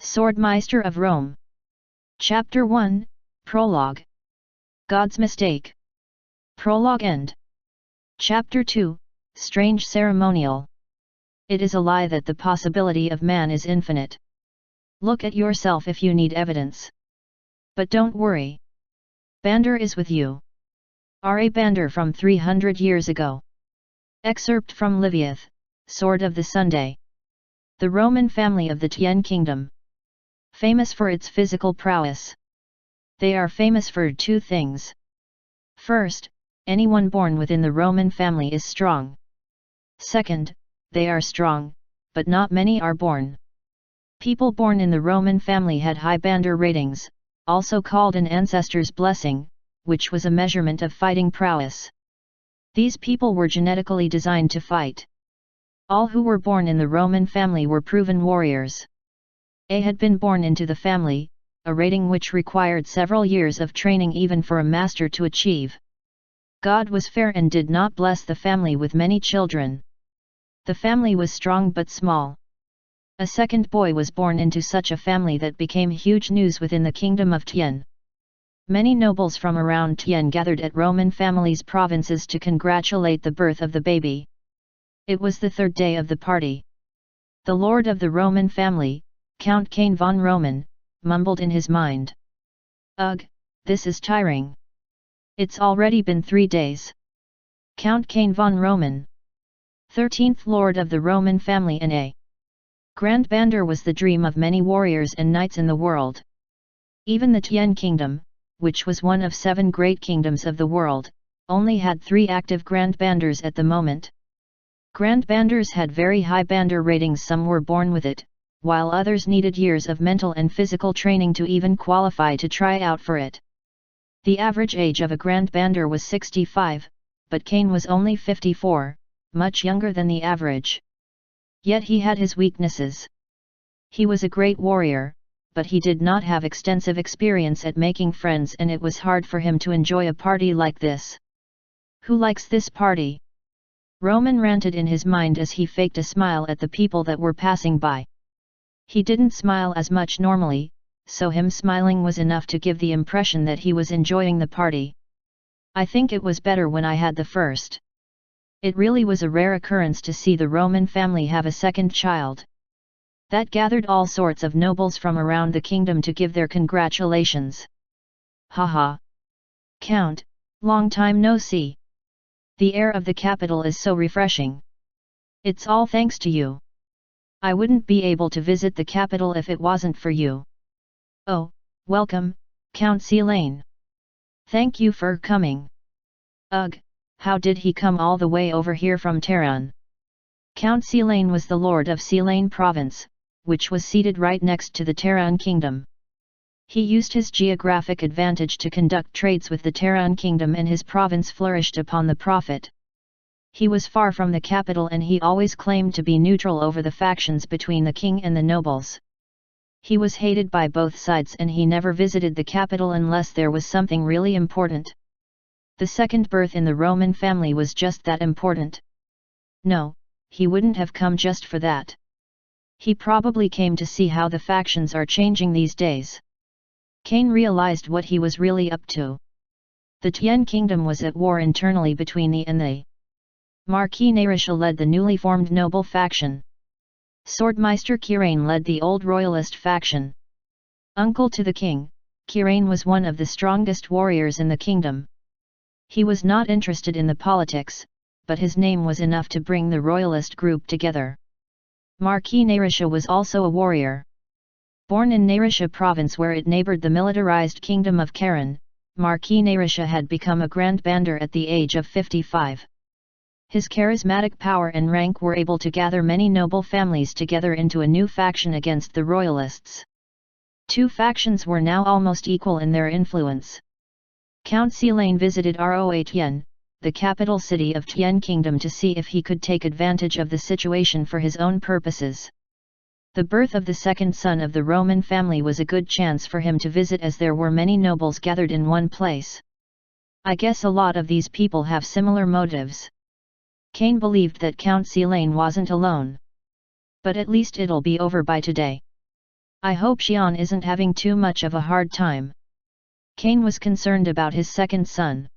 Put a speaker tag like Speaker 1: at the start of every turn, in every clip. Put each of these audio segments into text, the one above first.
Speaker 1: Swordmeister of Rome. Chapter 1, Prologue. God's Mistake. Prologue End. Chapter 2, Strange Ceremonial. It is a lie that the possibility of man is infinite. Look at yourself if you need evidence. But don't worry. Bandar is with you. R.A. Bandar from 300 years ago. Excerpt from Liviath, Sword of the Sunday. The Roman family of the Tien Kingdom. Famous for its physical prowess. They are famous for two things. First, anyone born within the Roman family is strong. Second, they are strong, but not many are born. People born in the Roman family had high Bandar ratings, also called an ancestor's blessing, which was a measurement of fighting prowess. These people were genetically designed to fight. All who were born in the Roman family were proven warriors. A had been born into the family, a rating which required several years of training even for a master to achieve. God was fair and did not bless the family with many children. The family was strong but small. A second boy was born into such a family that became huge news within the kingdom of Tien. Many nobles from around Tien gathered at Roman families' provinces to congratulate the birth of the baby. It was the third day of the party. The lord of the Roman family, Count Cain von Roman, mumbled in his mind. Ugh, this is tiring. It's already been 3 days. Count Cain von Roman, 13th Lord of the Roman family and a Grand Bandar, was the dream of many warriors and knights in the world. Even the Tien Kingdom, which was one of 7 great kingdoms of the world, only had 3 active Grand Bandars at the moment. Grand Bandars had very high Bandar ratings. Some were born with it, while others needed years of mental and physical training to even qualify to try out for it. The average age of a Grand Bandar was 65, but Cain was only 54, much younger than the average. Yet he had his weaknesses. He was a great warrior, but he did not have extensive experience at making friends, and it was hard for him to enjoy a party like this. Who likes this party? Roman ranted in his mind as he faked a smile at the people that were passing by. He didn't smile as much normally, so him smiling was enough to give the impression that he was enjoying the party. I think it was better when I had the first. It really was a rare occurrence to see the Roman family have a second child. That gathered all sorts of nobles from around the kingdom to give their congratulations. Haha! Count, long time no see. The air of the capital is so refreshing. It's all thanks to you. I wouldn't be able to visit the capital if it wasn't for you. Oh, welcome, Count Selane. Thank you for coming. Ugh, how did he come all the way over here from Tehran? Count Selane was the lord of Selane province, which was seated right next to the Tehran kingdom. He used his geographic advantage to conduct trades with the Tehran kingdom, and his province flourished upon the profit. He was far from the capital, and he always claimed to be neutral over the factions between the king and the nobles. He was hated by both sides, and he never visited the capital unless there was something really important. The second birth in the Roman family was just that important. No, he wouldn't have come just for that. He probably came to see how the factions are changing these days. Cain realized what he was really up to. The Tien Kingdom was at war internally between the and they. Marquis Narisha led the newly formed noble faction. Swordmeister Kirain led the old royalist faction. Uncle to the king, Kirain was one of the strongest warriors in the kingdom. He was not interested in the politics, but his name was enough to bring the royalist group together. Marquis Narisha was also a warrior. Born in Narisha province, where it neighbored the militarized kingdom of Karen, Marquis Narisha had become a Grand Bandar at the age of 55. His charismatic power and rank were able to gather many noble families together into a new faction against the royalists. 2 factions were now almost equal in their influence. Count Selane visited Roa Tien, the capital city of Tien Kingdom, to see if he could take advantage of the situation for his own purposes. The birth of the second son of the Roman family was a good chance for him to visit, as there were many nobles gathered in one place. I guess a lot of these people have similar motives. Cain believed that Count Selane wasn't alone. But at least it'll be over by today. I hope Xian isn't having too much of a hard time. Cain was concerned about his second son.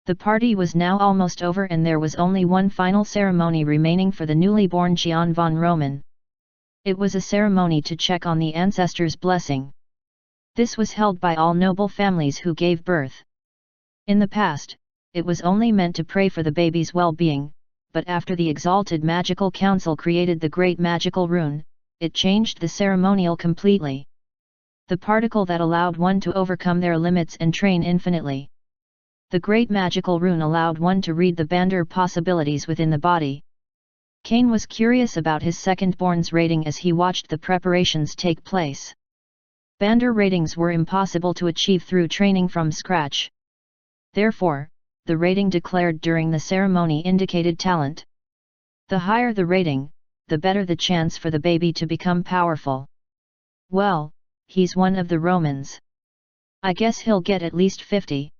Speaker 1: The party was now almost over and there was only one final ceremony remaining for the newly born Xian von Roman. It was a ceremony to check on the ancestors' blessing. This was held by all noble families who gave birth. In the past, it was only meant to pray for the baby's well-being, but after the exalted magical council created the great magical rune, it changed the ceremonial completely. The particle that allowed one to overcome their limits and train infinitely. The great magical rune allowed one to read the Bandar possibilities within the body. Cain was curious about his second-born's rating as he watched the preparations take place. Bandar ratings were impossible to achieve through training from scratch. Therefore, the rating declared during the ceremony indicated talent. The higher the rating, the better the chance for the baby to become powerful. Well, he's one of the Romans. I guess he'll get at least 50.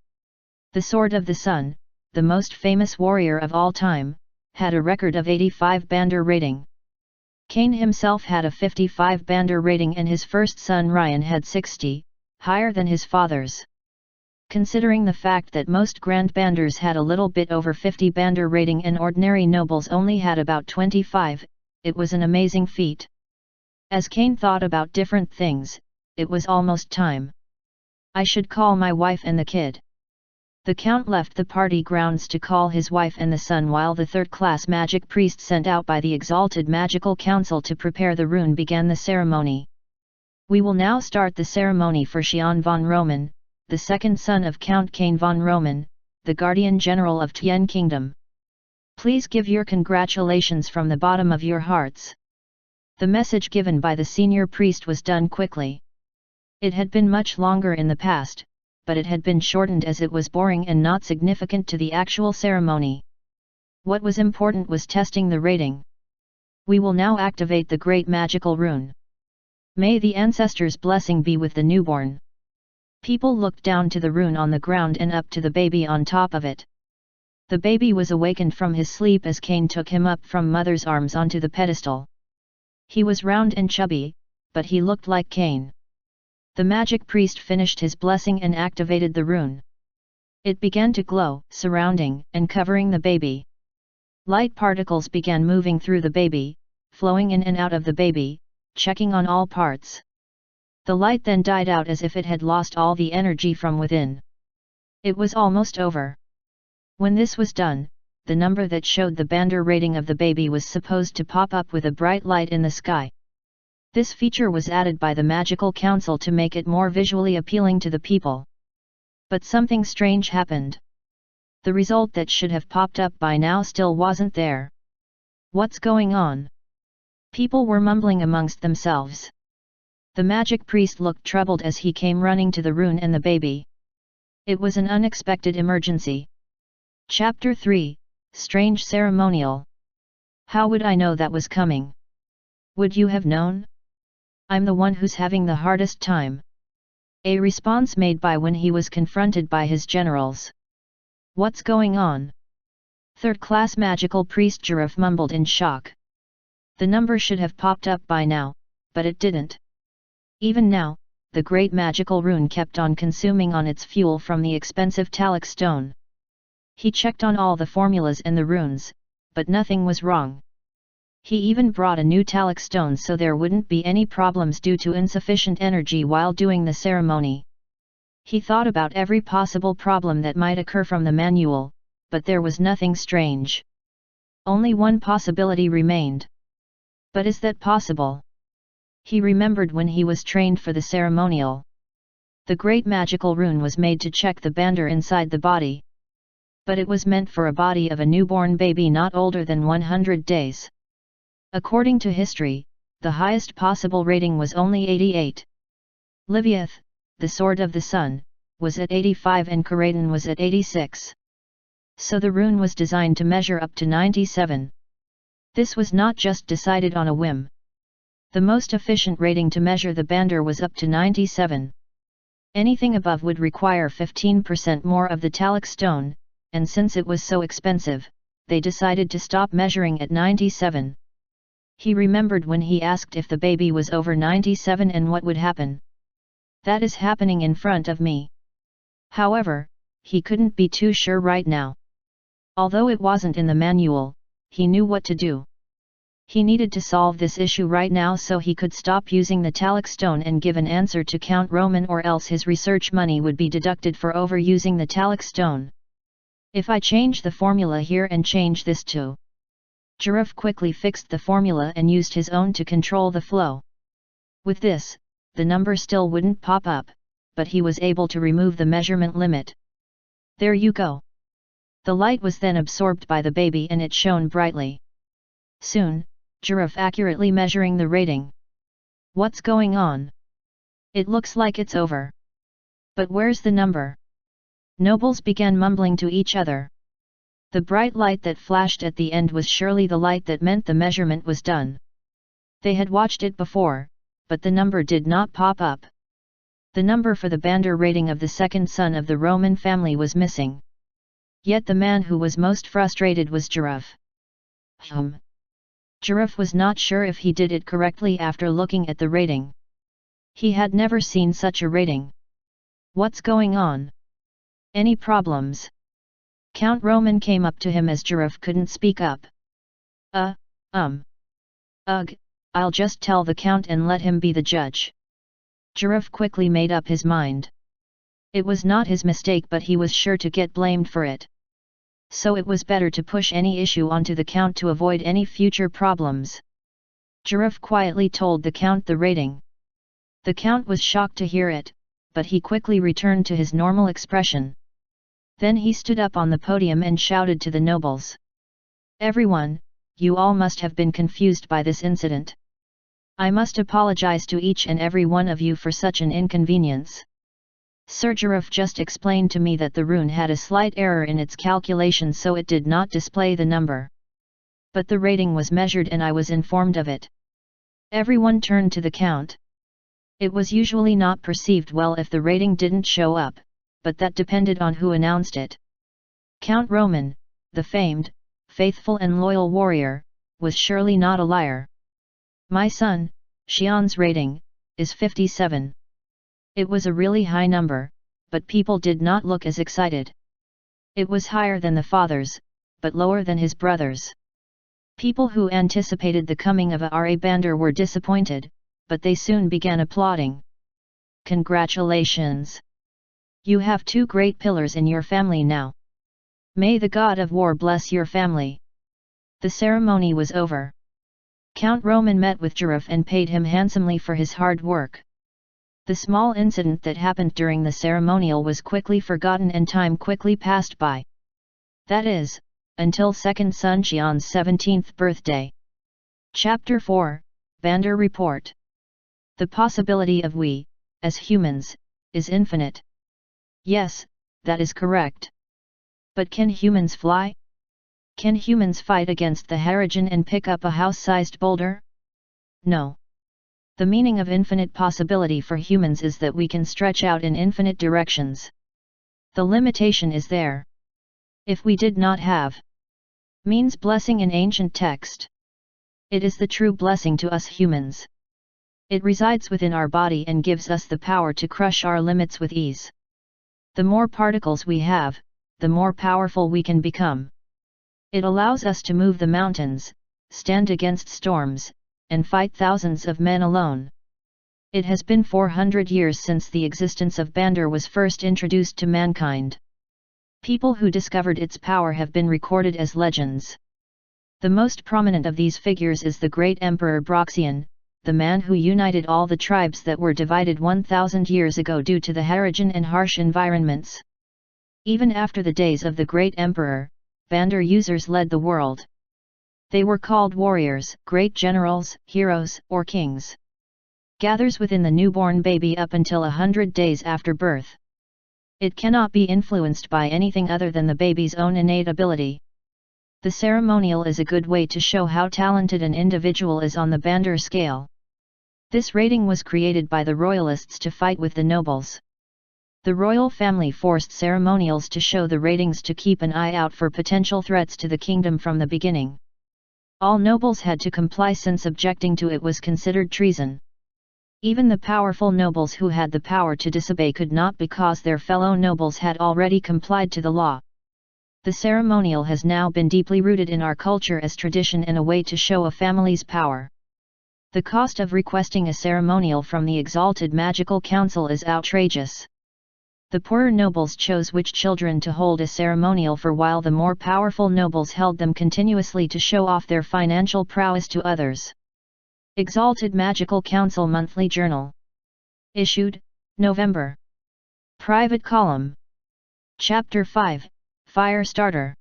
Speaker 1: The Sword of the Sun, the most famous warrior of all time, had a record of 85 Bandar rating. Cain himself had a 55 Bandar rating and his first son Ryan had 60, higher than his father's. Considering the fact that most Grand Bandars had a little bit over 50 Bandar rating and ordinary nobles only had about 25, it was an amazing feat. As Cain thought about different things, it was almost time. I should call my wife and the kid. The Count left the party grounds to call his wife and the son while the third-class magic priest sent out by the exalted magical council to prepare the rune began the ceremony. We will now start the ceremony for Xian von Roman, the second son of Count Cain von Roman, the guardian general of Tian Kingdom. Please give your congratulations from the bottom of your hearts. The message given by the senior priest was done quickly. It had been much longer in the past, but it had been shortened as it was boring and not significant to the actual ceremony. What was important was testing the rating. We will now activate the great magical rune. May the ancestors' blessing be with the newborn. People looked down to the rune on the ground and up to the baby on top of it. The baby was awakened from his sleep as Cain took him up from mother's arms onto the pedestal. He was round and chubby, but he looked like Cain. The magic priest finished his blessing and activated the rune. It began to glow, surrounding and covering the baby. Light particles began moving through the baby, flowing in and out of the baby, checking on all parts. The light then died out as if it had lost all the energy from within. It was almost over. When this was done, the number that showed the Bandar rating of the baby was supposed to pop up with a bright light in the sky. This feature was added by the Magical Council to make it more visually appealing to the people. But something strange happened. The result that should have popped up by now still wasn't there. What's going on? People were mumbling amongst themselves. The magic priest looked troubled as he came running to the rune and the baby. It was an unexpected emergency. Chapter 3, Strange Ceremonial. How would I know that was coming? Would you have known? I'm the one who's having the hardest time. A response made by when he was confronted by his generals. What's going on? Third-class magical priest Giraffe mumbled in shock. The number should have popped up by now, but it didn't. Even now, the great magical rune kept on consuming on its fuel from the expensive Talak stone. He checked on all the formulas and the runes, but nothing was wrong. He even brought a new Talak stone so there wouldn't be any problems due to insufficient energy while doing the ceremony. He thought about every possible problem that might occur from the manual, but there was nothing strange. Only one possibility remained. But is that possible? He remembered when he was trained for the ceremonial. The great magical rune was made to check the Bandar inside the body. But it was meant for a body of a newborn baby not older than 100 days. According to history, the highest possible rating was only 88. Liviath, the Sword of the Sun, was at 85 and Karadan was at 86. So the rune was designed to measure up to 97. This was not just decided on a whim. The most efficient rating to measure the Bandar was up to 97. Anything above would require 15% more of the Talak stone, and since it was so expensive, they decided to stop measuring at 97. He remembered when he asked if the baby was over 97 and what would happen. That is happening in front of me. However, he couldn't be too sure right now. Although it wasn't in the manual, he knew what to do. He needed to solve this issue right now so he could stop using the Talak stone and give an answer to Count Roman, or else his research money would be deducted for overusing the Talak stone. If I change the formula here and change this too. Giraffe quickly fixed the formula and used his own to control the flow. With this, the number still wouldn't pop up, but he was able to remove the measurement limit. There you go. The light was then absorbed by the baby and it shone brightly. Soon, Giraffe accurately measuring the rating. What's going on? It looks like it's over. But where's the number? Nobles began mumbling to each other. The bright light that flashed at the end was surely the light that meant the measurement was done. They had watched it before, but the number did not pop up. The number for the Bandar rating of the second son of the Roman family was missing. Yet the man who was most frustrated was Giraffe. Giraffe was not sure if he did it correctly after looking at the rating. He had never seen such a rating. What's going on? Any problems? Count Roman came up to him as Giraffe couldn't speak up. Ugh, I'll just tell the Count and let him be the judge. Giraffe quickly made up his mind. It was not his mistake, but he was sure to get blamed for it. So it was better to push any issue onto the Count to avoid any future problems. Giraffe quietly told the Count the rating. The Count was shocked to hear it, but he quickly returned to his normal expression. Then he stood up on the podium and shouted to the nobles. Everyone, you all must have been confused by this incident. I must apologize to each and every one of you for such an inconvenience. Sir Giraffe just explained to me that the rune had a slight error in its calculation, so it did not display the number. But the rating was measured and I was informed of it. Everyone turned to the Count. It was usually not perceived well if the rating didn't show up, but that depended on who announced it. Count Roman, the famed, faithful and loyal warrior, was surely not a liar. My son, Xian's rating, is 57. It was a really high number, but people did not look as excited. It was higher than the father's, but lower than his brother's. People who anticipated the coming of A.R.A. Bandar were disappointed, but they soon began applauding. Congratulations! You have two great pillars in your family now. May the god of war bless your family. The ceremony was over. Count Roman met with Giraffe and paid him handsomely for his hard work. The small incident that happened during the ceremonial was quickly forgotten and time quickly passed by. That is, until second son Xian's 17th birthday. Chapter 4, Bandar Report. The possibility of we, as humans, is infinite. Yes, that is correct. But can humans fly? Can humans fight against the Harajan and pick up a house-sized boulder? No. The meaning of infinite possibility for humans is that we can stretch out in infinite directions. The limitation is there. If we did not have means blessing in ancient text, it is the true blessing to us humans. It resides within our body and gives us the power to crush our limits with ease. The more particles we have, the more powerful we can become. It allows us to move the mountains, stand against storms, and fight thousands of men alone. It has been 400 years since the existence of Bandar was first introduced to mankind. People who discovered its power have been recorded as legends. The most prominent of these figures is the great Emperor Broxian, the man who united all the tribes that were divided 1000 years ago due to the Harajan and harsh environments. Even after the days of the great emperor, Bandar users led the world. They were called warriors, great generals, heroes, or kings. Gathers within the newborn baby up until 100 days after birth. It cannot be influenced by anything other than the baby's own innate ability. The ceremonial is a good way to show how talented an individual is on the Bandar scale. This rating was created by the royalists to fight with the nobles. The royal family forced ceremonials to show the ratings to keep an eye out for potential threats to the kingdom from the beginning. All nobles had to comply since objecting to it was considered treason. Even the powerful nobles who had the power to disobey could not because their fellow nobles had already complied to the law. The ceremonial has now been deeply rooted in our culture as tradition and a way to show a family's power. The cost of requesting a ceremonial from the exalted magical council is outrageous. The poorer nobles chose which children to hold a ceremonial for while the more powerful nobles held them continuously to show off their financial prowess to others. Exalted Magical Council Monthly Journal. Issued, November. Private Column. Chapter 5, Fire Starter.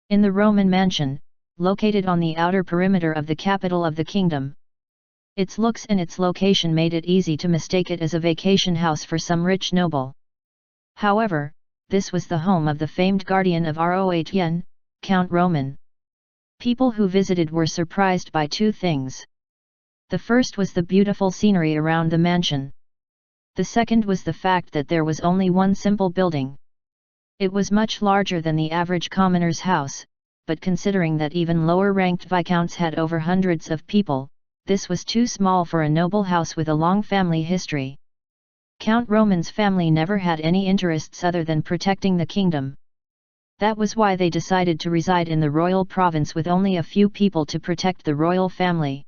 Speaker 1: In the Roman mansion, located on the outer perimeter of the capital of the kingdom. Its looks and its location made it easy to mistake it as a vacation house for some rich noble. However, this was the home of the famed guardian of Rohan, Count Roman. People who visited were surprised by two things. The first was the beautiful scenery around the mansion. The second was the fact that there was only one simple building. It was much larger than the average commoner's house, but considering that even lower-ranked viscounts had over hundreds of people, this was too small for a noble house with a long family history. Count Roman's family never had any interests other than protecting the kingdom. That was why they decided to reside in the royal province with only a few people to protect the royal family.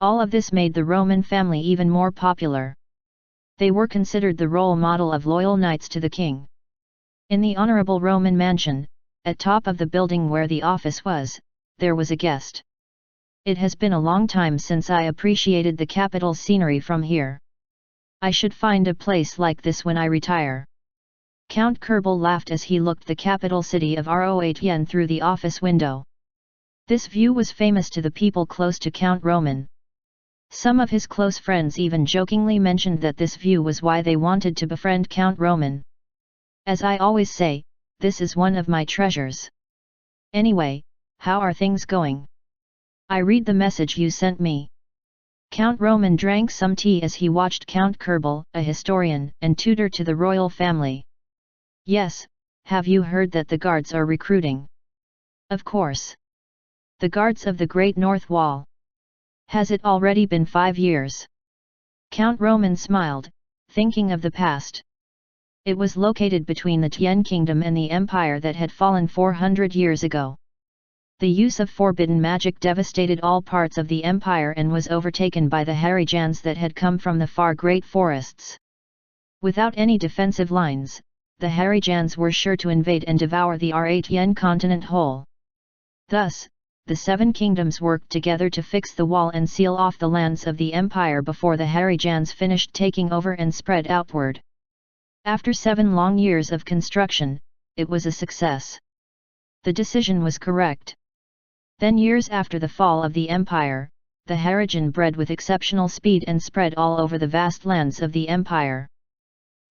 Speaker 1: All of this made the Roman family even more popular. They were considered the role model of loyal knights to the king. In the honorable Roman mansion, at top of the building where the office was, there was a guest. It has been a long time since I appreciated the capital scenery from here. I should find a place like this when I retire. Count Kerbal laughed as he looked the capital city of Rohan through the office window. This view was famous to the people close to Count Roman. Some of his close friends even jokingly mentioned that this view was why they wanted to befriend Count Roman. As I always say, this is one of my treasures. Anyway, how are things going? I read the message you sent me. Count Roman drank some tea as he watched Count Kerbal, a historian and tutor to the royal family. Yes, have you heard that the guards are recruiting? Of course. The guards of the Great North Wall. Has it already been 5 years? Count Roman smiled, thinking of the past. It was located between the Tian Kingdom and the empire that had fallen 400 years ago. The use of forbidden magic devastated all parts of the empire and was overtaken by the Harijans that had come from the far great forests. Without any defensive lines, the Harijans were sure to invade and devour the Rohan continent whole. Thus, the 7 kingdoms worked together to fix the wall and seal off the lands of the empire before the Harijans finished taking over and spread outward. After 7 long years of construction, it was a success. The decision was correct. Then years after the fall of the empire, the Harijan bred with exceptional speed and spread all over the vast lands of the empire.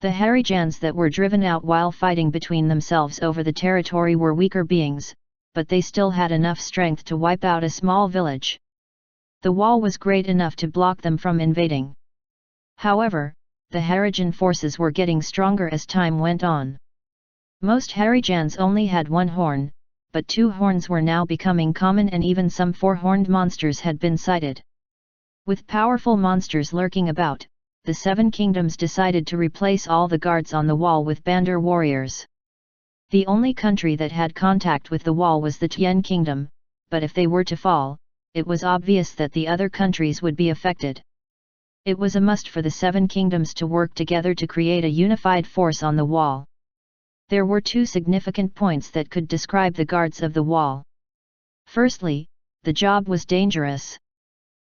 Speaker 1: The Harijans that were driven out while fighting between themselves over the territory were weaker beings, but they still had enough strength to wipe out a small village. The wall was great enough to block them from invading. However, the Harijan forces were getting stronger as time went on. Most Harijans only had 1 horn, but 2 horns were now becoming common and even some 4-horned monsters had been sighted. With powerful monsters lurking about, the 7 kingdoms decided to replace all the guards on the wall with Bandar warriors. The only country that had contact with the wall was the Tian Kingdom, but if they were to fall, it was obvious that the other countries would be affected. It was a must for the 7 kingdoms to work together to create a unified force on the wall. There were 2 significant points that could describe the guards of the wall. Firstly, the job was dangerous.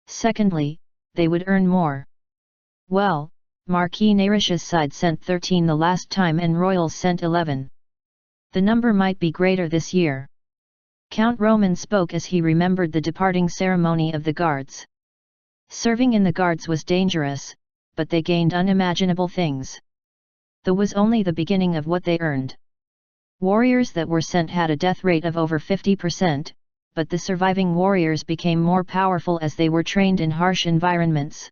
Speaker 1: Secondly, they would earn more. Well, Marquis Narish's side sent 13 the last time and Royals sent 11. The number might be greater this year. Count Roman spoke as he remembered the departing ceremony of the guards. Serving in the guards was dangerous, but they gained unimaginable things. That was only the beginning of what they earned. Warriors that were sent had a death rate of over 50%, but the surviving warriors became more powerful as they were trained in harsh environments.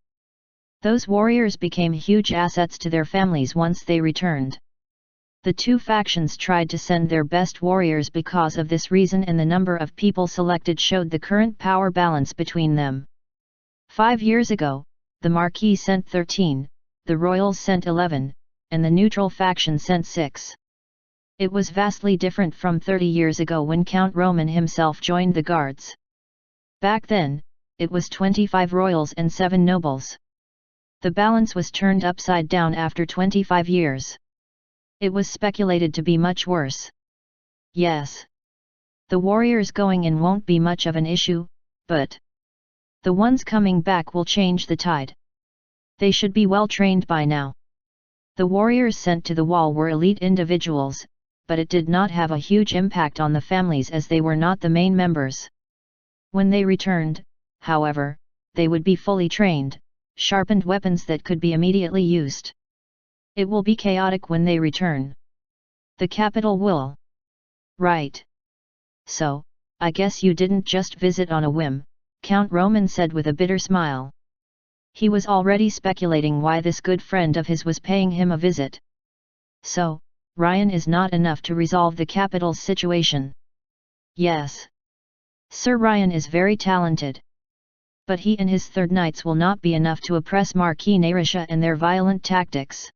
Speaker 1: Those warriors became huge assets to their families once they returned. The two factions tried to send their best warriors because of this reason, and the number of people selected showed the current power balance between them. 5 years ago, the Marquis sent 13, the Royals sent 11, and the neutral faction sent 6. It was vastly different from 30 years ago when Count Roman himself joined the Guards. Back then, it was 25 royals and 7 nobles. The balance was turned upside down after 25 years. It was speculated to be much worse. Yes. The warriors going in won't be much of an issue, but the ones coming back will change the tide. They should be well trained by now. The warriors sent to the wall were elite individuals, but it did not have a huge impact on the families as they were not the main members. When they returned, however, they would be fully trained, sharpened weapons that could be immediately used. It will be chaotic when they return. The capital will. Right. So, I guess you didn't just visit on a whim, Count Roman said with a bitter smile. He was already speculating why this good friend of his was paying him a visit. So, Ryan is not enough to resolve the capital's situation. Yes. Sir Ryan is very talented. But he and his third knights will not be enough to oppress Marquis Narisha and their violent tactics.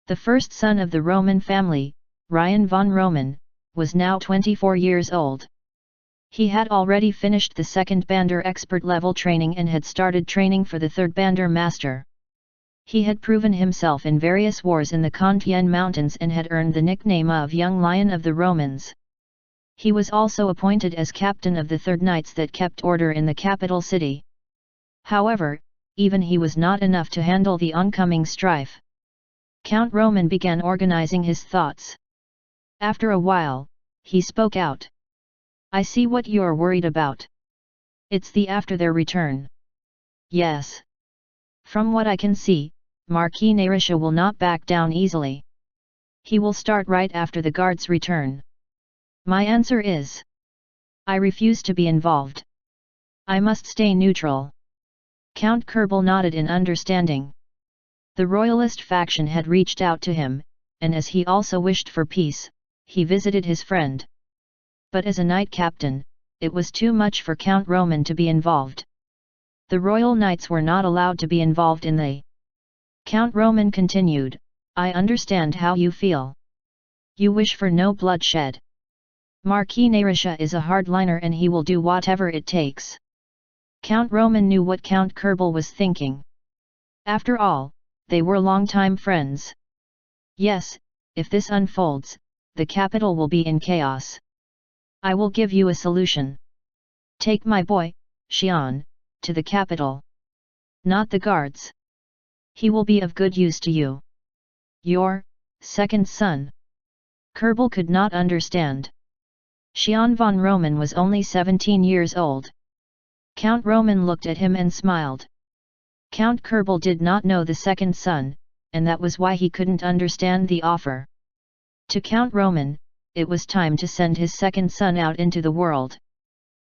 Speaker 1: The first son of the Roman family, Ryan von Roman, was now 24 years old. He had already finished the second Bander expert level training and had started training for the third Bander master. He had proven himself in various wars in the Contien Mountains and had earned the nickname of Young Lion of the Romans. He was also appointed as captain of the third knights that kept order in the capital city. However, even he was not enough to handle the oncoming strife. Count Roman began organizing his thoughts. After a while, he spoke out. I see what you're worried about. It's the after their return. Yes. From what I can see, Marquis Narisha will not back down easily. He will start right after the guards return. My answer is, I refuse to be involved. I must stay neutral. Count Kerbal nodded in understanding. The royalist faction had reached out to him, and as he also wished for peace, he visited his friend. But as a knight captain, it was too much for Count Roman to be involved. The royal knights were not allowed to be involved in the. Count Roman continued, I understand how you feel. You wish for no bloodshed. Marquis Narisha is a hardliner and he will do whatever it takes. Count Roman knew what Count Kerbal was thinking. After all, they were longtime friends. Yes, if this unfolds, the capital will be in chaos. I will give you a solution. Take my boy, Xian, to the capital. Not the guards. He will be of good use to you. Your second son. Kerbal could not understand. Xian von Roman was only 17 years old. Count Roman looked at him and smiled. Count Kerbal did not know the second son, and that was why he couldn't understand the offer. To Count Roman, it was time to send his second son out into the world.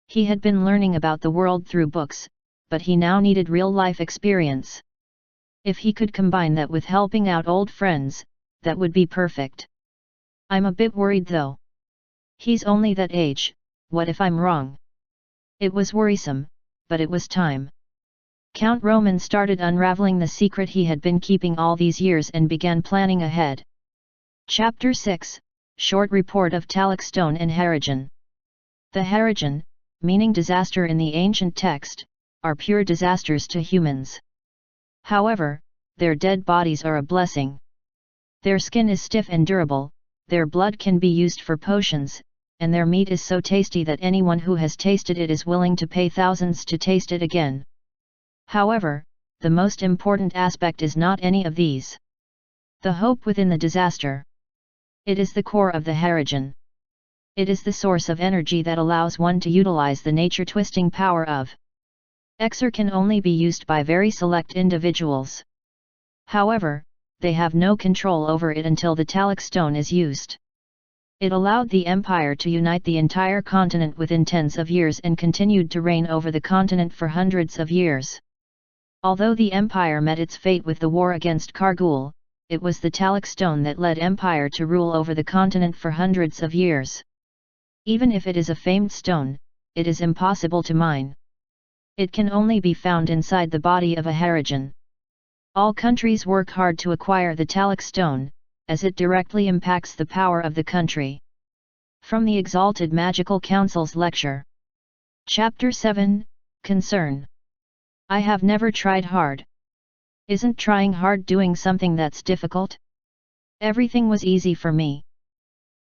Speaker 1: He had been learning about the world through books, but he now needed real-life experience. If he could combine that with helping out old friends, that would be perfect. I'm a bit worried though. He's only that age, what if I'm wrong? It was worrisome, but it was time. Count Roman started unraveling the secret he had been keeping all these years and began planning ahead. Chapter 6, Short Report of Talak Stone and Harajan. The Harajan, meaning disaster in the ancient text, are pure disasters to humans. However, their dead bodies are a blessing. Their skin is stiff and durable, their blood can be used for potions, and their meat is so tasty that anyone who has tasted it is willing to pay thousands to taste it again. However, the most important aspect is not any of these. The hope within the disaster. It is the core of the Harajan. It is the source of energy that allows one to utilize the nature-twisting power of Exer can only be used by very select individuals. However, they have no control over it until the Talak stone is used. It allowed the empire to unite the entire continent within tens of years and continued to reign over the continent for hundreds of years. Although the empire met its fate with the war against Kargul, it was the Talak stone that led empire to rule over the continent for hundreds of years. Even if it is a famed stone, it is impossible to mine. It can only be found inside the body of a Harijan. All countries work hard to acquire the Talak stone, as it directly impacts the power of the country. From the Exalted Magical Council's lecture. Chapter 7, Concern. I have never tried hard. Isn't trying hard doing something that's difficult? Everything was easy for me.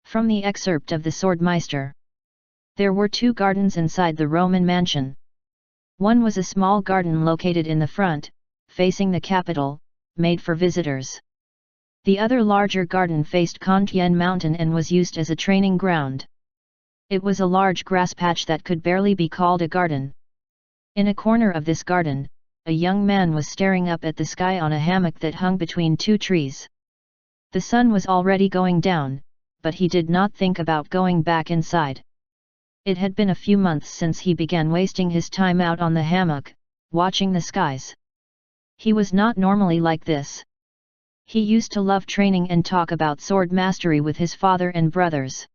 Speaker 1: From the excerpt of the Swordmeister. There were 2 gardens inside the Roman mansion. One was a small garden located in the front, facing the capital, made for visitors. The other larger garden faced Kantian Mountain and was used as a training ground. It was a large grass patch that could barely be called a garden. In a corner of this garden, a young man was staring up at the sky on a hammock that hung between 2 trees. The sun was already going down, but he did not think about going back inside. It had been a few months since he began wasting his time out on the hammock, watching the skies. He was not normally like this. He used to love training and talk about sword mastery with his father and brothers.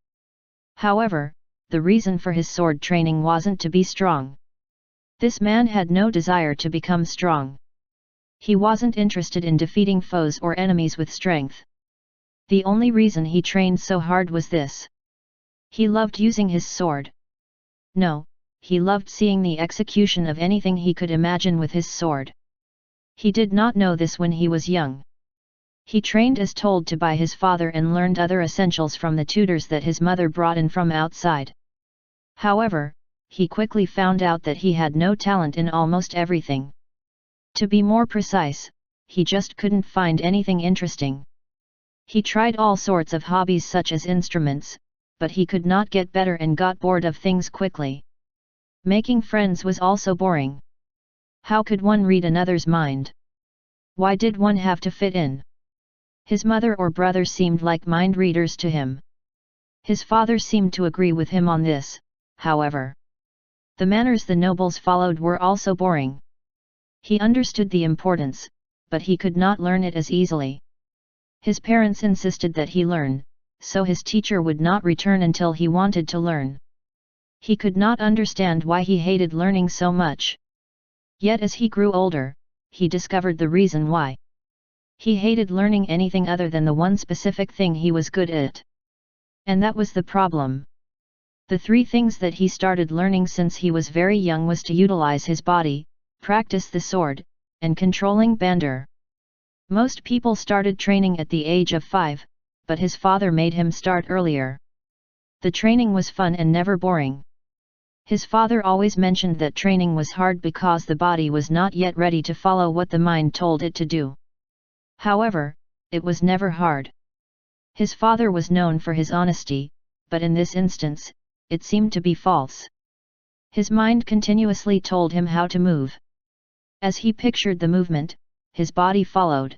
Speaker 1: However, the reason for his sword training wasn't to be strong. This man had no desire to become strong. He wasn't interested in defeating foes or enemies with strength. The only reason he trained so hard was this. He loved using his sword. No, he loved seeing the execution of anything he could imagine with his sword. He did not know this when he was young. He trained as told to by his father and learned other essentials from the tutors that his mother brought in from outside. However, he quickly found out that he had no talent in almost everything. To be more precise, he just couldn't find anything interesting. He tried all sorts of hobbies such as instruments, but he could not get better and got bored of things quickly. Making friends was also boring. How could one read another's mind? Why did one have to fit in? His mother or brother seemed like mind readers to him. His father seemed to agree with him on this, however. The manners the nobles followed were also boring. He understood the importance, but he could not learn it as easily. His parents insisted that he learn, so his teacher would not return until he wanted to learn. He could not understand why he hated learning so much. Yet as he grew older, he discovered the reason why. He hated learning anything other than the one specific thing he was good at. And that was the problem. The 3 things that he started learning since he was very young was to utilize his body, practice the sword, and controlling Bandar. Most people started training at the age of 5, but his father made him start earlier. The training was fun and never boring. His father always mentioned that training was hard because the body was not yet ready to follow what the mind told it to do. However, it was never hard. His father was known for his honesty, but in this instance, it seemed to be false. His mind continuously told him how to move. As he pictured the movement, his body followed.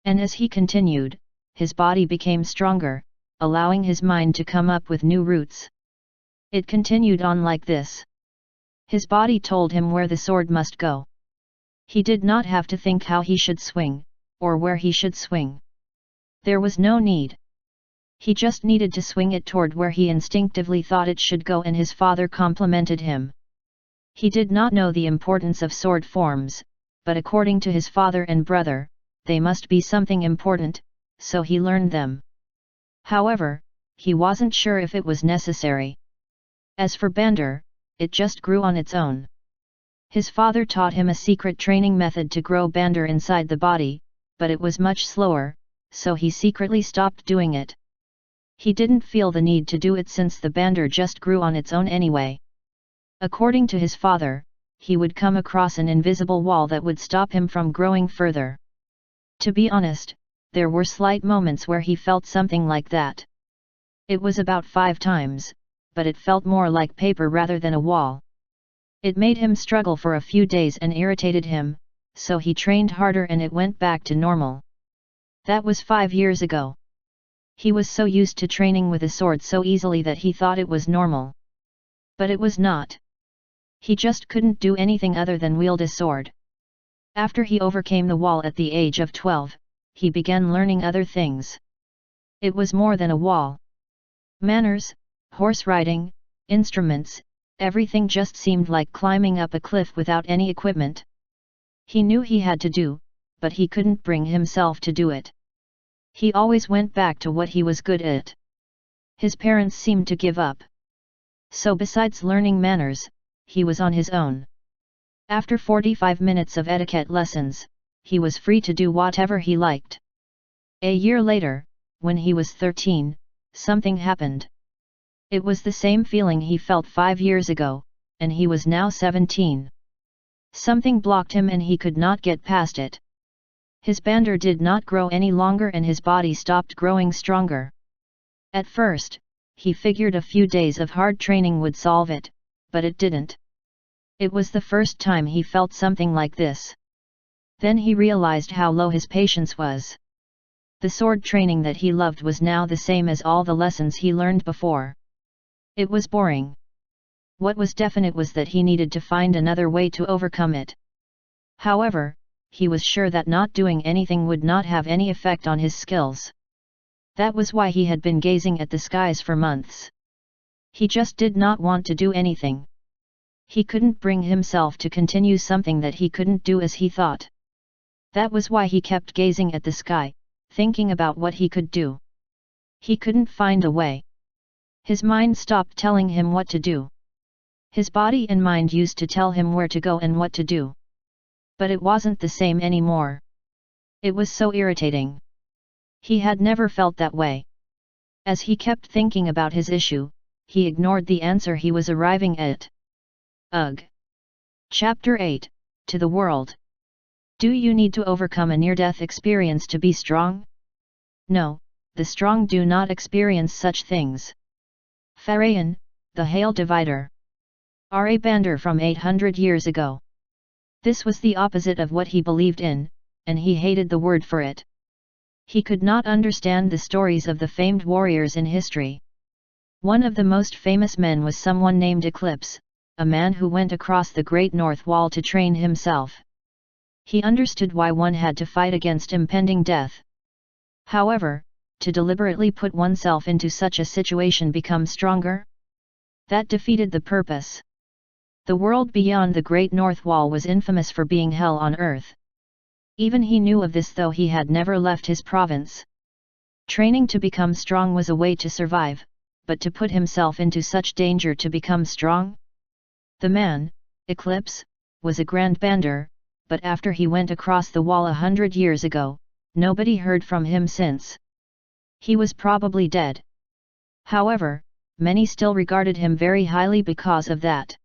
Speaker 1: And as he continued, his body became stronger, allowing his mind to come up with new routes. It continued on like this. His body told him where the sword must go. He did not have to think how he should swing, or where he should swing. There was no need. He just needed to swing it toward where he instinctively thought it should go, and his father complimented him. He did not know the importance of sword forms, but according to his father and brother, they must be something important, so he learned them. However, he wasn't sure if it was necessary. As for Bandar, it just grew on its own. His father taught him a secret training method to grow Bandar inside the body, but it was much slower, so he secretly stopped doing it. He didn't feel the need to do it since the Bandar just grew on its own anyway. According to his father, he would come across an invisible wall that would stop him from growing further. To be honest, there were slight moments where he felt something like that. It was about 5 times, but it felt more like paper rather than a wall. It made him struggle for a few days and irritated him, so he trained harder and it went back to normal. That was 5 years ago. He was so used to training with a sword so easily that he thought it was normal. But it was not. He just couldn't do anything other than wield a sword. After he overcame the wall at the age of 12, he began learning other things. It was more than a wall. Manners, horse riding, instruments, everything just seemed like climbing up a cliff without any equipment. He knew he had to do, but he couldn't bring himself to do it. He always went back to what he was good at. His parents seemed to give up. So besides learning manners, he was on his own. After 45 minutes of etiquette lessons, he was free to do whatever he liked. A year later, when he was 13, something happened. It was the same feeling he felt 5 years ago, and he was now 17. Something blocked him and he could not get past it. His bander did not grow any longer and his body stopped growing stronger. At first, he figured a few days of hard training would solve it, but it didn't. It was the first time he felt something like this. Then he realized how low his patience was. The sword training that he loved was now the same as all the lessons he learned before. It was boring. What was definite was that he needed to find another way to overcome it. However, he was sure that not doing anything would not have any effect on his skills. That was why he had been gazing at the skies for months. He just did not want to do anything. He couldn't bring himself to continue something that he couldn't do as he thought. That was why he kept gazing at the sky, thinking about what he could do. He couldn't find a way. His mind stopped telling him what to do. His body and mind used to tell him where to go and what to do. But it wasn't the same anymore. It was so irritating. He had never felt that way. As he kept thinking about his issue, he ignored the answer he was arriving at. Ugh. Chapter 8, To the World. Do you need to overcome a near-death experience to be strong? No, the strong do not experience such things. Pharaon, the Hail Divider. A Bander from 800 years ago. This was the opposite of what he believed in, and he hated the word for it. He could not understand the stories of the famed warriors in history. One of the most famous men was someone named Eclipse, a man who went across the Great North Wall to train himself. He understood why one had to fight against impending death. However, to deliberately put oneself into such a situation become stronger? That defeated the purpose. The world beyond the Great North Wall was infamous for being hell on earth. Even he knew of this though he had never left his province. Training to become strong was a way to survive, but to put himself into such danger to become strong? The man, Eclipse, was a grand bander, but after he went across the wall 100 years ago, nobody heard from him since. He was probably dead. However, many still regarded him very highly because of that.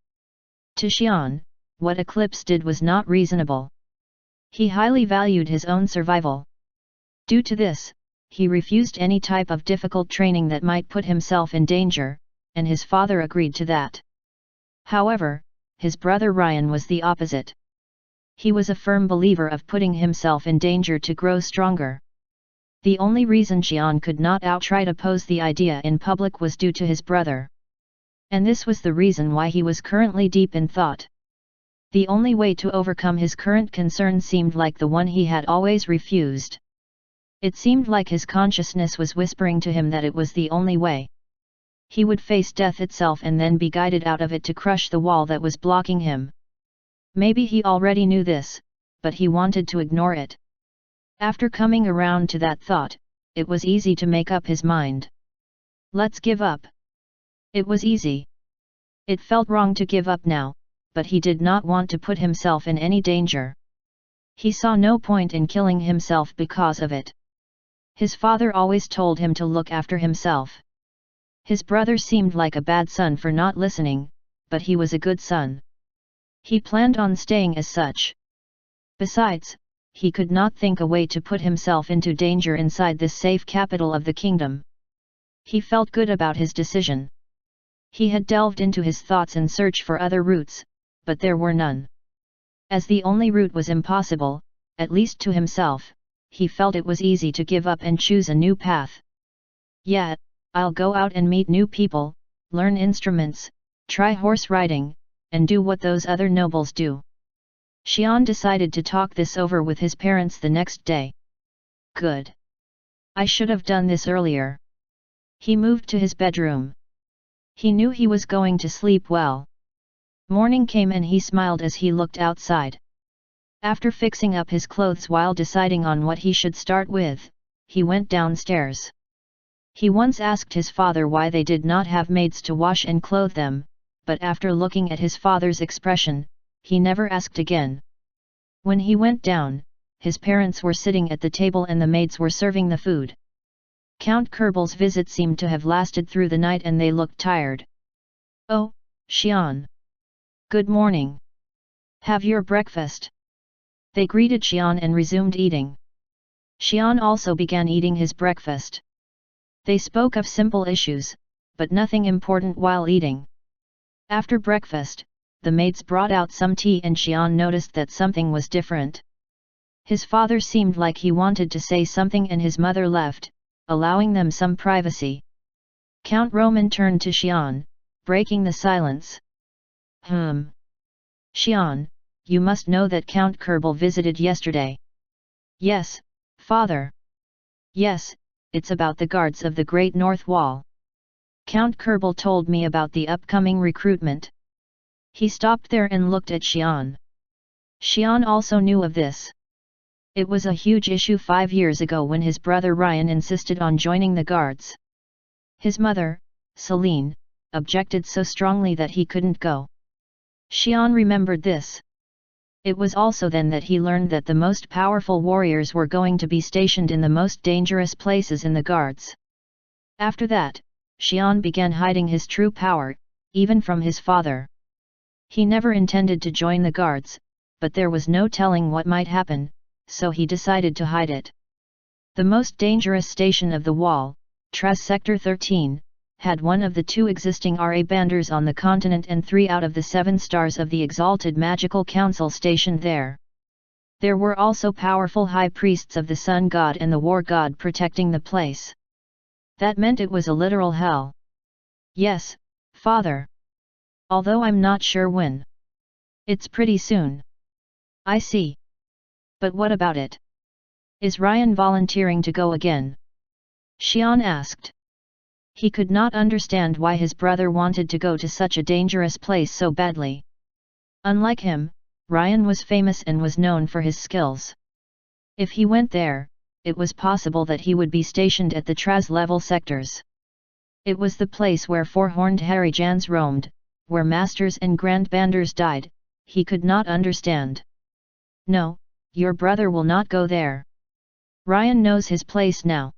Speaker 1: To Xian, what Eclipse did was not reasonable. He highly valued his own survival. Due to this, he refused any type of difficult training that might put himself in danger, and his father agreed to that. However, his brother Ryan was the opposite. He was a firm believer of putting himself in danger to grow stronger. The only reason Xian could not outright oppose the idea in public was due to his brother. And this was the reason why he was currently deep in thought. The only way to overcome his current concern seemed like the one he had always refused. It seemed like his consciousness was whispering to him that it was the only way. He would face death itself and then be guided out of it to crush the wall that was blocking him. Maybe he already knew this, but he wanted to ignore it. After coming around to that thought, it was easy to make up his mind. Let's give up. It was easy. It felt wrong to give up now, but he did not want to put himself in any danger. He saw no point in killing himself because of it. His father always told him to look after himself. His brother seemed like a bad son for not listening, but he was a good son. He planned on staying as such. Besides, he could not think a way to put himself into danger inside this safe capital of the kingdom. He felt good about his decision. He had delved into his thoughts in search for other routes, but there were none. As the only route was impossible, at least to himself, he felt it was easy to give up and choose a new path. Yeah, I'll go out and meet new people, learn instruments, try horse riding, and do what those other nobles do. Xian decided to talk this over with his parents the next day. Good. I should have done this earlier. He moved to his bedroom. He knew he was going to sleep well. Morning came and he smiled as he looked outside. After fixing up his clothes while deciding on what he should start with, he went downstairs. He once asked his father why they did not have maids to wash and clothe them, but after looking at his father's expression, he never asked again. When he went down, his parents were sitting at the table and the maids were serving the food. Count Kerbel's visit seemed to have lasted through the night and they looked tired. "Oh, Xian. Good morning. Have your breakfast." They greeted Xian and resumed eating. Xian also began eating his breakfast. They spoke of simple issues, but nothing important while eating. After breakfast, the maids brought out some tea and Xian noticed that something was different. His father seemed like he wanted to say something and his mother left, allowing them some privacy. Count Roman turned to Xian, breaking the silence. Xian, you must know that Count Kerbel visited yesterday." "Yes, father." "Yes, it's about the guards of the Great North Wall. Count Kerbel told me about the upcoming recruitment." He stopped there and looked at Xian. Xian also knew of this. It was a huge issue 5 years ago when his brother Ryan insisted on joining the guards. His mother, Celine, objected so strongly that he couldn't go. Xian remembered this. It was also then that he learned that the most powerful warriors were going to be stationed in the most dangerous places in the guards. After that, Xian began hiding his true power, even from his father. He never intended to join the guards, but there was no telling what might happen, so he decided to hide it. The most dangerous station of the wall, Traz Sector 13, had one of the 2 existing RA banders on the continent and 3 out of the 7 stars of the Exalted Magical Council stationed there. There were also powerful high priests of the Sun God and the War God protecting the place. That meant it was a literal hell. "Yes, father. Although I'm not sure when. It's pretty soon." "I see. But what about it? Is Ryan volunteering to go again?" Xian asked. He could not understand why his brother wanted to go to such a dangerous place so badly. Unlike him, Ryan was famous and was known for his skills. If he went there, it was possible that he would be stationed at the Traz level sectors. It was the place where 4-horned Harijans roamed, where masters and grand banders died. He could not understand. "No, your brother will not go there. Ryan knows his place now.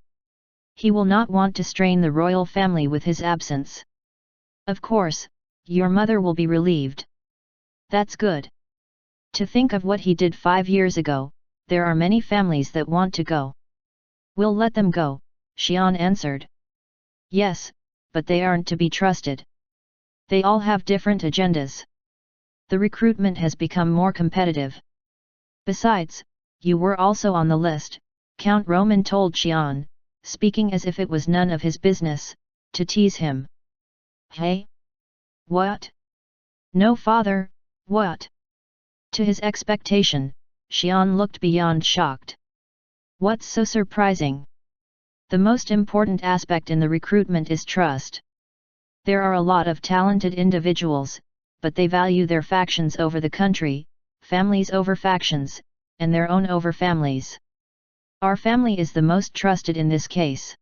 Speaker 1: He will not want to strain the royal family with his absence. Of course, your mother will be relieved." "That's good. To think of what he did 5 years ago, there are many families that want to go." "We'll let them go," Xian answered. "Yes, but they aren't to be trusted. They all have different agendas. The recruitment has become more competitive. Besides, you were also on the list," Count Roman told Xian, speaking as if it was none of his business, to tease him. "Hey? What? No father, what?" To his expectation, Xian looked beyond shocked. "What's so surprising? The most important aspect in the recruitment is trust. There are a lot of talented individuals, but they value their factions over the country, families over factions, and their own over families. Our family is the most trusted in this case.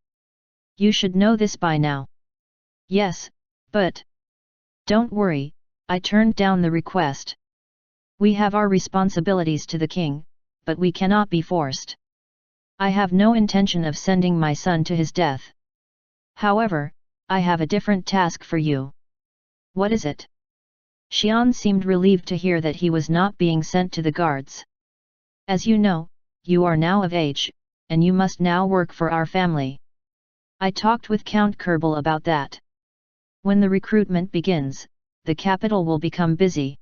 Speaker 1: You should know this by now." "Yes, but..." "Don't worry, I turned down the request. We have our responsibilities to the king, but we cannot be forced. I have no intention of sending my son to his death. However, I have a different task for you." "What is it?" Xian seemed relieved to hear that he was not being sent to the guards. "As you know, you are now of age, and you must now work for our family. I talked with Count Kerbel about that. When the recruitment begins, the capital will become busy.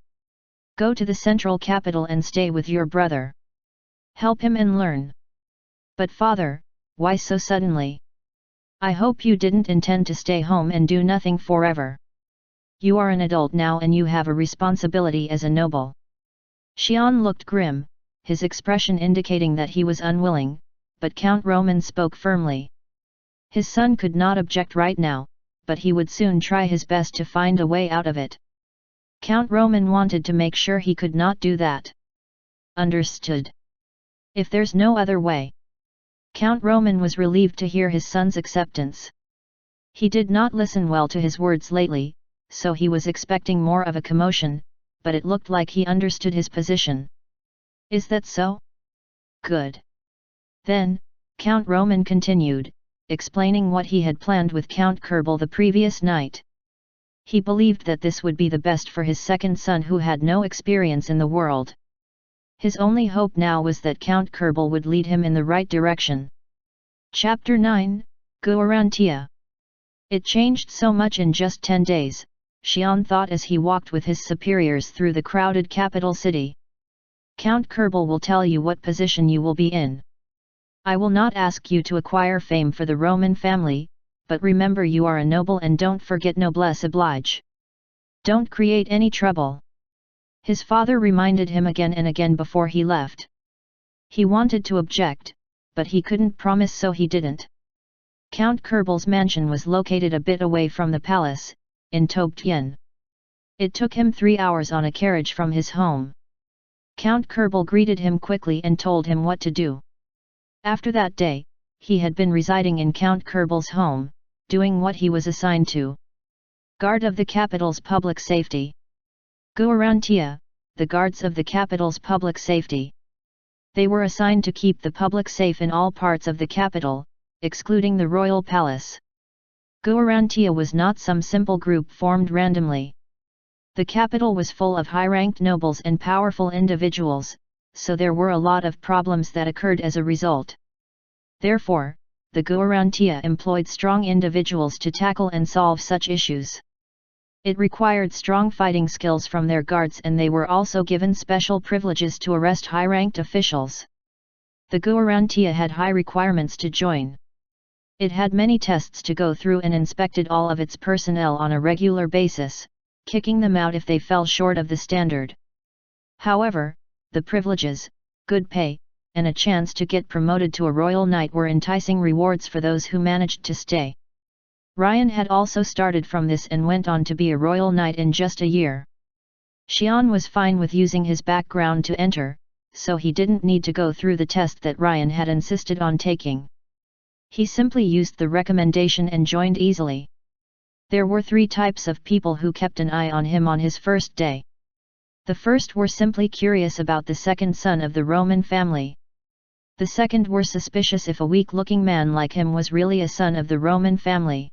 Speaker 1: Go to the central capital and stay with your brother. Help him and learn." "But father, why so suddenly? I hope you didn't intend to stay home and do nothing forever. You are an adult now and you have a responsibility as a noble." Xian looked grim, his expression indicating that he was unwilling, but Count Roman spoke firmly. His son could not object right now, but he would soon try his best to find a way out of it. Count Roman wanted to make sure he could not do that. Understood. If there's no other way. Count Roman was relieved to hear his son's acceptance. He did not listen well to his words lately, so he was expecting more of a commotion, but it looked like he understood his position. Is that so? Good. Then, Count Roman continued, explaining what he had planned with Count Kerbal the previous night. He believed that this would be the best for his second son who had no experience in the world. His only hope now was that Count Kerbal would lead him in the right direction. Chapter 9, Guarantia. It changed so much in just 10 days, Xian thought as he walked with his superiors through the crowded capital city. Count Kerbal will tell you what position you will be in. I will not ask you to acquire fame for the Roman family, but remember you are a noble and don't forget noblesse oblige. Don't create any trouble. His father reminded him again and again before he left. He wanted to object, but he couldn't promise, so he didn't. Count Kerbal's mansion was located a bit away from the palace, in Tobtien. It took him 3 hours on a carriage from his home. Count Kerbal greeted him quickly and told him what to do. After that day, he had been residing in Count Kerbal's home, doing what he was assigned to. Guard of the capital's public safety. Guarantia, the guards of the capital's public safety. They were assigned to keep the public safe in all parts of the capital, excluding the royal palace. Guarantia was not some simple group formed randomly. The capital was full of high-ranked nobles and powerful individuals, so there were a lot of problems that occurred as a result. Therefore, the Guarantia employed strong individuals to tackle and solve such issues. It required strong fighting skills from their guards, and they were also given special privileges to arrest high-ranked officials. The Guarantia had high requirements to join. It had many tests to go through and inspected all of its personnel on a regular basis, kicking them out if they fell short of the standard. However, the privileges, good pay, and a chance to get promoted to a royal knight were enticing rewards for those who managed to stay. Ryan had also started from this and went on to be a royal knight in just a year. Xian was fine with using his background to enter, so he didn't need to go through the test that Ryan had insisted on taking. He simply used the recommendation and joined easily. There were 3 types of people who kept an eye on him on his first day. The first were simply curious about the second son of the Roman family. The second were suspicious if a weak-looking man like him was really a son of the Roman family.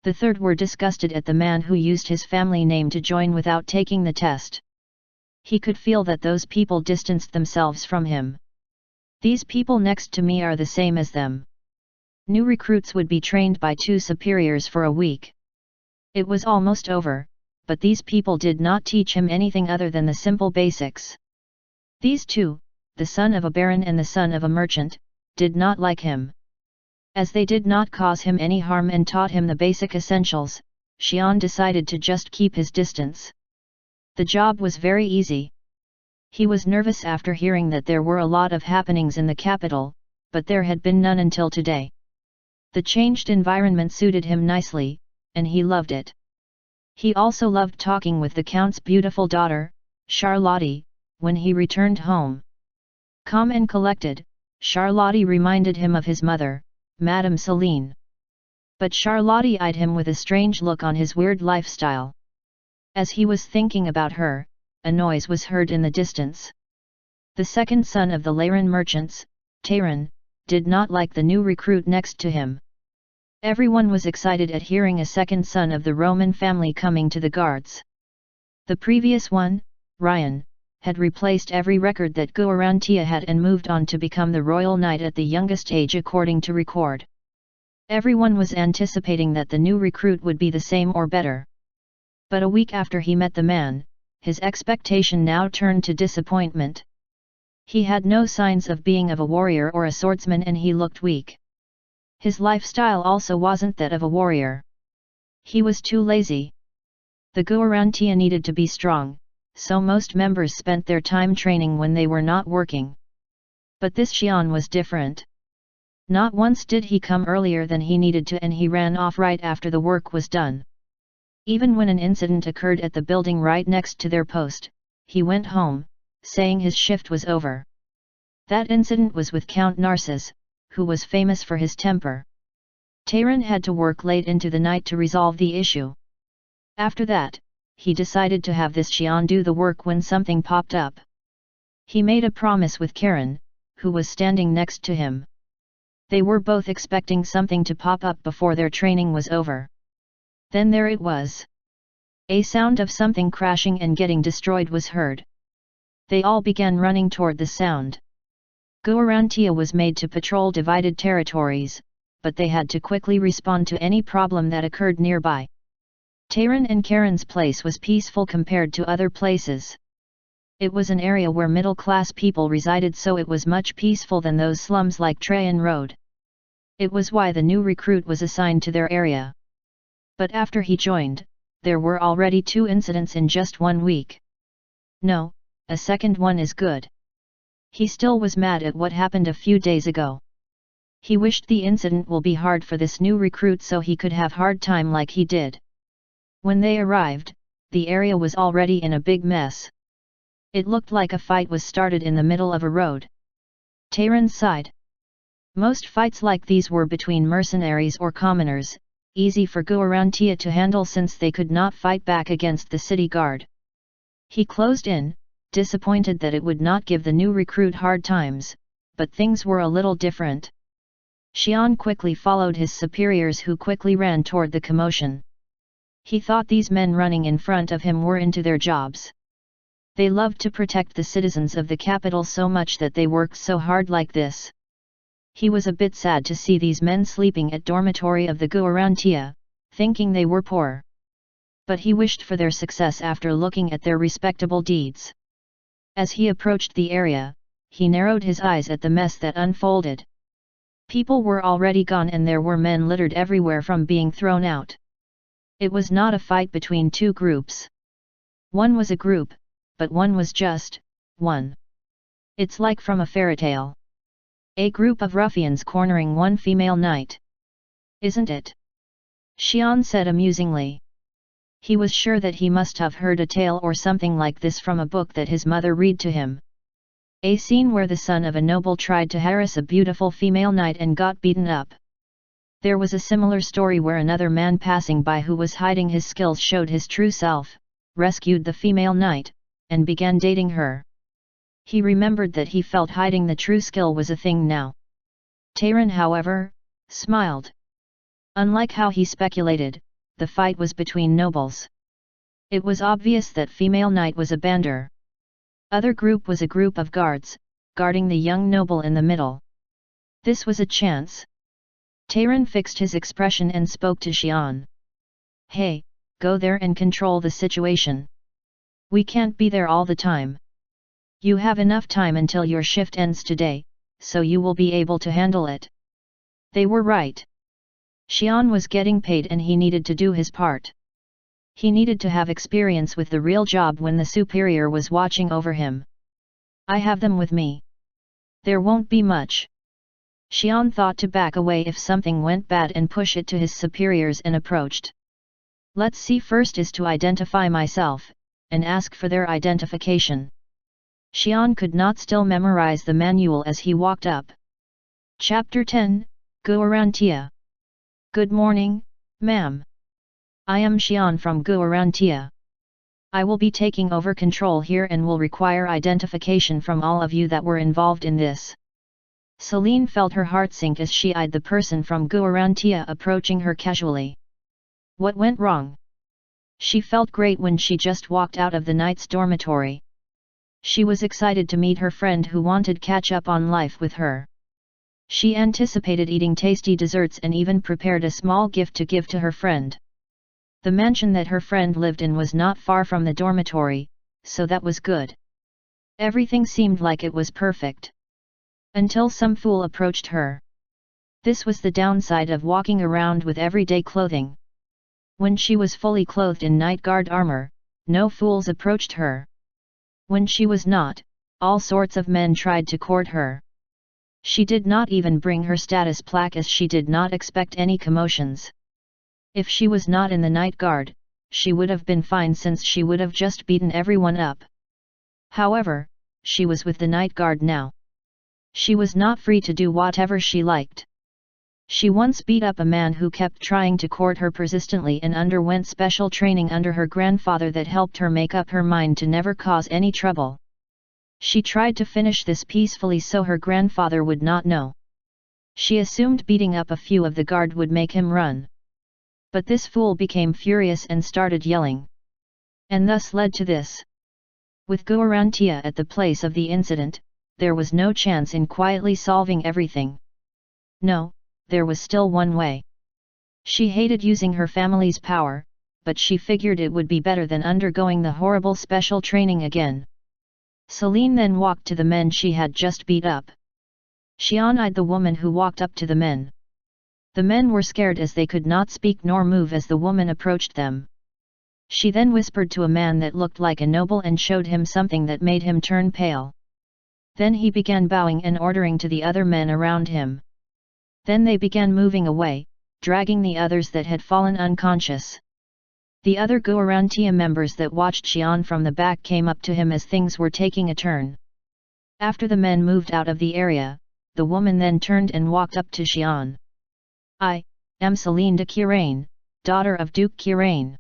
Speaker 1: The third were disgusted at the man who used his family name to join without taking the test. He could feel that those people distanced themselves from him. These people next to me are the same as them. New recruits would be trained by 2 superiors for a week. It was almost over, but these people did not teach him anything other than the simple basics. These 2, the son of a baron and the son of a merchant, did not like him. As they did not cause him any harm and taught him the basic essentials, Xian decided to just keep his distance. The job was very easy. He was nervous after hearing that there were a lot of happenings in the capital, but there had been none until today. The changed environment suited him nicely, and he loved it. He also loved talking with the Count's beautiful daughter, Charlotte, when he returned home. Calm and collected, Charlotte reminded him of his mother, Madame Celine. But Charlotte eyed him with a strange look on his weird lifestyle. As he was thinking about her, a noise was heard in the distance. The second son of the Laren merchants, Taran, did not like the new recruit next to him. Everyone was excited at hearing a second son of the Roman family coming to the guards. The previous one, Ryan, had replaced every record that Guarantia had and moved on to become the royal knight at the youngest age according to record. Everyone was anticipating that the new recruit would be the same or better. But a week after he met the man, his expectation now turned to disappointment. He had no signs of being of a warrior or a swordsman, and he looked weak. His lifestyle also wasn't that of a warrior. He was too lazy. The Guarantia needed to be strong, so most members spent their time training when they were not working. But this Xian was different. Not once did he come earlier than he needed to, and he ran off right after the work was done. Even when an incident occurred at the building right next to their post, he went home, saying his shift was over. That incident was with Count Narcissus, who was famous for his temper. Tayran had to work late into the night to resolve the issue. After that, he decided to have this Xian do the work when something popped up. He made a promise with Karen, who was standing next to him. They were both expecting something to pop up before their training was over. Then there it was. A sound of something crashing and getting destroyed was heard. They all began running toward the sound. Guarantia was made to patrol divided territories, but they had to quickly respond to any problem that occurred nearby. Tayran and Karen's place was peaceful compared to other places. It was an area where middle-class people resided, so it was much peaceful than those slums like Trajan Road. It was why the new recruit was assigned to their area. But after he joined, there were already 2 incidents in just 1 week. No, a second one is good. He still was mad at what happened a few days ago. He wished the incident will be hard for this new recruit so he could have hard time like he did. When they arrived, the area was already in a big mess. It looked like a fight was started in the middle of a road. Tayran sighed. Most fights like these were between mercenaries or commoners, easy for Guarantia to handle since they could not fight back against the city guard. He closed in, disappointed that it would not give the new recruit hard times, but things were a little different. Xian quickly followed his superiors, who quickly ran toward the commotion. He thought these men running in front of him were into their jobs. They loved to protect the citizens of the capital so much that they worked so hard like this. He was a bit sad to see these men sleeping at dormitory of the Guarantia, thinking they were poor. But he wished for their success after looking at their respectable deeds. As he approached the area, he narrowed his eyes at the mess that unfolded. People were already gone and there were men littered everywhere from being thrown out. It was not a fight between 2 groups. One was a group, but one was just one. It's like from a fairy tale. A group of ruffians cornering one female knight. Isn't it? Xian said amusingly. He was sure that he must have heard a tale or something like this from a book that his mother read to him. A scene where the son of a noble tried to harass a beautiful female knight and got beaten up. There was a similar story where another man passing by who was hiding his skills showed his true self, rescued the female knight, and began dating her. He remembered that he felt hiding the true skill was a thing now. Tayran, however, smiled. Unlike how he speculated, the fight was between nobles. It was obvious that female knight was a bander. Other group was a group of guards, guarding the young noble in the middle. This was a chance. Tayran fixed his expression and spoke to Xian. Hey, go there and control the situation. We can't be there all the time. You have enough time until your shift ends today, so you will be able to handle it. They were right. Xian was getting paid and he needed to do his part. He needed to have experience with the real job when the superior was watching over him. I have them with me. There won't be much. Xian thought to back away if something went bad and push it to his superiors and approached. Let's see, first is to identify myself, and ask for their identification. Xian could not still memorize the manual as he walked up. Chapter 10, Guarantia. Good morning, ma'am. I am Xian from Guarantia. I will be taking over control here and will require identification from all of you that were involved in this. Celine felt her heart sink as she eyed the person from Guarantia approaching her casually. What went wrong? She felt great when she just walked out of the night's dormitory. She was excited to meet her friend who wanted catch up on life with her. She anticipated eating tasty desserts and even prepared a small gift to give to her friend. The mansion that her friend lived in was not far from the dormitory, so that was good. Everything seemed like it was perfect. Until some fool approached her. This was the downside of walking around with everyday clothing. When she was fully clothed in night guard armor, no fools approached her. When she was not, all sorts of men tried to court her. She did not even bring her status plaque as she did not expect any commotions. If she was not in the night guard, she would have been fine since she would have just beaten everyone up. However, she was with the night guard now. She was not free to do whatever she liked. She once beat up a man who kept trying to court her persistently and underwent special training under her grandfather that helped her make up her mind to never cause any trouble. She tried to finish this peacefully so her grandfather would not know. She assumed beating up a few of the guard would make him run. But this fool became furious and started yelling. And thus led to this. With Guarantia at the place of the incident, there was no chance in quietly solving everything. No, there was still one way. She hated using her family's power, but she figured it would be better than undergoing the horrible special training again. Celine then walked to the men she had just beat up. Xian eyed the woman who walked up to the men. The men were scared as they could not speak nor move as the woman approached them. She then whispered to a man that looked like a noble and showed him something that made him turn pale. Then he began bowing and ordering to the other men around him. Then they began moving away, dragging the others that had fallen unconscious. The other Guarantia members that watched Xian from the back came up to him as things were taking a turn. After the men moved out of the area, the woman then turned and walked up to Xian. I am Celine de Curaine, daughter of Duke Curaine.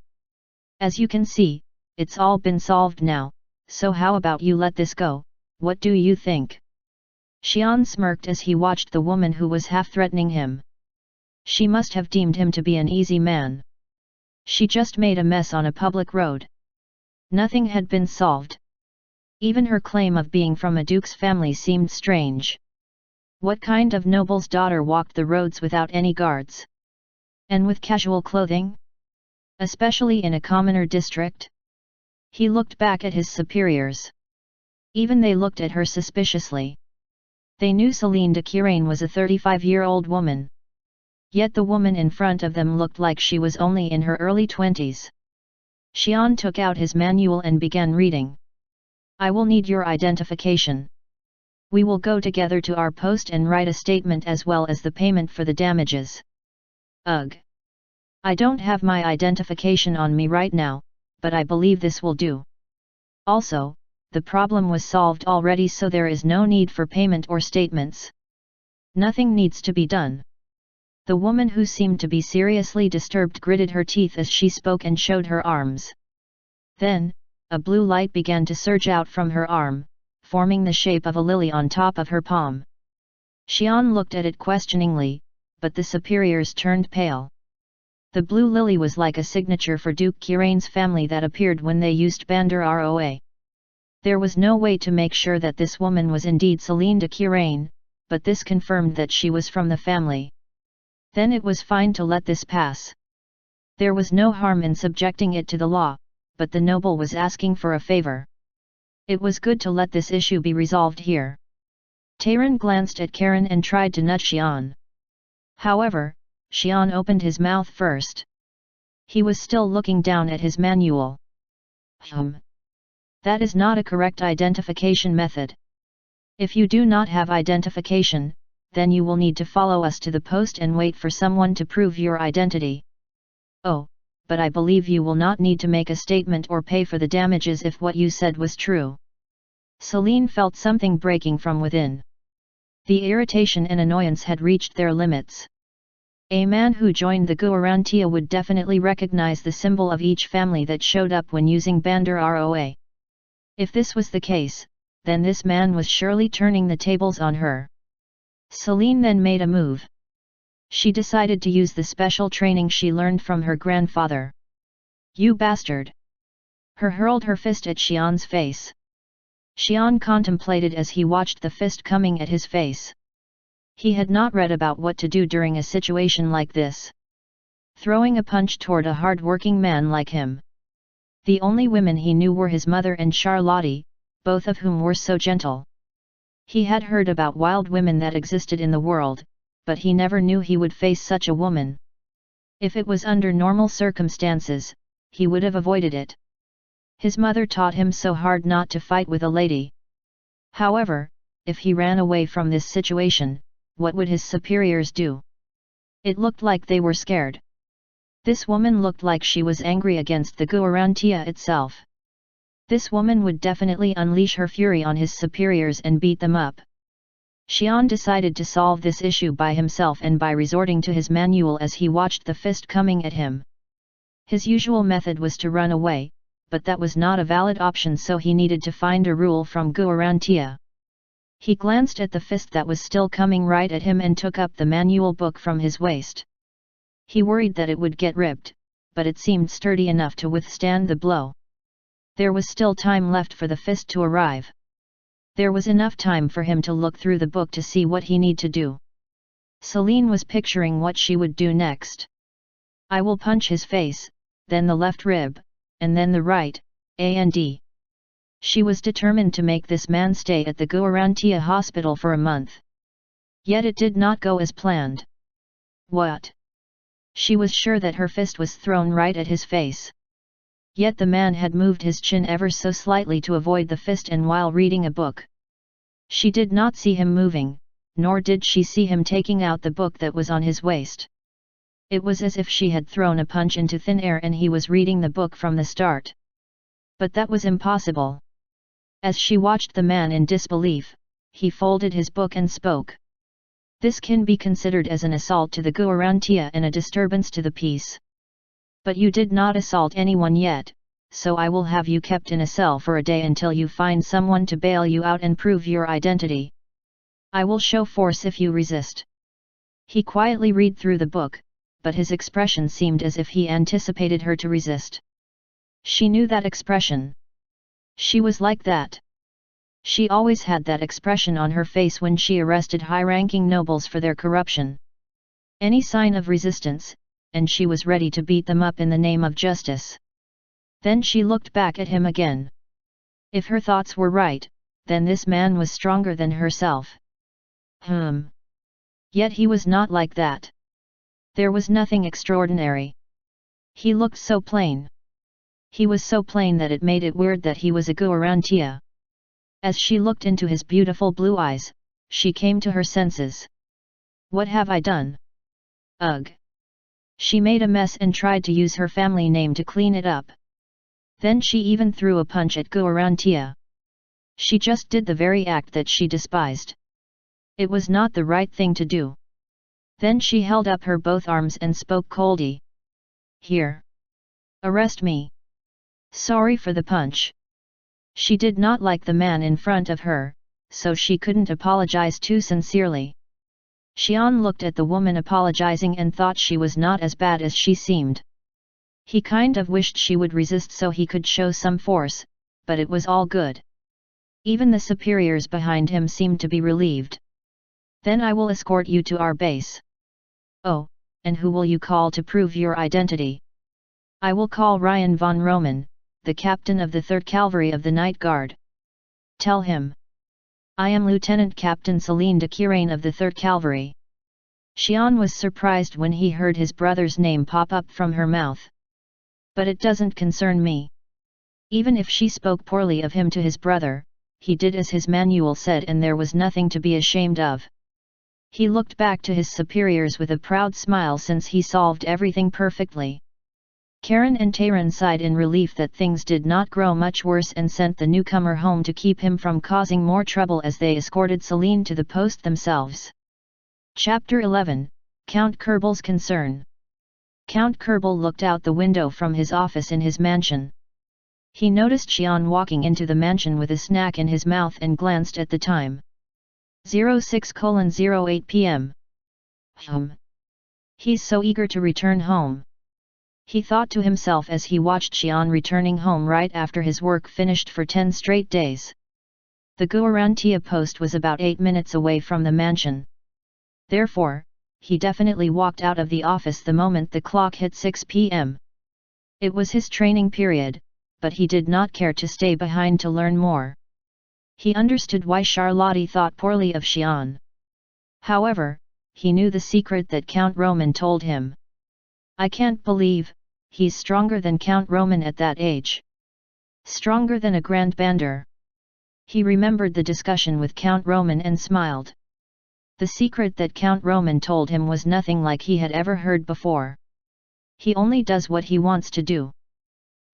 Speaker 1: As you can see, it's all been solved now, so how about you let this go, what do you think? Xian smirked as he watched the woman who was half threatening him. She must have deemed him to be an easy man. She just made a mess on a public road. Nothing had been solved. Even her claim of being from a duke's family seemed strange. What kind of noble's daughter walked the roads without any guards? And with casual clothing? Especially in a commoner district? He looked back at his superiors. Even they looked at her suspiciously. They knew Celine de Curaine was a 35-year-old woman. Yet the woman in front of them looked like she was only in her early 20s. Xian took out his manual and began reading. I will need your identification. We will go together to our post and write a statement as well as the payment for the damages. Ugh. I don't have my identification on me right now, but I believe this will do. Also, the problem was solved already so there is no need for payment or statements. Nothing needs to be done. The woman who seemed to be seriously disturbed gritted her teeth as she spoke and showed her arms. Then, a blue light began to surge out from her arm, forming the shape of a lily on top of her palm. Xian looked at it questioningly, but the superiors turned pale. The blue lily was like a signature for Duke Curaine's family that appeared when they used Bandar Roa. There was no way to make sure that this woman was indeed Celine de Curaine, but this confirmed that she was from the family. Then it was fine to let this pass. There was no harm in subjecting it to the law, but the noble was asking for a favor. It was good to let this issue be resolved here. Taran glanced at Karen and tried to nudge Xian. However, Xian opened his mouth first. He was still looking down at his manual. That is not a correct identification method. If you do not have identification, then you will need to follow us to the post and wait for someone to prove your identity. Oh, but I believe you will not need to make a statement or pay for the damages if what you said was true. Celine felt something breaking from within. The irritation and annoyance had reached their limits. A man who joined the Guarantia would definitely recognize the symbol of each family that showed up when using Bandar Roa. If this was the case, then this man was surely turning the tables on her. Celine then made a move. She decided to use the special training she learned from her grandfather. You bastard! Her hurled her fist at Xian's face. Xian contemplated as he watched the fist coming at his face. He had not read about what to do during a situation like this. Throwing a punch toward a hard-working man like him. The only women he knew were his mother and Charlotte, both of whom were so gentle. He had heard about wild women that existed in the world, but he never knew he would face such a woman. If it was under normal circumstances, he would have avoided it. His mother taught him so hard not to fight with a lady. However, if he ran away from this situation, what would his superiors do? It looked like they were scared. This woman looked like she was angry against the Guarantia itself. This woman would definitely unleash her fury on his superiors and beat them up. Xian decided to solve this issue by himself and by resorting to his manual as he watched the fist coming at him. His usual method was to run away, but that was not a valid option, so he needed to find a rule from Guarantia. He glanced at the fist that was still coming right at him and took up the manual book from his waist. He worried that it would get ripped, but it seemed sturdy enough to withstand the blow. There was still time left for the fist to arrive. There was enough time for him to look through the book to see what he need to do. Celine was picturing what she would do next. I will punch his face, then the left rib, and then the right, and. She was determined to make this man stay at the Guarantia hospital for a month. Yet it did not go as planned. What? She was sure that her fist was thrown right at his face. Yet the man had moved his chin ever so slightly to avoid the fist, and while reading a book. She did not see him moving, nor did she see him taking out the book that was on his waist. It was as if she had thrown a punch into thin air and he was reading the book from the start. But that was impossible. As she watched the man in disbelief, he folded his book and spoke. This can be considered as an assault to the Guarantia and a disturbance to the peace. But you did not assault anyone yet, so I will have you kept in a cell for a day until you find someone to bail you out and prove your identity. I will show force if you resist. He quietly read through the book, but his expression seemed as if he anticipated her to resist. She knew that expression. She was like that. She always had that expression on her face when she arrested high-ranking nobles for their corruption. Any sign of resistance, and she was ready to beat them up in the name of justice. Then she looked back at him again. If her thoughts were right, then this man was stronger than herself. Yet he was not like that. There was nothing extraordinary. He looked so plain. He was so plain that it made it weird that he was a Guarantia. As she looked into his beautiful blue eyes, she came to her senses. What have I done? Ugh! She made a mess and tried to use her family name to clean it up. Then she even threw a punch at Guarantia. She just did the very act that she despised. It was not the right thing to do. Then she held up her both arms and spoke coldly. Here. Arrest me. Sorry for the punch. She did not like the man in front of her, so she couldn't apologize too sincerely. Xian looked at the woman apologizing and thought she was not as bad as she seemed. He kind of wished she would resist so he could show some force, but it was all good. Even the superiors behind him seemed to be relieved. Then I will escort you to our base. Oh, and who will you call to prove your identity? I will call Ryan von Roman, the captain of the 3rd Cavalry of the Night Guard. Tell him. I am Lieutenant Captain Celine de Quirain of the 3rd Cavalry. Xian was surprised when he heard his brother's name pop up from her mouth. But it doesn't concern me. Even if she spoke poorly of him to his brother, he did as his manual said and there was nothing to be ashamed of. He looked back to his superiors with a proud smile since he solved everything perfectly. Karen and Taran sighed in relief that things did not grow much worse and sent the newcomer home to keep him from causing more trouble as they escorted Celine to the post themselves. Chapter 11, Count Kerbel's Concern. Count Kerbel looked out the window from his office in his mansion. He noticed Xian walking into the mansion with a snack in his mouth and glanced at the time. 06:08 p.m. He's so eager to return home. He thought to himself as he watched Xian returning home right after his work finished for 10 straight days. The Guarantia post was about 8 minutes away from the mansion. Therefore, he definitely walked out of the office the moment the clock hit 6 p.m. It was his training period, but he did not care to stay behind to learn more. He understood why Charlotte thought poorly of Xian. However, he knew the secret that Count Roman told him. I can't believe, he's stronger than Count Roman at that age. Stronger than a Grand Bander. He remembered the discussion with Count Roman and smiled. The secret that Count Roman told him was nothing like he had ever heard before. He only does what he wants to do.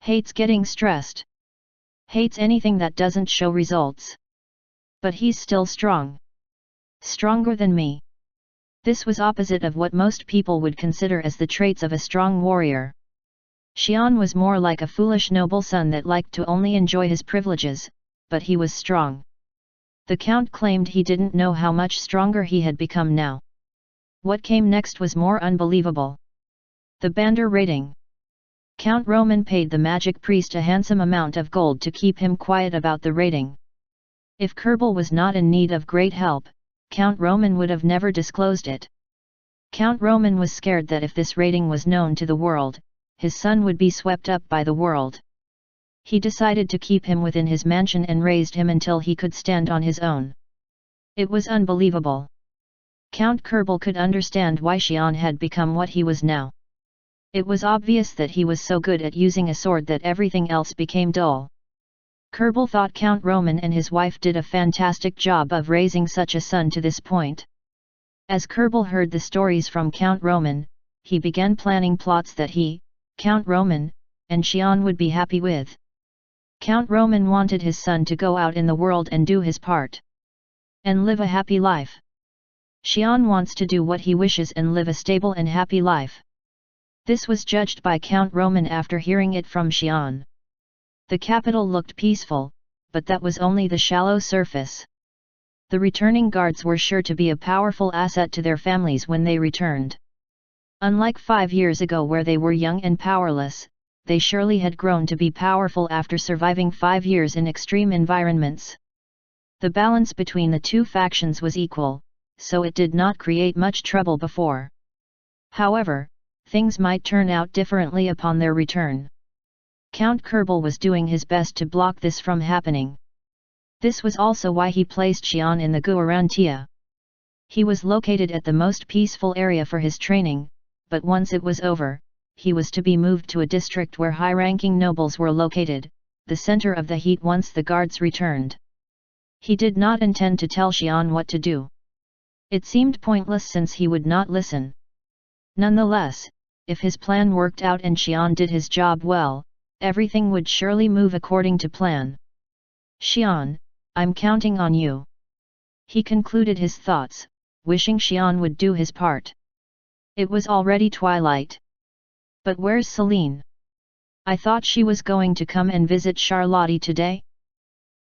Speaker 1: Hates getting stressed. Hates anything that doesn't show results. But he's still strong. Stronger than me. This was opposite of what most people would consider as the traits of a strong warrior. Xian was more like a foolish noble son that liked to only enjoy his privileges, but he was strong. The Count claimed he didn't know how much stronger he had become now. What came next was more unbelievable. The Bander rating. Count Roman paid the magic priest a handsome amount of gold to keep him quiet about the rating. If Kerbal was not in need of great help, Count Roman would have never disclosed it. Count Roman was scared that if this rating was known to the world, his son would be swept up by the world. He decided to keep him within his mansion and raised him until he could stand on his own. It was unbelievable. Count Kerbal could understand why Xian had become what he was now. It was obvious that he was so good at using a sword that everything else became dull. Kerbal thought Count Roman and his wife did a fantastic job of raising such a son to this point. As Kerbal heard the stories from Count Roman, he began planning plots that he, Count Roman, and Xian would be happy with. Count Roman wanted his son to go out in the world and do his part. And live a happy life. Xian wants to do what he wishes and live a stable and happy life. This was judged by Count Roman after hearing it from Xian. The capital looked peaceful, but that was only the shallow surface. The returning guards were sure to be a powerful asset to their families when they returned. Unlike 5 years ago where they were young and powerless, they surely had grown to be powerful after surviving 5 years in extreme environments. The balance between the two factions was equal, so it did not create much trouble before. However, things might turn out differently upon their return. Count Kerbal was doing his best to block this from happening. This was also why he placed Xian in the Guarantia. He was located at the most peaceful area for his training, but once it was over, he was to be moved to a district where high-ranking nobles were located, the center of the heat once the guards returned. He did not intend to tell Xian what to do. It seemed pointless since he would not listen. Nonetheless, if his plan worked out and Xian did his job well, everything would surely move according to plan. Xian, I'm counting on you. He concluded his thoughts, wishing Xian would do his part. It was already twilight. But where's Celine? I thought she was going to come and visit Charlotte today?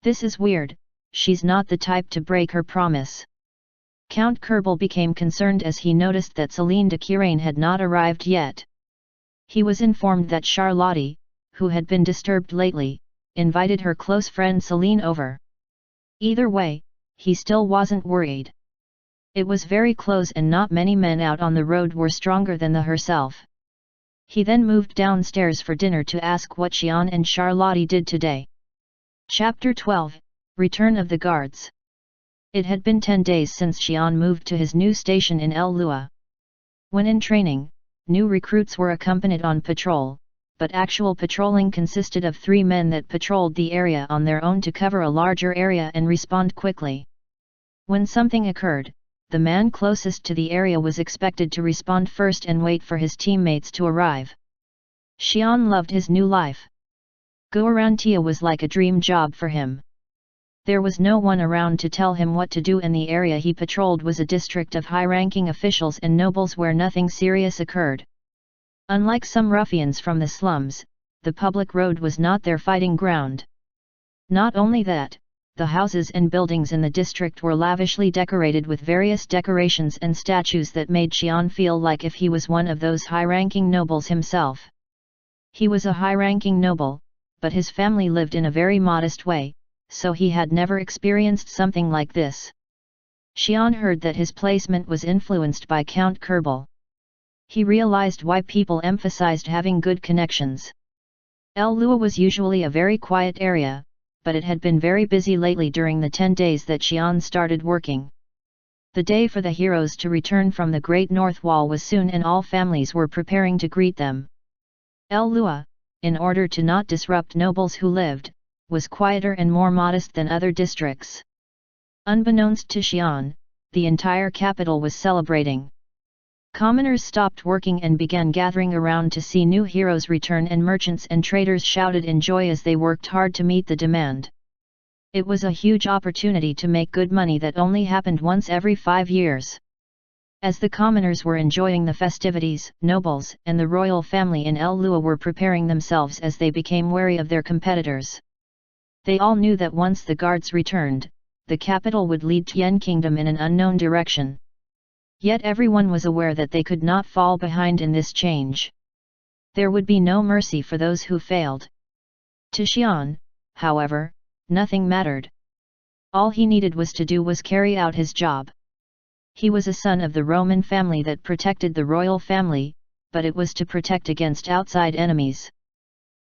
Speaker 1: This is weird, she's not the type to break her promise. Count Kerbal became concerned as he noticed that Celine de Quiraine had not arrived yet. He was informed that Charlotte, who had been disturbed lately, invited her close friend Celine over. Either way, he still wasn't worried. It was very close and not many men out on the road were stronger than the herself. He then moved downstairs for dinner to ask what Xian and Charlotte did today. Chapter 12, Return of the Guards. It had been 10 days since Xian moved to his new station in ALLA. When in training, new recruits were accompanied on patrol, but actual patrolling consisted of 3 men that patrolled the area on their own to cover a larger area and respond quickly. When something occurred, the man closest to the area was expected to respond first and wait for his teammates to arrive. Xian loved his new life. Guarantia was like a dream job for him. There was no one around to tell him what to do, and the area he patrolled was a district of high-ranking officials and nobles where nothing serious occurred. Unlike some ruffians from the slums, the public road was not their fighting ground. Not only that, the houses and buildings in the district were lavishly decorated with various decorations and statues that made Xian feel like if he was one of those high-ranking nobles himself. He was a high-ranking noble, but his family lived in a very modest way, so he had never experienced something like this. Xian heard that his placement was influenced by Count Kerbal. He realized why people emphasized having good connections. ALLA was usually a very quiet area, but it had been very busy lately during the 10 days that Xian started working. The day for the heroes to return from the Great North Wall was soon, and all families were preparing to greet them. ALLA, in order to not disrupt nobles who lived, was quieter and more modest than other districts. Unbeknownst to Xian, the entire capital was celebrating. Commoners stopped working and began gathering around to see new heroes return, and merchants and traders shouted in joy as they worked hard to meet the demand. It was a huge opportunity to make good money that only happened once every 5 years. As the commoners were enjoying the festivities, nobles and the royal family in ALLA were preparing themselves as they became wary of their competitors. They all knew that once the guards returned, the capital would lead Tian Kingdom in an unknown direction. Yet everyone was aware that they could not fall behind in this change. There would be no mercy for those who failed. To Xian, however, nothing mattered. All he needed was carry out his job. He was a son of the Roman family that protected the royal family, but it was to protect against outside enemies.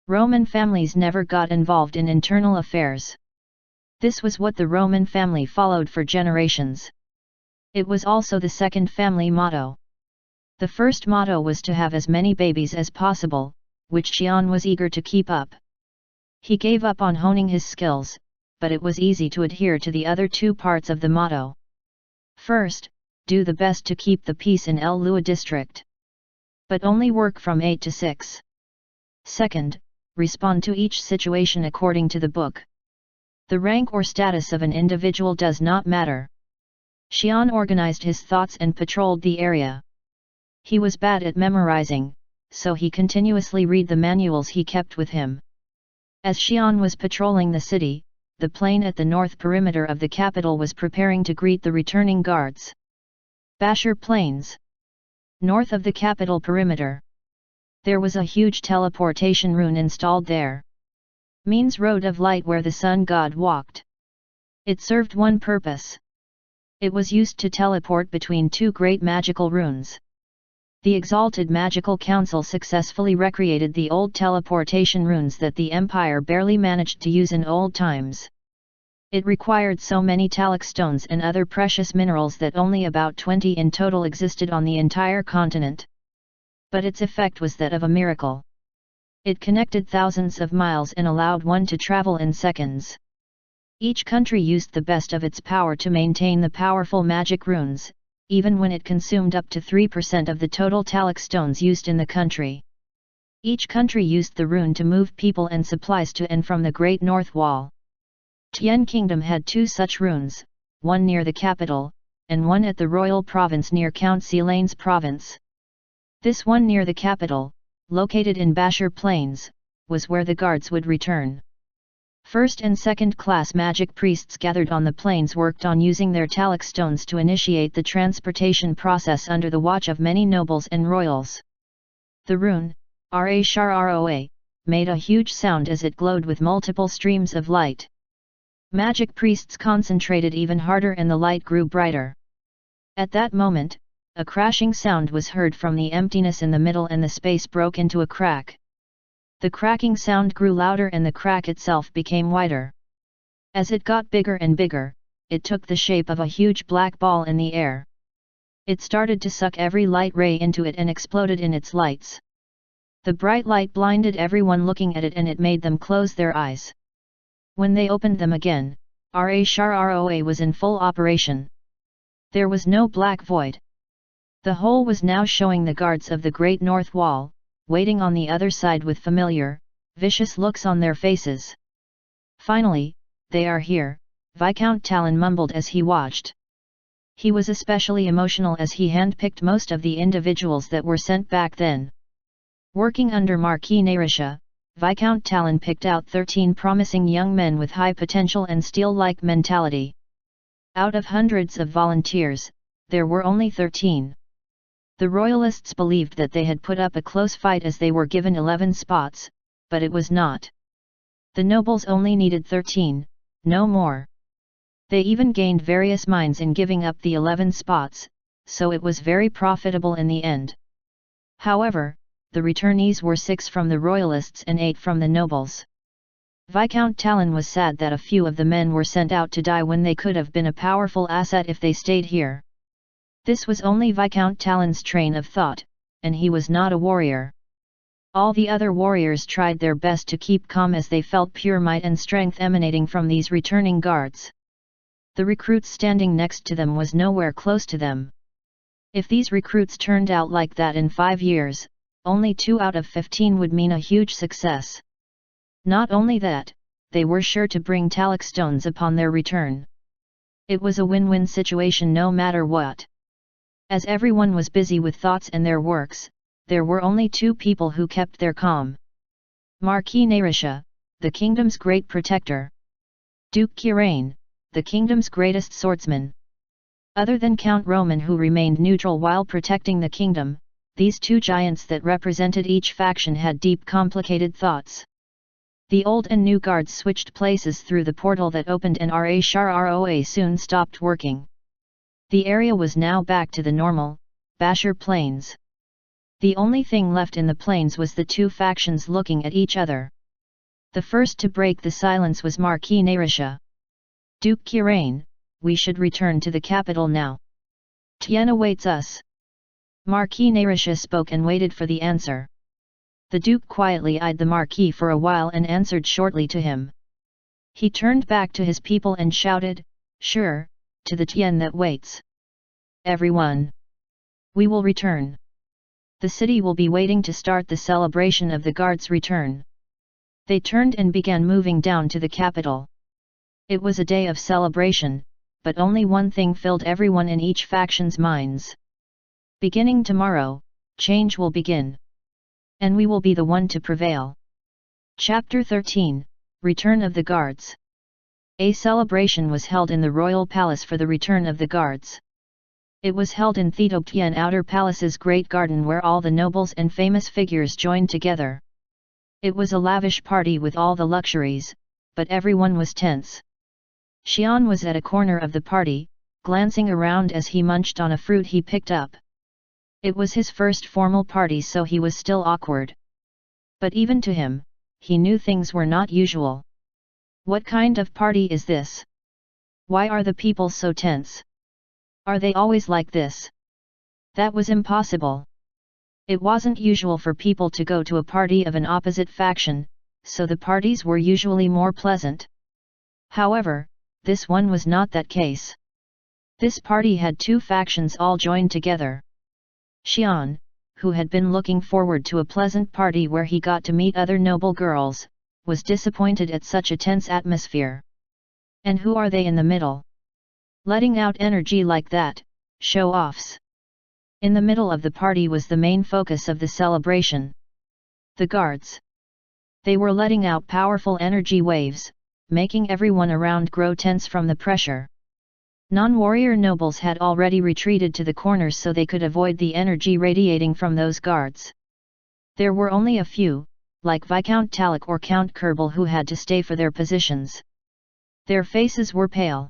Speaker 1: Roman families never got involved in internal affairs. This was what the Roman family followed for generations. It was also the second family motto. The first motto was to have as many babies as possible, which Xian was eager to keep up. He gave up on honing his skills, but it was easy to adhere to the other two parts of the motto. First, do the best to keep the peace in ALLA district. But only work from 8 to 6. Second, respond to each situation according to the book. The rank or status of an individual does not matter. Xian organized his thoughts and patrolled the area. He was bad at memorizing, so he continuously read the manuals he kept with him. As Xian was patrolling the city, the plain at the north perimeter of the capital was preparing to greet the returning guards. Bashir Plains. North of the capital perimeter. There was a huge teleportation rune installed there. Means road of light where the sun god walked. It served one purpose. It was used to teleport between two great magical runes. The Exalted Magical Council successfully recreated the old teleportation runes that the Empire barely managed to use in old times. It required so many talic stones and other precious minerals that only about 20 in total existed on the entire continent. But its effect was that of a miracle. It connected thousands of miles and allowed one to travel in seconds. Each country used the best of its power to maintain the powerful magic runes, even when it consumed up to 3% of the total talic stones used in the country. Each country used the rune to move people and supplies to and from the Great North Wall. Tian Kingdom had 2 such runes, one near the capital, and one at the royal province near Count Silane's province. This one near the capital, located in Bashir Plains, was where the guards would return. First and second class magic priests gathered on the plains worked on using their talic stones to initiate the transportation process under the watch of many nobles and royals. The rune, Ra-Shar-Roa, made a huge sound as it glowed with multiple streams of light. Magic priests concentrated even harder and the light grew brighter. At that moment, a crashing sound was heard from the emptiness in the middle and the space broke into a crack. The cracking sound grew louder and the crack itself became wider. As it got bigger and bigger, it took the shape of a huge black ball in the air. It started to suck every light ray into it and exploded in its lights. The bright light blinded everyone looking at it and it made them close their eyes. When they opened them again, Ra-Shar-Roa was in full operation. There was no black void. The whole was now showing the guards of the Great North Wall, waiting on the other side with familiar, vicious looks on their faces. Finally, they are here, Viscount Talon mumbled as he watched. He was especially emotional as he handpicked most of the individuals that were sent back then. Working under Marquis Narisha, Viscount Talon picked out 13 promising young men with high potential and steel-like mentality. Out of hundreds of volunteers, there were only 13. The royalists believed that they had put up a close fight as they were given 11 spots, but it was not. The nobles only needed 13, no more. They even gained various mines in giving up the 11 spots, so it was very profitable in the end. However, the returnees were 6 from the royalists and 8 from the nobles. Viscount Talon was sad that a few of the men were sent out to die when they could have been a powerful asset if they stayed here. This was only Viscount Talon's train of thought, and he was not a warrior. All the other warriors tried their best to keep calm as they felt pure might and strength emanating from these returning guards. The recruits standing next to them was nowhere close to them. If these recruits turned out like that in 5 years, only 2 out of 15 would mean a huge success. Not only that, they were sure to bring Talak stones upon their return. It was a win-win situation no matter what. As everyone was busy with thoughts and their works, there were only 2 people who kept their calm. Marquis Narisha, the kingdom's great protector. Duke Kirain, the kingdom's greatest swordsman. Other than Count Roman, who remained neutral while protecting the kingdom, these 2 giants that represented each faction had deep complicated thoughts. The old and new guards switched places through the portal that opened and Roa soon stopped working. The area was now back to the normal, Bashir plains. The only thing left in the plains was the 2 factions looking at each other. The first to break the silence was Marquis Narisha. Duke Kirain, we should return to the capital now. Tien awaits us. Marquis Narisha spoke and waited for the answer. The Duke quietly eyed the Marquis for a while and answered shortly to him. He turned back to his people and shouted, "Sure, to the Tien that waits. Everyone! We will return. The city will be waiting to start the celebration of the guard's return." They turned and began moving down to the capital. It was a day of celebration, but only one thing filled everyone in each faction's minds. Beginning tomorrow, change will begin. And we will be the one to prevail. Chapter 13, Return of the Guards. A celebration was held in the royal palace for the return of the guards. It was held in Thedoptian Outer Palace's great garden where all the nobles and famous figures joined together. It was a lavish party with all the luxuries, but everyone was tense. Xian was at a corner of the party, glancing around as he munched on a fruit he picked up. It was his first formal party, so he was still awkward. But even to him, he knew things were not usual. What kind of party is this? Why are the people so tense? Are they always like this? That was impossible. It wasn't usual for people to go to a party of an opposite faction, so the parties were usually more pleasant. However, this one was not that case. This party had 2 factions all joined together. Xian, who had been looking forward to a pleasant party where he got to meet other noble girls, was disappointed at such a tense atmosphere. And who are they in the middle? Letting out energy like that, show-offs. In the middle of the party was the main focus of the celebration. The guards. They were letting out powerful energy waves, making everyone around grow tense from the pressure. Non-warrior nobles had already retreated to the corners so they could avoid the energy radiating from those guards. There were only a few, like Viscount Talak or Count Kerbal, who had to stay for their positions. Their faces were pale.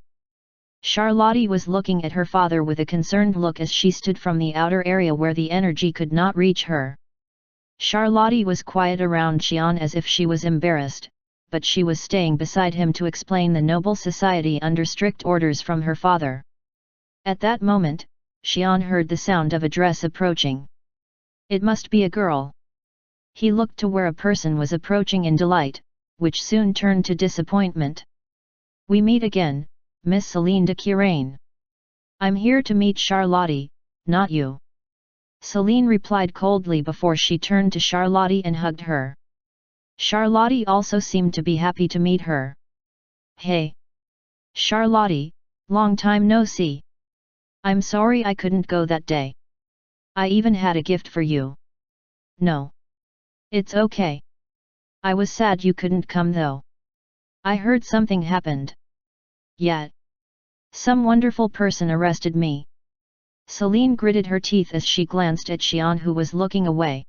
Speaker 1: Charlotte was looking at her father with a concerned look as she stood from the outer area where the energy could not reach her. Charlotte was quiet around Xian as if she was embarrassed, but she was staying beside him to explain the noble society under strict orders from her father. At that moment, Xian heard the sound of a dress approaching. It must be a girl. He looked to where a person was approaching in delight, which soon turned to disappointment. "We meet again, Miss Celine de Kirain. I'm here to meet Charlotte, not you." Celine replied coldly before she turned to Charlotte and hugged her. Charlotte also seemed to be happy to meet her. "Hey! Charlotte, long time no see. I'm sorry I couldn't go that day. I even had a gift for you." "No. It's okay. I was sad you couldn't come though. I heard something happened." "Yet. Some wonderful person arrested me." Celine gritted her teeth as she glanced at Xian, who was looking away.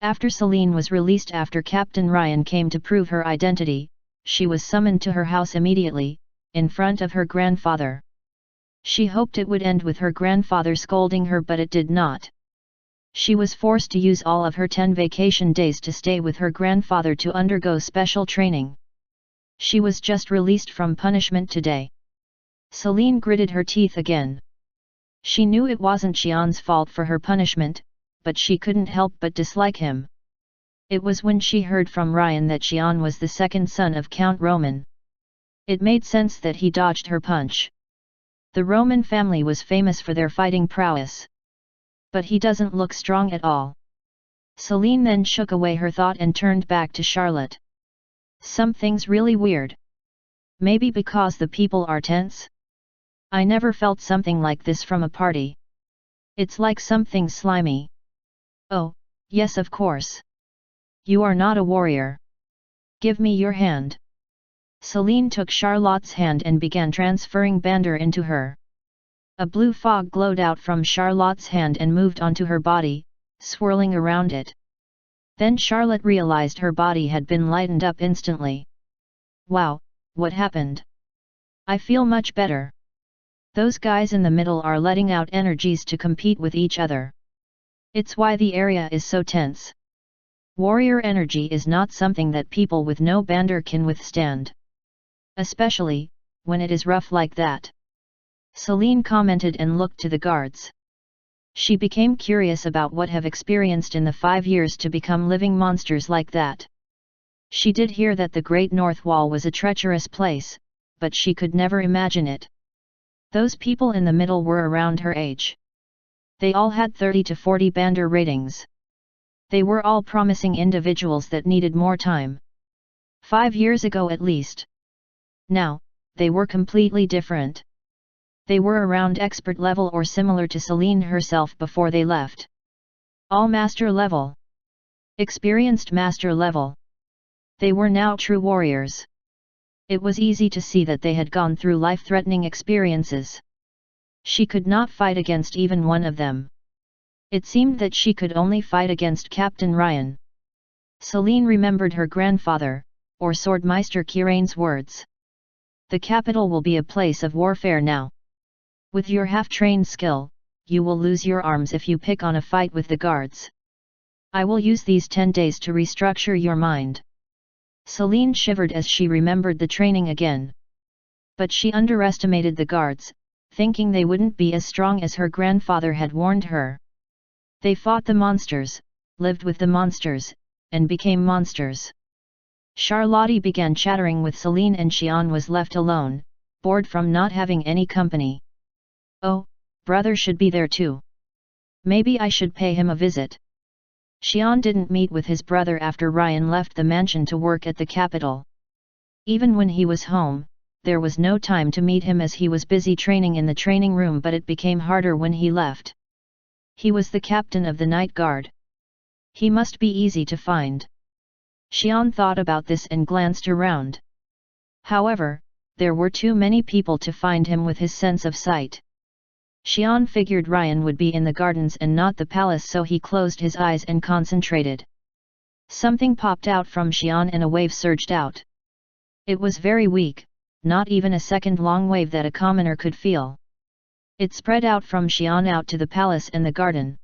Speaker 1: After Celine was released after Captain Ryan came to prove her identity, she was summoned to her house immediately, in front of her grandfather. She hoped it would end with her grandfather scolding her, but it did not. She was forced to use all of her 10 vacation days to stay with her grandfather to undergo special training. She was just released from punishment today. Celine gritted her teeth again. She knew it wasn't Xian's fault for her punishment, but she couldn't help but dislike him. It was when she heard from Ryan that Xian was the second son of Count Roman. It made sense that he dodged her punch. The Roman family was famous for their fighting prowess. But he doesn't look strong at all. Celine then shook away her thought and turned back to Charlotte. Something's really weird. Maybe because the people are tense? I never felt something like this from a party. It's like something slimy. Oh, yes, of course. You are not a warrior. Give me your hand. Celine took Charlotte's hand and began transferring Bander into her. A blue fog glowed out from Charlotte's hand and moved onto her body, swirling around it. Then Charlotte realized her body had been lightened up instantly. Wow, what happened? I feel much better. Those guys in the middle are letting out energies to compete with each other. It's why the area is so tense. Warrior energy is not something that people with no Bander can withstand. Especially, when it is rough like that. Celine commented and looked to the guards. She became curious about what have experienced in the 5 years to become living monsters like that. She did hear that the Great North Wall was a treacherous place, but she could never imagine it. Those people in the middle were around her age. They all had 30 to 40 Bander ratings. They were all promising individuals that needed more time. 5 years ago at least. Now, they were completely different. They were around expert level or similar to Celine herself before they left. All master level. Experienced master level. They were now true warriors. It was easy to see that they had gone through life-threatening experiences. She could not fight against even one of them. It seemed that she could only fight against Captain Ryan. Celine remembered her grandfather, or Swordmeister Kirane's words. The capital will be a place of warfare now. With your half-trained skill, you will lose your arms if you pick on a fight with the guards. I will use these 10 days to restructure your mind. Celine shivered as she remembered the training again. But she underestimated the guards, thinking they wouldn't be as strong as her grandfather had warned her. They fought the monsters, lived with the monsters, and became monsters. Charlotte began chattering with Celine and Xian was left alone, bored from not having any company. Oh, brother should be there too. Maybe I should pay him a visit. Xian didn't meet with his brother after Ryan left the mansion to work at the capital. Even when he was home, there was no time to meet him as he was busy training in the training room, but it became harder when he left. He was the captain of the night guard. He must be easy to find. Xian thought about this and glanced around. However, there were too many people to find him with his sense of sight. Xian figured Ryan would be in the gardens and not the palace, so he closed his eyes and concentrated. Something popped out from Xian and a wave surged out. It was very weak, not even a second-long wave that a commoner could feel. It spread out from Xian out to the palace and the garden.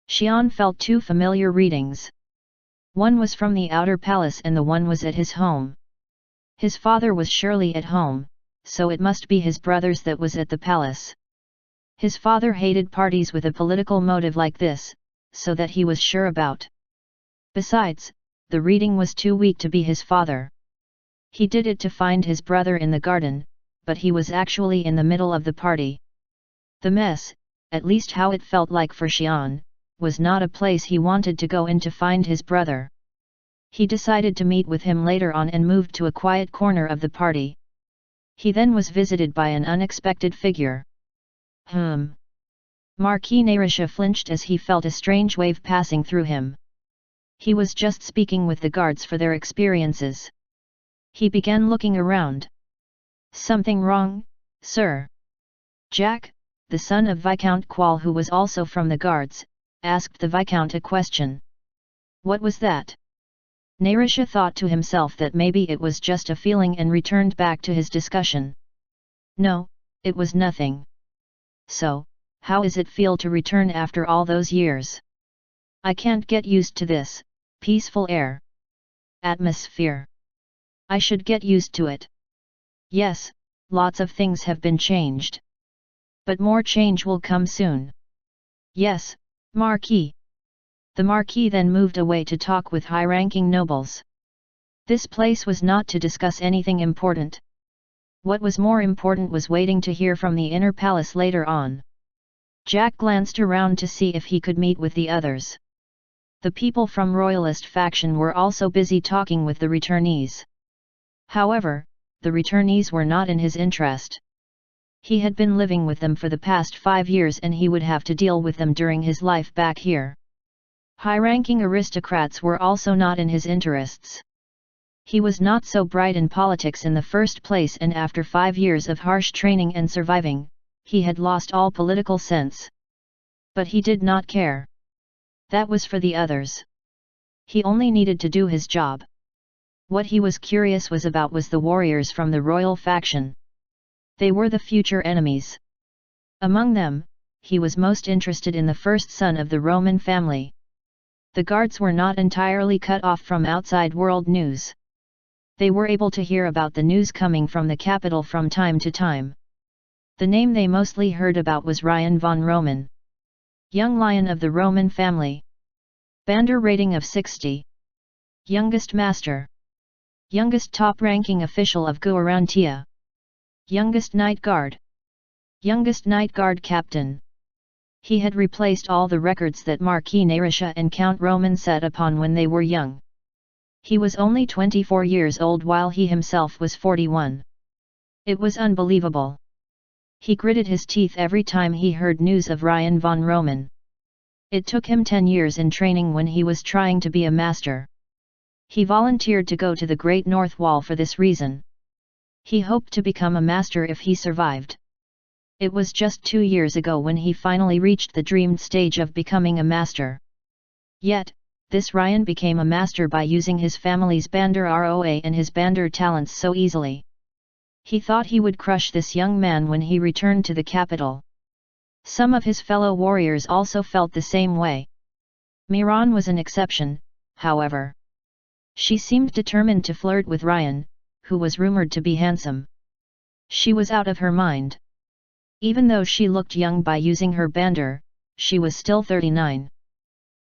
Speaker 1: Xian felt 2 familiar readings. One was from the outer palace and the one was at his home. His father was surely at home, so it must be his brother's that was at the palace. His father hated parties with a political motive like this, so that he was sure about. Besides, the reading was too weak to be his father. He did it to find his brother in the garden, but he was actually in the middle of the party. The mess, at least how it felt like for Xian, was not a place he wanted to go in to find his brother. He decided to meet with him later on and moved to a quiet corner of the party. He then was visited by an unexpected figure. Marquis Narisha flinched as he felt a strange wave passing through him. He was just speaking with the guards for their experiences. He began looking around. Something wrong, sir? Jack, the son of Viscount Qual, who was also from the guards, asked the Viscount a question. What was that? Narisha thought to himself that maybe it was just a feeling and returned back to his discussion. No, it was nothing. So, how is it feel to return after all those years? I can't get used to this peaceful air. Atmosphere. I should get used to it. Yes, lots of things have been changed. But more change will come soon. Yes, Marquis. The Marquis then moved away to talk with high-ranking nobles. This place was not to discuss anything important. What was more important was waiting to hear from the inner palace later on. Jack glanced around to see if he could meet with the others. The people from Royalist faction were also busy talking with the returnees. However, the returnees were not in his interest. He had been living with them for the past 5 years and he would have to deal with them during his life back here. High-ranking aristocrats were also not in his interests. He was not so bright in politics in the first place, and after 5 years of harsh training and surviving, he had lost all political sense. But he did not care. That was for the others. He only needed to do his job. What he was curious about was the warriors from the royal faction. They were the future enemies. Among them, he was most interested in the first son of the Roman family. The guards were not entirely cut off from outside world news. They were able to hear about the news coming from the capital from time to time. The name they mostly heard about was Ryan von Roman. Young lion of the Roman family. Bander rating of 60. Youngest master. Youngest top-ranking official of Guarantia. Youngest Night Guard. Youngest Night Guard captain. He had replaced all the records that Marquis Narisha and Count Roman set upon when they were young. He was only 24 years old while he himself was 41. It was unbelievable. He gritted his teeth every time he heard news of Ryan von Roman. It took him 10 years in training when he was trying to be a master. He volunteered to go to the Great North Wall for this reason. He hoped to become a master if he survived. It was just 2 years ago when he finally reached the dreamed stage of becoming a master. Yet, this Ryan became a master by using his family's Bander Roa and his Bander talents so easily. He thought he would crush this young man when he returned to the capital. Some of his fellow warriors also felt the same way. Miran was an exception, however. She seemed determined to flirt with Ryan, who was rumored to be handsome. She was out of her mind. Even though she looked young by using her Bander, she was still 39.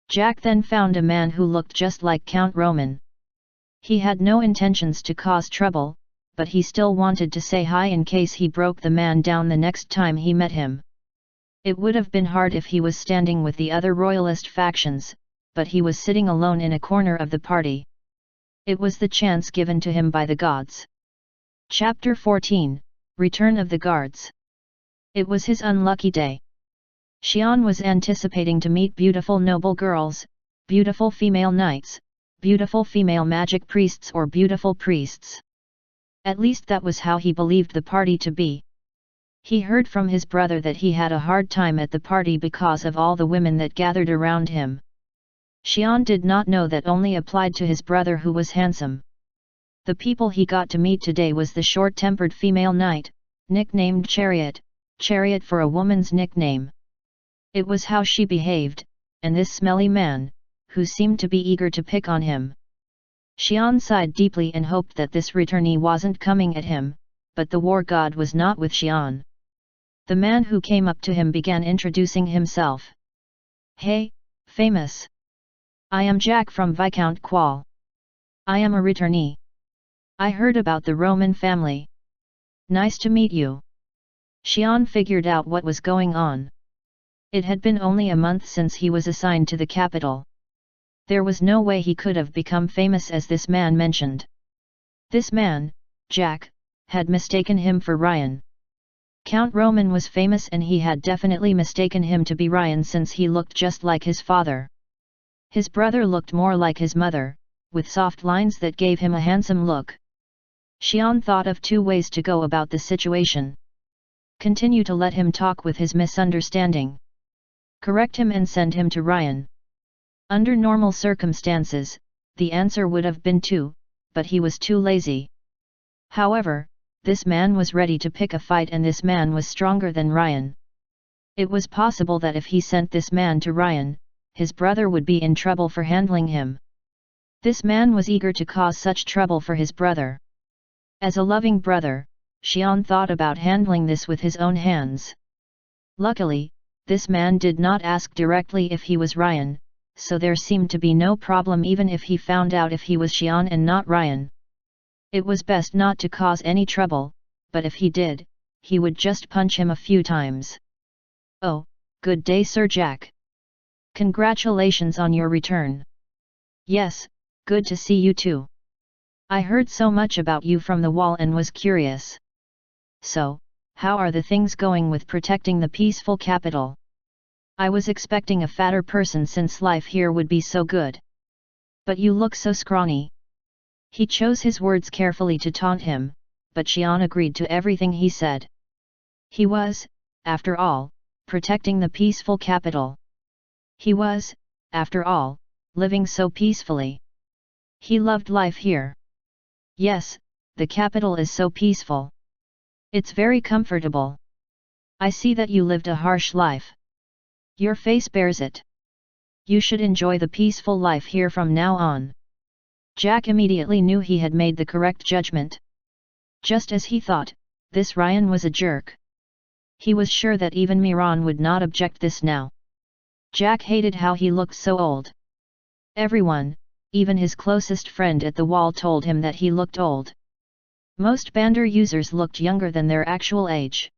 Speaker 1: Jack then found a man who looked just like Count Roman. He had no intentions to cause trouble, but he still wanted to say hi in case he broke the man down the next time he met him. It would have been hard if he was standing with the other royalist factions, but he was sitting alone in a corner of the party. It was the chance given to him by the gods. Chapter 14, Return of the Guards. It was his unlucky day. Xian was anticipating to meet beautiful noble girls, beautiful female knights, beautiful female magic priests or beautiful priests. At least that was how he believed the party to be. He heard from his brother that he had a hard time at the party because of all the women that gathered around him. Xian did not know that only applied to his brother who was handsome. The people he got to meet today was the short-tempered female knight, nicknamed Chariot, Chariot for a woman's nickname. It was how she behaved, and this smelly man, who seemed to be eager to pick on him. Xian sighed deeply and hoped that this returnee wasn't coming at him, but the war god was not with Xian. The man who came up to him began introducing himself. Hey, famous! I am Jack from Viscount Qual. I am a returnee. I heard about the Roman family. Nice to meet you. Xian figured out what was going on. It had been only a month since he was assigned to the capital. There was no way he could have become famous as this man mentioned. This man, Jack, had mistaken him for Ryan. Count Roman was famous and he had definitely mistaken him to be Ryan since he looked just like his father. His brother looked more like his mother, with soft lines that gave him a handsome look. Xian thought of 2 ways to go about the situation. Continue to let him talk with his misunderstanding. Correct him and send him to Ryan. Under normal circumstances, the answer would have been 2, but he was too lazy. However, this man was ready to pick a fight and this man was stronger than Ryan. It was possible that if he sent this man to Ryan, his brother would be in trouble for handling him. This man was eager to cause such trouble for his brother. As a loving brother, Xian thought about handling this with his own hands. Luckily, this man did not ask directly if he was Ryan, so there seemed to be no problem even if he found out if he was Xian and not Ryan. It was best not to cause any trouble, but if he did, he would just punch him a few times. "Oh, good day Sir Jack. Congratulations on your return." "Yes, good to see you too. I heard so much about you from the wall and was curious. So, how are the things going with protecting the peaceful capital? I was expecting a fatter person since life here would be so good. But you look so scrawny." He chose his words carefully to taunt him, but Xian agreed to everything he said. He was, after all, protecting the peaceful capital. He was, after all, living so peacefully. He loved life here. Yes, the capital is so peaceful. It's very comfortable. I see that you lived a harsh life. Your face bears it. You should enjoy the peaceful life here from now on. Jack immediately knew he had made the correct judgment. Just as he thought, this Ryan was a jerk. He was sure that even Miran would not object this now. Jack hated how he looked so old. Everyone, even his closest friend at the wall, told him that he looked old. Most Bander users looked younger than their actual age.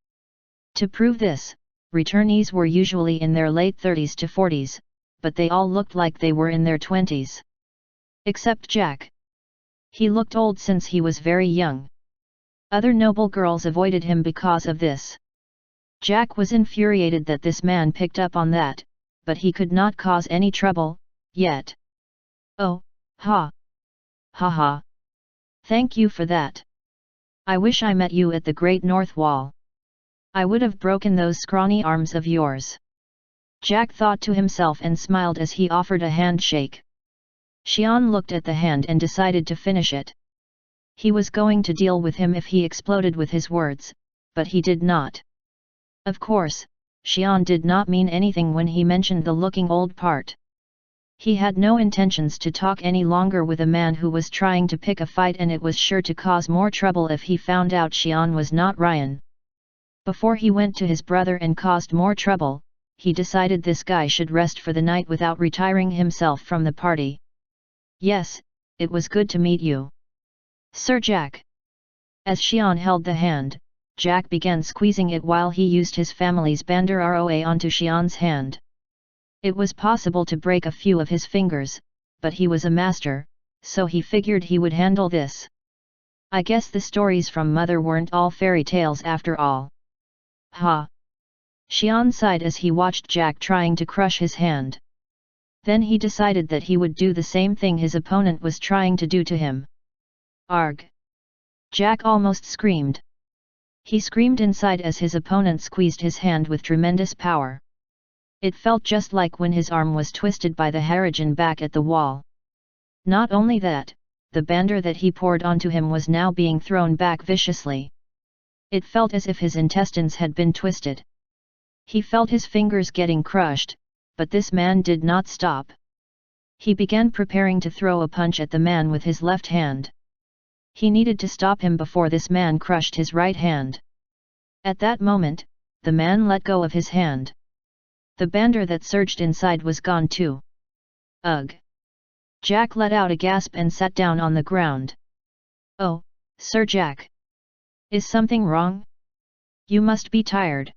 Speaker 1: To prove this, returnees were usually in their late 30s to 40s, but they all looked like they were in their 20s. Except Jack. He looked old since he was very young. Other noble girls avoided him because of this. Jack was infuriated that this man picked up on that, but he could not cause any trouble, yet. "Oh, ha! Ha ha! Thank you for that. I wish I met you at the Great North Wall. I would have broken those scrawny arms of yours." Jack thought to himself and smiled as he offered a handshake. Xian looked at the hand and decided to finish it. He was going to deal with him if he exploded with his words, but he did not. Of course, Xian did not mean anything when he mentioned the looking old part. He had no intentions to talk any longer with a man who was trying to pick a fight, and it was sure to cause more trouble if he found out Xian was not Ryan. Before he went to his brother and caused more trouble, he decided this guy should rest for the night without retiring himself from the party. "Yes, it was good to meet you, Sir Jack." As Xian held the hand, Jack began squeezing it while he used his family's Bander Roa onto Xian's hand. It was possible to break a few of his fingers, but he was a master, so he figured he would handle this. I guess the stories from Mother weren't all fairy tales after all. Ha! Xian sighed as he watched Jack trying to crush his hand. Then he decided that he would do the same thing his opponent was trying to do to him. "Arg!" Jack almost screamed. He screamed inside as his opponent squeezed his hand with tremendous power. It felt just like when his arm was twisted by the Harajan back at the wall. Not only that, the Bander that he poured onto him was now being thrown back viciously. It felt as if his intestines had been twisted. He felt his fingers getting crushed, but this man did not stop. He began preparing to throw a punch at the man with his left hand. He needed to stop him before this man crushed his right hand. At that moment, the man let go of his hand. The Bander that surged inside was gone too. Ugh! Jack let out a gasp and sat down on the ground. "Oh, Sir Jack! Is something wrong? You must be tired.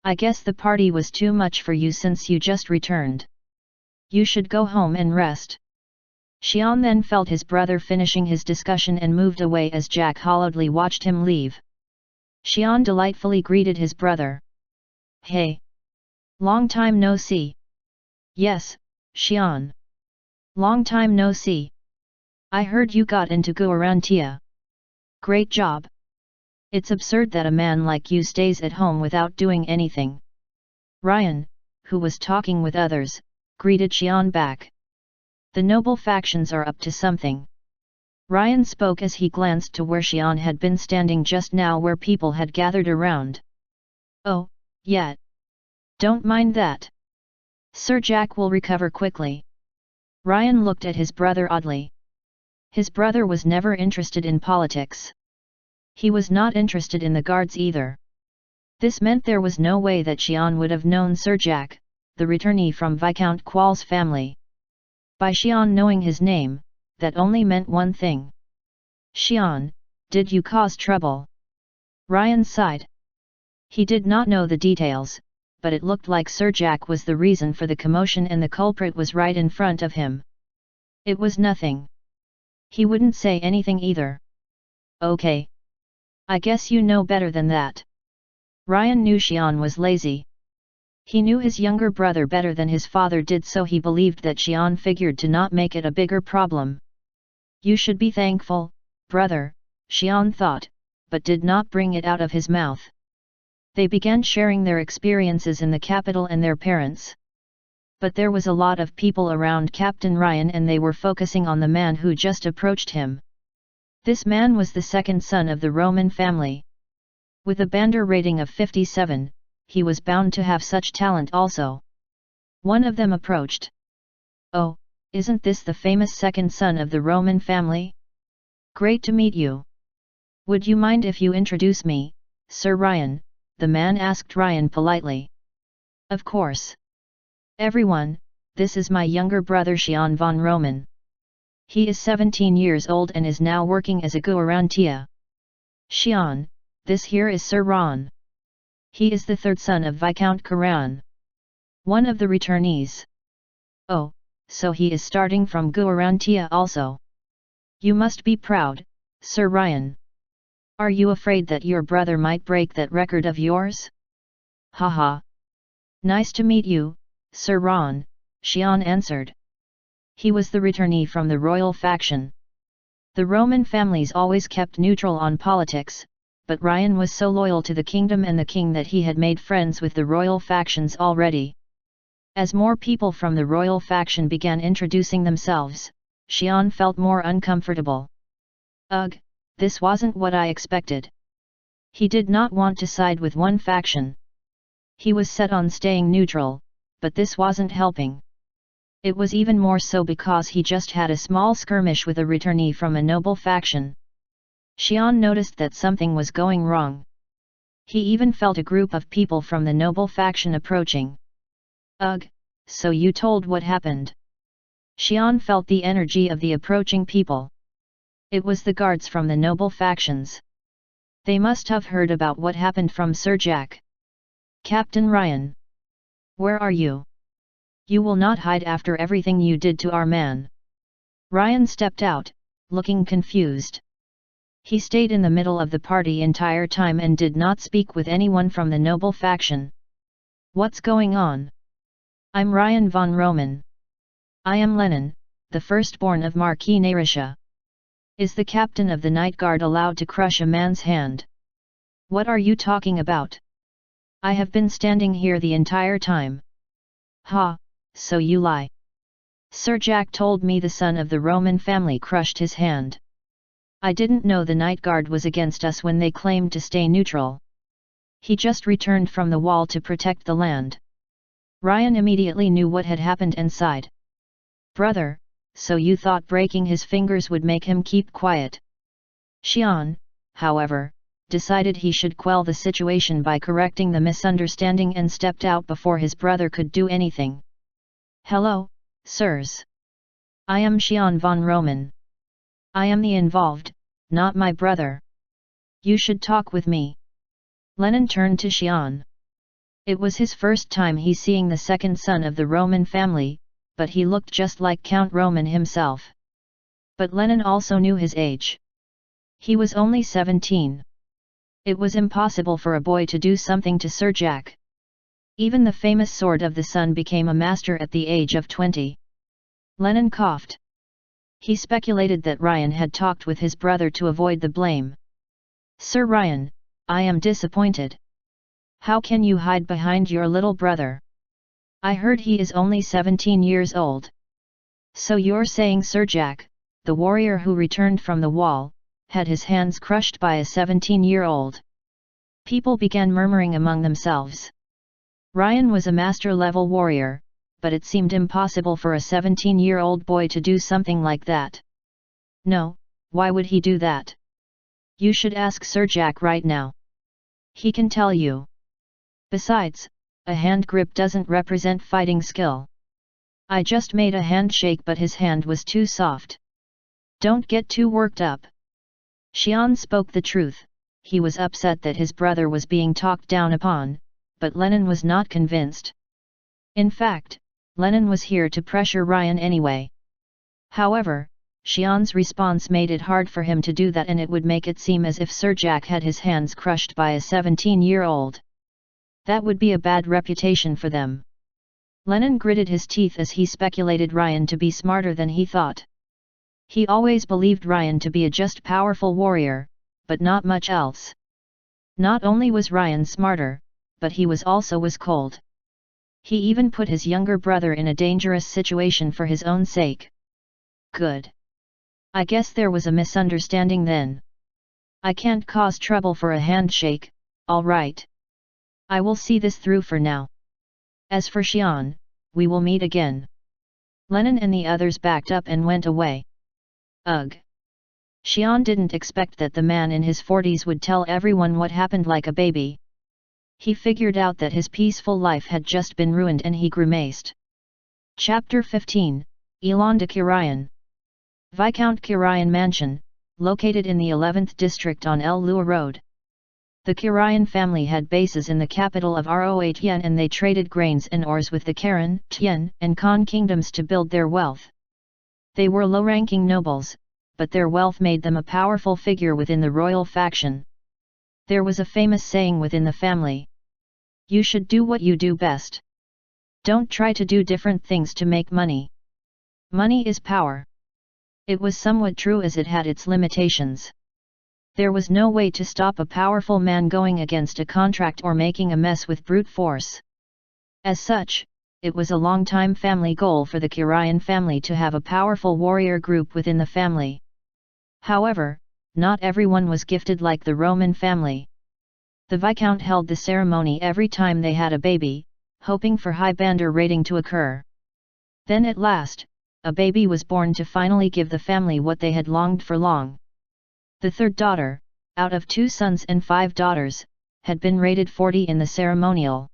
Speaker 1: I guess the party was too much for you since you just returned. You should go home and rest." Xian then felt his brother finishing his discussion and moved away as Jack hollowly watched him leave. Xian delightfully greeted his brother. "Hey! Long time no see." "Yes, Xian. Long time no see. I heard you got into Guarantia. Great job. It's absurd that a man like you stays at home without doing anything." Ryan, who was talking with others, greeted Xian back. "The noble factions are up to something." Ryan spoke as he glanced to where Xian had been standing just now, where people had gathered around. "Oh, yeah. Don't mind that. Sir Jack will recover quickly." Ryan looked at his brother oddly. His brother was never interested in politics. He was not interested in the guards either. This meant there was no way that Xian would have known Sir Jack, the returnee from Viscount Qual's family. By Xian knowing his name, that only meant one thing. Xian, did you cause trouble? Ryan sighed. He did not know the details, but it looked like Sir Jack was the reason for the commotion and the culprit was right in front of him. It was nothing. He wouldn't say anything either. Okay. I guess you know better than that. Ryan knew Xian was lazy. He knew his younger brother better than his father did, so he believed that Xian figured to not make it a bigger problem. You should be thankful, brother, Xian thought, but did not bring it out of his mouth. They began sharing their experiences in the capital and their parents. But there was a lot of people around Captain Ryan and they were focusing on the man who just approached him. This man was the second son of the Roman family. With a Bander rating of 57, he was bound to have such talent also. One of them approached. Oh, isn't this the famous second son of the Roman family? Great to meet you. Would you mind if you introduce me, Sir Ryan? The man asked Ryan politely. Of course. Everyone, this is my younger brother Xian von Roman. He is 17 years old and is now working as a guarantia. Xian, this here is Sir Ron. He is the third son of Viscount Karan. One of the returnees. Oh, so he is starting from guarantia also. You must be proud, Sir Ryan. Are you afraid that your brother might break that record of yours? Haha. Nice to meet you, Sir Ron, Xian answered. He was the returnee from the royal faction. The Roman families always kept neutral on politics, but Ryan was so loyal to the kingdom and the king that he had made friends with the royal factions already. As more people from the royal faction began introducing themselves, Xian felt more uncomfortable. Ugh, this wasn't what I expected. He did not want to side with one faction. He was set on staying neutral, but this wasn't helping. It was even more so because he just had a small skirmish with a returnee from a noble faction. Xian noticed that something was going wrong. He even felt a group of people from the noble faction approaching. Ugh, so you told what happened? Xian felt the energy of the approaching people. It was the guards from the noble factions. They must have heard about what happened from Sir Jack. Captain Ryan. Where are you? You will not hide after everything you did to our man. Ryan stepped out, looking confused. He stayed in the middle of the party entire time and did not speak with anyone from the noble faction. What's going on? I'm Ryan von Roman. I am Lenin, the firstborn of Marquis Narisha. Is the captain of the Night Guard allowed to crush a man's hand? What are you talking about? I have been standing here the entire time. Ha, so you lie. Sir Jack told me the son of the Roman family crushed his hand. I didn't know the Night Guard was against us when they claimed to stay neutral. He just returned from the wall to protect the land. Ryan immediately knew what had happened and sighed. Brother, so you thought breaking his fingers would make him keep quiet? Xian, however, decided he should quell the situation by correcting the misunderstanding and stepped out before his brother could do anything. Hello, sirs. I am Xian von Roman. I am the involved, not my brother. You should talk with me. Lenin turned to Xian. It was his first time he seeing the second son of the Roman family, but he looked just like Count Roman himself. But Lenin also knew his age. He was only 17. It was impossible for a boy to do something to Sir Jack. Even the famous Sword of the Sun became a master at the age of 20. Lenin coughed. He speculated that Ryan had talked with his brother to avoid the blame. Sir Ryan, I am disappointed. How can you hide behind your little brother? I heard he is only 17 years old. So you're saying Sir Jack, the warrior who returned from the wall, had his hands crushed by a 17-year-old? People began murmuring among themselves. Ryan was a master-level warrior, but it seemed impossible for a 17-year-old boy to do something like that. No, why would he do that? You should ask Sir Jack right now. He can tell you. Besides, a hand grip doesn't represent fighting skill. I just made a handshake but his hand was too soft. Don't get too worked up. Xian spoke the truth, he was upset that his brother was being talked down upon, but Lenin was not convinced. In fact, Lenin was here to pressure Ryan anyway. However, Xian's response made it hard for him to do that, and it would make it seem as if Sir Jack had his hands crushed by a 17-year-old. That would be a bad reputation for them. Lenin gritted his teeth as he speculated Ryan to be smarter than he thought. He always believed Ryan to be a just powerful warrior, but not much else. Not only was Ryan smarter, but he was also cold. He even put his younger brother in a dangerous situation for his own sake. Good. I guess there was a misunderstanding then. I can't cause trouble for a handshake, all right. I will see this through for now. As for Xian, we will meet again. Lenin and the others backed up and went away. Ugh. Xian didn't expect that the man in his 40s would tell everyone what happened like a baby. He figured out that his peaceful life had just been ruined and he grimaced. Chapter 15, Elan de Kirayan. Viscount Kirayan Mansion, located in the 11th district on El Lua Road. The Kirayan family had bases in the capital of Roa Tien and they traded grains and ores with the Karen, Tien, and Khan kingdoms to build their wealth. They were low-ranking nobles, but their wealth made them a powerful figure within the royal faction. There was a famous saying within the family. You should do what you do best. Don't try to do different things to make money. Money is power. It was somewhat true as it had its limitations. There was no way to stop a powerful man going against a contract or making a mess with brute force. As such, it was a long-time family goal for the Kirayan family to have a powerful warrior group within the family. However, not everyone was gifted like the Roman family. The Viscount held the ceremony every time they had a baby, hoping for high Bander rating to occur. Then at last, a baby was born to finally give the family what they had longed for long. The third daughter, out of 2 sons and 5 daughters, had been rated 40 in the ceremonial.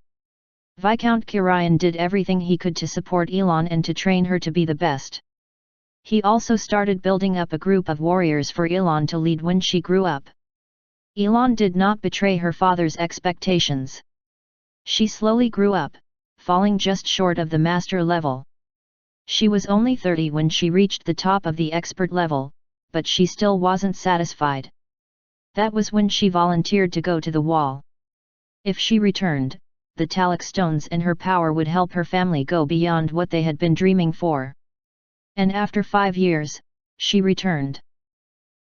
Speaker 1: Viscount Kirayan did everything he could to support Elan and to train her to be the best. He also started building up a group of warriors for Elan to lead when she grew up. Elan did not betray her father's expectations. She slowly grew up, falling just short of the master level. She was only 30 when she reached the top of the expert level, but she still wasn't satisfied. That was when she volunteered to go to the wall. If she returned, the Talak stones and her power would help her family go beyond what they had been dreaming for. And after 5 years, she returned.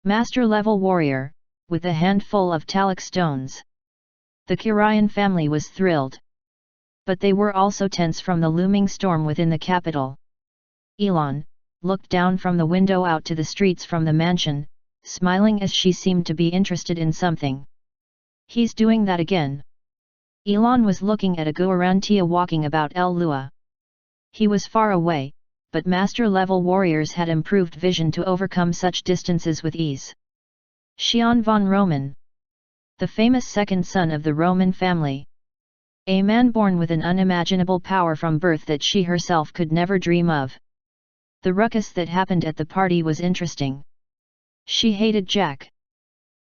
Speaker 1: Master-level warrior, with a handful of Talak stones. The Kirayan family was thrilled. But they were also tense from the looming storm within the capital. Elan looked down from the window out to the streets from the mansion, smiling as she seemed to be interested in something. He's doing that again. Elan was looking at a Guarantia walking about El Lua. He was far away, but master-level warriors had improved vision to overcome such distances with ease. Xian von Roman. The famous second son of the Roman family. A man born with an unimaginable power from birth that she herself could never dream of. The ruckus that happened at the party was interesting. She hated Jack.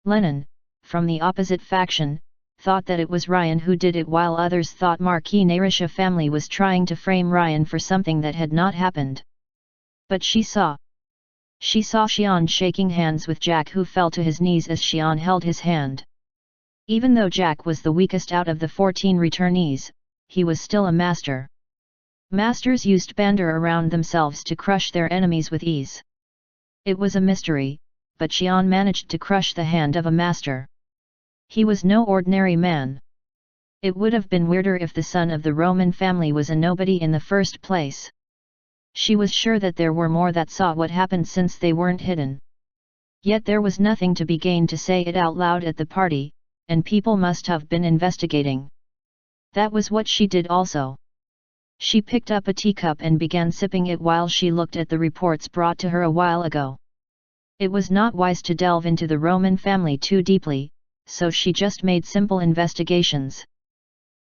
Speaker 1: Lenin, from the opposite faction, thought that it was Ryan who did it while others thought Marquis Narisha family was trying to frame Ryan for something that had not happened. But she saw Xian shaking hands with Jack, who fell to his knees as Xian held his hand. Even though Jack was the weakest out of the 14 returnees, he was still a master. Masters used Bander around themselves to crush their enemies with ease. It was a mystery, but Xian managed to crush the hand of a master. He was no ordinary man. It would have been weirder if the son of the Roman family was a nobody in the first place. She was sure that there were more that saw what happened since they weren't hidden. Yet there was nothing to be gained to say it out loud at the party, and people must have been investigating. That was what she did also. She picked up a teacup and began sipping it while she looked at the reports brought to her a while ago. It was not wise to delve into the Roman family too deeply, so she just made simple investigations.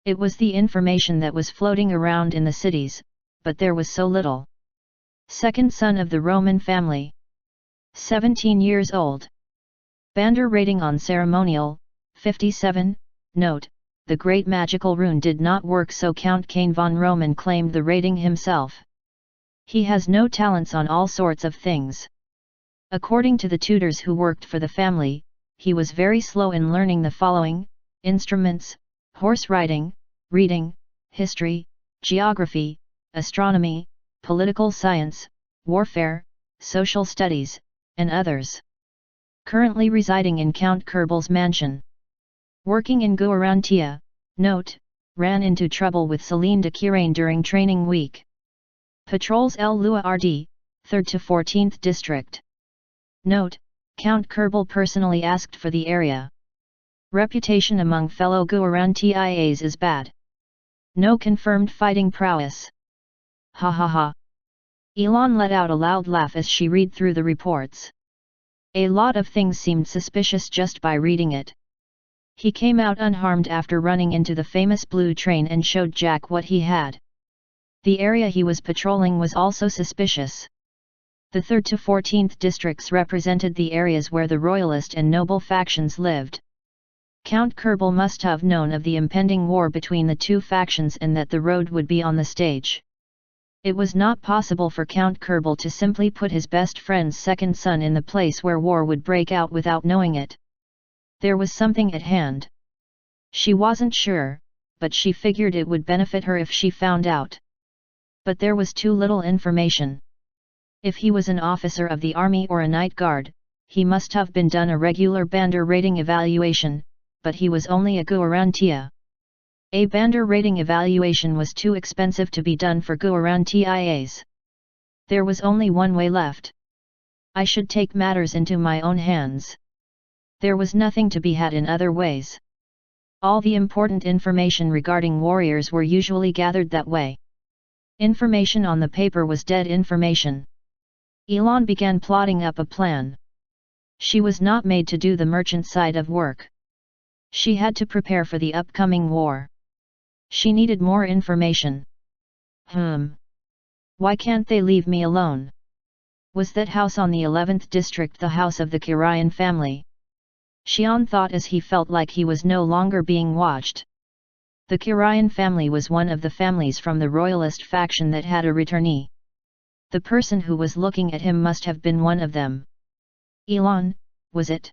Speaker 1: It was the information that was floating around in the cities, but there was so little. Second son of the Roman family. 17 years old. Bandar rating on ceremonial, 57, note, the great magical rune did not work, so Count Cain von Roman claimed the rating himself. He has no talents on all sorts of things. According to the tutors who worked for the family, he was very slow in learning the following: instruments, horse riding, reading, history, geography, astronomy, political science, warfare, social studies, and others. Currently residing in Count Kerbel's mansion. Working in Guarantia, note, ran into trouble with Celine de Kirain during training week. Patrols El Lua RD, 3rd to 14th District. Note, Count Kerbel personally asked for the area. Reputation among fellow Guarantias is bad. No confirmed fighting prowess. Ha ha ha. Elon let out a loud laugh as she read through the reports. A lot of things seemed suspicious just by reading it. He came out unharmed after running into the famous blue train and showed Jack what he had. The area he was patrolling was also suspicious. The 3rd to 14th districts represented the areas where the royalist and noble factions lived. Count Kerbel must have known of the impending war between the two factions and that the road would be on the stage. It was not possible for Count Kerbel to simply put his best friend's second son in the place where war would break out without knowing it. There was something at hand. She wasn't sure, but she figured it would benefit her if she found out. But there was too little information. If he was an officer of the army or a night guard, he must have been done a regular Bandar rating evaluation, but he was only a Guarantia. A Bandar rating evaluation was too expensive to be done for Guarantias. There was only one way left. I should take matters into my own hands. There was nothing to be had in other ways. All the important information regarding warriors were usually gathered that way. Information on the paper was dead information. Elon began plotting up a plan. She was not made to do the merchant side of work. She had to prepare for the upcoming war. She needed more information. Why can't they leave me alone? Was that house on the 11th district the house of the Kirayan family? Xian thought as he felt like he was no longer being watched. The Kirayan family was one of the families from the royalist faction that had a returnee. The person who was looking at him must have been one of them. Elon, was it?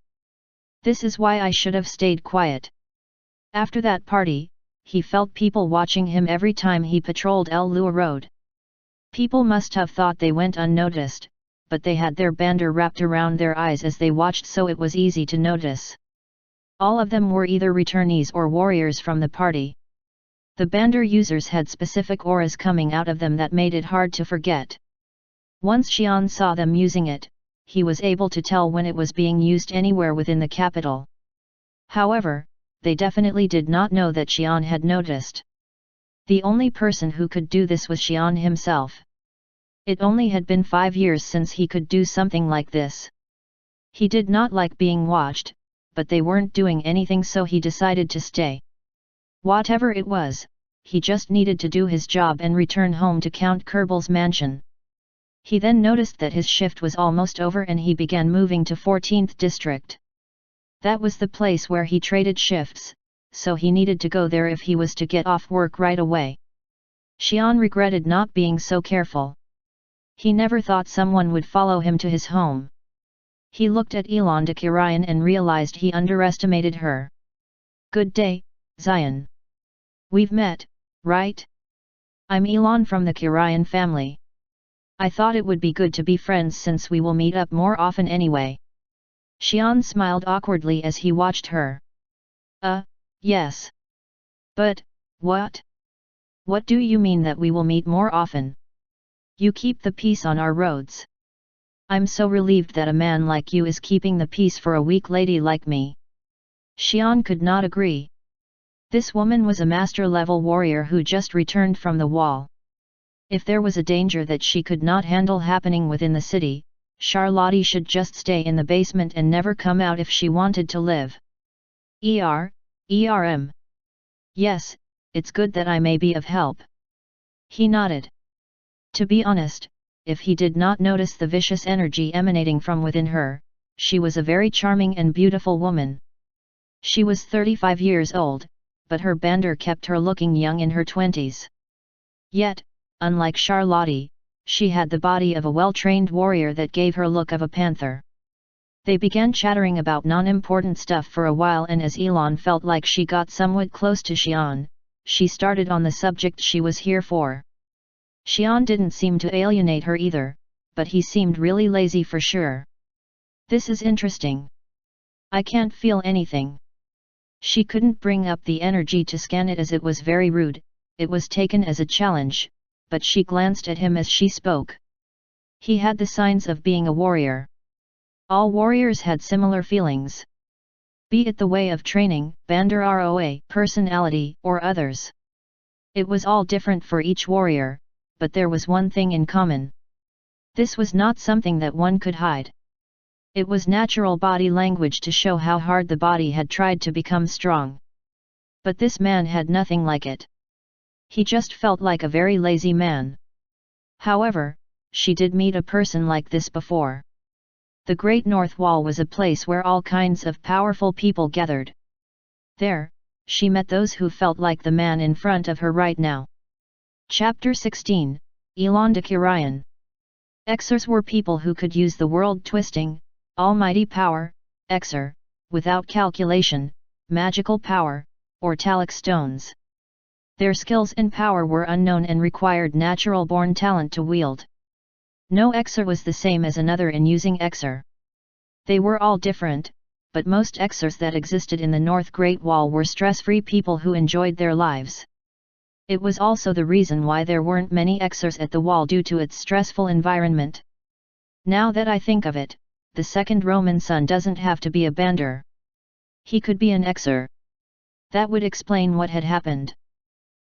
Speaker 1: This is why I should have stayed quiet. After that party, he felt people watching him every time he patrolled El Lua Road. People must have thought they went unnoticed, but they had their bandar wrapped around their eyes as they watched, so it was easy to notice. All of them were either returnees or warriors from the party. The bandar users had specific auras coming out of them that made it hard to forget. Once Xian saw them using it, he was able to tell when it was being used anywhere within the capital. However, they definitely did not know that Xian had noticed. The only person who could do this was Xian himself. It only had been 5 years since he could do something like this. He did not like being watched, but they weren't doing anything, so he decided to stay. Whatever it was, he just needed to do his job and return home to Count Kerbel's mansion. He then noticed that his shift was almost over and he began moving to 14th district. That was the place where he traded shifts, so he needed to go there if he was to get off work right away. Xian regretted not being so careful. He never thought someone would follow him to his home. He looked at Elon de Kirayan and realized he underestimated her. Good day, Zion. We've met, right? I'm Elon from the Kirayan family. I thought it would be good to be friends since we will meet up more often anyway. Xian smiled awkwardly as he watched her. Yes. But, what? What do you mean that we will meet more often? You keep the peace on our roads. I'm so relieved that a man like you is keeping the peace for a weak lady like me. Xian could not agree. This woman was a master-level warrior who just returned from the wall. If there was a danger that she could not handle happening within the city, Charlotte should just stay in the basement and never come out if she wanted to live. ERM. Yes, it's good that I may be of help. He nodded. To be honest, if he did not notice the vicious energy emanating from within her, she was a very charming and beautiful woman. She was 35 years old, but her bandar kept her looking young in her 20s. Yet, unlike Charlotte, she had the body of a well-trained warrior that gave her look of a panther. They began chattering about non-important stuff for a while, and as Elon felt like she got somewhat close to Xian, she started on the subject she was here for. Xian didn't seem to alienate her either, but he seemed really lazy for sure. This is interesting. I can't feel anything. She couldn't bring up the energy to scan it as it was very rude, it was taken as a challenge, but she glanced at him as she spoke. He had the signs of being a warrior. All warriors had similar feelings. Be it the way of training, bandar roa, personality, or others. It was all different for each warrior, but there was one thing in common. This was not something that one could hide. It was natural body language to show how hard the body had tried to become strong. But this man had nothing like it. He just felt like a very lazy man. However, she did meet a person like this before. The Great North Wall was a place where all kinds of powerful people gathered. There, she met those who felt like the man in front of her right now. Chapter 16, Elon de Kirayan. Exers were people who could use the world-twisting, almighty power, Exer, without calculation, magical power, or talic stones. Their skills and power were unknown and required natural-born talent to wield. No Exer was the same as another in using Exer. They were all different, but most Exers that existed in the North Great Wall were stress-free people who enjoyed their lives. It was also the reason why there weren't many Exers at the wall due to its stressful environment. Now that I think of it, the second Roman son doesn't have to be a bandar. He could be an Exer. That would explain what had happened.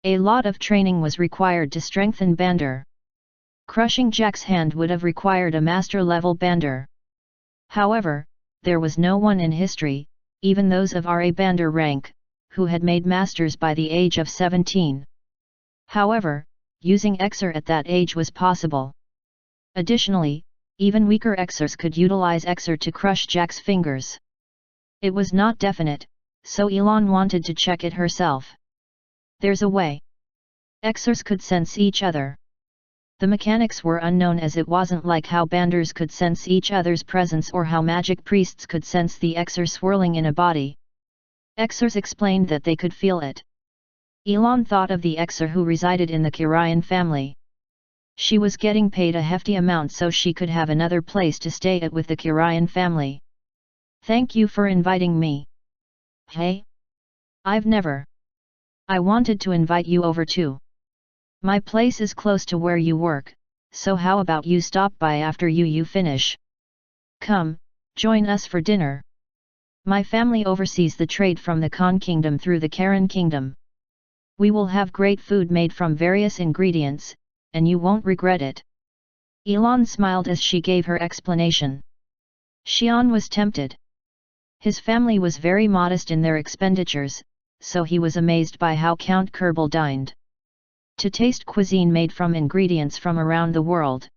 Speaker 1: A lot of training was required to strengthen bandar. Crushing Jack's hand would have required a master-level bandar. However, there was no one in history, even those of RA bandar rank, who had made masters by the age of 17. However, using Exer at that age was possible. Additionally, even weaker Exers could utilize Exer to crush Jack's fingers. It was not definite, so Elon wanted to check it herself. There's a way. Exers could sense each other. The mechanics were unknown, as it wasn't like how bandars could sense each other's presence or how magic priests could sense the Exer swirling in a body. Exers explained that they could feel it. Elon thought of the Exer who resided in the Kirayan family. She was getting paid a hefty amount so she could have another place to stay at with the Kirayan family. Thank you for inviting me. Hey? I've never. I wanted to invite you over too. My place is close to where you work, so how about you stop by after you finish? Come, join us for dinner. My family oversees the trade from the Khan Kingdom through the Karen Kingdom. We will have great food made from various ingredients, and you won't regret it. Elon smiled as she gave her explanation. Xian was tempted. His family was very modest in their expenditures, so he was amazed by how Count Kerbal dined. To taste cuisine made from ingredients from around the world.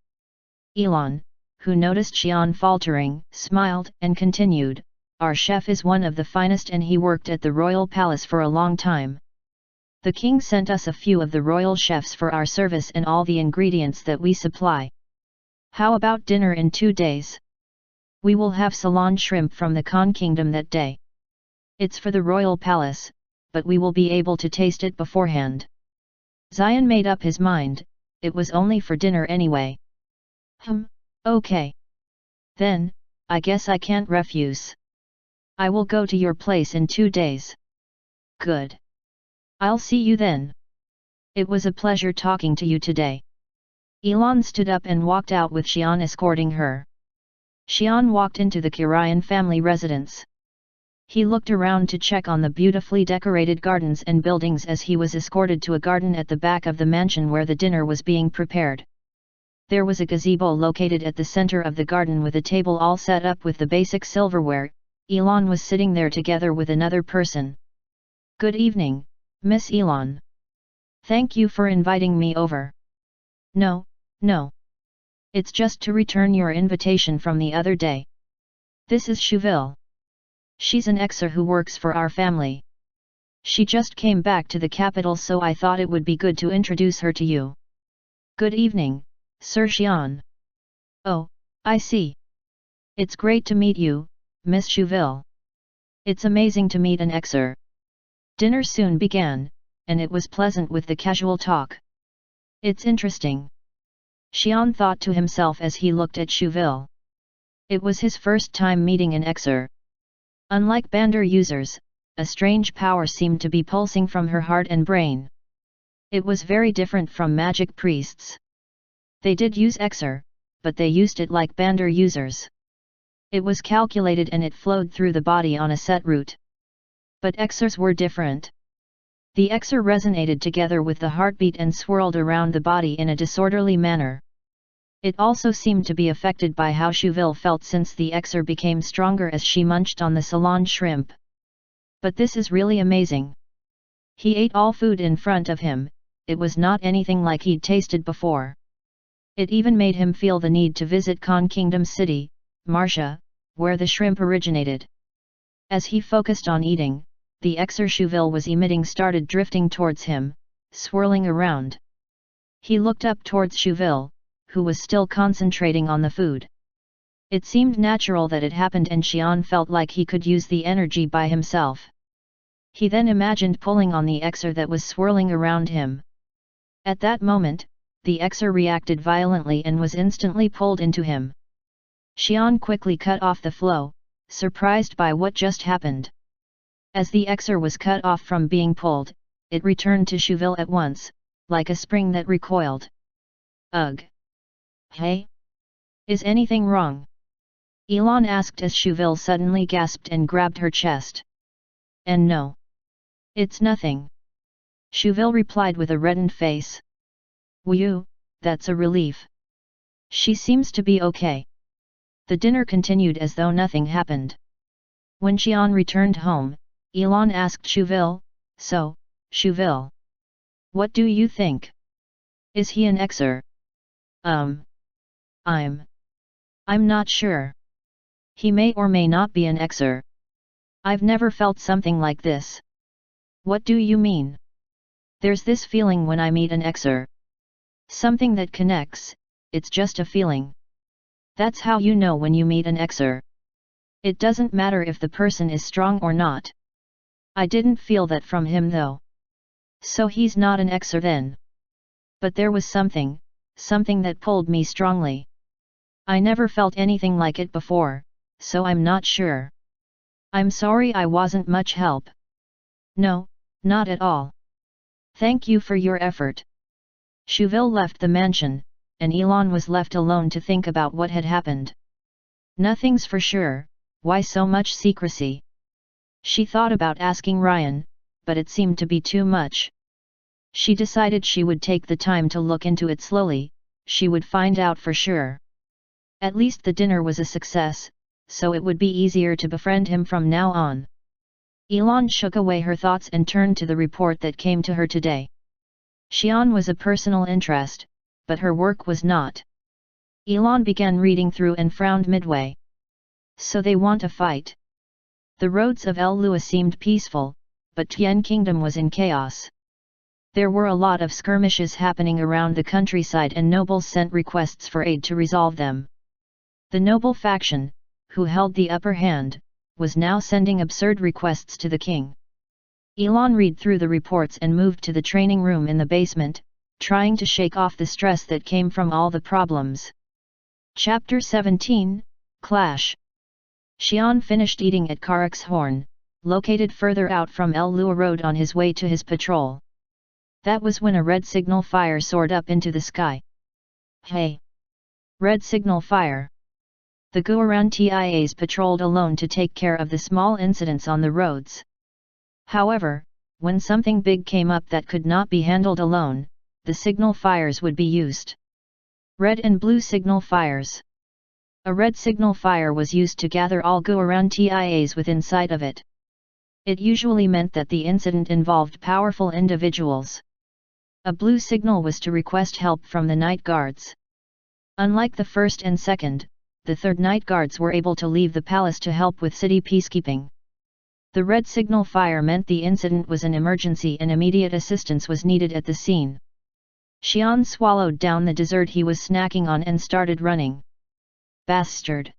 Speaker 1: Elon, who noticed Xian faltering, smiled and continued, "Our chef is one of the finest and he worked at the royal palace for a long time. The king sent us a few of the royal chefs for our service and all the ingredients that we supply. How about dinner in 2 days? We will have Ceylon shrimp from the Khan Kingdom that day. It's for the royal palace, but we will be able to taste it beforehand." Xian made up his mind, it was only for dinner anyway. Okay. Then, I guess I can't refuse. I will go to your place in 2 days. Good. I'll see you then. It was a pleasure talking to you today. Elon stood up and walked out with Xian escorting her. Xian walked into the Kirayan family residence. He looked around to check on the beautifully decorated gardens and buildings as he was escorted to a garden at the back of the mansion where the dinner was being prepared. There was a gazebo located at the center of the garden with a table all set up with the basic silverware. Elon was sitting there together with another person. "Good evening, Miss Elon." Thank you for inviting me over. No, no. It's just to return your invitation from the other day. This is Shuville. She's an exer who works for our family. She just came back to the capital, so I thought it would be good to introduce her to you. Good evening, Sir Xian. Oh, I see. It's great to meet you, Miss Shuville. It's amazing to meet an exer. Dinner soon began, and it was pleasant with the casual talk. It's interesting. Xian thought to himself as he looked at Shuville. It was his first time meeting an exer. Unlike Bandar users, a strange power seemed to be pulsing from her heart and brain. It was very different from magic priests. They did use exer, but they used it like Bandar users. It was calculated and it flowed through the body on a set route. But exers were different. The exer resonated together with the heartbeat and swirled around the body in a disorderly manner. It also seemed to be affected by how Shuville felt, since the exer became stronger as she munched on the Ceylon shrimp. But this is really amazing. He ate all food in front of him. It was not anything like he'd tasted before. It even made him feel the need to visit Khan Kingdom City, Marcia, where the shrimp originated. As he focused on eating, the exer Shuville was emitting started drifting towards him, swirling around. He looked up towards Shuville, who was still concentrating on the food. It seemed natural that it happened, and Xian felt like he could use the energy by himself. He then imagined pulling on the exer that was swirling around him. At that moment, the exer reacted violently and was instantly pulled into him. Xian quickly cut off the flow, surprised by what just happened. As the exer was cut off from being pulled, it returned to Shuville at once, like a spring that recoiled. Ugh! Hey? Is anything wrong? Elon asked as Shuville suddenly gasped and grabbed her chest. And no. It's nothing. Shuville replied with a reddened face. Whew, that's a relief. She seems to be okay. The dinner continued as though nothing happened. When Xian returned home, Elon asked Shuville, So, Shuville, what do you think? Is he an exer? I'm not sure. He may or may not be an exer. I've never felt something like this. What do you mean? There's this feeling when I meet an exer. Something that connects, it's just a feeling. That's how you know when you meet an exer. It doesn't matter if the person is strong or not. I didn't feel that from him though. So he's not an exer then. But there was something that pulled me strongly. I never felt anything like it before, so I'm not sure. I'm sorry I wasn't much help. No, not at all. Thank you for your effort. Shuville left the mansion, and Elon was left alone to think about what had happened. Nothing's for sure, why so much secrecy? She thought about asking Ryan, but it seemed to be too much. She decided she would take the time to look into it slowly, she would find out for sure. At least the dinner was a success, so it would be easier to befriend him from now on. Elon shook away her thoughts and turned to the report that came to her today. Xian was a personal interest, but her work was not. Elon began reading through and frowned midway. So they want a fight. The roads of ALLA seemed peaceful, but Tian Kingdom was in chaos. There were a lot of skirmishes happening around the countryside, and nobles sent requests for aid to resolve them. The noble faction, who held the upper hand, was now sending absurd requests to the king. Elon read through the reports and moved to the training room in the basement, trying to shake off the stress that came from all the problems. Chapter 17, Clash. Xian finished eating at Karak's Horn, located further out from El Lua Road, on his way to his patrol. That was when a red signal fire soared up into the sky. Hey! Red signal fire! The Guoran TIAs patrolled alone to take care of the small incidents on the roads. However, when something big came up that could not be handled alone, the signal fires would be used. Red and blue signal fires. A red signal fire was used to gather all Guoran TIAs within sight of it. It usually meant that the incident involved powerful individuals. A blue signal was to request help from the night guards. Unlike the first and second, the third night guards were able to leave the palace to help with city peacekeeping. The red signal fire meant the incident was an emergency and immediate assistance was needed at the scene. Xian swallowed down the dessert he was snacking on and started running. Bastard!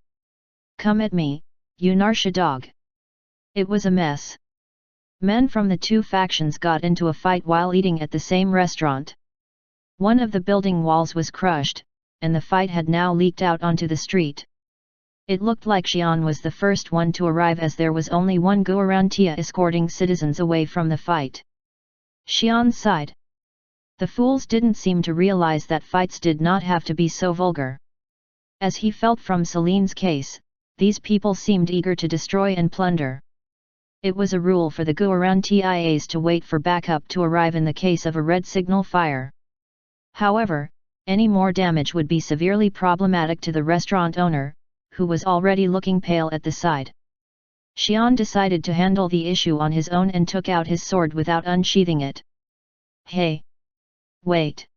Speaker 1: Come at me, you Narsha dog! It was a mess. Men from the two factions got into a fight while eating at the same restaurant. One of the building walls was crushed, and the fight had now leaked out onto the street. It looked like Xian was the first one to arrive as there was only one Guarantia escorting citizens away from the fight. Xian sighed. The fools didn't seem to realize that fights did not have to be so vulgar. As he felt from Celine's case, these people seemed eager to destroy and plunder. It was a rule for the Guarantias to wait for backup to arrive in the case of a red signal fire. However, any more damage would be severely problematic to the restaurant owner, who was already looking pale at the side. Xian decided to handle the issue on his own and took out his sword without unsheathing it. Hey! Wait!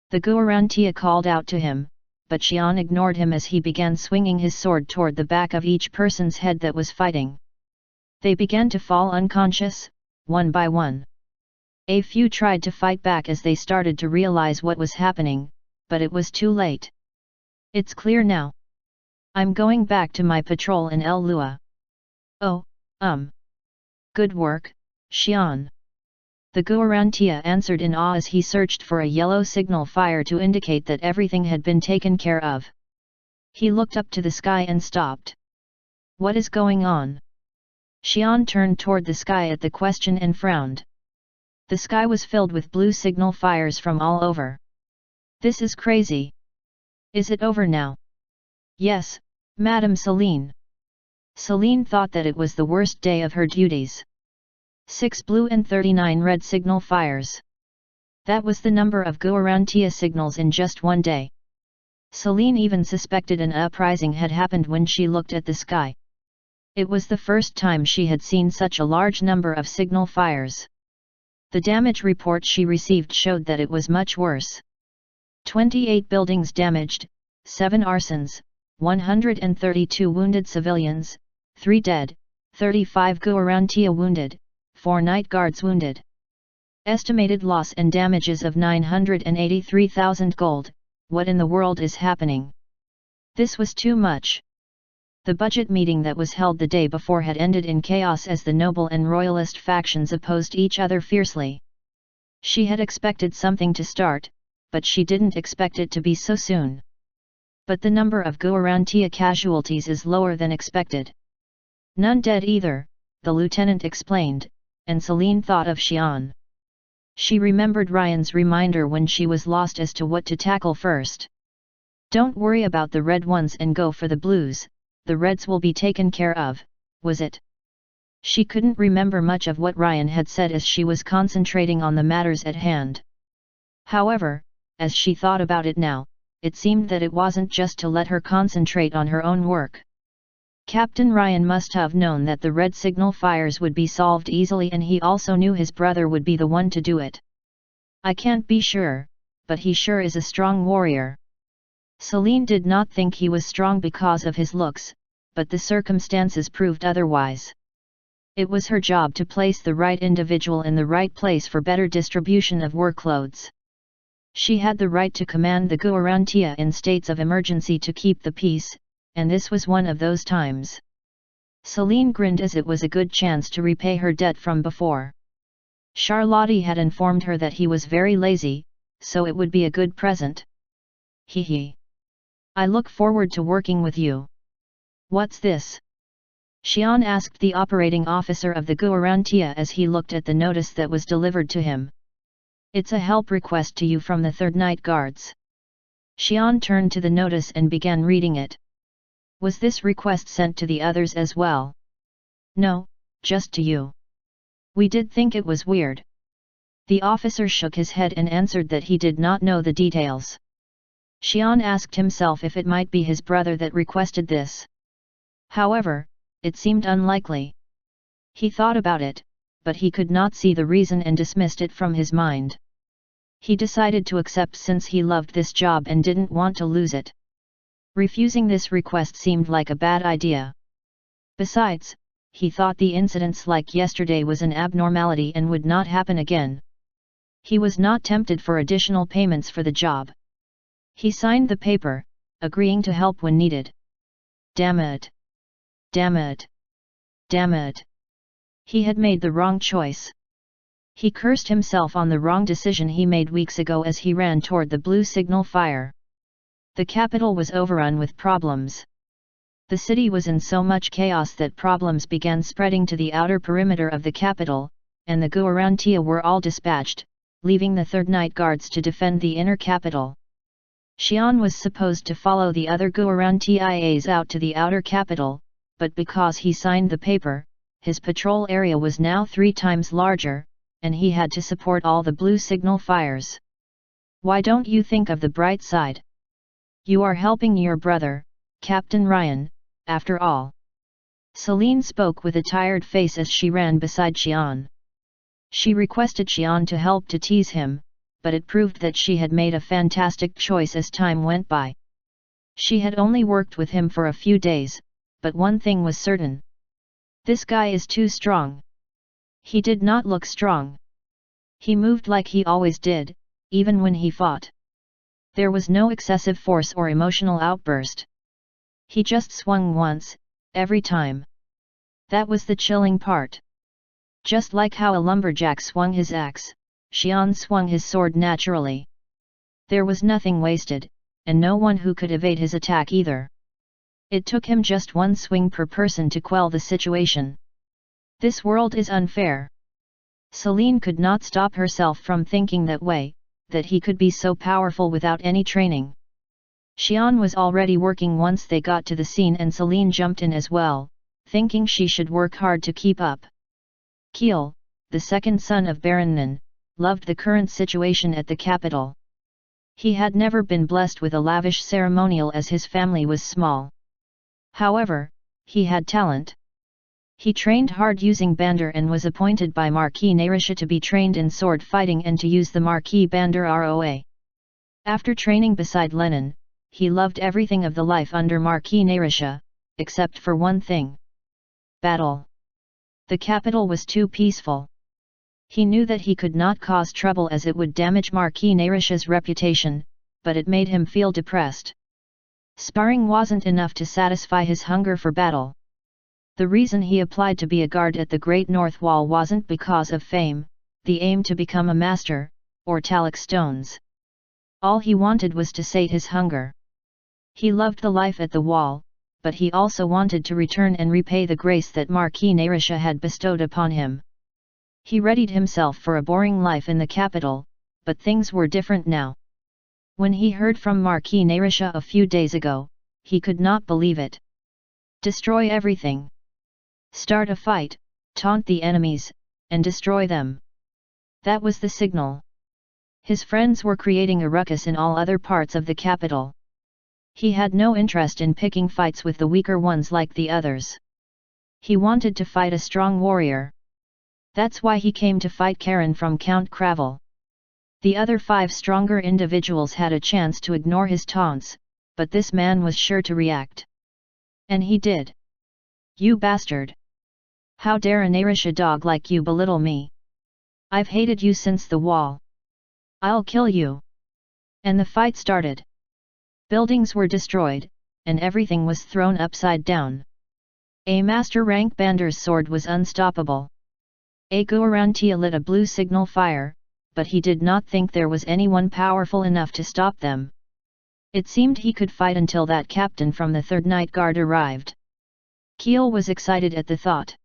Speaker 1: The Guarantia called out to him, but Xian ignored him as he began swinging his sword toward the back of each person's head that was fighting. They began to fall unconscious, one by one. A few tried to fight back as they started to realize what was happening, but it was too late. It's clear now. I'm going back to my patrol in El Lua. Oh, good work, Xian. The Guarantia answered in awe as he searched for a yellow signal fire to indicate that everything had been taken care of. He looked up to the sky and stopped. What is going on? Xian turned toward the sky at the question and frowned. The sky was filled with blue signal fires from all over. This is crazy. Is it over now? Yes, Madame Celine. Celine thought that it was the worst day of her duties. 6 blue and 39 red signal fires. That was the number of Guarantia signals in just one day. Celine even suspected an uprising had happened when she looked at the sky. It was the first time she had seen such a large number of signal fires. The damage report she received showed that it was much worse. 28 buildings damaged, 7 arsons, 132 wounded civilians, 3 dead, 35 Guarantia wounded, 4 night guards wounded. Estimated loss and damages of 983,000 gold, what in the world is happening? This was too much. The budget meeting that was held the day before had ended in chaos as the noble and royalist factions opposed each other fiercely. She had expected something to start, but she didn't expect it to be so soon. But the number of Guarantia casualties is lower than expected. None dead either, the lieutenant explained, and Celine thought of Xian. She remembered Ryan's reminder when she was lost as to what to tackle first. Don't worry about the red ones and go for the blues. The reds will be taken care of, was it? She couldn't remember much of what Ryan had said as she was concentrating on the matters at hand. However, as she thought about it now, it seemed that it wasn't just to let her concentrate on her own work. Captain Ryan must have known that the red signal fires would be solved easily, and he also knew his brother would be the one to do it. I can't be sure, but he sure is a strong warrior. Celine did not think he was strong because of his looks, but the circumstances proved otherwise. It was her job to place the right individual in the right place for better distribution of workloads. She had the right to command the Guarantia in states of emergency to keep the peace, and this was one of those times. Celine grinned as it was a good chance to repay her debt from before. Charlotte had informed her that he was very lazy, so it would be a good present. Hee hee. I look forward to working with you. What's this? Xian asked the operating officer of the Guarantia as he looked at the notice that was delivered to him. It's a help request to you from the 3rd Night Guards. Xian turned to the notice and began reading it. Was this request sent to the others as well? No, just to you. We did think it was weird. The officer shook his head and answered that he did not know the details. Xian asked himself if it might be his brother that requested this. However, it seemed unlikely. He thought about it, but he could not see the reason and dismissed it from his mind. He decided to accept since he loved this job and didn't want to lose it. Refusing this request seemed like a bad idea. Besides, he thought the incidents like yesterday was an abnormality and would not happen again. He was not tempted for additional payments for the job. He signed the paper, agreeing to help when needed. Damn it! Damn it! Damn it! He had made the wrong choice. He cursed himself on the wrong decision he made weeks ago as he ran toward the blue signal fire. The capital was overrun with problems. The city was in so much chaos that problems began spreading to the outer perimeter of the capital, and the Guarantia were all dispatched, leaving the Third Night Guards to defend the inner capital. Xian was supposed to follow the other Guarantias out to the outer capital, but because he signed the paper, his patrol area was now 3 times larger, and he had to support all the blue signal fires. Why don't you think of the bright side? You are helping your brother, Captain Ryan, after all. Celine spoke with a tired face as she ran beside Xian. She requested Xian to help to tease him, but it proved that she had made a fantastic choice as time went by. She had only worked with him for a few days, but one thing was certain. This guy is too strong. He did not look strong. He moved like he always did, even when he fought. There was no excessive force or emotional outburst. He just swung once, every time. That was the chilling part. Just like how a lumberjack swung his axe, Xian swung his sword naturally. There was nothing wasted, and no one who could evade his attack either. It took him just one swing per person to quell the situation. This world is unfair. Celine could not stop herself from thinking that way, that he could be so powerful without any training. Xian was already working once they got to the scene and Celine jumped in as well, thinking she should work hard to keep up. Kiel, the second son of Baron Nan, loved the current situation at the capital. He had never been blessed with a lavish ceremonial as his family was small. However, he had talent. He trained hard using Bandar and was appointed by Marquis Narisha to be trained in sword fighting and to use the Marquis Bandar ROA. After training beside Lenin, he loved everything of the life under Marquis Narisha, except for one thing. Battle. The capital was too peaceful. He knew that he could not cause trouble as it would damage Marquis Narisha's reputation, but it made him feel depressed. Sparring wasn't enough to satisfy his hunger for battle. The reason he applied to be a guard at the Great North Wall wasn't because of fame, the aim to become a master, or talc stones. All he wanted was to sate his hunger. He loved the life at the wall, but he also wanted to return and repay the grace that Marquis Narisha had bestowed upon him. He readied himself for a boring life in the capital, but things were different now. When he heard from Marquis Narisha a few days ago, he could not believe it. Destroy everything. Start a fight, taunt the enemies, and destroy them. That was the signal. His friends were creating a ruckus in all other parts of the capital. He had no interest in picking fights with the weaker ones like the others. He wanted to fight a strong warrior. That's why he came to fight Karen from Count Cravel. The other 5 stronger individuals had a chance to ignore his taunts, but this man was sure to react. And he did. You bastard! How dare a Narisha dog like you belittle me? I've hated you since the wall. I'll kill you! And the fight started. Buildings were destroyed, and everything was thrown upside down. A master rank Bandar's sword was unstoppable. A Guarantia lit a blue signal fire, but he did not think there was anyone powerful enough to stop them. It seemed he could fight until that captain from the Third Night Guard arrived. Kiel was excited at the thought.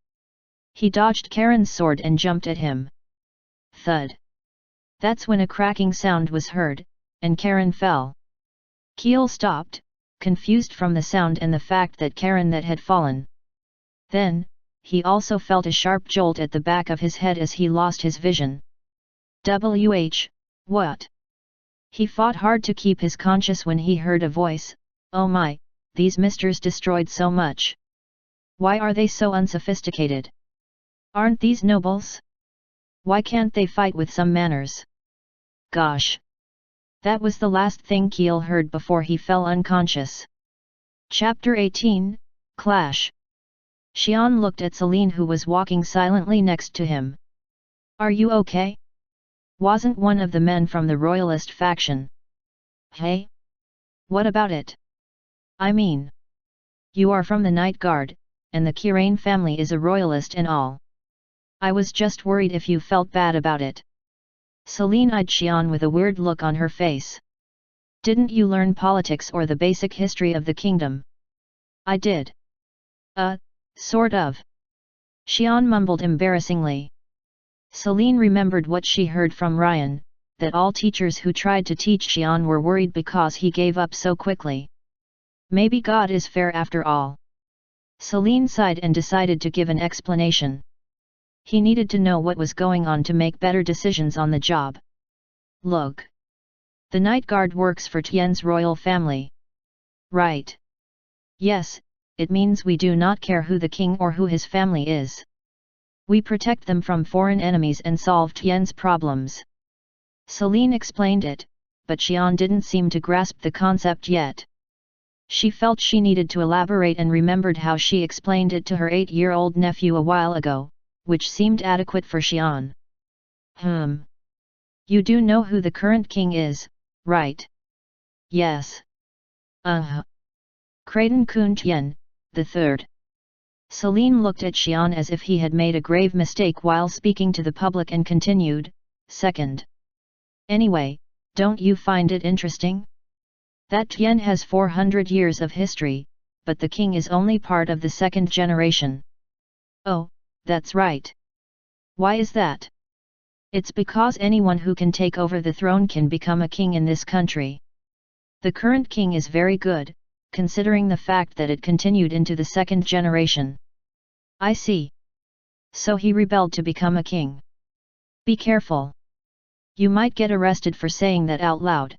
Speaker 1: He dodged Karen's sword and jumped at him. Thud. That's when a cracking sound was heard, and Karen fell. Kiel stopped, confused from the sound and the fact that Karen that had fallen. Then, he also felt a sharp jolt at the back of his head as he lost his vision. What? He fought hard to keep his conscious when he heard a voice, oh my, these misters destroyed so much. Why are they so unsophisticated? Aren't these nobles? Why can't they fight with some manners? Gosh! That was the last thing Keel heard before he fell unconscious. Chapter 18, Clash. Xian looked at Celine who was walking silently next to him. Are you okay? Wasn't one of the men from the royalist faction? Hey? What about it? I mean, you are from the Night Guard, and the Kirain family is a royalist and all. I was just worried if you felt bad about it. Celine eyed Xian with a weird look on her face. Didn't you learn politics or the basic history of the kingdom? I did. Sort of. Xian mumbled embarrassingly. Celine remembered what she heard from Ryan, that all teachers who tried to teach Xian were worried because he gave up so quickly. Maybe God is fair after all. Celine sighed and decided to give an explanation. He needed to know what was going on to make better decisions on the job. Look. The Night Guard works for Tian's royal family. Right. Yes, it means we do not care who the king or who his family is. We protect them from foreign enemies and solve Tian's problems. Celine explained it, but Xian didn't seem to grasp the concept yet. She felt she needed to elaborate and remembered how she explained it to her 8-year-old nephew a while ago, which seemed adequate for Xian. You do know who the current king is, right? Yes. Creighton Kun Tian, the third. Celine looked at Xian as if he had made a grave mistake while speaking to the public and continued, second. Anyway, don't you find it interesting? That Tian has 400 years of history, but the king is only part of the second generation. Oh, that's right. Why is that? It's because anyone who can take over the throne can become a king in this country. The current king is very good, considering the fact that it continued into the second generation. I see. So he rebelled to become a king. Be careful. You might get arrested for saying that out loud.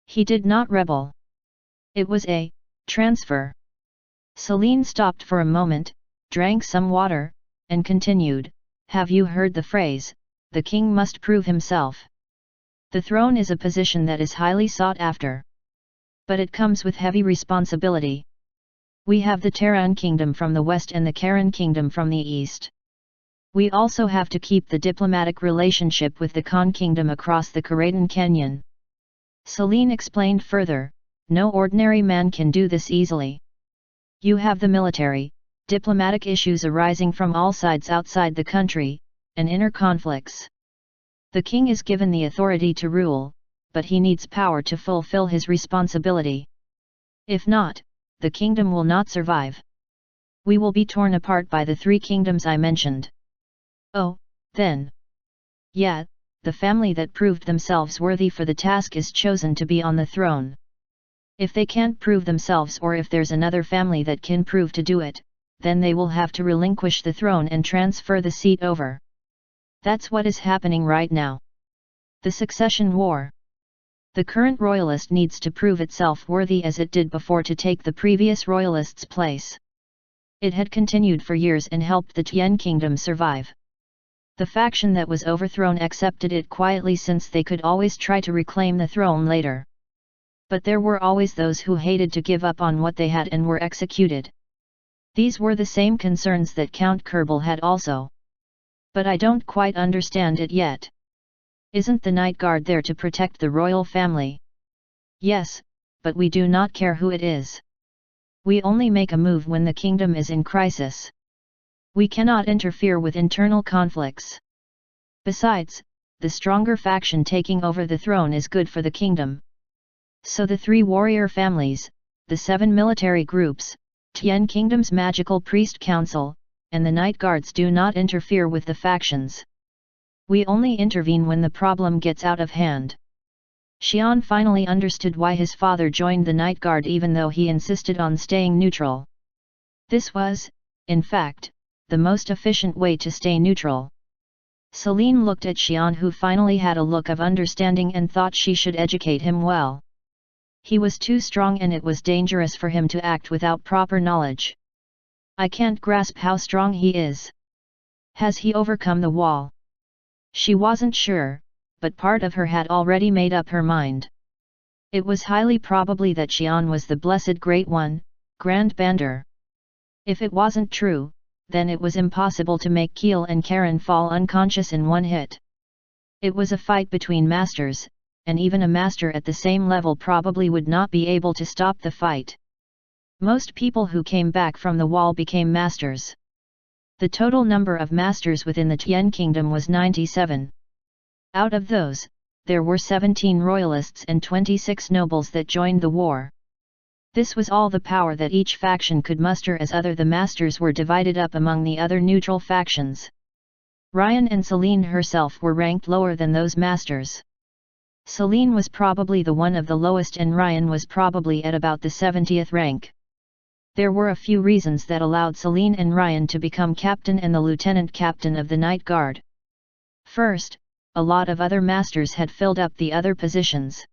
Speaker 1: He did not rebel. It was a transfer. Celine stopped for a moment, drank some water, and continued, have you heard the phrase, the king must prove himself? The throne is a position that is highly sought after. But it comes with heavy responsibility. We have the Terran kingdom from the west and the Karen kingdom from the east. We also have to keep the diplomatic relationship with the Khan kingdom across the Karadan Canyon. Celine explained further, no ordinary man can do this easily. You have the military, diplomatic issues arising from all sides outside the country, and inner conflicts. The king is given the authority to rule, but he needs power to fulfill his responsibility. If not, the kingdom will not survive. We will be torn apart by the 3 kingdoms I mentioned. Oh, then. Yeah, the family that proved themselves worthy for the task is chosen to be on the throne. If they can't prove themselves or if there's another family that can prove to do it, then they will have to relinquish the throne and transfer the seat over. That's what is happening right now. The succession war. The current royalist needs to prove itself worthy as it did before to take the previous royalist's place. It had continued for years and helped the Tian kingdom survive. The faction that was overthrown accepted it quietly since they could always try to reclaim the throne later. But there were always those who hated to give up on what they had and were executed. These were the same concerns that Count Kerbal had also. But I don't quite understand it yet. Isn't the Night Guard there to protect the royal family? Yes, but we do not care who it is. We only make a move when the kingdom is in crisis. We cannot interfere with internal conflicts. Besides, the stronger faction taking over the throne is good for the kingdom. So the 3 warrior families, the 7 military groups, Tian Kingdom's Magical Priest Council, and the Night Guards do not interfere with the factions. We only intervene when the problem gets out of hand. Xian finally understood why his father joined the Night Guard even though he insisted on staying neutral. This was, in fact, the most efficient way to stay neutral. Celine looked at Xian who finally had a look of understanding and thought she should educate him well. He was too strong and it was dangerous for him to act without proper knowledge. I can't grasp how strong he is. Has he overcome the wall? She wasn't sure, but part of her had already made up her mind. It was highly probably that Xian was the Blessed Great One, Grand Bander. If it wasn't true, then it was impossible to make Keel and Karen fall unconscious in one hit. It was a fight between masters, and even a master at the same level probably would not be able to stop the fight. Most people who came back from the wall became masters. The total number of masters within the Tian Kingdom was 97. Out of those, there were 17 royalists and 26 nobles that joined the war. This was all the power that each faction could muster, as the masters were divided up among the other neutral factions. Ryan and Celine herself were ranked lower than those masters. Celine was probably the one of the lowest and Ryan was probably at about the 70th rank. There were a few reasons that allowed Celine and Ryan to become captain and the lieutenant captain of the Night Guard. First, a lot of other masters had filled up the other positions.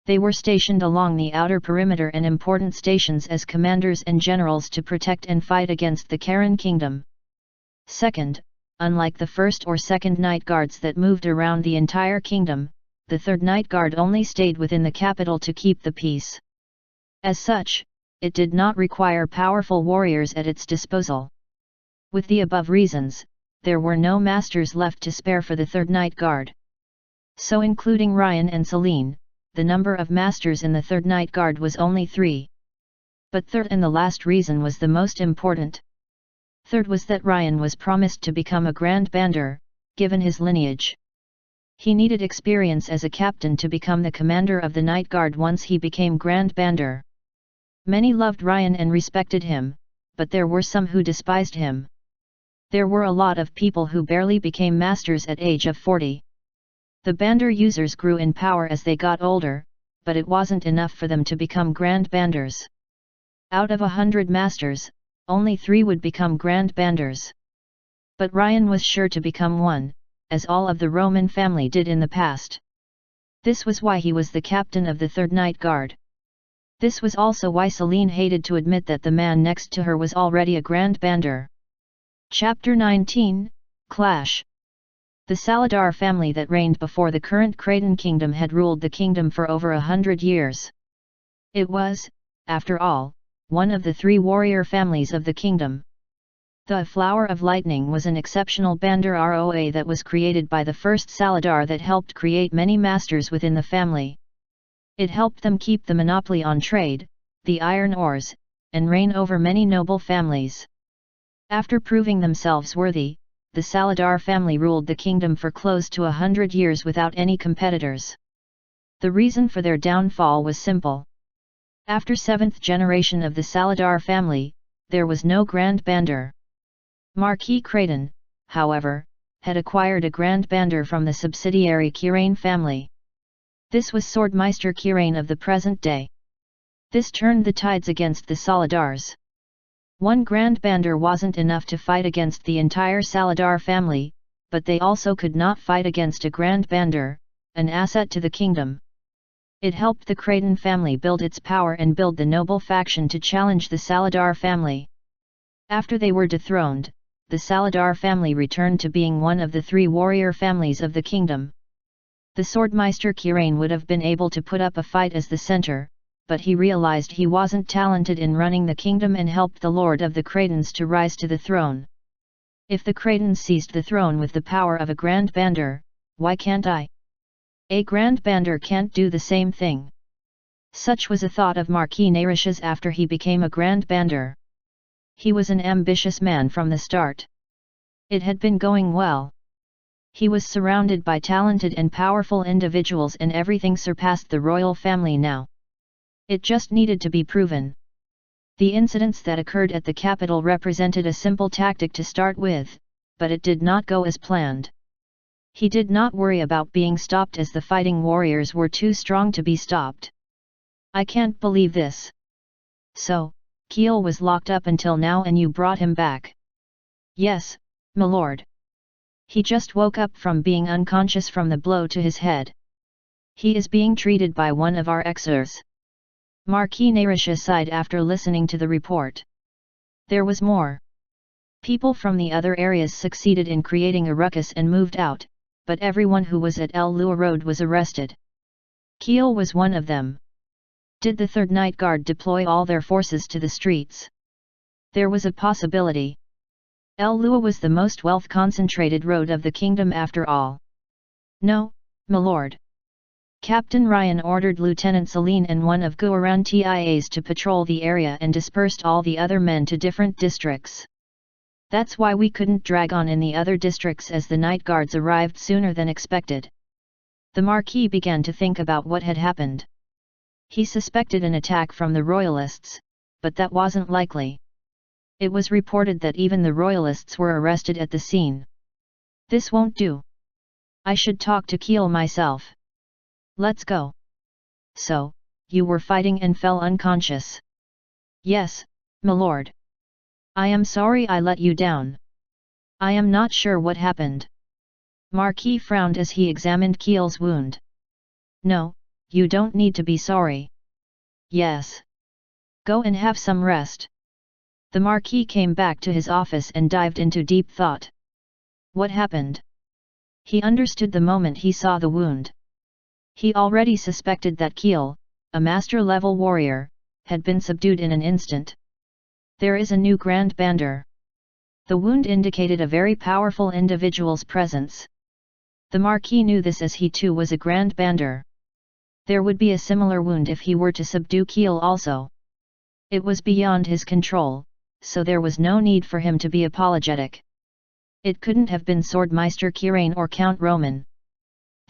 Speaker 1: They were stationed along the outer perimeter and important stations as commanders and generals to protect and fight against the Karen Kingdom. Second, unlike the first or second Night Guards that moved around the entire kingdom, the third Night Guard only stayed within the capital to keep the peace. As such, it did not require powerful warriors at its disposal. With the above reasons, there were no masters left to spare for the third Night Guard. So including Ryan and Celine, the number of masters in the third Night Guard was only 3. But third and the last reason was the most important. Third was that Ryan was promised to become a Grand Bander, given his lineage. He needed experience as a captain to become the commander of the Night Guard once he became Grand Bander. Many loved Ryan and respected him, but there were some who despised him. There were a lot of people who barely became masters at age of 40. The Bander users grew in power as they got older, but it wasn't enough for them to become Grand Banders. Out of 100 masters, only 3 would become Grand Banders. But Ryan was sure to become one, as all of the Roman family did in the past. This was why he was the captain of the third Night Guard. This was also why Celine hated to admit that the man next to her was already a Grand Bander. Chapter 19, Clash. The Saladar family that reigned before the current Kraton kingdom had ruled the kingdom for over 100 years. It was, after all, one of the 3 warrior families of the kingdom. The Flower of Lightning was an exceptional Bander Roa that was created by the first Saladar that helped create many masters within the family. It helped them keep the monopoly on trade, the iron ores, and reign over many noble families. After proving themselves worthy, the Saladar family ruled the kingdom for close to 100 years without any competitors. The reason for their downfall was simple. After 7th generation of the Saladar family, there was no Grand Bander. Marquis Kraton, however, had acquired a Grand Bander from the subsidiary Kirain family. This was Swordmeister Kirain of the present day. This turned the tides against the Saladars. One Grand Bander wasn't enough to fight against the entire Saladar family, but they also could not fight against a Grand Bander, an asset to the kingdom. It helped the Kraton family build its power and build the noble faction to challenge the Saladar family. After they were dethroned, the Saladar family returned to being one of the 3 warrior families of the kingdom. The Swordmeister Kirain would have been able to put up a fight as the center, but he realized he wasn't talented in running the kingdom and helped the Lord of the Kratons to rise to the throne. If the Kratons seized the throne with the power of a Grand Bander, why can't I? A Grand Bander can't do the same thing. Such was a thought of Marquis Narishes after he became a Grand Bander. He was an ambitious man from the start. It had been going well. He was surrounded by talented and powerful individuals and everything surpassed the royal family now. It just needed to be proven. The incidents that occurred at the capital represented a simple tactic to start with, but it did not go as planned. He did not worry about being stopped as the fighting warriors were too strong to be stopped. I can't believe this. So, Keel was locked up until now and you brought him back? Yes, my lord. He just woke up from being unconscious from the blow to his head. He is being treated by one of our exiles. Marquis Narisha sighed after listening to the report. There was more. People from the other areas succeeded in creating a ruckus and moved out, but everyone who was at ALLA Road was arrested. Keel was one of them. Did the 3rd Night Guard deploy all their forces to the streets? There was a possibility. ALLA was the most wealth-concentrated road of the kingdom after all. No, my lord. Captain Ryan ordered Lieutenant Celine and one of Guarantia's to patrol the area and dispersed all the other men to different districts. That's why we couldn't drag on in the other districts as the night guards arrived sooner than expected. The Marquis began to think about what had happened. He suspected an attack from the Royalists, but that wasn't likely. It was reported that even the Royalists were arrested at the scene. This won't do. I should talk to Keel myself. Let's go. So, you were fighting and fell unconscious? Yes, my lord. I am sorry I let you down. I am not sure what happened. Marquis frowned as he examined Keel's wound. No, you don't need to be sorry. Yes. Go and have some rest. The Marquis came back to his office and dived into deep thought. What happened? He understood the moment he saw the wound. He already suspected that Keel, a master-level warrior, had been subdued in an instant. There is a new Grand Bander. The wound indicated a very powerful individual's presence. The Marquis knew this as he too was a Grand Bander. There would be a similar wound if he were to subdue Keel also. It was beyond his control, so there was no need for him to be apologetic. It couldn't have been Swordmeister Kirain or Count Roman.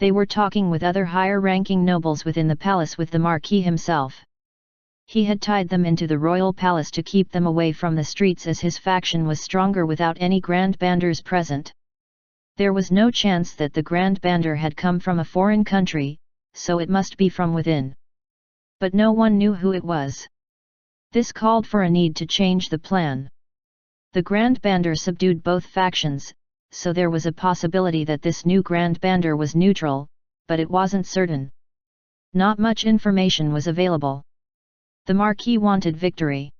Speaker 1: They were talking with other higher-ranking nobles within the palace with the Marquis himself. He had tied them into the royal palace to keep them away from the streets as his faction was stronger without any Grand Banders present. There was no chance that the Grand Bander had come from a foreign country, so it must be from within. But no one knew who it was. This called for a need to change the plan. The Grand Bander subdued both factions, so there was a possibility that this new Grand Bander was neutral, but it wasn't certain. Not much information was available. The Marquis wanted victory.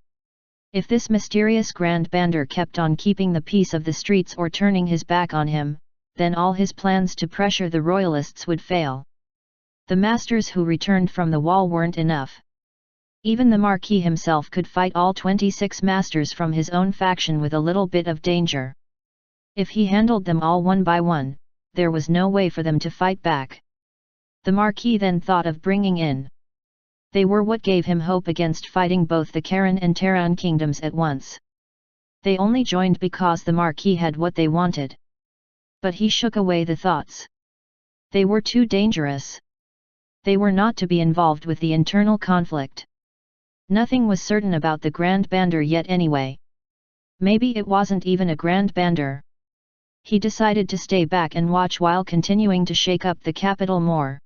Speaker 1: If this mysterious Grand Bander kept on keeping the peace of the streets or turning his back on him, then all his plans to pressure the Royalists would fail. The masters who returned from the wall weren't enough. Even the Marquis himself could fight all 26 masters from his own faction with a little bit of danger. If he handled them all one by one, there was no way for them to fight back. The Marquis then thought of bringing in. They were what gave him hope against fighting both the Karen and Terran kingdoms at once. They only joined because the Marquis had what they wanted. But he shook away the thoughts. They were too dangerous. They were not to be involved with the internal conflict. Nothing was certain about the Grand Bander yet anyway. Maybe it wasn't even a Grand Bander. He decided to stay back and watch while continuing to shake up the capital more.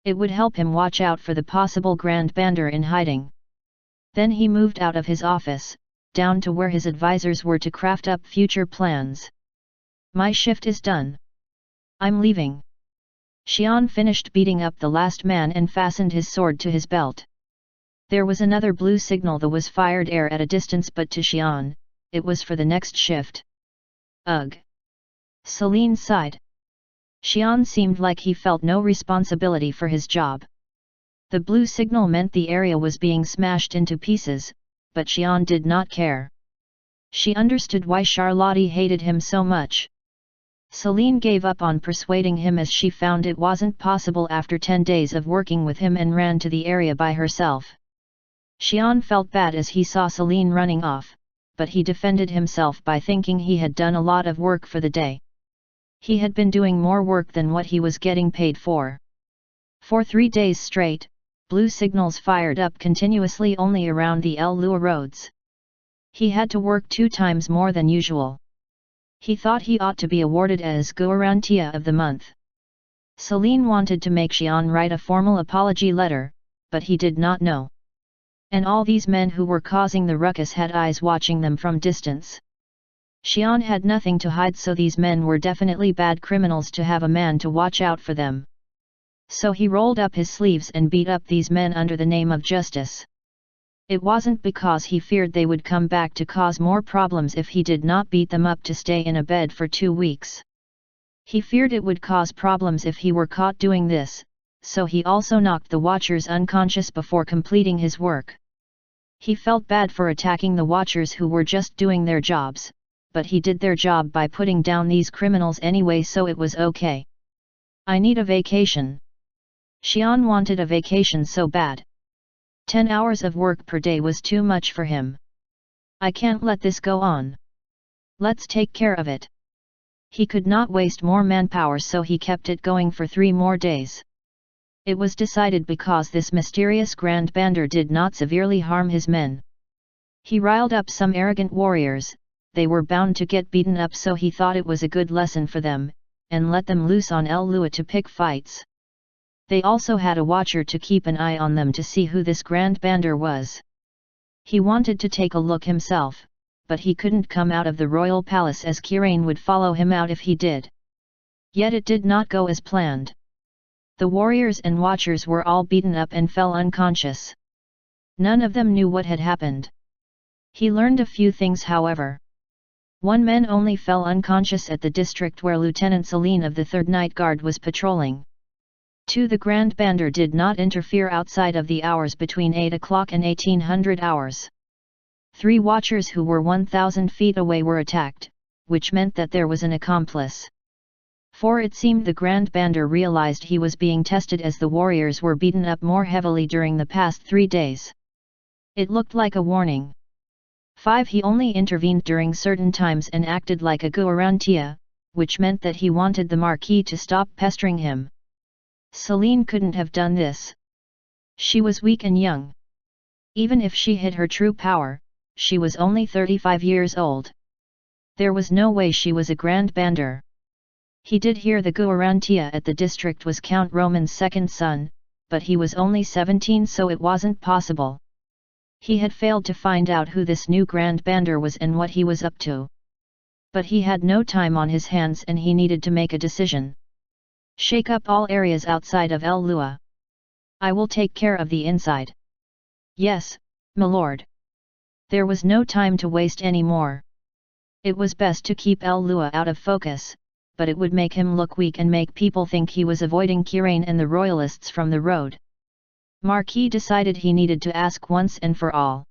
Speaker 1: It would help him watch out for the possible Grand Bander in hiding. Then he moved out of his office, down to where his advisors were to craft up future plans. My shift is done. I'm leaving. Xian finished beating up the last man and fastened his sword to his belt. There was another blue signal that was fired air at a distance, but to Xian, it was for the next shift. Ugh! Celine sighed. Xian seemed like he felt no responsibility for his job. The blue signal meant the area was being smashed into pieces, but Xian did not care. She understood why Charlotte hated him so much. Celine gave up on persuading him as she found it wasn't possible after 10 days of working with him and ran to the area by herself. Xian felt bad as he saw Celine running off, but he defended himself by thinking he had done a lot of work for the day. He had been doing more work than what he was getting paid for. For 3 days straight, blue signals fired up continuously only around the ALLA roads. He had to work 2 times more than usual. He thought he ought to be awarded as Guarantia of the Month. Celine wanted to make Xian write a formal apology letter, but he did not know. And all these men who were causing the ruckus had eyes watching them from distance. Xian had nothing to hide, so these men were definitely bad criminals to have a man to watch out for them. So he rolled up his sleeves and beat up these men under the name of justice. It wasn't because he feared they would come back to cause more problems if he did not beat them up to stay in a bed for 2 weeks. He feared it would cause problems if he were caught doing this, so he also knocked the watchers unconscious before completing his work. He felt bad for attacking the watchers who were just doing their jobs, but he did their job by putting down these criminals anyway, so it was okay. I need a vacation. Xian wanted a vacation so bad. 10 hours of work per day was too much for him. I can't let this go on. Let's take care of it. He could not waste more manpower, so he kept it going for 3 more days. It was decided because this mysterious Grand Bander did not severely harm his men. He riled up some arrogant warriors. They were bound to get beaten up, so he thought it was a good lesson for them, and let them loose on ALLA to pick fights. They also had a watcher to keep an eye on them to see who this Grand Bander was. He wanted to take a look himself, but he couldn't come out of the royal palace as Kirain would follow him out if he did. Yet it did not go as planned. The warriors and watchers were all beaten up and fell unconscious. None of them knew what had happened. He learned a few things, however. One man only fell unconscious at the district where Lieutenant Celine of the 3rd Night Guard was patrolling. 2. The Grand Bander did not interfere outside of the hours between 8 o'clock and 1800 hours. 3 watchers who were 1,000 feet away were attacked, which meant that there was an accomplice. 4. It seemed the Grand Bander realized he was being tested as the warriors were beaten up more heavily during the past 3 days. It looked like a warning. 5. He only intervened during certain times and acted like a guarantia, which meant that he wanted the Marquis to stop pestering him. Celine couldn't have done this. She was weak and young. Even if she hid her true power, she was only 35 years old. There was no way she was a Grand Bander. He did hear the guarantia at the district was Count Roman's second son, but he was only 17, so it wasn't possible. He had failed to find out who this new Grand Bander was and what he was up to. But he had no time on his hands and he needed to make a decision. Shake up all areas outside of ALLA. I will take care of the inside. Yes, milord. There was no time to waste any more. It was best to keep ALLA out of focus, but it would make him look weak and make people think he was avoiding Kirain and the royalists from the road. Marquis decided he needed to ask once and for all.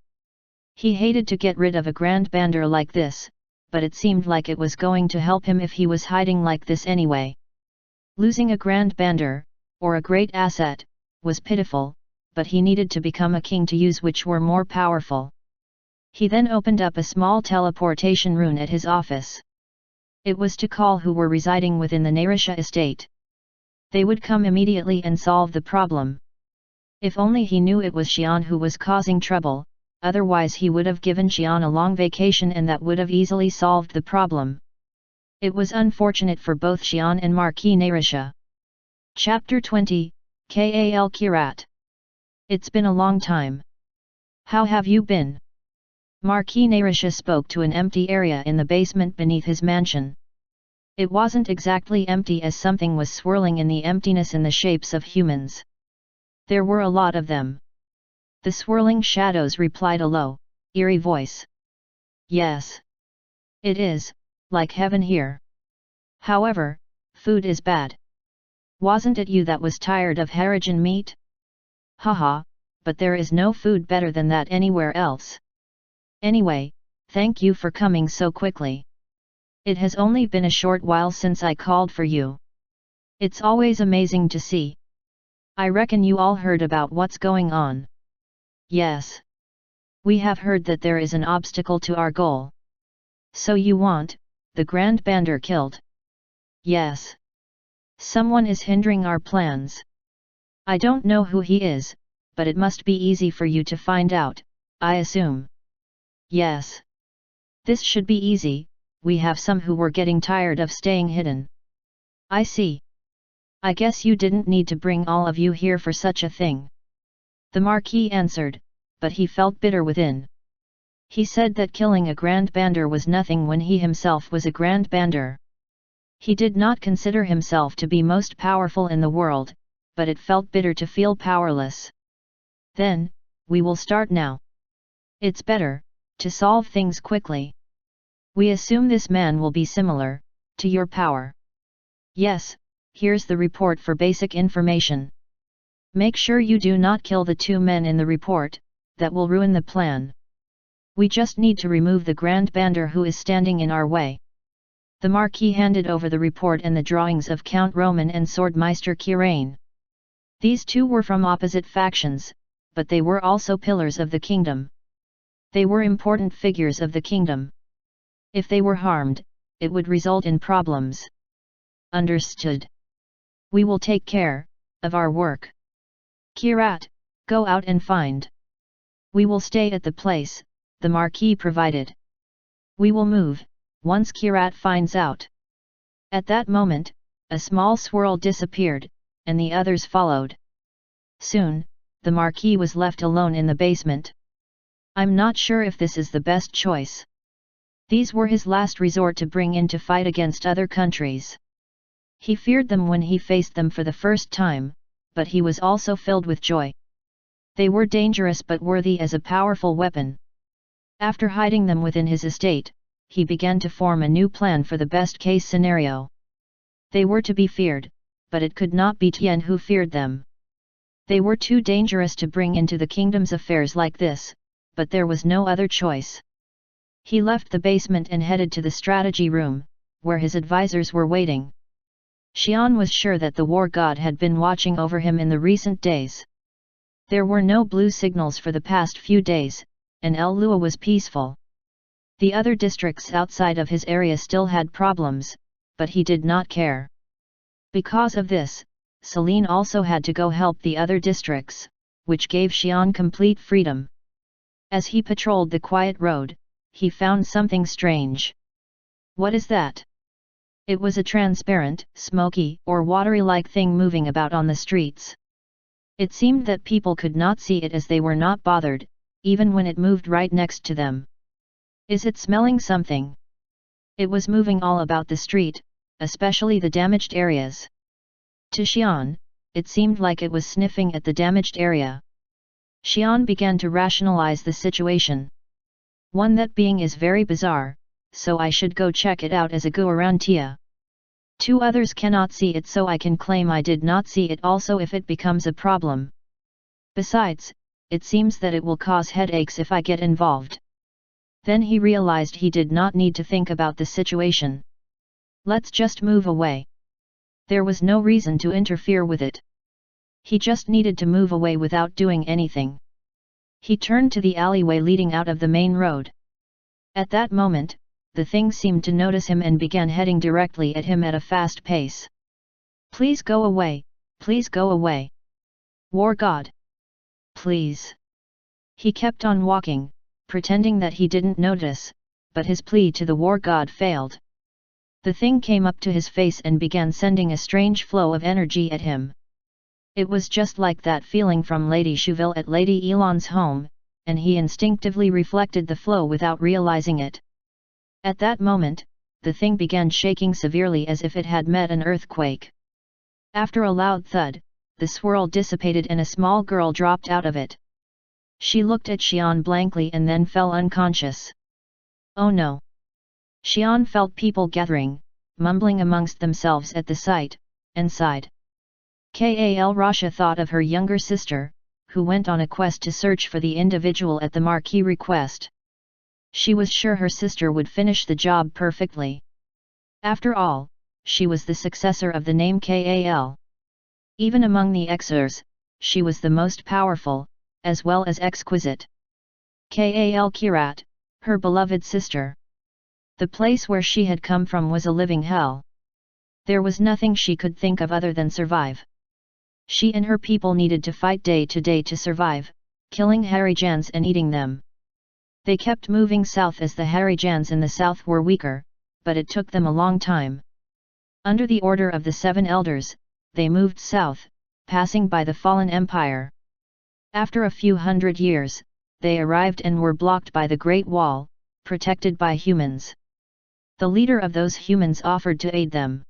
Speaker 1: He hated to get rid of a Grand Bander like this, but it seemed like it was going to help him if he was hiding like this anyway. Losing a Grand Bander, or a great asset, was pitiful, but he needed to become a king to use which were more powerful. He then opened up a small teleportation rune at his office. It was to call who were residing within the Narisha estate. They would come immediately and solve the problem. If only he knew it was Xian who was causing trouble, otherwise he would have given Xian a long vacation and that would have easily solved the problem. It was unfortunate for both Xian and Marquis Narisha. Chapter 20, Kal Kirat. It's been a long time. How have you been? Marquis Narisha spoke to an empty area in the basement beneath his mansion. It wasn't exactly empty as something was swirling in the emptiness in the shapes of humans. There were a lot of them. The swirling shadows replied a low, eerie voice. Yes. It is, like heaven here. However, food is bad. Wasn't it you that was tired of Harajan meat? Haha, but there is no food better than that anywhere else. Anyway, thank you for coming so quickly. It has only been a short while since I called for you. It's always amazing to see. I reckon you all heard about what's going on. Yes. We have heard that there is an obstacle to our goal. So you want the Grand Bander killed? Yes. Someone is hindering our plans. I don't know who he is, but it must be easy for you to find out, I assume. Yes. This should be easy, we have some who were getting tired of staying hidden. I see. I guess you didn't need to bring all of you here for such a thing. The Marquis answered, but he felt bitter within. He said that killing a Grand Bander was nothing when he himself was a Grand Bander. He did not consider himself to be most powerful in the world, but it felt bitter to feel powerless. Then, we will start now. It's better to solve things quickly. We assume this man will be similar to your power. Yes, here's the report for basic information. Make sure you do not kill the 2 men in the report, that will ruin the plan. We just need to remove the Grand Bander who is standing in our way. The Marquis handed over the report and the drawings of Count Roman and Swordmeister Kirain. These 2 were from opposite factions, but they were also pillars of the kingdom. They were important figures of the kingdom. If they were harmed, it would result in problems. Understood. We will take care of our work. Kirat, go out and find. We will stay at the place the Marquis provided. We will move once Kirat finds out. At that moment, a small swirl disappeared, and the others followed. Soon, the Marquis was left alone in the basement. I'm not sure if this is the best choice. These were his last resort to bring into fight against other countries. He feared them when he faced them for the first time, but he was also filled with joy. They were dangerous but worthy as a powerful weapon. After hiding them within his estate, he began to form a new plan for the best-case scenario. They were to be feared, but it could not be Tian who feared them. They were too dangerous to bring into the kingdom's affairs like this, but there was no other choice. He left the basement and headed to the strategy room, where his advisors were waiting. Xian was sure that the war god had been watching over him in the recent days. There were no blue signals for the past few days, and ALLA was peaceful. The other districts outside of his area still had problems, but he did not care. Because of this, Celine also had to go help the other districts, which gave Xian complete freedom. As he patrolled the quiet road, he found something strange. What is that? It was a transparent, smoky, or watery-like thing moving about on the streets. It seemed that people could not see it as they were not bothered, even when it moved right next to them. Is it smelling something? It was moving all about the street, especially the damaged areas. To Xian, it seemed like it was sniffing at the damaged area. Xian began to rationalize the situation. One that being is very bizarre, so I should go check it out as a guarantia. 2 others cannot see it, so I can claim I did not see it also if it becomes a problem. Besides, it seems that it will cause headaches if I get involved. Then he realized he did not need to think about the situation. Let's just move away. There was no reason to interfere with it. He just needed to move away without doing anything. He turned to the alleyway leading out of the main road. At that moment, the thing seemed to notice him and began heading directly at him at a fast pace. Please go away, please go away. War God. Please. He kept on walking, pretending that he didn't notice, but his plea to the war god failed. The thing came up to his face and began sending a strange flow of energy at him. It was just like that feeling from Lady Chouville at Lady Elon's home, and he instinctively reflected the flow without realizing it. At that moment, the thing began shaking severely as if it had met an earthquake. After a loud thud, the swirl dissipated and a small girl dropped out of it. She looked at Xian blankly and then fell unconscious. Oh no! Xian felt people gathering, mumbling amongst themselves at the sight, and sighed. Kal Rasha thought of her younger sister, who went on a quest to search for the individual at the Marquis' request. She was sure her sister would finish the job perfectly. After all, she was the successor of the name Kal. Even among the Xers, she was the most powerful, as well as exquisite. Kal Kirat, her beloved sister. The place where she had come from was a living hell. There was nothing she could think of other than survive. She and her people needed to fight day to day to survive, killing Harijans and eating them. They kept moving south as the Harijans in the south were weaker, but it took them a long time. Under the order of the 7 elders, they moved south, passing by the fallen empire. After a few hundred years, they arrived and were blocked by the Great Wall, protected by humans. The leader of those humans offered to aid them.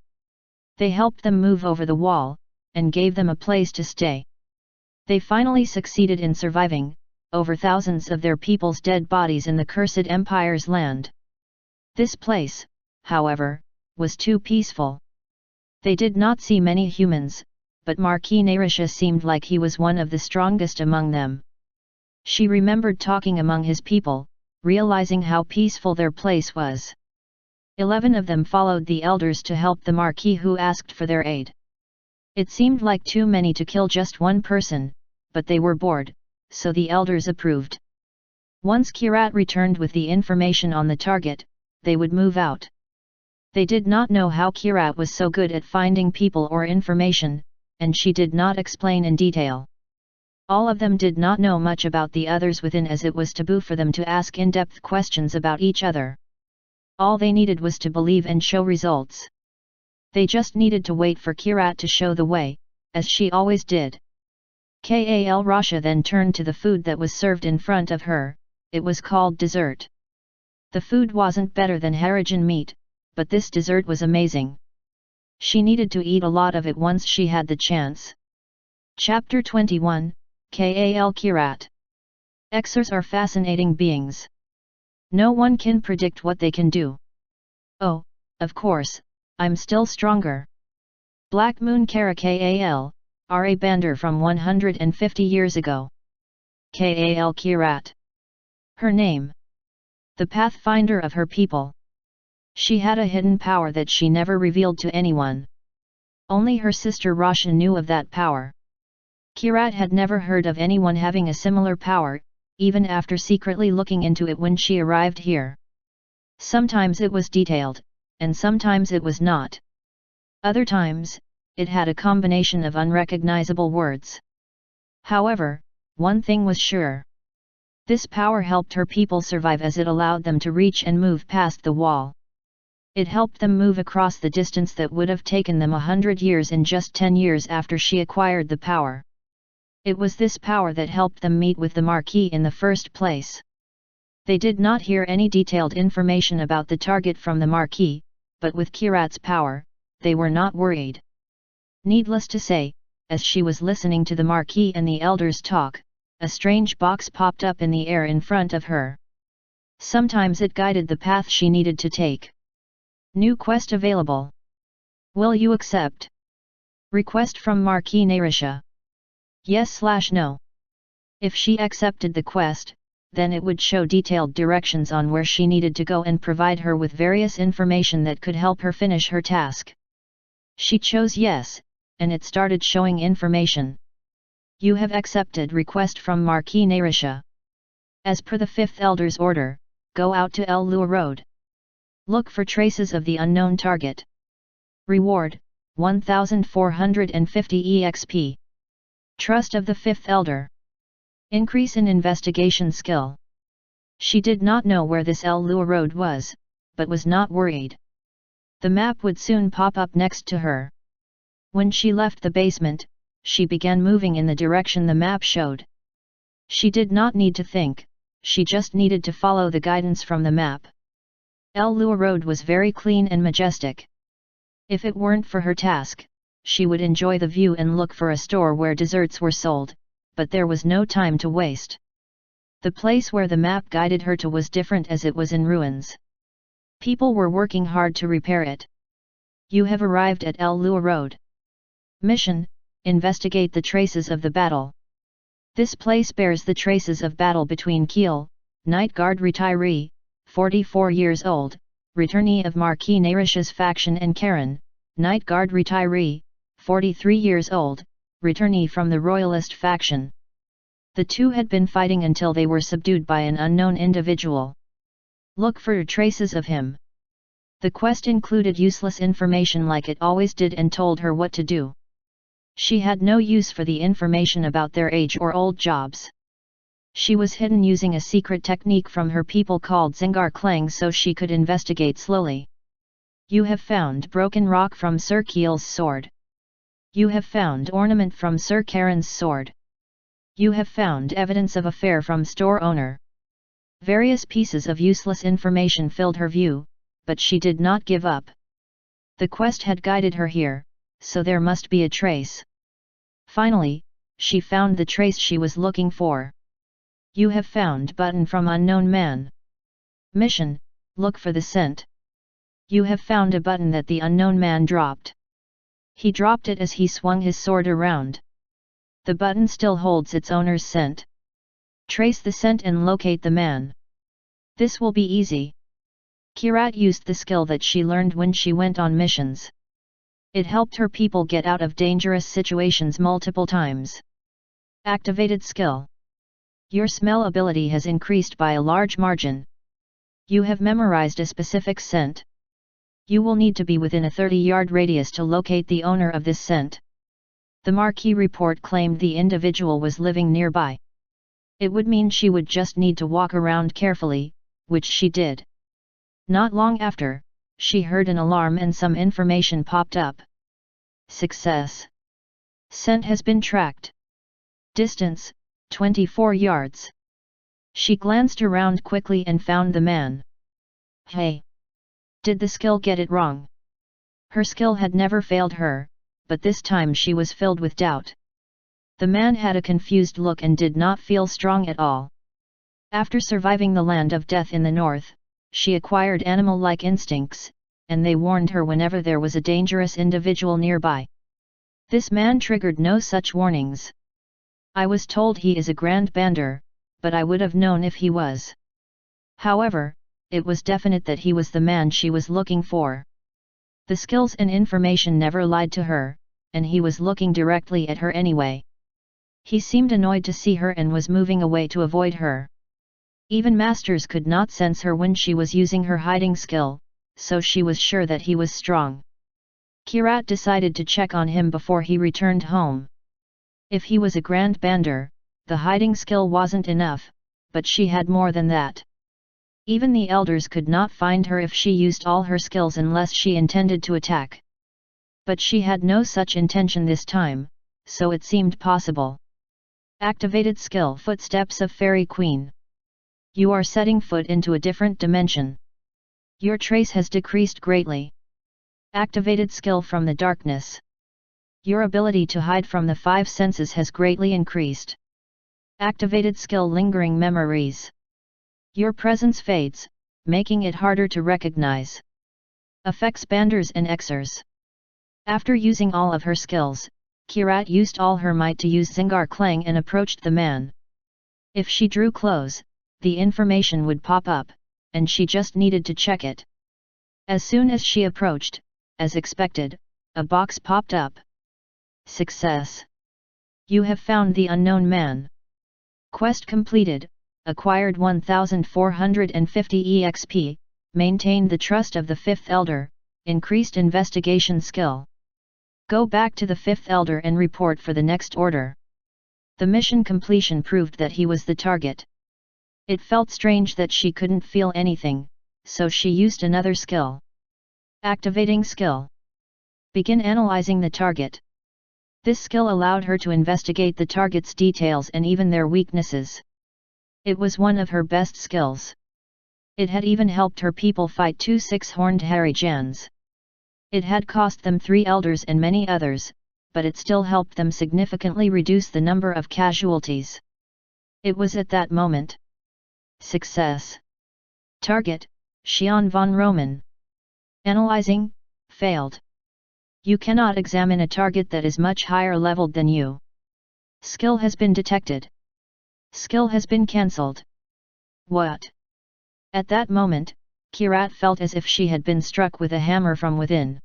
Speaker 1: They helped them move over the wall, and gave them a place to stay. They finally succeeded in surviving, over thousands of their people's dead bodies in the cursed empire's land. This place, however, was too peaceful. They did not see many humans, but Marquis Narisha seemed like he was one of the strongest among them. She remembered talking among his people, realizing how peaceful their place was. 11 of them followed the elders to help the Marquis who asked for their aid. It seemed like too many to kill just one person, but they were bored, so the elders approved. Once Kirat returned with the information on the target, they would move out. They did not know how Kirat was so good at finding people or information, and she did not explain in detail. All of them did not know much about the others within, as it was taboo for them to ask in-depth questions about each other. All they needed was to believe and show results. They just needed to wait for Kirat to show the way, as she always did. Kal Rasha then turned to the food that was served in front of her. It was called dessert. The food wasn't better than Harajan meat, but this dessert was amazing. She needed to eat a lot of it once she had the chance. Chapter 21, Kal Kirat. Xers are fascinating beings. No one can predict what they can do. Oh, of course, I'm still stronger. Black Moon Kara Kal, Ra Bander from 150 years ago. Kal Kirat. Her name. The pathfinder of her people. She had a hidden power that she never revealed to anyone. Only her sister Rasha knew of that power. Kirat had never heard of anyone having a similar power, even after secretly looking into it when she arrived here. Sometimes it was detailed, and sometimes it was not. Other times, it had a combination of unrecognizable words. However, one thing was sure. This power helped her people survive, as it allowed them to reach and move past the wall. It helped them move across the distance that would have taken them 100 years in just 10 years after she acquired the power. It was this power that helped them meet with the Marquis in the first place. They did not hear any detailed information about the target from the Marquis, but with Kirat's power, they were not worried. Needless to say, as she was listening to the Marquis and the elders talk, a strange box popped up in the air in front of her. Sometimes it guided the path she needed to take. New quest available. Will you accept? Request from Marquis Narisha. Yes/no. If she accepted the quest, then it would show detailed directions on where she needed to go and provide her with various information that could help her finish her task. She chose yes, and it started showing information. You have accepted request from Marquis Narisha. As per the 5th Elder's order, go out to ALLA Road. Look for traces of the unknown target. Reward, 1450 EXP. Trust of the 5th Elder. Increase in investigation skill. She did not know where this ALLA Road was, but was not worried. The map would soon pop up next to her. When she left the basement, she began moving in the direction the map showed. She did not need to think, she just needed to follow the guidance from the map. ALLA Road was very clean and majestic. If it weren't for her task, she would enjoy the view and look for a store where desserts were sold, but there was no time to waste. The place where the map guided her to was different, as it was in ruins. People were working hard to repair it. You have arrived at ALLA Road. Mission: investigate the traces of the battle. This place bears the traces of battle between Keel, Night Guard retiree, 44 years old, returnee of Marquis Narisha's faction, and Karen, Night Guard retiree, 43 years old, returnee from the Royalist faction. The two had been fighting until they were subdued by an unknown individual. Look for traces of him. The quest included useless information like it always did, and told her what to do. She had no use for the information about their age or old jobs. She was hidden using a secret technique from her people called Zingar Klang, so she could investigate slowly. You have found broken rock from Sir Keel's sword. You have found ornament from Sir Karen's sword. You have found evidence of affair from store owner. Various pieces of useless information filled her view, but she did not give up. The quest had guided her here, so there must be a trace. Finally, she found the trace she was looking for. You have found button from unknown man. Mission: look for the scent. You have found a button that the unknown man dropped. He dropped it as he swung his sword around. The button still holds its owner's scent. Trace the scent and locate the man. This will be easy. Kirat used the skill that she learned when she went on missions. It helped her people get out of dangerous situations multiple times. Activated skill. Your smell ability has increased by a large margin. You have memorized a specific scent. You will need to be within a 30-yard radius to locate the owner of this scent. The Marquis report claimed the individual was living nearby. It would mean she would just need to walk around carefully, which she did. Not long after, she heard an alarm and some information popped up. Success. Scent has been tracked. Distance, 24 yards. She glanced around quickly and found the man. Hey! Did the skill get it wrong? Her skill had never failed her, but this time she was filled with doubt. The man had a confused look and did not feel strong at all. After surviving the land of death in the north, she acquired animal-like instincts, and they warned her whenever there was a dangerous individual nearby. This man triggered no such warnings. I was told he is a grand bander, but I would have known if he was. However, it was definite that he was the man she was looking for. The skills and information never lied to her, and he was looking directly at her anyway. He seemed annoyed to see her and was moving away to avoid her. Even masters could not sense her when she was using her hiding skill, so she was sure that he was strong. Kirat decided to check on him before he returned home. If he was a grand bander, the hiding skill wasn't enough, but she had more than that. Even the elders could not find her if she used all her skills unless she intended to attack. But she had no such intention this time, so it seemed possible. Activated skill. Footsteps of Fairy Queen. You are setting foot into a different dimension. Your trace has decreased greatly. Activated skill from the darkness. Your ability to hide from the five senses has greatly increased. Activated skill. Lingering memories. Your presence fades, making it harder to recognize. Affects banders and Xers. After using all of her skills, Kirat used all her might to use Zingar Clang and approached the man. If she drew close, the information would pop up, and she just needed to check it. As soon as she approached, as expected, a box popped up. Success. You have found the unknown man. Quest completed. Acquired 1450 EXP, maintained the trust of the Fifth Elder, increased investigation skill. Go back to the Fifth Elder and report for the next order. The mission completion proved that he was the target. It felt strange that she couldn't feel anything, so she used another skill. Activating skill. Begin analyzing the target. This skill allowed her to investigate the target's details and even their weaknesses. It was one of her best skills. It had even helped her people fight 2 six-horned Harijans. It had cost them 3 elders and many others, but it still helped them significantly reduce the number of casualties. It was at that moment. Success. Target, Xian von Roman. Analyzing, failed. You cannot examine a target that is much higher leveled than you. Skill has been detected. Skill has been cancelled. What? At that moment, Kirat felt as if she had been struck with a hammer from within.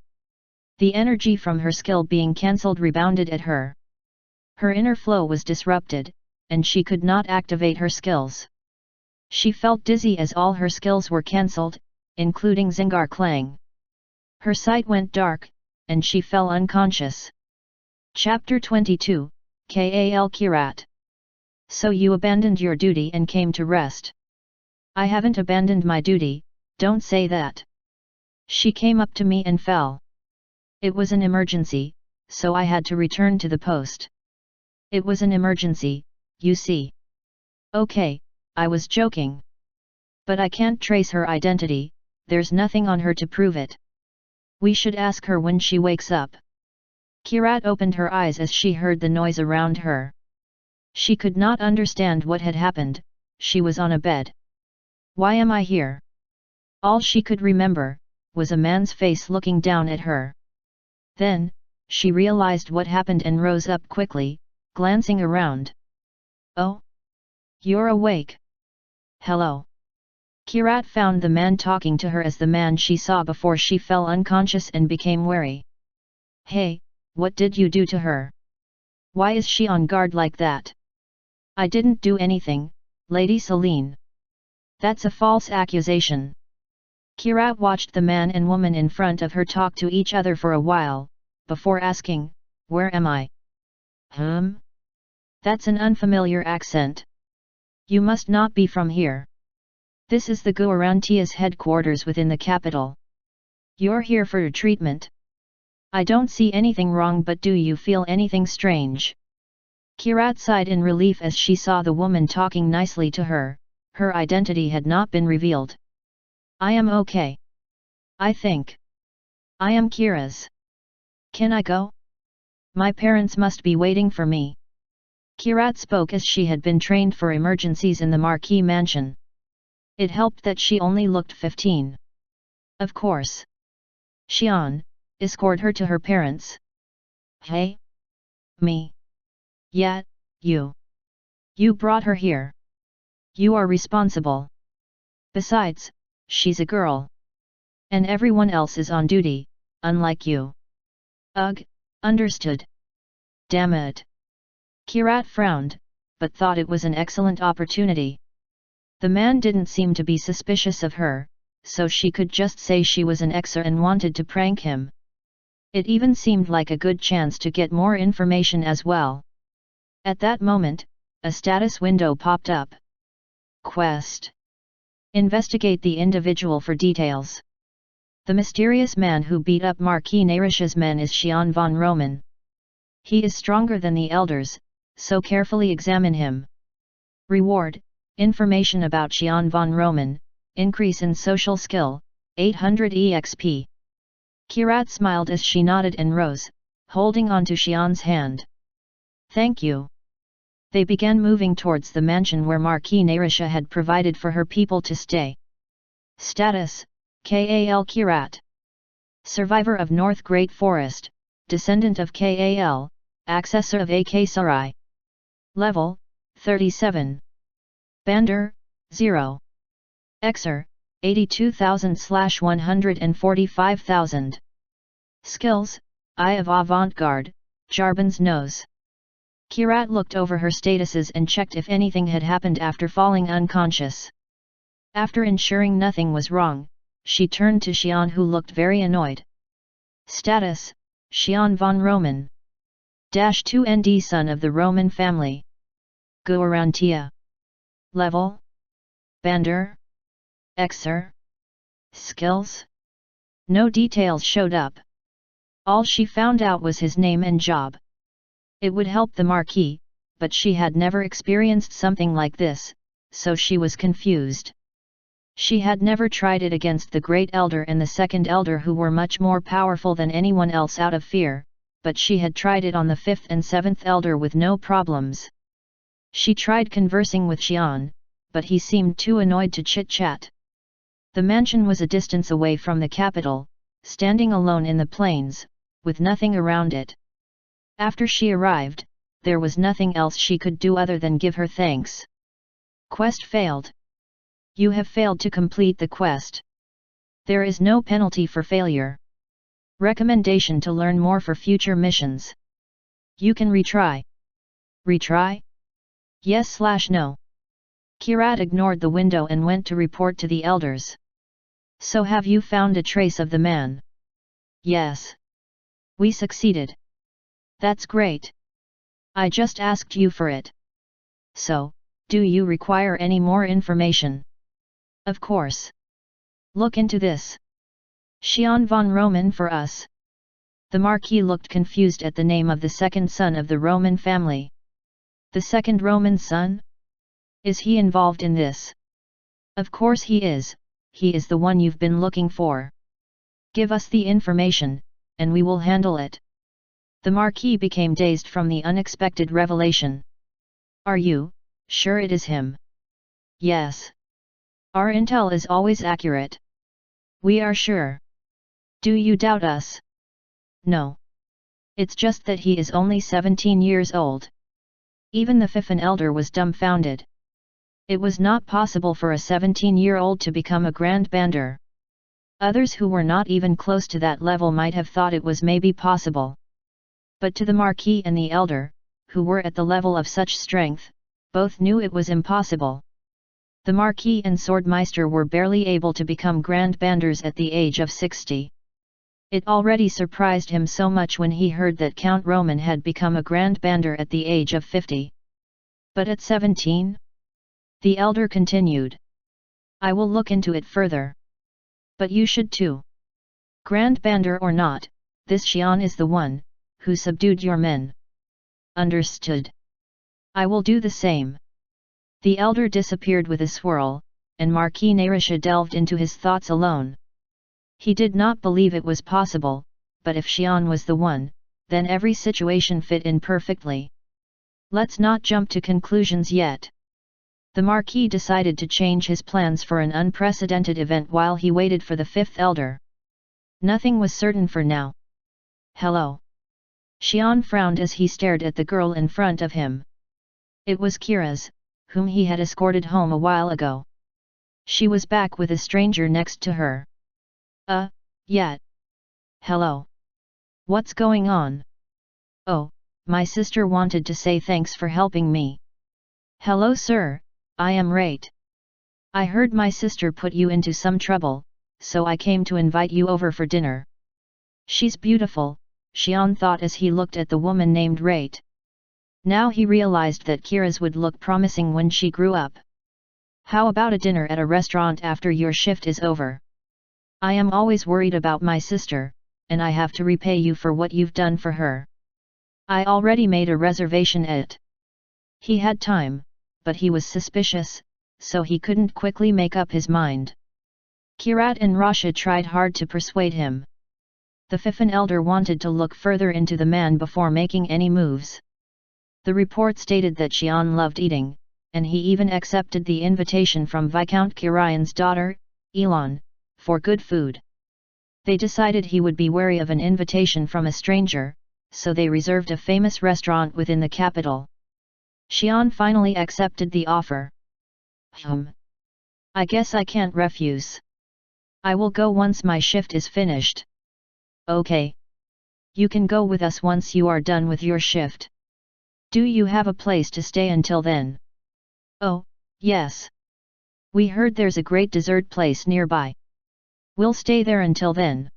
Speaker 1: The energy from her skill being cancelled rebounded at her. Her inner flow was disrupted, and she could not activate her skills. She felt dizzy as all her skills were cancelled, including Zingar Clang. Her sight went dark, and she fell unconscious. Chapter 22, Kal Kirat. So you abandoned your duty and came to rest. I haven't abandoned my duty, don't say that. She came up to me and fell. It was an emergency, so I had to return to the post. It was an emergency, you see. Okay, I was joking. But I can't trace her identity, there's nothing on her to prove it. We should ask her when she wakes up. Kirat opened her eyes as she heard the noise around her. She could not understand what had happened, she was on a bed. Why am I here? All she could remember, was a man's face looking down at her. Then, she realized what happened and rose up quickly, glancing around. Oh? You're awake. Hello. Kirat found the man talking to her as the man she saw before she fell unconscious and became wary. Hey, what did you do to her? Why is she on guard like that? I didn't do anything, Lady Celine. That's a false accusation. Kirat watched the man and woman in front of her talk to each other for a while, before asking, where am I? That's an unfamiliar accent. You must not be from here. This is the Guarantia's headquarters within the capital. You're here for treatment. I don't see anything wrong, but do you feel anything strange? Kirat sighed in relief as she saw the woman talking nicely to her. Her identity had not been revealed. I am okay. I think. I am Kira's. Can I go? My parents must be waiting for me. Kirat spoke as she had been trained for emergencies in the Marquis mansion. It helped that she only looked 15. Of course. Xian, escort her to her parents. Hey? Me? Yeah, you. You brought her here. You are responsible. Besides, she's a girl. And everyone else is on duty, unlike you. Ugh, understood. Damn it. Kirat frowned, but thought it was an excellent opportunity. The man didn't seem to be suspicious of her, so she could just say she was an exer and wanted to prank him. It even seemed like a good chance to get more information as well. At that moment, a status window popped up. Quest. Investigate the individual for details. The mysterious man who beat up Marquis Narisha's men is Xian von Roman. He is stronger than the elders, so carefully examine him. Reward, information about Xian von Roman, increase in social skill, 800 EXP. Kirat smiled as she nodded and rose, holding on to Xian's hand. Thank you. They began moving towards the mansion where Marquis Narisha had provided for her people to stay. Status, Kal Kirat. Survivor of North Great Forest, descendant of Kal, accessor of AK Sarai. Level, 37. Bander, 0. Exer, 82,000/145,000. Skills, Eye of Avant-Garde, Jarbon's Nose. Kirat looked over her statuses and checked if anything had happened after falling unconscious. After ensuring nothing was wrong, she turned to Xian, who looked very annoyed. Status, Xian von Roman. -2 ND, son of the Roman family. Guarantia. Level? Bander? Exer? Skills? No details showed up. All she found out was his name and job. It would help the Marquis, but she had never experienced something like this, so she was confused. She had never tried it against the Great Elder and the Second Elder, who were much more powerful than anyone else, out of fear, but she had tried it on the 5th and 7th Elder with no problems. She tried conversing with Xian, but he seemed too annoyed to chit-chat. The mansion was a distance away from the capital, standing alone in the plains, with nothing around it. After she arrived, there was nothing else she could do other than give her thanks. Quest failed. You have failed to complete the quest. There is no penalty for failure. Recommendation to learn more for future missions. You can retry. Retry? Yes/no. Kirat ignored the window and went to report to the elders. So have you found a trace of the man? Yes. We succeeded. That's great. I just asked you for it. So, do you require any more information? Of course. Look into this. Xian von Roman for us. The Marquis looked confused at the name of the second son of the Roman family. The second Roman son? Is he involved in this? Of course he is the one you've been looking for. Give us the information, and we will handle it. The Marquis became dazed from the unexpected revelation. Are you sure it is him? Yes. Our intel is always accurate. We are sure. Do you doubt us? No. It's just that he is only 17 years old. Even the Fifin elder was dumbfounded. It was not possible for a 17-year-old to become a Grand Bander. Others who were not even close to that level might have thought it was maybe possible. But to the Marquis and the elder, who were at the level of such strength, both knew it was impossible. The Marquis and Swordmeister were barely able to become Grand Banders at the age of 60. It already surprised him so much when he heard that Count Roman had become a Grand Bander at the age of 50. But at 17? The elder continued. I will look into it further. But you should too. Grand Bander or not, this Xian is the one who subdued your men. Understood. I will do the same. The elder disappeared with a swirl, and Marquis Narisha delved into his thoughts alone. He did not believe it was possible, but if Xian was the one, then every situation fit in perfectly. Let's not jump to conclusions yet. The Marquis decided to change his plans for an unprecedented event while he waited for the fifth elder. Nothing was certain for now. Hello. Xian frowned as he stared at the girl in front of him. It was Kira's, whom he had escorted home a while ago. She was back with a stranger next to her. Yeah. Hello. What's going on? Oh, my sister wanted to say thanks for helping me. Hello sir, I am Rate. I heard my sister put you into some trouble, so I came to invite you over for dinner. She's beautiful, Xian thought as he looked at the woman named Rate. Now he realized that Kira's would look promising when she grew up. How about a dinner at a restaurant after your shift is over? I am always worried about my sister, and I have to repay you for what you've done for her. I already made a reservation at. He had time, but he was suspicious, so he couldn't quickly make up his mind. Kirat and Rasha tried hard to persuade him. The Fifin elder wanted to look further into the man before making any moves. The report stated that Xian loved eating, and he even accepted the invitation from Viscount Kirayan's daughter, Elan, for good food. They decided he would be wary of an invitation from a stranger, so they reserved a famous restaurant within the capital. Xian finally accepted the offer. I guess I can't refuse. I will go once my shift is finished. Okay. You can go with us once you are done with your shift. Do you have a place to stay until then? Oh, yes. We heard there's a great dessert place nearby. We'll stay there until then.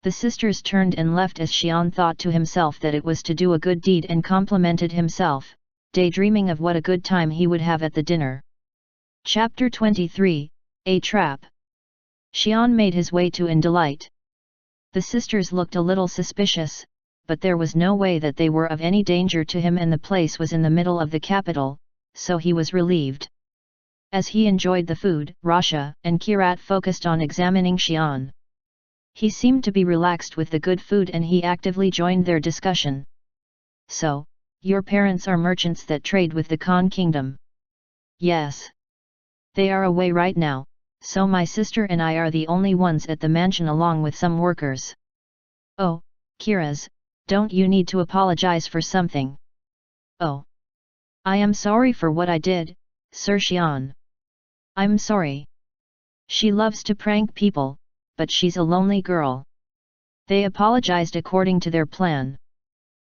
Speaker 1: The sisters turned and left as Xian thought to himself that it was to do a good deed and complimented himself, daydreaming of what a good time he would have at the dinner. Chapter 23, A Trap. Xian made his way to Indolite. The sisters looked a little suspicious, but there was no way that they were of any danger to him and the place was in the middle of the capital, so he was relieved. As he enjoyed the food, Rasha and Kirat focused on examining Xian. He seemed to be relaxed with the good food and he actively joined their discussion. So, your parents are merchants that trade with the Khan Kingdom? Yes. They are away right now, so my sister and I are the only ones at the mansion along with some workers. Oh, Kiraz, don't you need to apologize for something? Oh. I am sorry for what I did, Sir Xian. I'm sorry. She loves to prank people, but she's a lonely girl. They apologized according to their plan.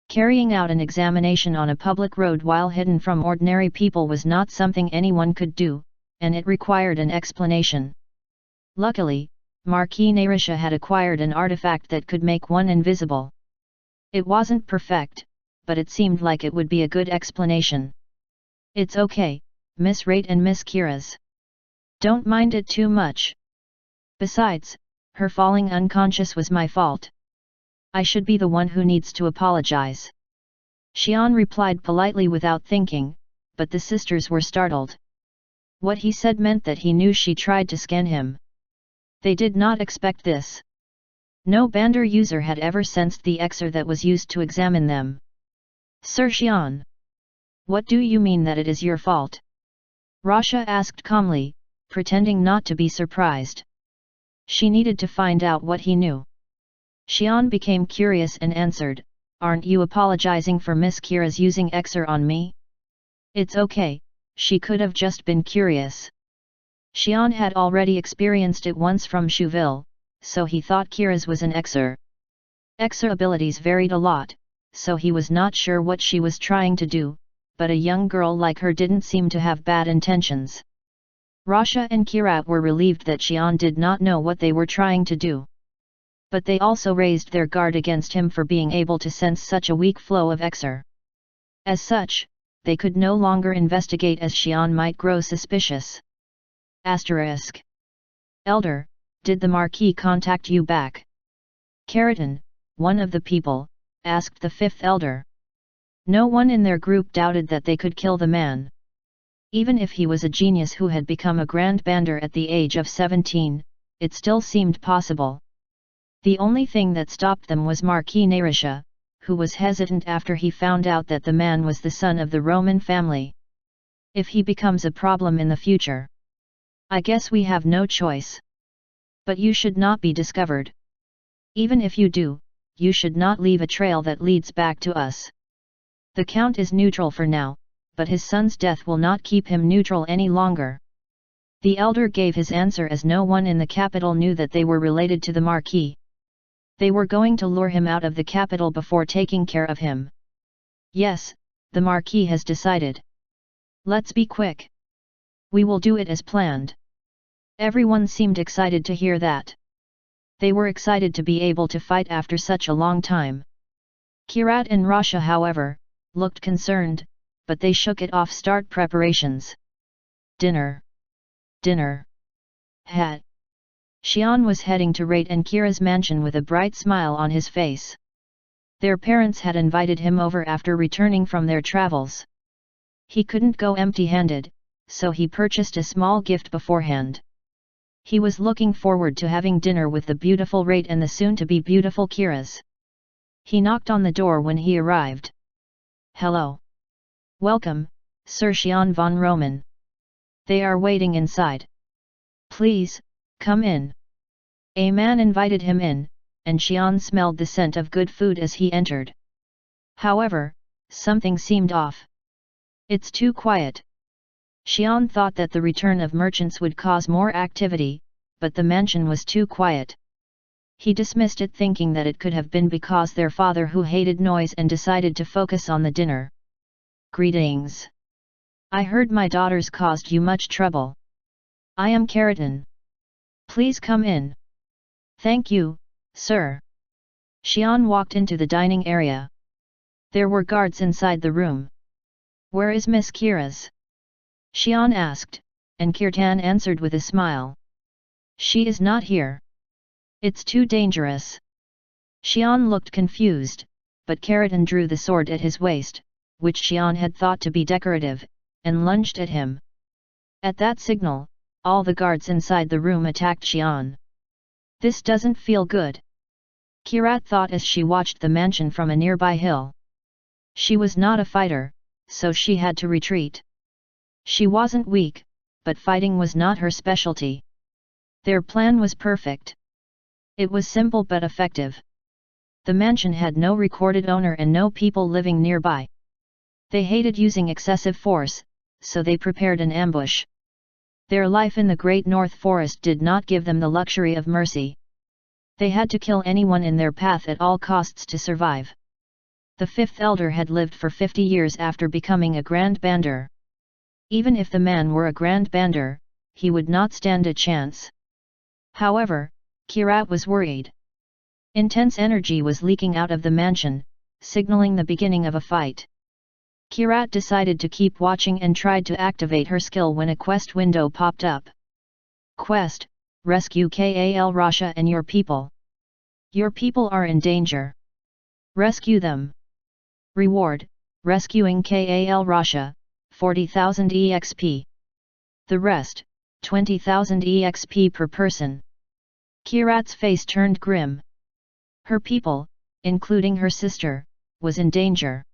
Speaker 1: Carrying out an examination on a public road while hidden from ordinary people was not something anyone could do, and it required an explanation. Luckily, Marquis Narisha had acquired an artifact that could make one invisible. It wasn't perfect, but it seemed like it would be a good explanation. It's okay, Miss Rate and Miss Kiraz. Don't mind it too much. Besides, her falling unconscious was my fault. I should be the one who needs to apologize. Xian replied politely without thinking, but the sisters were startled. What he said meant that he knew she tried to scan him. They did not expect this. No Bander user had ever sensed the Xer that was used to examine them. Sir Xian. What do you mean that it is your fault? Rasha asked calmly, pretending not to be surprised. She needed to find out what he knew. Xian became curious and answered, aren't you apologizing for Miss Kira's using Xer on me? It's okay, she could have just been curious. Xian had already experienced it once from Shuville, so he thought Kira's was an Xer. Xer abilities varied a lot, so he was not sure what she was trying to do, but a young girl like her didn't seem to have bad intentions. Rasha and Kirat were relieved that Xian did not know what they were trying to do. But they also raised their guard against him for being able to sense such a weak flow of Xer. As such, they could no longer investigate as Xian might grow suspicious. Asterisk. Elder, did the Marquis contact you back? Keratin, one of the people, asked the fifth elder. No one in their group doubted that they could kill the man. Even if he was a genius who had become a Grand Bander at the age of 17, it still seemed possible. The only thing that stopped them was Marquis Narisha, who was hesitant after he found out that the man was the son of the Roman family. If he becomes a problem in the future, I guess we have no choice. But you should not be discovered. Even if you do, you should not leave a trail that leads back to us. The Count is neutral for now, but his son's death will not keep him neutral any longer. The elder gave his answer as no one in the capital knew that they were related to the Marquis. They were going to lure him out of the capital before taking care of him. Yes, the Marquis has decided. Let's be quick. We will do it as planned. Everyone seemed excited to hear that. They were excited to be able to fight after such a long time. Kirat and Rasha, however, looked concerned, but they shook it off. Start preparations. Dinner. Dinner. Hat. Xian was heading to Rate and Kira's mansion with a bright smile on his face. Their parents had invited him over after returning from their travels. He couldn't go empty-handed, so he purchased a small gift beforehand. He was looking forward to having dinner with the beautiful Rate and the soon-to-be beautiful Kira's. He knocked on the door when he arrived. Hello. Welcome, Sir Xian von Roman. They are waiting inside. Please, come in. A man invited him in, and Xian smelled the scent of good food as he entered. However, something seemed off. It's too quiet. Xian thought that the return of merchants would cause more activity, but the mansion was too quiet. He dismissed it, thinking that it could have been because their father who hated noise and decided to focus on the dinner. Greetings. I heard my daughters caused you much trouble. I am Keratin. Please come in. Thank you, sir. Xian walked into the dining area. There were guards inside the room. Where is Miss Kira's? Xian asked, and Kirtan answered with a smile. She is not here. It's too dangerous. Xian looked confused, but Keratin drew the sword at his waist, which Xian had thought to be decorative, and lunged at him. At that signal, all the guards inside the room attacked Xian. This doesn't feel good. Kirat thought as she watched the mansion from a nearby hill. She was not a fighter, so she had to retreat. She wasn't weak, but fighting was not her specialty. Their plan was perfect. It was simple but effective. The mansion had no recorded owner and no people living nearby. They hated using excessive force, so they prepared an ambush. Their life in the Great North Forest did not give them the luxury of mercy. They had to kill anyone in their path at all costs to survive. The fifth elder had lived for 50 years after becoming a Grand Bander. Even if the man were a Grand Bander, he would not stand a chance. However, Kirat was worried. Intense energy was leaking out of the mansion, signaling the beginning of a fight. Kirat decided to keep watching and tried to activate her skill when a quest window popped up. Quest: Rescue Kal Rasha and your people. Your people are in danger. Rescue them. Reward: Rescuing Kal Rasha, 40,000 EXP. The rest, 20,000 EXP per person. Kirat's face turned grim. Her people, including her sister, was in danger.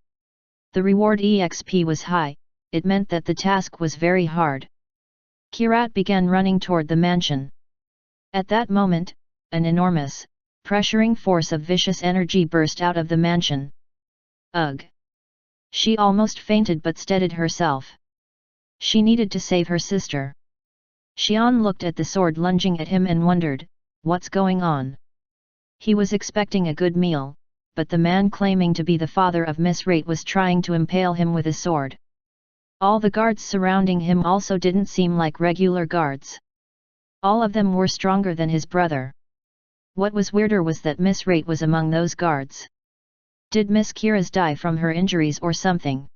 Speaker 1: The reward EXP was high, it meant that the task was very hard. Kirat began running toward the mansion. At that moment, an enormous, pressuring force of vicious energy burst out of the mansion, Ugh! She almost fainted but steadied herself. She needed to save her sister. Xian looked at the sword lunging at him and wondered, what's going on? He was expecting a good meal, but the man claiming to be the father of Miss Rate was trying to impale him with a sword. All the guards surrounding him also didn't seem like regular guards. All of them were stronger than his brother. What was weirder was that Miss Rate was among those guards. Did Miss Kira's die from her injuries or something?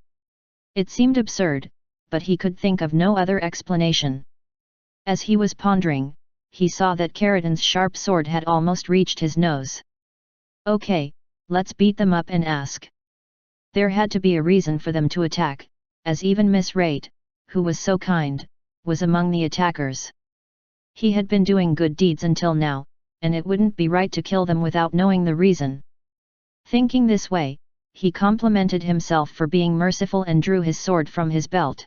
Speaker 1: It seemed absurd, but he could think of no other explanation. As he was pondering, he saw that Keratin's sharp sword had almost reached his nose. Okay, let's beat them up and ask. There had to be a reason for them to attack, as even Miss Rate, who was so kind, was among the attackers. He had been doing good deeds until now, and it wouldn't be right to kill them without knowing the reason. Thinking this way, he complimented himself for being merciful and drew his sword from his belt.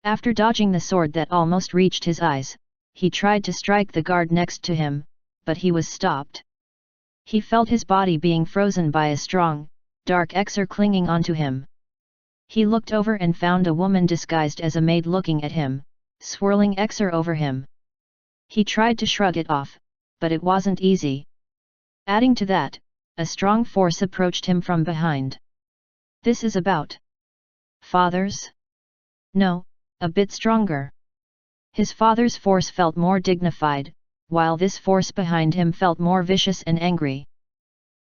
Speaker 1: After dodging the sword that almost reached his eyes, he tried to strike the guard next to him, but he was stopped. He felt his body being frozen by a strong, dark elixir clinging onto him. He looked over and found a woman disguised as a maid looking at him, swirling elixir over him. He tried to shrug it off, but it wasn't easy. Adding to that, a strong force approached him from behind. This is about fathers? No, a bit stronger. His father's force felt more dignified, while this force behind him felt more vicious and angry.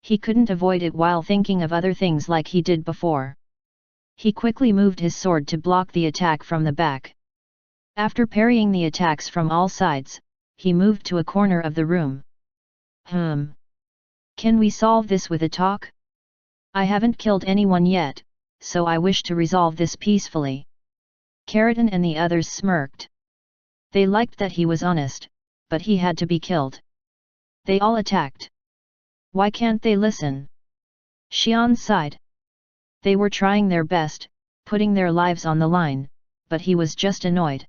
Speaker 1: He couldn't avoid it while thinking of other things like he did before. He quickly moved his sword to block the attack from the back. After parrying the attacks from all sides, he moved to a corner of the room. Can we solve this with a talk? I haven't killed anyone yet, so I wish to resolve this peacefully. Keratin and the others smirked. They liked that he was honest, but he had to be killed. They all attacked. Why can't they listen? Xian sighed. They were trying their best, putting their lives on the line, but he was just annoyed.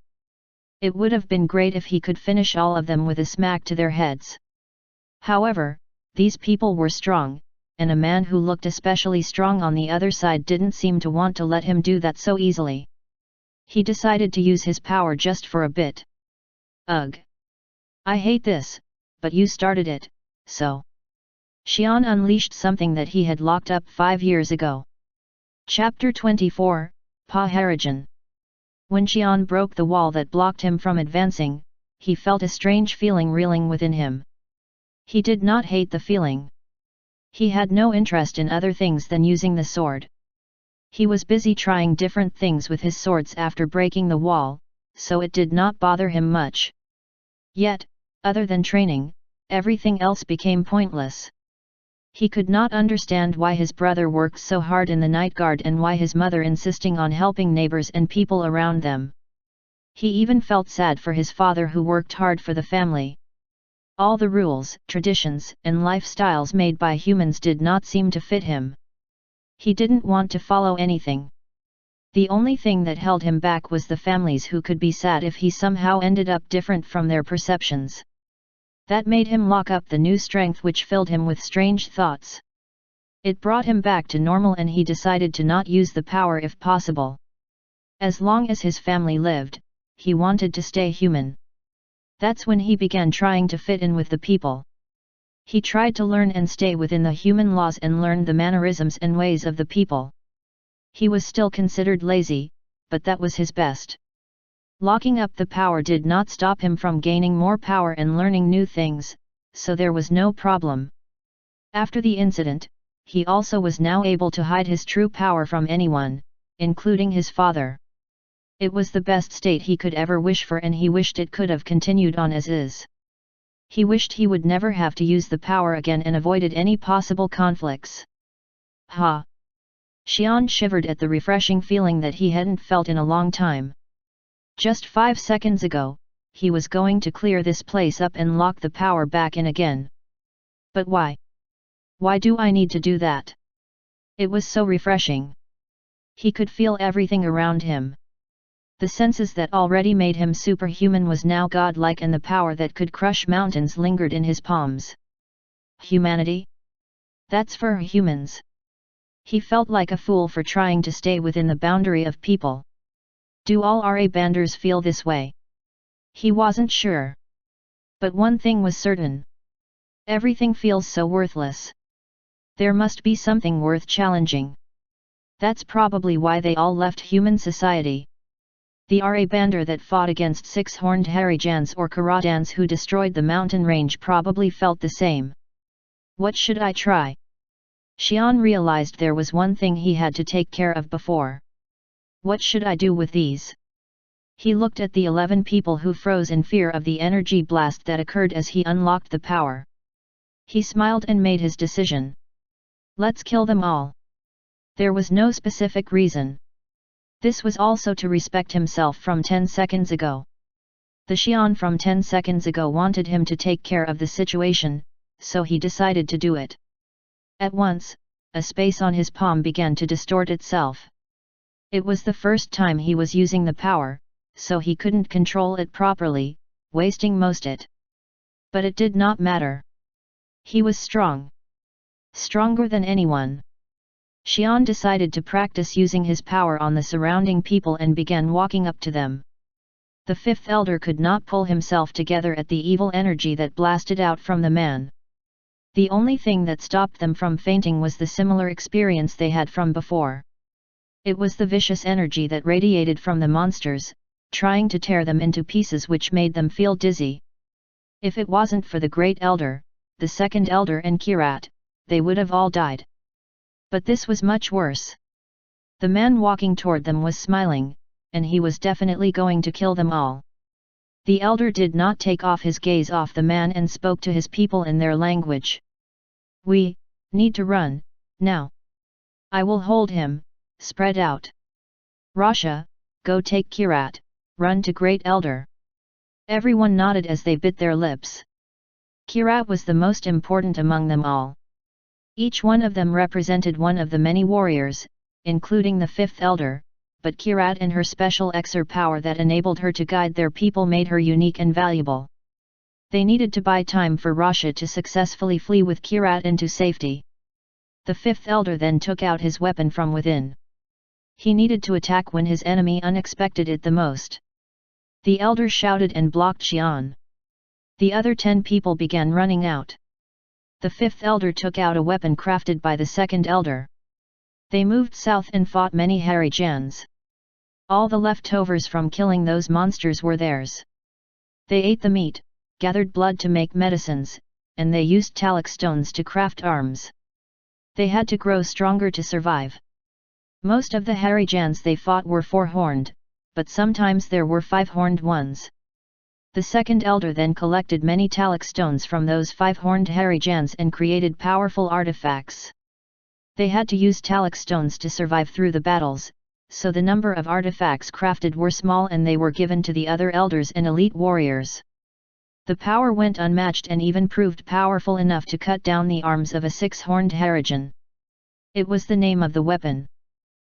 Speaker 1: It would have been great if he could finish all of them with a smack to their heads. However, these people were strong, and a man who looked especially strong on the other side didn't seem to want to let him do that so easily. He decided to use his power just for a bit. Ugh! I hate this, but you started it, so... Xian unleashed something that he had locked up 5 years ago. Chapter 24, Paharajan. When Xian broke the wall that blocked him from advancing, he felt a strange feeling reeling within him. He did not hate the feeling. He had no interest in other things than using the sword. He was busy trying different things with his swords after breaking the wall, so it did not bother him much. Yet, other than training, everything else became pointless. He could not understand why his brother worked so hard in the night guard and why his mother insisting on helping neighbors and people around them. He even felt sad for his father who worked hard for the family. All the rules, traditions, and lifestyles made by humans did not seem to fit him. He didn't want to follow anything. The only thing that held him back was the families who could be sad if he somehow ended up different from their perceptions. That made him lock up the new strength which filled him with strange thoughts. It brought him back to normal and he decided to not use the power if possible. As long as his family lived, he wanted to stay human. That's when he began trying to fit in with the people. He tried to learn and stay within the human laws and learned the mannerisms and ways of the people. He was still considered lazy, but that was his best. Locking up the power did not stop him from gaining more power and learning new things, so there was no problem. After the incident, he also was now able to hide his true power from anyone, including his father. It was the best state he could ever wish for and he wished it could have continued on as is. He wished he would never have to use the power again and avoided any possible conflicts. Ha! Xian shivered at the refreshing feeling that he hadn't felt in a long time. Just 5 seconds ago, he was going to clear this place up and lock the power back in again. But why? Why do I need to do that? It was so refreshing. He could feel everything around him. The senses that already made him superhuman was now godlike and the power that could crush mountains lingered in his palms. Humanity? That's for humans. He felt like a fool for trying to stay within the boundary of people. Do all RA banders feel this way? He wasn't sure. But one thing was certain. Everything feels so worthless. There must be something worth challenging. That's probably why they all left human society. The RA bander that fought against six-horned Harijans or Karadans who destroyed the mountain range probably felt the same. What should I try? Xian realized there was one thing he had to take care of before. What should I do with these? He looked at the 11 people who froze in fear of the energy blast that occurred as he unlocked the power. He smiled and made his decision. Let's kill them all. There was no specific reason. This was also to respect himself from 10 seconds ago. The Xian from 10 seconds ago wanted him to take care of the situation, so he decided to do it. At once, a space on his palm began to distort itself. It was the first time he was using the power, so he couldn't control it properly, wasting most it. But it did not matter. He was strong. Stronger than anyone. Xian decided to practice using his power on the surrounding people and began walking up to them. The fifth elder could not pull himself together at the evil energy that blasted out from the man. The only thing that stopped them from fainting was the similar experience they had from before. It was the vicious energy that radiated from the monsters, trying to tear them into pieces which made them feel dizzy. If it wasn't for the Great Elder, the Second Elder and Kirat, they would have all died. But this was much worse. The man walking toward them was smiling, and he was definitely going to kill them all. The elder did not take off his gaze off the man and spoke to his people in their language. We need to run, now. I will hold him, spread out. Rasha, go take Kirat, run to Great Elder. Everyone nodded as they bit their lips. Kirat was the most important among them all. Each one of them represented one of the many warriors, including the fifth elder, but Kirat and her special Exer power that enabled her to guide their people made her unique and valuable. They needed to buy time for Rasha to successfully flee with Kirat into safety. The fifth elder then took out his weapon from within. He needed to attack when his enemy unexpected it the most. The elder shouted and blocked Xian. The other 10 people began running out. The fifth elder took out a weapon crafted by the second elder. They moved south and fought many Harijans. All the leftovers from killing those monsters were theirs. They ate the meat, gathered blood to make medicines, and they used talc stones to craft arms. They had to grow stronger to survive. Most of the Harijans they fought were 4-horned, but sometimes there were 5-horned ones. The second elder then collected many talc stones from those 5-horned Harijans and created powerful artifacts. They had to use talc stones to survive through the battles, so the number of artifacts crafted were small and they were given to the other elders and elite warriors. The power went unmatched and even proved powerful enough to cut down the arms of a 6-horned Harijan. It was the name of the weapon.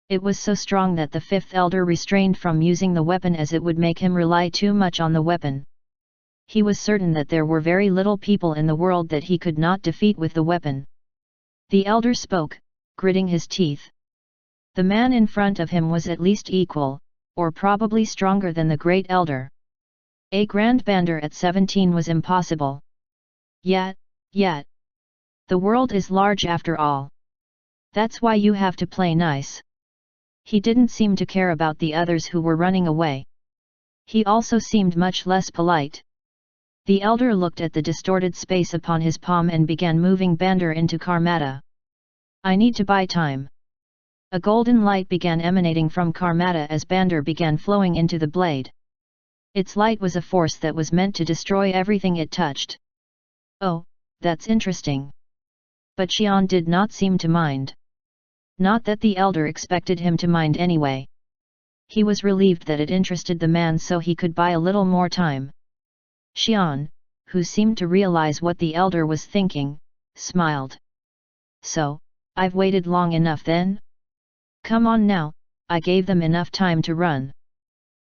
Speaker 1: It was so strong that the fifth elder restrained from using the weapon as it would make him rely too much on the weapon. He was certain that there were very little people in the world that he could not defeat with the weapon. The elder spoke, gritting his teeth. The man in front of him was at least equal, or probably stronger than the great elder. A grand bander at 17 was impossible. Yet. The world is large after all. That's why you have to play nice. He didn't seem to care about the others who were running away. He also seemed much less polite. The elder looked at the distorted space upon his palm and began moving bander into Karmata. I need to buy time. A golden light began emanating from Karmata as bander began flowing into the blade. Its light was a force that was meant to destroy everything it touched. Oh, that's interesting. But Xian did not seem to mind. Not that the elder expected him to mind anyway. He was relieved that it interested the man so he could buy a little more time. Xian, who seemed to realize what the elder was thinking, smiled. So, I've waited long enough then? Come on now, I gave them enough time to run.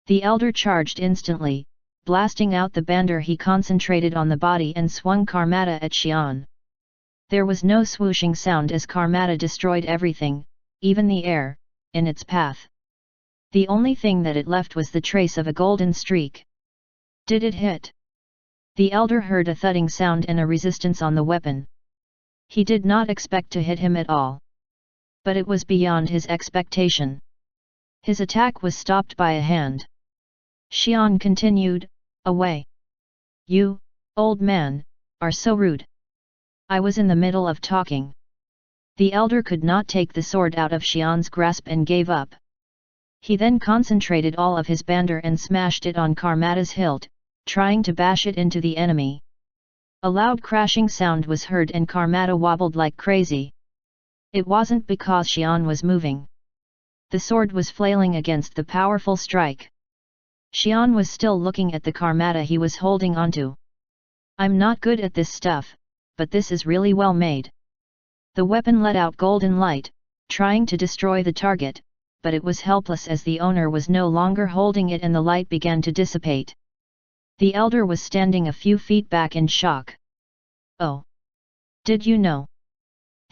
Speaker 1: The elder charged instantly, blasting out the bander. He concentrated on the body and swung Karmata at Xian. There was no swooshing sound as Karmata destroyed everything, even the air, in its path. The only thing that it left was the trace of a golden streak. Did it hit? The elder heard a thudding sound and a resistance on the weapon. He did not expect to hit him at all. But it was beyond his expectation. His attack was stopped by a hand. Xian continued, "Away! You, old man, are so rude. I was in the middle of talking." The elder could not take the sword out of Xian's grasp and gave up. He then concentrated all of his bandar and smashed it on Karmata's hilt, trying to bash it into the enemy. A loud crashing sound was heard and Karmata wobbled like crazy. It wasn't because Xian was moving. The sword was flailing against the powerful strike. Xian was still looking at the Karmata he was holding onto. "I'm not good at this stuff, but this is really well made." The weapon let out golden light, trying to destroy the target, but it was helpless as the owner was no longer holding it and the light began to dissipate. The elder was standing a few feet back in shock. "Oh! Did you know?"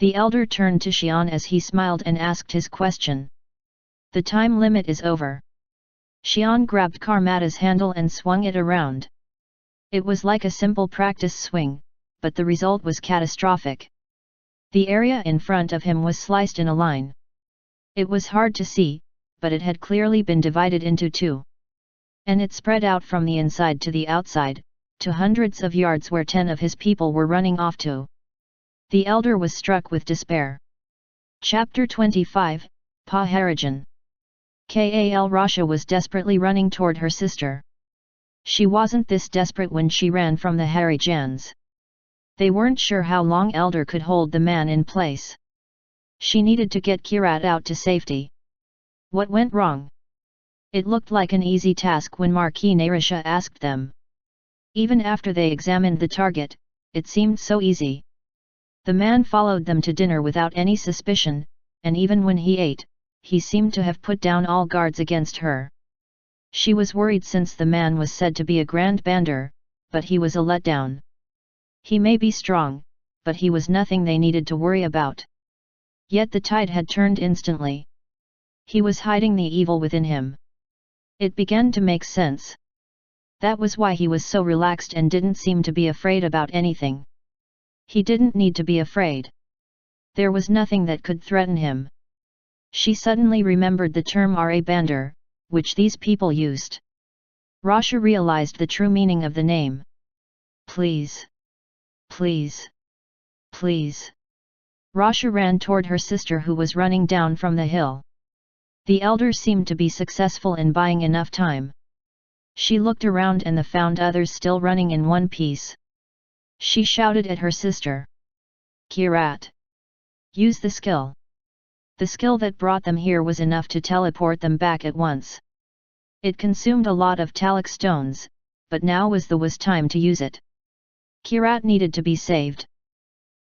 Speaker 1: The elder turned to Xian as he smiled and asked his question. "The time limit is over." Xian grabbed Karmata's handle and swung it around. It was like a simple practice swing, but the result was catastrophic. The area in front of him was sliced in a line. It was hard to see, but it had clearly been divided into two. And it spread out from the inside to the outside, to hundreds of yards where 10 of his people were running off to. The elder was struck with despair. Chapter 25, Paharajan. Kal Rasha was desperately running toward her sister. She wasn't this desperate when she ran from the Harijans. They weren't sure how long elder could hold the man in place. She needed to get Kirat out to safety. What went wrong? It looked like an easy task when Marquis Narisha asked them. Even after they examined the target, it seemed so easy. The man followed them to dinner without any suspicion, and even when he ate, he seemed to have put down all guards against her. She was worried since the man was said to be a grand bandar, but he was a letdown. He may be strong, but he was nothing they needed to worry about. Yet the tide had turned instantly. He was hiding the evil within him. It began to make sense. That was why he was so relaxed and didn't seem to be afraid about anything. He didn't need to be afraid. There was nothing that could threaten him. She suddenly remembered the term Ra Bandar, which these people used. Rasha realized the true meaning of the name. "Please. Please. Please." Rasha ran toward her sister who was running down from the hill. The elder seemed to be successful in buying enough time. She looked around and found others still running in one piece. She shouted at her sister. "Kirat! Use the skill." The skill that brought them here was enough to teleport them back at once. It consumed a lot of talak stones, but now was the time to use it. Kirat needed to be saved.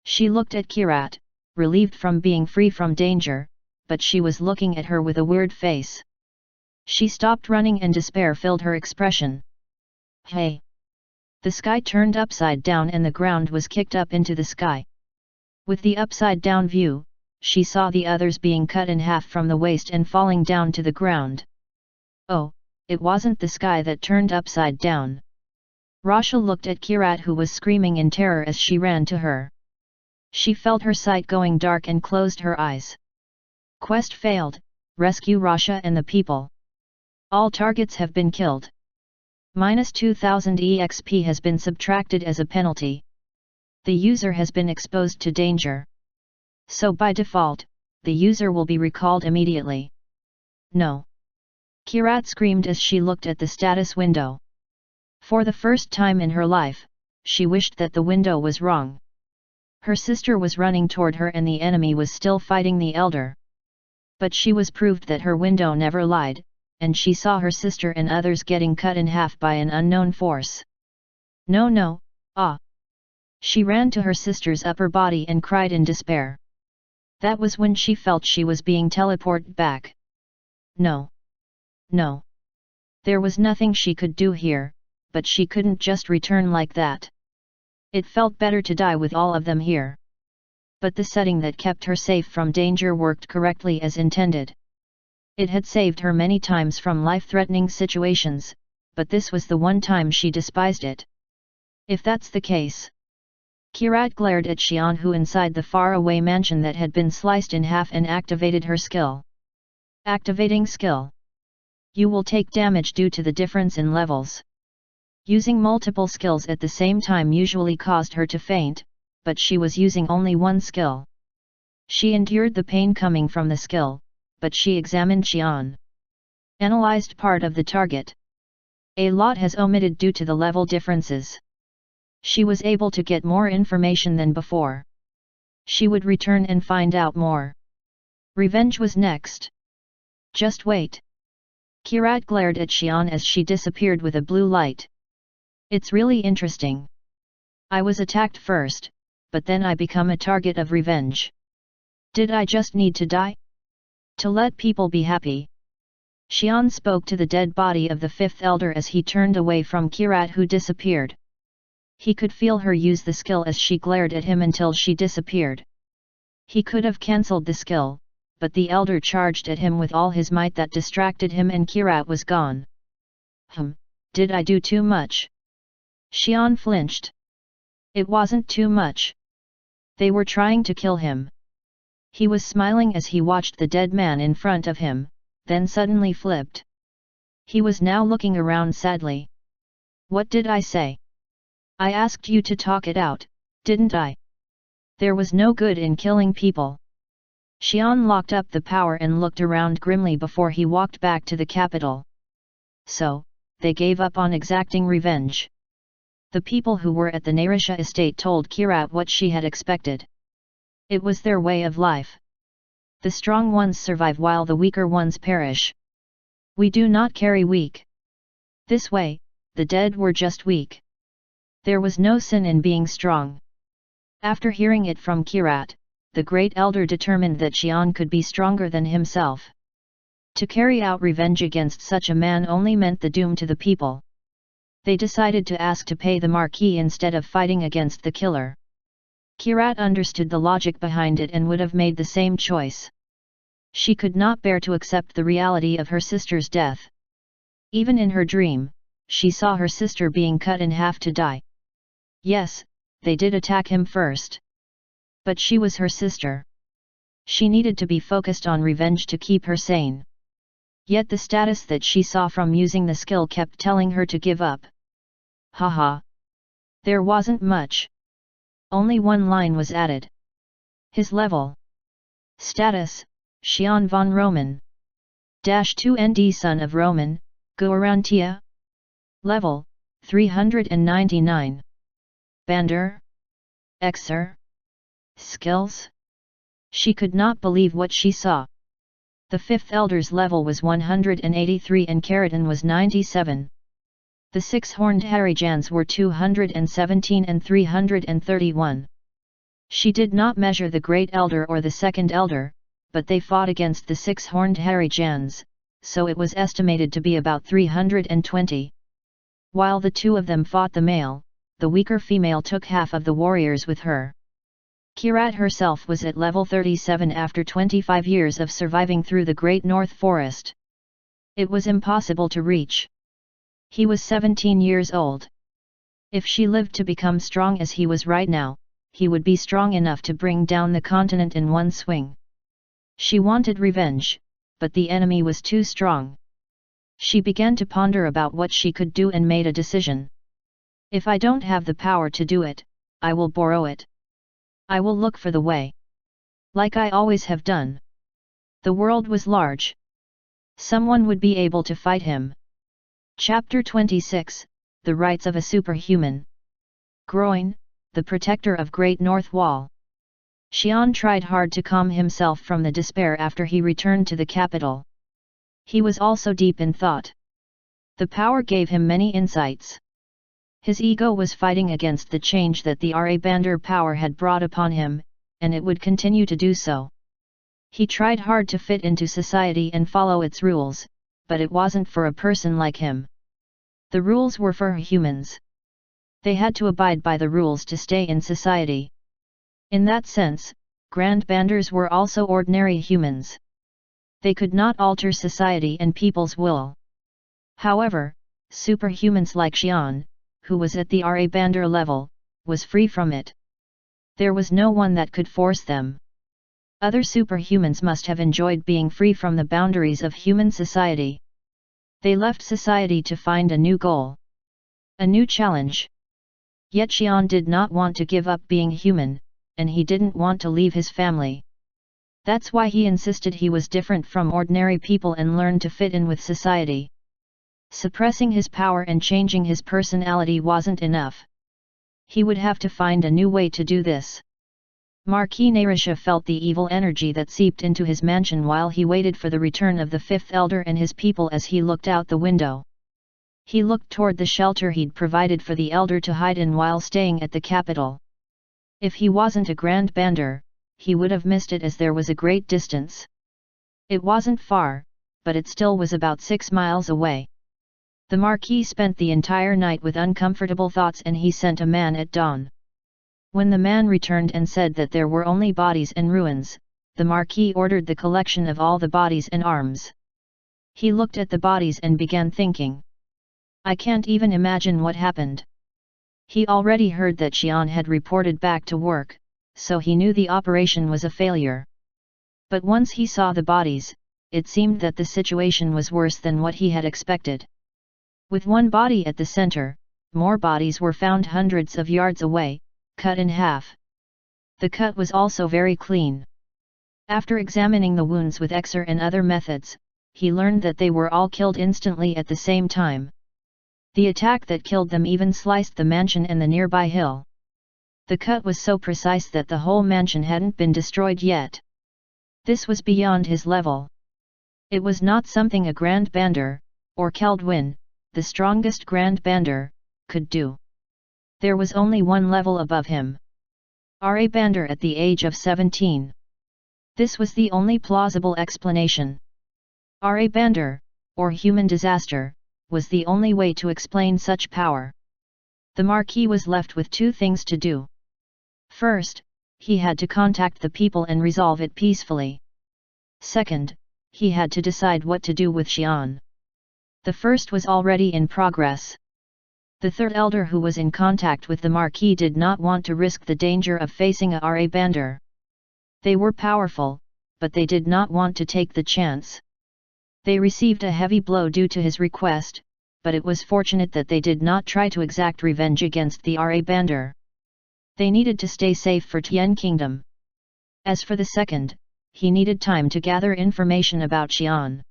Speaker 1: She looked at Kirat, relieved from being free from danger, but she was looking at her with a weird face. She stopped running and despair filled her expression. "Hey!" The sky turned upside down and the ground was kicked up into the sky. With the upside down view, she saw the others being cut in half from the waist and falling down to the ground. Oh, it wasn't the sky that turned upside down. Rasha looked at Kirat who was screaming in terror as she ran to her. She felt her sight going dark and closed her eyes. Quest failed, rescue Rasha and the people. All targets have been killed. -2000 EXP has been subtracted as a penalty. The user has been exposed to danger. So by default, the user will be recalled immediately. No. Kirat screamed as she looked at the status window. For the first time in her life, she wished that the window was wrong. Her sister was running toward her and the enemy was still fighting the elder. But she was proved that her window never lied, and she saw her sister and others getting cut in half by an unknown force. No, ah! She ran to her sister's upper body and cried in despair. That was when she felt she was being teleported back. No. There was nothing she could do here, but she couldn't just return like that. It felt better to die with all of them here. but the setting that kept her safe from danger worked correctly as intended. It had saved her many times from life-threatening situations, but this was the one time she despised it. If that's the case... Kirat glared at Xian, who inside the faraway mansion that had been sliced in half, and activated her skill. Activating skill. You will take damage due to the difference in levels. Using multiple skills at the same time usually caused her to faint, but she was using only one skill. She endured the pain coming from the skill, but she examined Xian. Analyzed part of the target. A lot has omitted due to the level differences. She was able to get more information than before. She would return and find out more. Revenge was next. Just wait. Kirat glared at Xian as she disappeared with a blue light. It's really interesting. I was attacked first, but then I become a target of revenge. Did I just need to die? To let people be happy. Xian spoke to the dead body of the fifth elder as he turned away from Kirat, who disappeared. He could feel her use the skill as she glared at him until she disappeared. He could have cancelled the skill, but the elder charged at him with all his might that distracted him, and Kirat was gone. Did I do too much? Xian flinched. It wasn't too much. They were trying to kill him. He was smiling as he watched the dead man in front of him, then suddenly flipped. He was now looking around sadly. What did I say? I asked you to talk it out, didn't I? There was no good in killing people. Xian locked up the power and looked around grimly before he walked back to the capital. So, they gave up on exacting revenge. The people who were at the Narisha estate told Kirat what she had expected. It was their way of life. The strong ones survive while the weaker ones perish. We do not carry weak. This way, the dead were just weak. There was no sin in being strong. After hearing it from Kirat, the great elder determined that Xian could be stronger than himself. To carry out revenge against such a man only meant the doom to the people. They decided to ask to pay the marquis instead of fighting against the killer. Kirat understood the logic behind it and would have made the same choice. She could not bear to accept the reality of her sister's death. Even in her dream, she saw her sister being cut in half to die. Yes, they did attack him first. But she was her sister. She needed to be focused on revenge to keep her sane. Yet the status that she saw from using the skill kept telling her to give up. Haha. There wasn't much. Only one line was added. His level. Status, Xian von Roman. -2 ND son of Roman, Guarantia. Level, 399. Bander? Exer? Skills? She could not believe what she saw. The fifth elder's level was 183 and Keratin was 97. The six-horned Harijans were 217 and 331. She did not measure the great elder or the second elder, but they fought against the six-horned Harijans, so it was estimated to be about 320. While the two of them fought the male, the weaker female took half of the warriors with her. Kirat herself was at level 37 after 25 years of surviving through the Great North Forest. It was impossible to reach. He was 17 years old. If she lived to become strong as he was right now, he would be strong enough to bring down the continent in one swing. She wanted revenge, but the enemy was too strong. She began to ponder about what she could do and made a decision. If I don't have the power to do it, I will borrow it. I will look for the way. Like I always have done. The world was large. Someone would be able to fight him. Chapter 26, The Rights of a Superhuman. Groin, the protector of Great North Wall. Xian tried hard to calm himself from the despair after he returned to the capital. He was also deep in thought. The power gave him many insights. His ego was fighting against the change that the Ra Bandar power had brought upon him, and it would continue to do so. He tried hard to fit into society and follow its rules, but it wasn't for a person like him. The rules were for humans. They had to abide by the rules to stay in society. In that sense, Grand Banders were also ordinary humans. They could not alter society and people's will. However, superhumans like Xian, who was at the Ra Bander level, was free from it. There was no one that could force them. Other superhumans must have enjoyed being free from the boundaries of human society. They left society to find a new goal. A new challenge. Yet Xian did not want to give up being human, and he didn't want to leave his family. That's why he insisted he was different from ordinary people and learned to fit in with society. Suppressing his power and changing his personality wasn't enough. He would have to find a new way to do this. Marquis Narisha felt the evil energy that seeped into his mansion while he waited for the return of the fifth elder and his people as he looked out the window. He looked toward the shelter he'd provided for the elder to hide in while staying at the capital. If he wasn't a Grand Bander, he would have missed it as there was a great distance. It wasn't far, but it still was about 6 miles away. The Marquis spent the entire night with uncomfortable thoughts and he sent a man at dawn. When the man returned and said that there were only bodies and ruins, the Marquis ordered the collection of all the bodies and arms. He looked at the bodies and began thinking. I can't even imagine what happened. He already heard that Xian had reported back to work, so he knew the operation was a failure. But once he saw the bodies, it seemed that the situation was worse than what he had expected. With one body at the center, more bodies were found hundreds of yards away, cut in half. The cut was also very clean. After examining the wounds with Xer and other methods, he learned that they were all killed instantly at the same time. The attack that killed them even sliced the mansion and the nearby hill. The cut was so precise that the whole mansion hadn't been destroyed yet. This was beyond his level. It was not something a Grand Bander, or Keldwin, the strongest Grand Bander, could do. There was only one level above him. Ra Bander at the age of 17. This was the only plausible explanation. Ra Bander, or human disaster, was the only way to explain such power. The Marquis was left with two things to do. First, he had to contact the people and resolve it peacefully. Second, he had to decide what to do with Xian. The first was already in progress. The third elder who was in contact with the Marquis did not want to risk the danger of facing a Ra Bander. They were powerful, but they did not want to take the chance. They received a heavy blow due to his request, but it was fortunate that they did not try to exact revenge against the Ra Bander. They needed to stay safe for Tian Kingdom. As for the second, he needed time to gather information about Xian.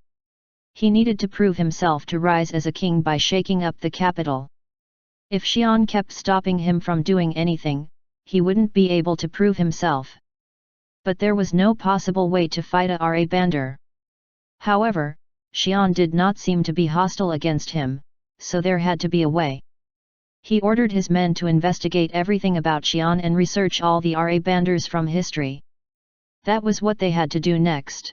Speaker 1: He needed to prove himself to rise as a king by shaking up the capital. If Xian kept stopping him from doing anything, he wouldn't be able to prove himself. But there was no possible way to fight a Ra Bander. However, Xian did not seem to be hostile against him, so there had to be a way. He ordered his men to investigate everything about Xian and research all the Ra Banders from history. That was what they had to do next.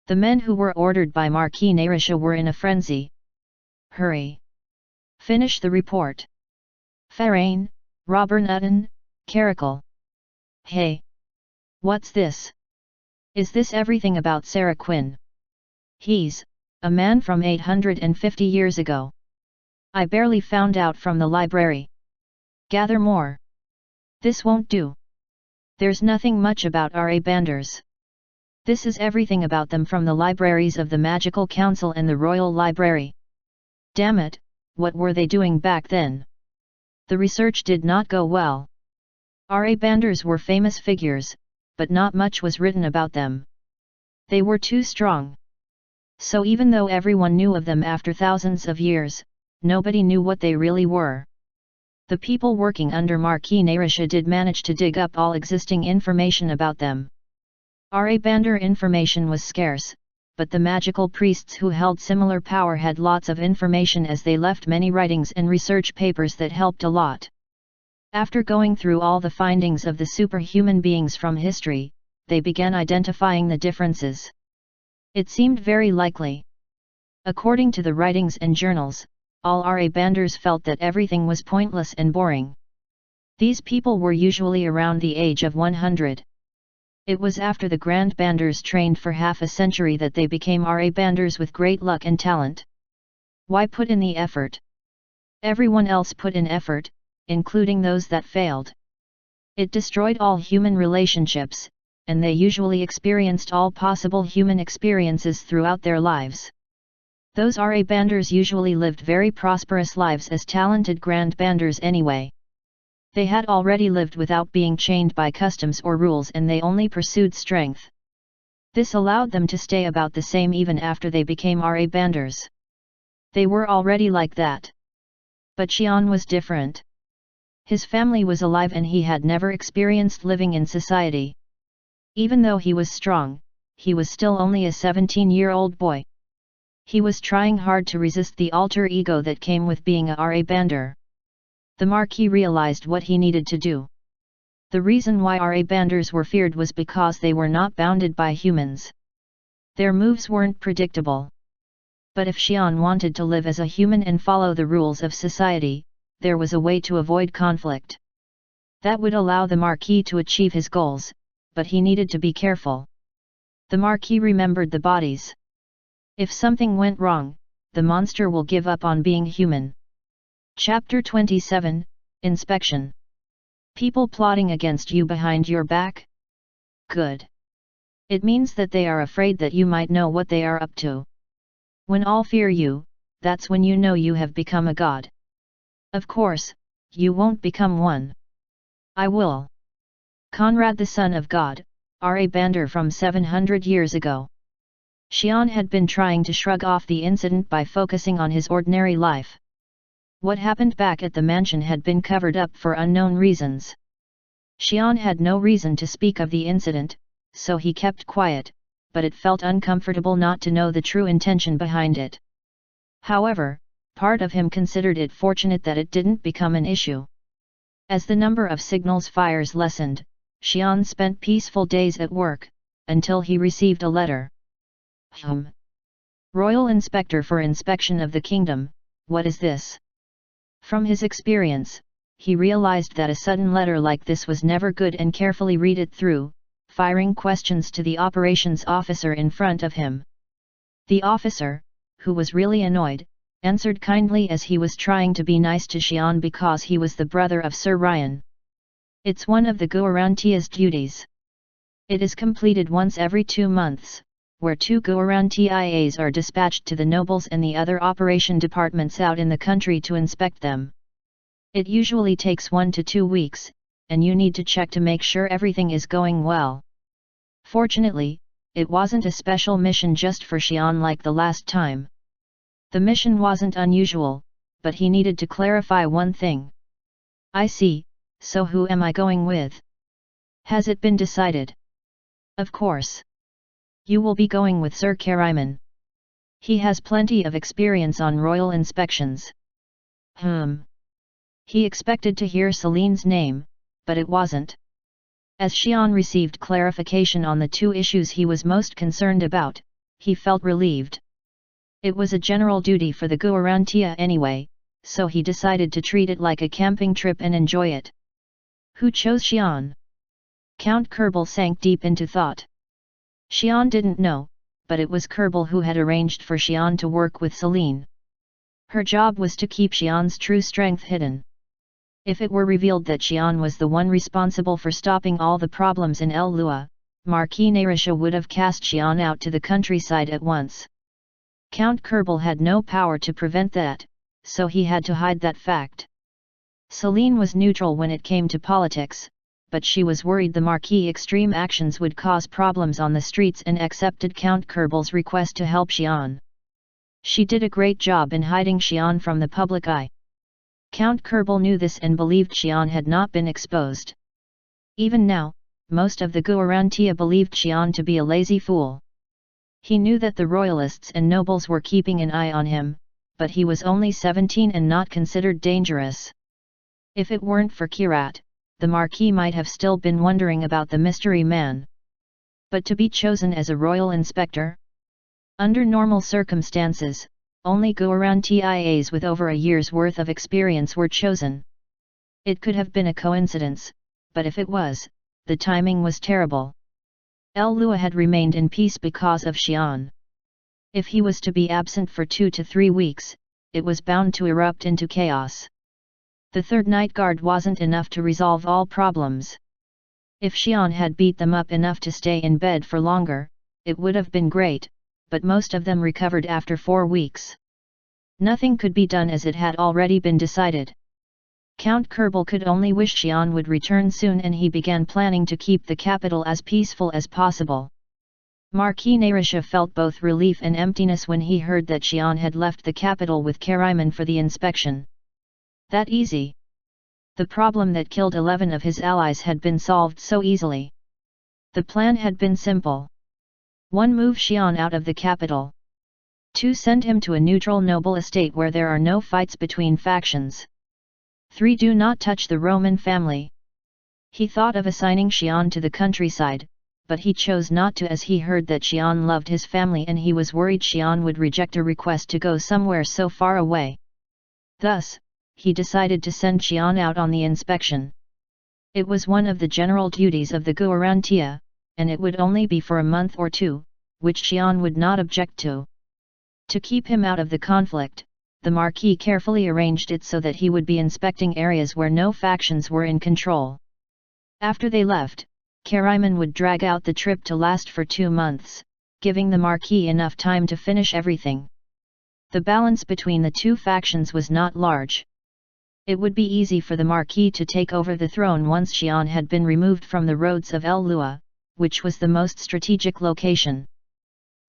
Speaker 1: The men who were ordered by Marquis Narisha were in a frenzy. Hurry! Finish the report. Farain, Robernutton, Caracal. Hey! What's this? Is this everything about Sarah Quinn? He's a man from 850 years ago. I barely found out from the library. Gather more. This won't do. There's nothing much about Ra Banders. This is everything about them from the libraries of the Magical Council and the Royal Library. Damn it, what were they doing back then? The research did not go well. Ra Banders were famous figures, but not much was written about them. They were too strong. So even though everyone knew of them after thousands of years, nobody knew what they really were. The people working under Marquis Narisha did manage to dig up all existing information about them. Ra Bander information was scarce, but the magical priests who held similar power had lots of information as they left many writings and research papers that helped a lot. After going through all the findings of the superhuman beings from history, they began identifying the differences. It seemed very likely. According to the writings and journals, all Ra Banders felt that everything was pointless and boring. These people were usually around the age of 100. It was after the Grand Banders trained for half a century that they became RA Banders with great luck and talent. Why put in the effort? Everyone else put in effort, including those that failed. It destroyed all human relationships, and they usually experienced all possible human experiences throughout their lives. Those RA Banders usually lived very prosperous lives as talented Grand Banders anyway. They had already lived without being chained by customs or rules, and they only pursued strength. This allowed them to stay about the same even after they became RA Banders. They were already like that. But Xian was different. His family was alive and he had never experienced living in society. Even though he was strong, he was still only a 17-year-old boy. He was trying hard to resist the alter ego that came with being a RA Bander. The Marquis realized what he needed to do. The reason why RA Banders were feared was because they were not bounded by humans. Their moves weren't predictable. But if Xian wanted to live as a human and follow the rules of society, there was a way to avoid conflict. That would allow the Marquis to achieve his goals, but he needed to be careful. The Marquis remembered the bodies. If something went wrong, the monster will give up on being human. Chapter 27, Inspection. People plotting against you behind your back? Good. It means that they are afraid that you might know what they are up to. When all fear you, that's when you know you have become a god. Of course, you won't become one. I will. Conrad the son of God, R.A. Bander from 700 years ago. Xian had been trying to shrug off the incident by focusing on his ordinary life. What happened back at the mansion had been covered up for unknown reasons. Xian had no reason to speak of the incident, so he kept quiet, but it felt uncomfortable not to know the true intention behind it. However, part of him considered it fortunate that it didn't become an issue. As the number of signals fires lessened, Xian spent peaceful days at work, until he received a letter. Royal Inspector for Inspection of the Kingdom, what is this? From his experience, he realized that a sudden letter like this was never good and carefully read it through, firing questions to the operations officer in front of him. The officer, who was really annoyed, answered kindly as he was trying to be nice to Xian because he was the brother of Sir Ryan. It's one of the Guarantia's duties. It is completed once every 2 months, where 2 Guarantias are dispatched to the nobles and the other operation departments out in the country to inspect them. It usually takes 1 to 2 weeks, and you need to check to make sure everything is going well. Fortunately, it wasn't a special mission just for Xian like the last time. The mission wasn't unusual, but he needed to clarify one thing. I see, so who am I going with? Has it been decided? Of course. You will be going with Sir Kariman. He has plenty of experience on royal inspections. He expected to hear Celine's name, but it wasn't. As Xian received clarification on the 2 issues he was most concerned about, he felt relieved. It was a general duty for the Guarantia anyway, so he decided to treat it like a camping trip and enjoy it. Who chose Xian? Count Kerbal sank deep into thought. Xian didn't know, but it was Kerbal who had arranged for Xian to work with Celine. Her job was to keep Xian's true strength hidden. If it were revealed that Xian was the one responsible for stopping all the problems in El Lua, Marquis Narisha would have cast Xian out to the countryside at once. Count Kerbal had no power to prevent that, so he had to hide that fact. Celine was neutral when it came to politics, but she was worried the Marquis' extreme actions would cause problems on the streets and accepted Count Kerbal's request to help Xian. She did a great job in hiding Xian from the public eye. Count Kerbal knew this and believed Xian had not been exposed. Even now, most of the Guarantia believed Xian to be a lazy fool. He knew that the royalists and nobles were keeping an eye on him, but he was only 17 and not considered dangerous. If it weren't for Kirat, the Marquis might have still been wondering about the mystery man. But to be chosen as a royal inspector? Under normal circumstances, only Guarantias with over a year's worth of experience were chosen. It could have been a coincidence, but if it was, the timing was terrible. ALLA had remained in peace because of Xian. If he was to be absent for 2 to 3 weeks, it was bound to erupt into chaos. The third night guard wasn't enough to resolve all problems. If Xian had beat them up enough to stay in bed for longer, it would have been great, but most of them recovered after 4 weeks. Nothing could be done as it had already been decided. Count Kerbal could only wish Xian would return soon, and he began planning to keep the capital as peaceful as possible. Marquis Narisha felt both relief and emptiness when he heard that Xian had left the capital with Kariman for the inspection. That easy. The problem that killed 11 of his allies had been solved so easily. The plan had been simple. 1. Move Xian out of the capital. 2. Send him to a neutral noble estate where there are no fights between factions. 3. Do not touch the Roman family. He thought of assigning Xian to the countryside, but he chose not to as he heard that Xian loved his family and he was worried Xian would reject a request to go somewhere so far away. Thus, he decided to send Xian out on the inspection. It was one of the general duties of the Guarantia, and it would only be for a month or 2, which Xian would not object to. To keep him out of the conflict, the Marquis carefully arranged it so that he would be inspecting areas where no factions were in control. After they left, Kariman would drag out the trip to last for 2 months, giving the Marquis enough time to finish everything. The balance between the two factions was not large. It would be easy for the Marquis to take over the throne once Xian had been removed from the roads of ALLA, which was the most strategic location.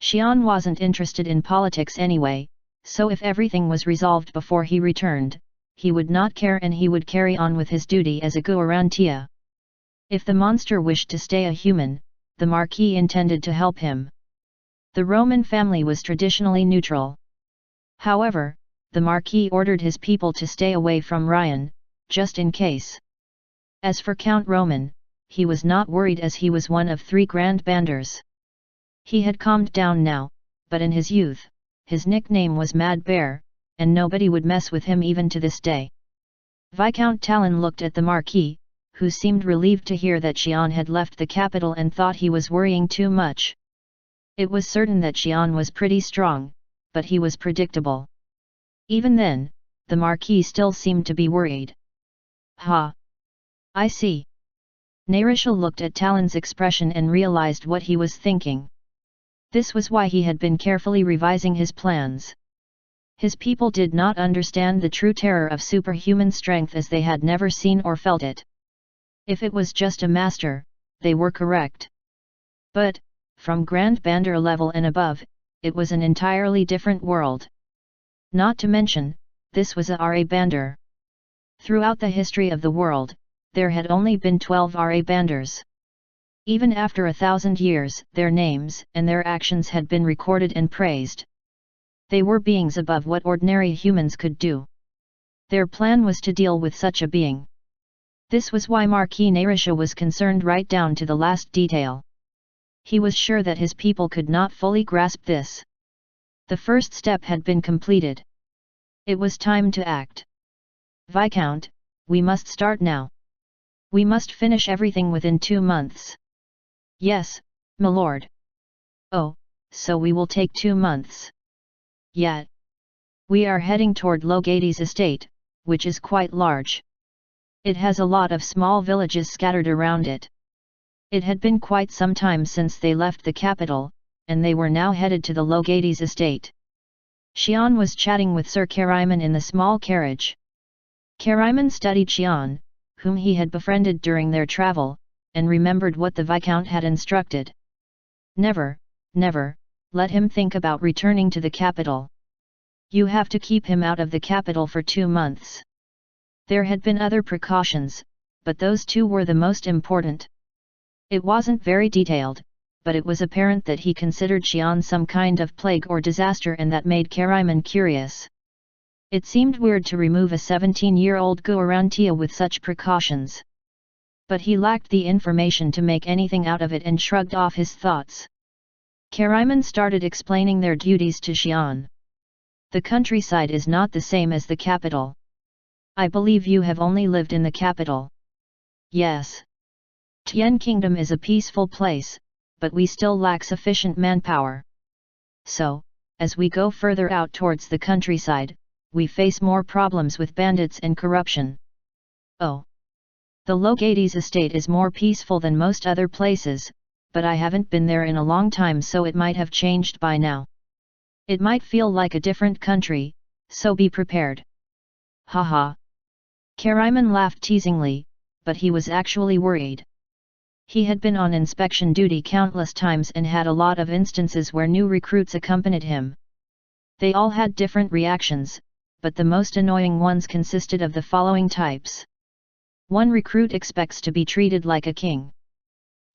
Speaker 1: Xian wasn't interested in politics anyway, so if everything was resolved before he returned, he would not care and he would carry on with his duty as a Guarantia. If the monster wished to stay a human, the Marquis intended to help him. The Roman family was traditionally neutral. However, the Marquis ordered his people to stay away from Ryan, just in case. As for Count Roman, he was not worried as he was one of 3 grand banders. He had calmed down now, but in his youth, his nickname was Mad Bear, and nobody would mess with him even to this day. Viscount Talon looked at the Marquis, who seemed relieved to hear that Xian had left the capital and thought he was worrying too much. It was certain that Xian was pretty strong, but he was predictable. Even then, the Marquis still seemed to be worried. Ha! I see. Narisha looked at Talon's expression and realized what he was thinking. This was why he had been carefully revising his plans. His people did not understand the true terror of superhuman strength as they had never seen or felt it. If it was just a master, they were correct. But, from Grand Bander level and above, it was an entirely different world. Not to mention, this was a RA Bander. Throughout the history of the world, there had only been 12 RA Banders. Even after 1,000 years, their names and their actions had been recorded and praised. They were beings above what ordinary humans could do. Their plan was to deal with such a being. This was why Marquis Narisha was concerned right down to the last detail. He was sure that his people could not fully grasp this. The first step had been completed. It was time to act. Viscount, we must start now. We must finish everything within 2 months. Yes, my lord. Oh, so we will take 2 months. Yet. We are heading toward Logades estate, which is quite large. It has a lot of small villages scattered around it. It had been quite some time since they left the capital, and they were now headed to the Logades estate. Xian was chatting with Sir Kariman in the small carriage. Kariman studied Xian, whom he had befriended during their travel, and remembered what the Viscount had instructed. Never, never, let him think about returning to the capital. You have to keep him out of the capital for 2 months. There had been other precautions, but those 2 were the most important. It wasn't very detailed, but it was apparent that he considered Xian some kind of plague or disaster, and that made Kariman curious. It seemed weird to remove a 17-year-old Guarantia with such precautions. But he lacked the information to make anything out of it and shrugged off his thoughts. Kariman started explaining their duties to Xian. The countryside is not the same as the capital. I believe you have only lived in the capital. Yes. Tian Kingdom is a peaceful place, but we still lack sufficient manpower. So, as we go further out towards the countryside, we face more problems with bandits and corruption. Oh. The Logades estate is more peaceful than most other places, but I haven't been there in a long time, so it might have changed by now. It might feel like a different country, so be prepared. Haha. Kariman laughed teasingly, but he was actually worried. He had been on inspection duty countless times and had a lot of instances where new recruits accompanied him. They all had different reactions, but the most annoying ones consisted of the following types. 1 recruit expects to be treated like a king.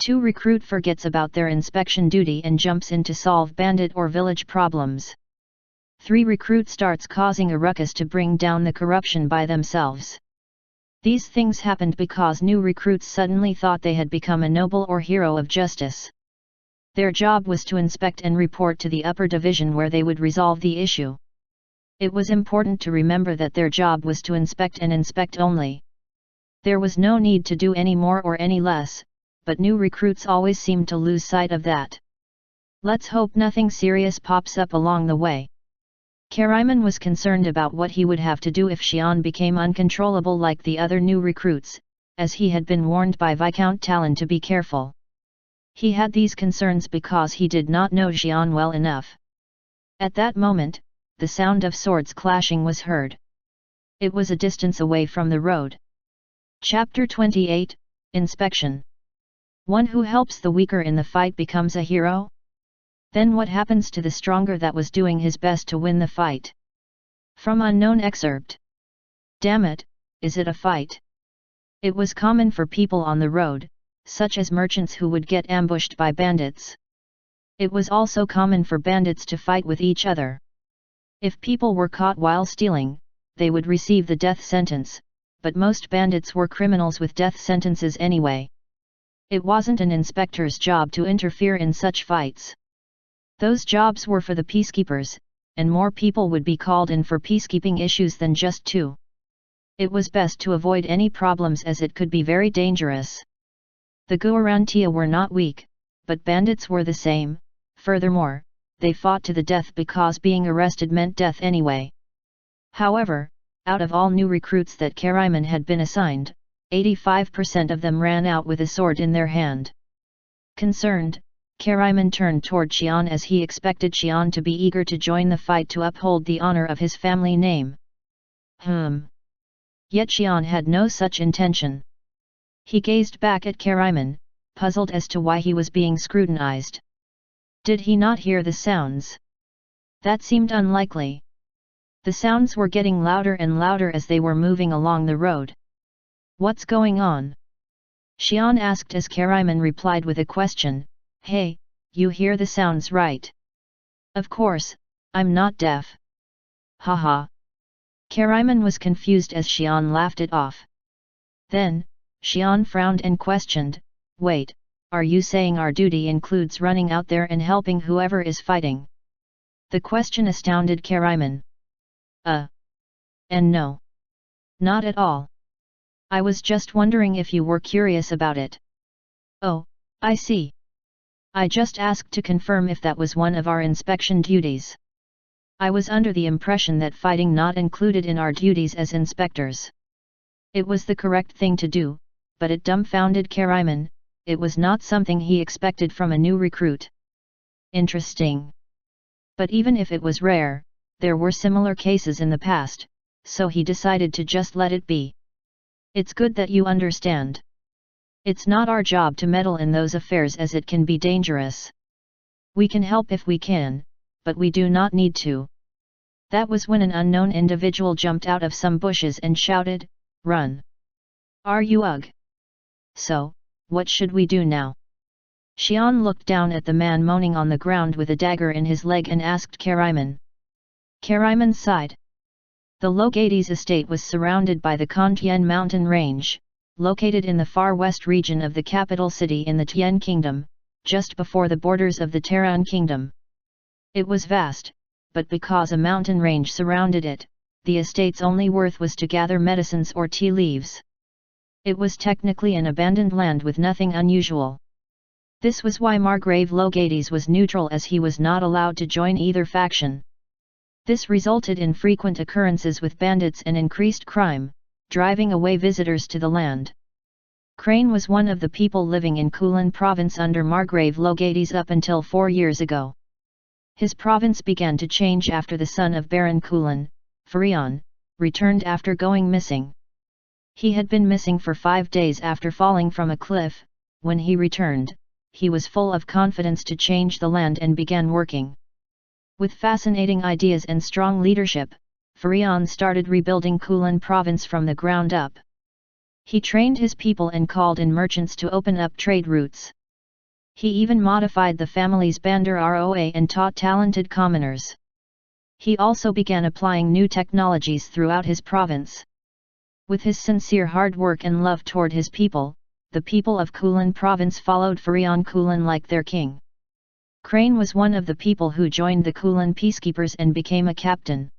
Speaker 1: 2 recruit forgets about their inspection duty and jumps in to solve bandit or village problems. 3 recruit starts causing a ruckus to bring down the corruption by themselves. These things happened because new recruits suddenly thought they had become a noble or hero of justice. Their job was to inspect and report to the upper division where they would resolve the issue. It was important to remember that their job was to inspect and inspect only. There was no need to do any more or any less, but new recruits always seemed to lose sight of that. Let's hope nothing serious pops up along the way. Kariman was concerned about what he would have to do if Xian became uncontrollable like the other new recruits, as he had been warned by Viscount Talon to be careful. He had these concerns because he did not know Xian well enough. At that moment, the sound of swords clashing was heard. It was a distance away from the road. Chapter 28, Inspection. One who helps the weaker in the fight becomes a hero? Then what happens to the stronger that was doing his best to win the fight? From unknown excerpt. Damn it, is it a fight? It was common for people on the road, such as merchants who would get ambushed by bandits. It was also common for bandits to fight with each other. If people were caught while stealing, they would receive the death sentence, but most bandits were criminals with death sentences anyway. It wasn't an inspector's job to interfere in such fights. Those jobs were for the peacekeepers, and more people would be called in for peacekeeping issues than just 2. It was best to avoid any problems as it could be very dangerous. The Guarantia were not weak, but bandits were the same. Furthermore, they fought to the death because being arrested meant death anyway. However, out of all new recruits that Kariman had been assigned, 85% of them ran out with a sword in their hand. Concerned, Kariman turned toward Xian as he expected Xian to be eager to join the fight to uphold the honor of his family name. Yet Xian had no such intention. He gazed back at Kariman, puzzled as to why he was being scrutinized. Did he not hear the sounds? That seemed unlikely. The sounds were getting louder and louder as they were moving along the road. What's going on? Xian asked as Kariman replied with a question. Hey, you hear the sounds right? Of course, I'm not deaf. Haha. Kariman was confused as Xian laughed it off. Then, Xian frowned and questioned, wait, are you saying our duty includes running out there and helping whoever is fighting? The question astounded Kariman. And no. Not at all. I was just wondering if you were curious about it. Oh, I see. I just asked to confirm if that was one of our inspection duties. I was under the impression that fighting not included in our duties as inspectors. It was the correct thing to do, but it dumbfounded Kariman. It was not something he expected from a new recruit. Interesting. But even if it was rare, there were similar cases in the past, so he decided to just let it be. It's good that you understand. It's not our job to meddle in those affairs as it can be dangerous. We can help if we can, but we do not need to. That was when an unknown individual jumped out of some bushes and shouted, "Run! Are you ugh? So, what should we do now?" Xian looked down at the man moaning on the ground with a dagger in his leg and asked Kariman. Kariman sighed. The Logades estate was surrounded by the Kantian mountain range, located in the far west region of the capital city in the Tian Kingdom, just before the borders of the Terran Kingdom. It was vast, but because a mountain range surrounded it, the estate's only worth was to gather medicines or tea leaves. It was technically an abandoned land with nothing unusual. This was why Margrave Logates was neutral, as he was not allowed to join either faction. This resulted in frequent occurrences with bandits and increased crime, driving away visitors to the land. Crane was one of the people living in Kulan province under Margrave Logates up until 4 years ago. His province began to change after the son of Baron Kulan, Farion, returned after going missing. He had been missing for 5 days after falling from a cliff. When he returned, he was full of confidence to change the land and began working. With fascinating ideas and strong leadership, Farion started rebuilding Kulan province from the ground up. He trained his people and called in merchants to open up trade routes. He even modified the family's Bandar Roa and taught talented commoners. He also began applying new technologies throughout his province. With his sincere hard work and love toward his people, the people of Kulan province followed Farion Kulan like their king. Crane was one of the people who joined the Kulan peacekeepers and became a captain.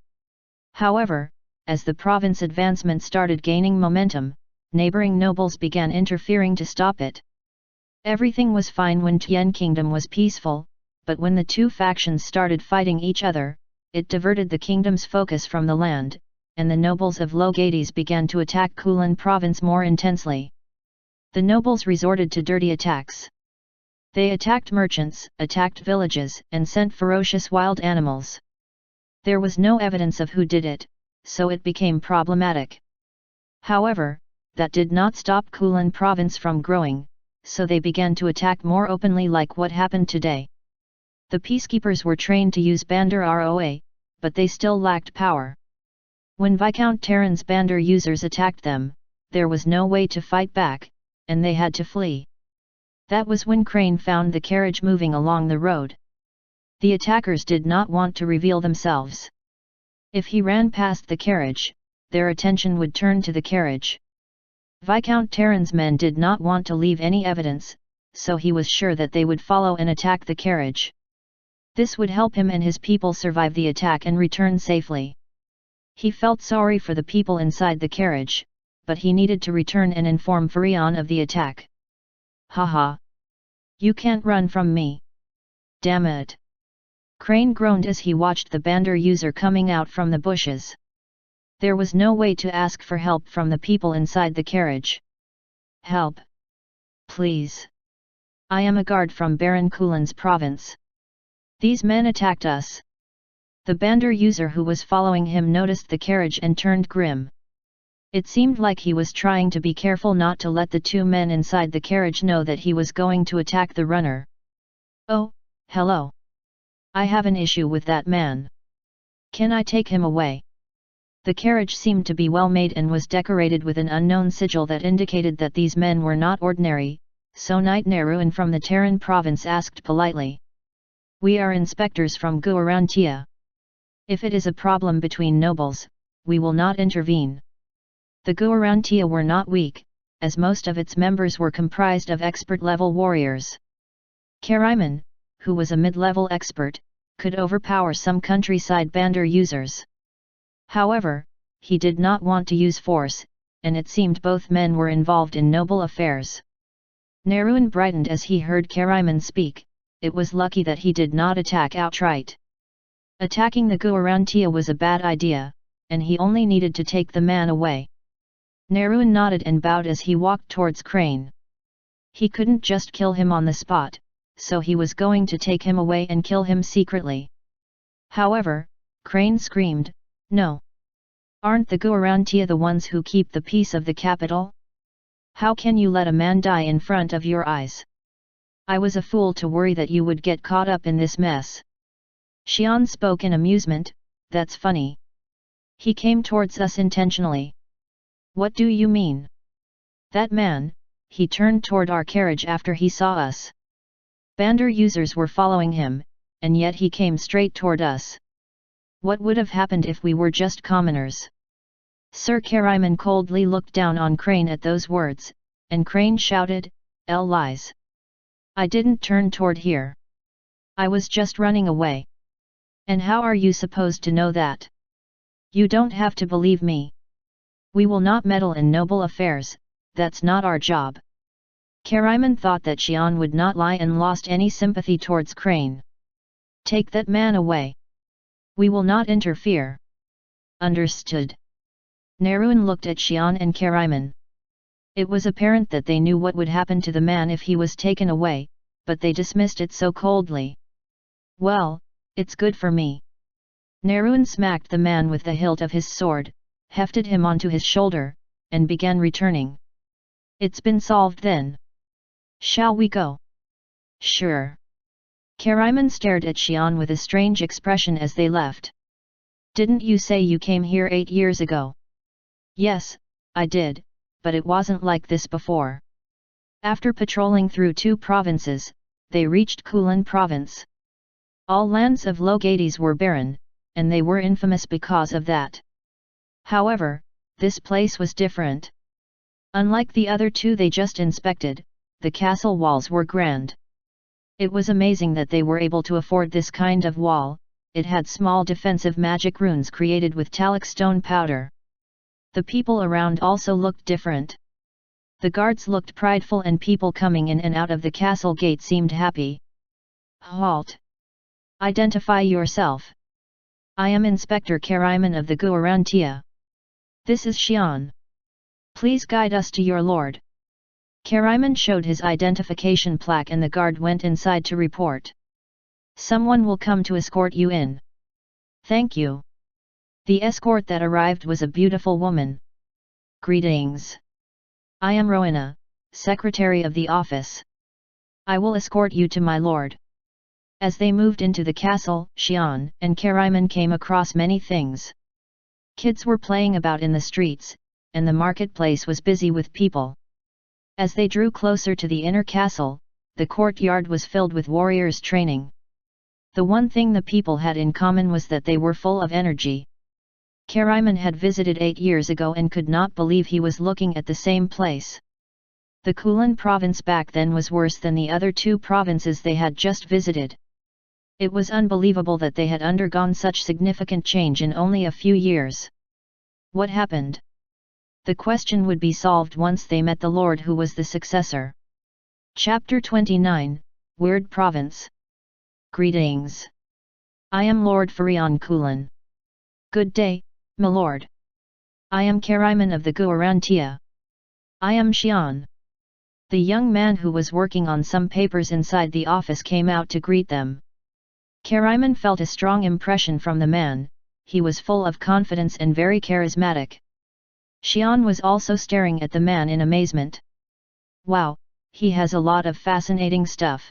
Speaker 1: However, as the province advancement started gaining momentum, neighboring nobles began interfering to stop it. Everything was fine when Tian Kingdom was peaceful, but when the two factions started fighting each other, it diverted the kingdom's focus from the land, and the nobles of Logates began to attack Kulan province more intensely. The nobles resorted to dirty attacks. They attacked merchants, attacked villages, and sent ferocious wild animals. There was no evidence of who did it, so it became problematic. However, that did not stop Kulan province from growing, so they began to attack more openly, like what happened today. The peacekeepers were trained to use Bandar Roa, but they still lacked power. When Viscount Terran's Bandar users attacked them, there was no way to fight back, and they had to flee. That was when Crane found the carriage moving along the road. The attackers did not want to reveal themselves. If he ran past the carriage, their attention would turn to the carriage. Viscount Terran's men did not want to leave any evidence, so he was sure that they would follow and attack the carriage. This would help him and his people survive the attack and return safely. He felt sorry for the people inside the carriage, but he needed to return and inform Farion of the attack. Haha! You can't run from me! Damn it! Crane groaned as he watched the Bandar user coming out from the bushes. There was no way to ask for help from the people inside the carriage. Help! Please! I am a guard from Baron Kulan's province. These men attacked us. The Bandar user who was following him noticed the carriage and turned grim. It seemed like he was trying to be careful not to let the two men inside the carriage know that he was going to attack the runner. Oh, hello! I have an issue with that man. Can I take him away? The carriage seemed to be well made and was decorated with an unknown sigil that indicated that these men were not ordinary, so Knight Neruin from the Terran province asked politely. We are inspectors from Guarantia. If it is a problem between nobles, we will not intervene. The Guarantia were not weak, as most of its members were comprised of expert-level warriors. Kariman, who was a mid-level expert, could overpower some countryside Bandar users. However, he did not want to use force, and it seemed both men were involved in noble affairs. Neruin brightened as he heard Kariman speak. It was lucky that he did not attack outright. Attacking the Guarantia was a bad idea, and he only needed to take the man away. Neruin nodded and bowed as he walked towards Crane. He couldn't just kill him on the spot, so he was going to take him away and kill him secretly. However, Crane screamed, No! Aren't the Guarantia the ones who keep the peace of the capital? How can you let a man die in front of your eyes? I was a fool to worry that you would get caught up in this mess. Xian spoke in amusement, That's funny. He came towards us intentionally. What do you mean? That man, he turned toward our carriage after he saw us. Bandar users were following him, and yet he came straight toward us. What would have happened if we were just commoners? Sir Kariman coldly looked down on Crane at those words, and Crane shouted, Lies. I didn't turn toward here. I was just running away. And how are you supposed to know that? You don't have to believe me. We will not meddle in noble affairs, that's not our job. Kariman thought that Xian would not lie and lost any sympathy towards Crane. Take that man away. We will not interfere. Understood. Naruan looked at Xian and Kariman. It was apparent that they knew what would happen to the man if he was taken away, but they dismissed it so coldly. Well, it's good for me. Naruan smacked the man with the hilt of his sword, hefted him onto his shoulder, and began returning. It's been solved then. Shall we go? Sure. Kariman stared at Xian with a strange expression as they left. Didn't you say you came here 8 years ago? Yes, I did, but it wasn't like this before. After patrolling through 2 provinces, they reached Kulan province. All lands of Logades were barren, and they were infamous because of that. However, this place was different. Unlike the other 2 they just inspected, the castle walls were grand. It was amazing that they were able to afford this kind of wall. It had small defensive magic runes created with talc stone powder. The people around also looked different. The guards looked prideful and people coming in and out of the castle gate seemed happy. Halt! Identify yourself. I am Inspector Kariman of the Guarantia. This is Xian. Please guide us to your lord. Kariman showed his identification plaque and the guard went inside to report. Someone will come to escort you in. Thank you. The escort that arrived was a beautiful woman. Greetings. I am Rowena, secretary of the office. I will escort you to my lord. As they moved into the castle, Xian and Kariman came across many things. Kids were playing about in the streets, and the marketplace was busy with people. As they drew closer to the inner castle, the courtyard was filled with warriors training. The one thing the people had in common was that they were full of energy. Kariman had visited 8 years ago and could not believe he was looking at the same place. The Kulan province back then was worse than the other 2 provinces they had just visited. It was unbelievable that they had undergone such significant change in only a few years. What happened? The question would be solved once they met the lord who was the successor. Chapter 29, Weird Province. Greetings. I am Lord Furion Kulan. Good day, my lord. I am Kariman of the Guarantia. I am Xian. The young man who was working on some papers inside the office came out to greet them. Kariman felt a strong impression from the man. He was full of confidence and very charismatic. Xian was also staring at the man in amazement. Wow, he has a lot of fascinating stuff.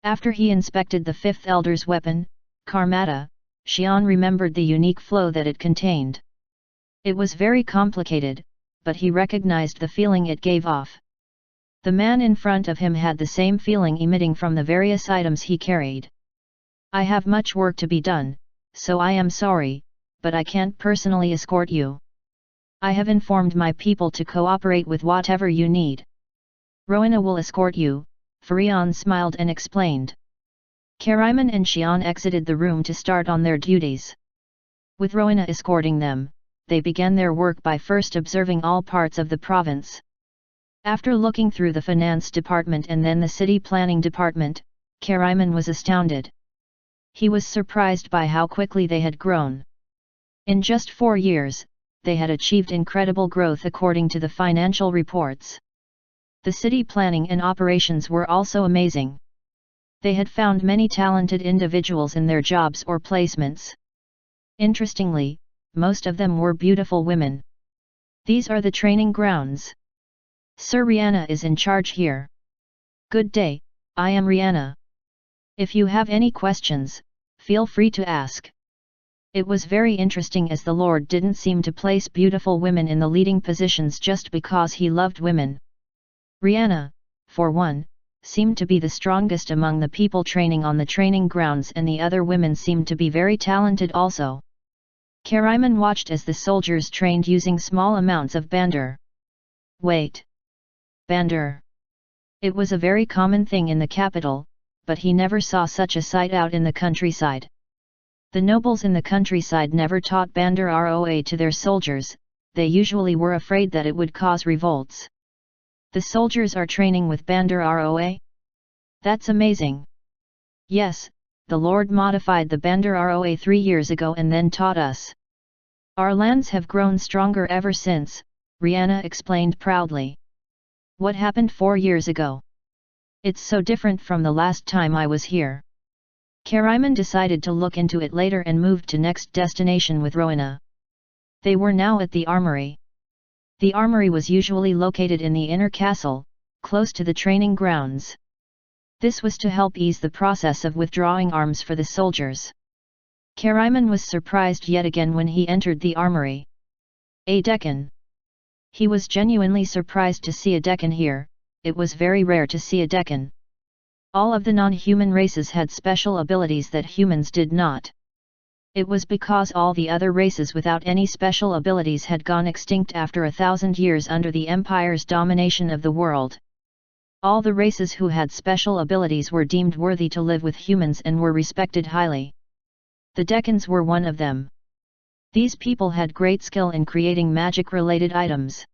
Speaker 1: After he inspected the 5th Elder's weapon, Karmata, Xian remembered the unique flow that it contained. It was very complicated, but he recognized the feeling it gave off. The man in front of him had the same feeling emitting from the various items he carried. I have much work to be done, so I am sorry, but I can't personally escort you. I have informed my people to cooperate with whatever you need. Rowena will escort you, Furion smiled and explained. Kariman and Xian exited the room to start on their duties. With Rowena escorting them, they began their work by first observing all parts of the province. After looking through the finance department and then the city planning department, Kariman was astounded. He was surprised by how quickly they had grown. In just 4 years, they had achieved incredible growth according to the financial reports. The city planning and operations were also amazing. They had found many talented individuals in their jobs or placements. Interestingly, most of them were beautiful women. These are the training grounds. Sir Rihanna is in charge here. Good day, I am Rihanna. If you have any questions, feel free to ask. It was very interesting as the Lord didn't seem to place beautiful women in the leading positions just because he loved women. Rihanna, for one, seemed to be the strongest among the people training on the training grounds and the other women seemed to be very talented also. Kariman watched as the soldiers trained using small amounts of bandar. Wait. Bandar. It was a very common thing in the capital, but he never saw such a sight out in the countryside. The nobles in the countryside never taught bandar roa to their soldiers, they usually were afraid that it would cause revolts. The soldiers are training with Bandar Roa? That's amazing. Yes, the Lord modified the Bandar Roa 3 years ago and then taught us. Our lands have grown stronger ever since, Rihanna explained proudly. What happened 4 years ago? It's so different from the last time I was here. Kariman decided to look into it later and moved to next destination with Rowena. They were now at the armory. The armory was usually located in the inner castle, close to the training grounds. This was to help ease the process of withdrawing arms for the soldiers. Kariman was surprised yet again when he entered the armory. A Deccan. He was genuinely surprised to see a Deccan here. It was very rare to see a Deccan. All of the non-human races had special abilities that humans did not. It was because all the other races without any special abilities had gone extinct after 1,000 years under the Empire's domination of the world. All the races who had special abilities were deemed worthy to live with humans and were respected highly. The Deccans were one of them. These people had great skill in creating magic-related items.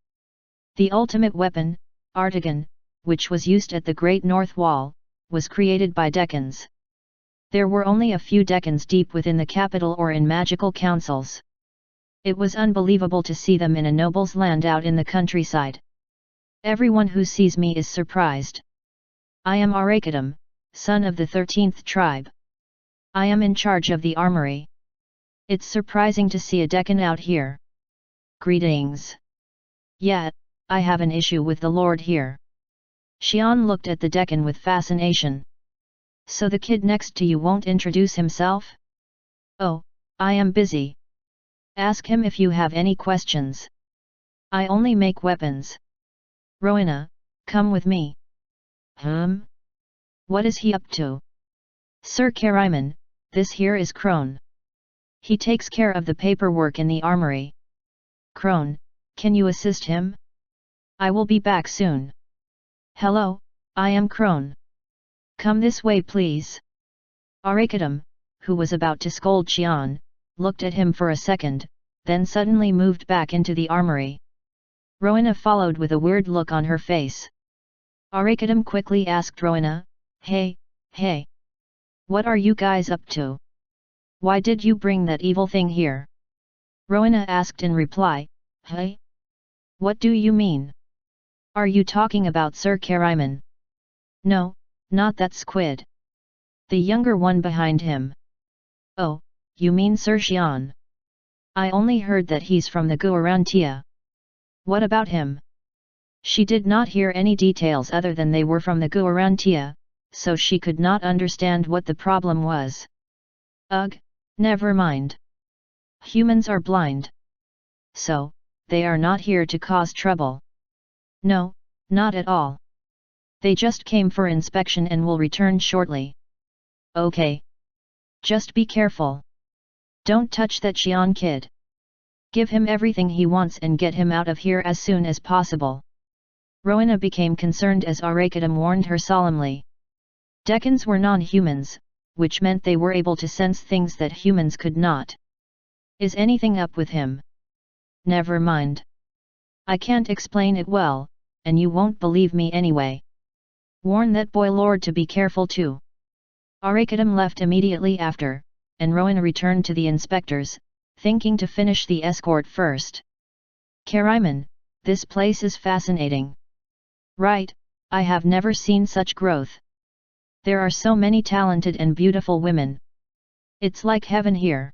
Speaker 1: The ultimate weapon, Artigan, which was used at the Great North Wall, was created by Deccans. There were only a few Deccans deep within the capital or in magical councils. It was unbelievable to see them in a noble's land out in the countryside. Everyone who sees me is surprised. I am Arakadam, son of the 13th tribe. I am in charge of the armory. It's surprising to see a Deccan out here. Greetings. Yet, I have an issue with the Lord here. Xian looked at the Deccan with fascination. So the kid next to you won't introduce himself? Oh, I am busy. Ask him if you have any questions. I only make weapons. Rowena, come with me. What is he up to? Sir Kariman, this here is Crone. He takes care of the paperwork in the armory. Crone, can you assist him? I will be back soon. Hello, I am Crone. Come this way please. Arakadam, who was about to scold Xian, looked at him for a second, then suddenly moved back into the armory. Rowena followed with a weird look on her face. Arakadam quickly asked Rowena, Hey. What are you guys up to? Why did you bring that evil thing here? Rowena asked in reply, Hey? What do you mean? Are you talking about Sir Kariman? No, not that squid. The younger one behind him. Oh, you mean Sir Xian? I only heard that he's from the Guarantia. What about him? She did not hear any details other than they were from the Guarantia, so she could not understand what the problem was. Ugh, never mind. Humans are blind. So, they are not here to cause trouble. No, not at all. They just came for inspection and will return shortly. Okay. Just be careful. Don't touch that Xian kid. Give him everything he wants and get him out of here as soon as possible. Rowena became concerned as Arakadam warned her solemnly. Deccans were non-humans, which meant they were able to sense things that humans could not. Is anything up with him? Never mind. I can't explain it well, and you won't believe me anyway. Warn that boy lord to be careful too. Arakadam left immediately after, and Rowena returned to the inspectors, thinking to finish the escort first. Kariman, this place is fascinating. Right, I have never seen such growth. There are so many talented and beautiful women. It's like heaven here.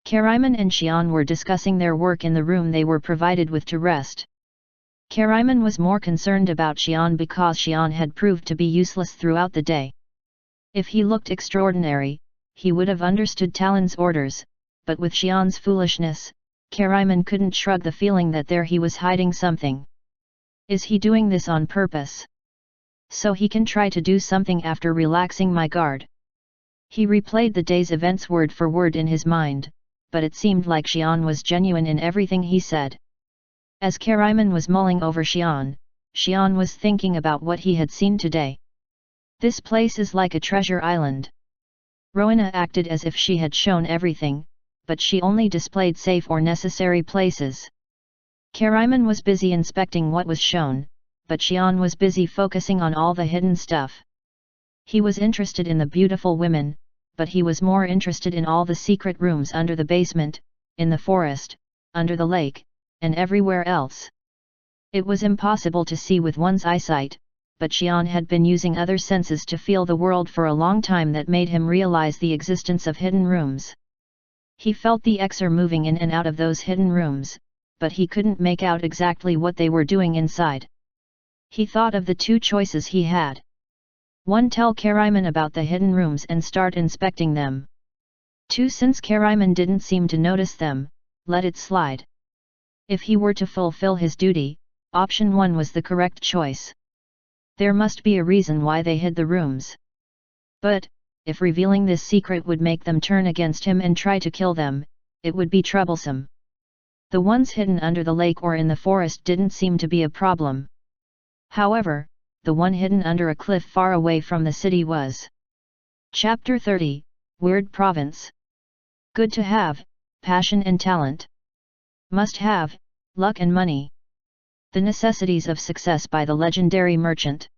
Speaker 1: Kariman and Xian were discussing their work in the room they were provided with to rest. Kariman was more concerned about Xian because Xian had proved to be useless throughout the day. If he looked extraordinary, he would have understood Talon's orders, but with Xian's foolishness, Kariman couldn't shrug the feeling that there he was hiding something. Is he doing this on purpose? So he can try to do something after relaxing my guard. He replayed the day's events word for word in his mind, but it seemed like Xian was genuine in everything he said. As Kariman was mulling over Xian, Xian was thinking about what he had seen today. This place is like a treasure island. Rowena acted as if she had shown everything, but she only displayed safe or necessary places. Kariman was busy inspecting what was shown, but Xian was busy focusing on all the hidden stuff. He was interested in the beautiful women, but he was more interested in all the secret rooms under the basement, in the forest, under the lake, and everywhere else. It was impossible to see with one's eyesight, but Xian had been using other senses to feel the world for a long time that made him realize the existence of hidden rooms. He felt the Xer moving in and out of those hidden rooms, but he couldn't make out exactly what they were doing inside. He thought of the two choices he had. 1. Tell Kariman about the hidden rooms and start inspecting them. 2. Since Kariman didn't seem to notice them, let it slide. If he were to fulfill his duty, option 1 was the correct choice. There must be a reason why they hid the rooms. But, if revealing this secret would make them turn against him and try to kill them, it would be troublesome. The ones hidden under the lake or in the forest didn't seem to be a problem. However, the one hidden under a cliff far away from the city was. Chapter 30, Weird Province. Good to have, passion and talent. Must have, luck and money. The necessities of success by the legendary merchant.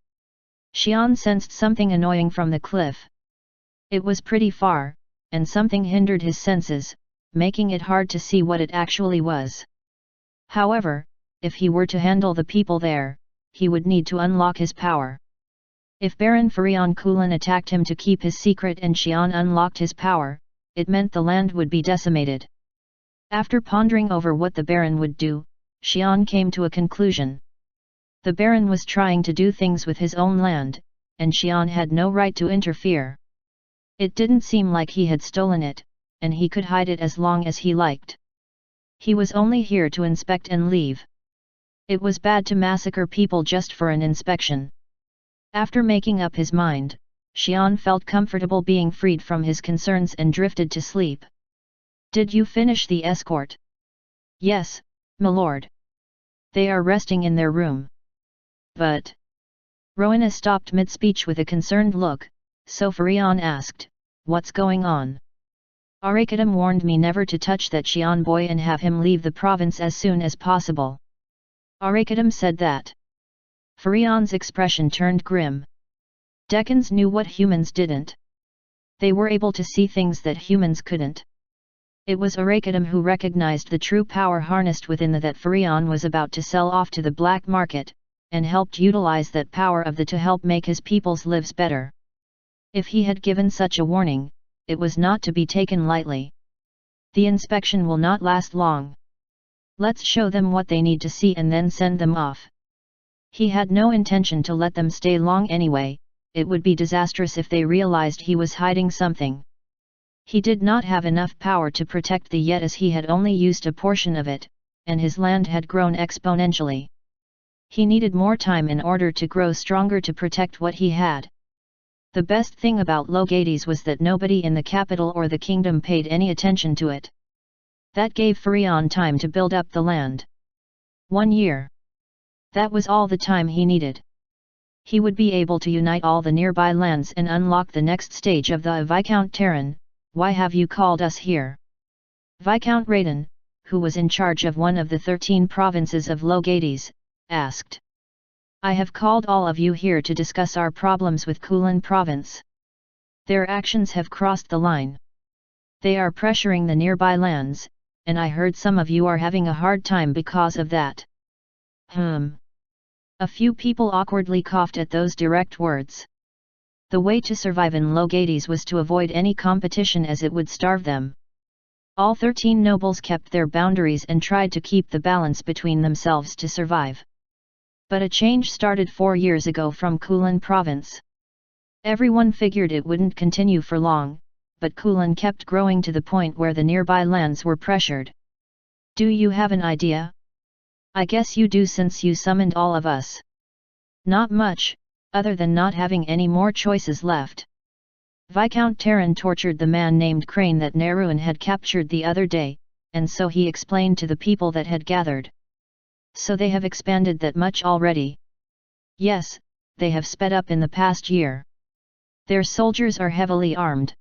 Speaker 1: Xian sensed something annoying from the cliff. It was pretty far, and something hindered his senses, making it hard to see what it actually was. However, if he were to handle the people there, he would need to unlock his power. If Baron Furion Kulan attacked him to keep his secret and Xian unlocked his power, it meant the land would be decimated. After pondering over what the Baron would do, Xian came to a conclusion. The Baron was trying to do things with his own land, and Xian had no right to interfere. It didn't seem like he had stolen it, and he could hide it as long as he liked. He was only here to inspect and leave. It was bad to massacre people just for an inspection. After making up his mind, Xian felt comfortable being freed from his concerns and drifted to sleep. Did you finish the escort? Yes, my lord. They are resting in their room. But... Rowena stopped mid-speech with a concerned look, so Furion asked, what's going on? Arakadam warned me never to touch that Xian boy and have him leave the province as soon as possible. Arakadam said that. Furion's expression turned grim. Decans knew what humans didn't. They were able to see things that humans couldn't. It was Arakadam who recognized the true power harnessed within that Furion was about to sell off to the black market, and helped utilize that power of the to help make his people's lives better. If he had given such a warning, it was not to be taken lightly. The inspection will not last long. Let's show them what they need to see and then send them off. He had no intention to let them stay long anyway, it would be disastrous if they realized he was hiding something. He did not have enough power to protect the Yet as he had only used a portion of it, and his land had grown exponentially. He needed more time in order to grow stronger to protect what he had. The best thing about Logades was that nobody in the capital or the kingdom paid any attention to it. That gave Furion time to build up the land. 1 year. That was all the time he needed. He would be able to unite all the nearby lands and unlock the next stage of the Viscount Terran. Why have you called us here? Viscount Raiden, who was in charge of one of the 13 provinces of Logades, asked. I have called all of you here to discuss our problems with Kulan province. Their actions have crossed the line. They are pressuring the nearby lands, and I heard some of you are having a hard time because of that. A few people awkwardly coughed at those direct words. The way to survive in Logades was to avoid any competition as it would starve them. All 13 nobles kept their boundaries and tried to keep the balance between themselves to survive. But a change started 4 years ago from Kulan province. Everyone figured it wouldn't continue for long, but Kulan kept growing to the point where the nearby lands were pressured. Do you have an idea? I guess you do since you summoned all of us. Not much, other than not having any more choices left. Viscount Terran tortured the man named Crane that Neruin had captured the other day, and so he explained to the people that had gathered. So they have expanded that much already? Yes, they have sped up in the past year. Their soldiers are heavily armed.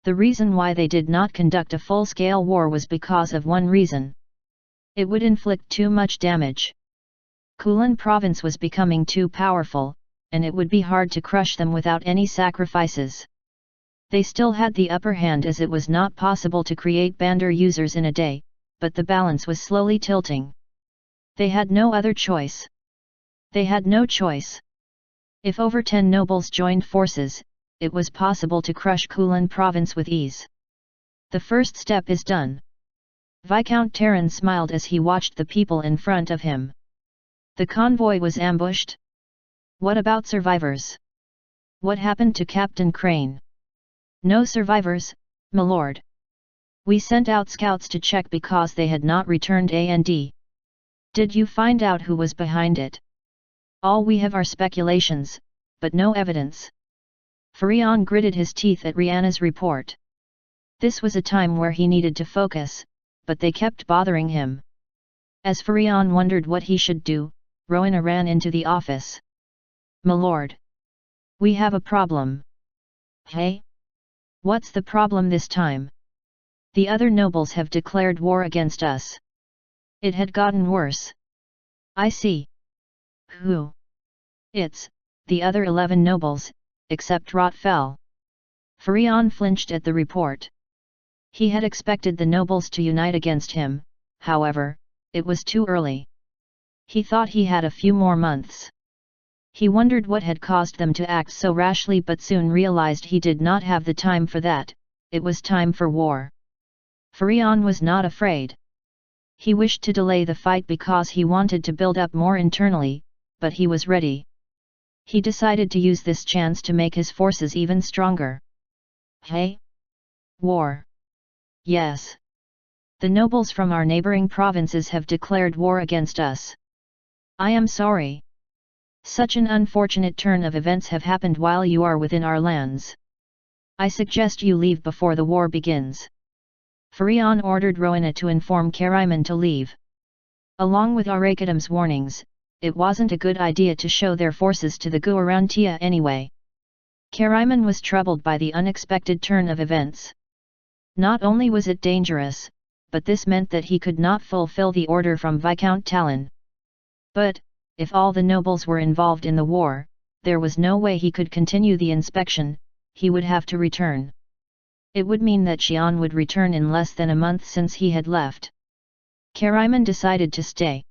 Speaker 1: The reason why they did not conduct a full-scale war was because of one reason. It would inflict too much damage. Kulan province was becoming too powerful, and it would be hard to crush them without any sacrifices. They still had the upper hand as it was not possible to create Bandar users in a day, but the balance was slowly tilting. They had no other choice. They had no choice. If over 10 nobles joined forces, it was possible to crush Kulan province with ease. The first step is done. Viscount Terran smiled as he watched the people in front of him. The convoy was ambushed. What about survivors? What happened to Captain Crane? No survivors, my lord. We sent out scouts to check because they had not returned and. Did you find out who was behind it? All we have are speculations, but no evidence. Farion gritted his teeth at Rihanna's report. This was a time where he needed to focus, but they kept bothering him. As Farion wondered what he should do, Rowena ran into the office. My lord. We have a problem. Hey? What's the problem this time? The other nobles have declared war against us. It had gotten worse. I see. Who? It's the other 11 nobles, except Rotfell. Farion flinched at the report. He had expected the nobles to unite against him, however, it was too early. He thought he had a few more months. He wondered what had caused them to act so rashly, but soon realized he did not have the time for that. It was time for war. Farion was not afraid. He wished to delay the fight because he wanted to build up more internally, but he was ready. He decided to use this chance to make his forces even stronger. Hey? War. Yes. The nobles from our neighboring provinces have declared war against us. I am sorry. Such an unfortunate turn of events have happened while you are within our lands. I suggest you leave before the war begins. Farion ordered Rowena to inform Kariman to leave. Along with Arakadam's warnings, it wasn't a good idea to show their forces to the Guarantia anyway. Kariman was troubled by the unexpected turn of events. Not only was it dangerous, but this meant that he could not fulfill the order from Viscount Talon. But, if all the nobles were involved in the war, there was no way he could continue the inspection. He would have to return. It would mean that Xian would return in less than a month since he had left. Kariman decided to stay.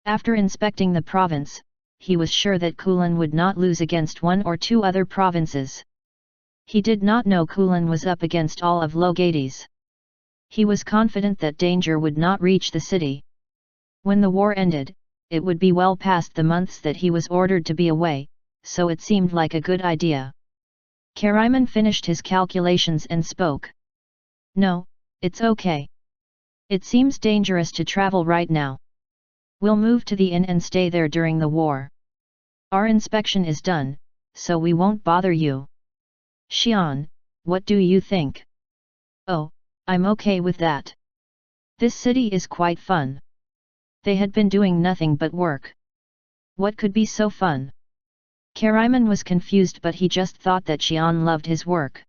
Speaker 1: After inspecting the province, he was sure that Kulan would not lose against one or two other provinces. He did not know Kulan was up against all of Logades. He was confident that danger would not reach the city. When the war ended, it would be well past the months that he was ordered to be away, so it seemed like a good idea. Kariman finished his calculations and spoke. No, it's okay. It seems dangerous to travel right now. We'll move to the inn and stay there during the war. Our inspection is done, so we won't bother you. Xian, what do you think? Oh, I'm okay with that. This city is quite fun. They had been doing nothing but work. What could be so fun? Kariman was confused, but he just thought that Xian loved his work.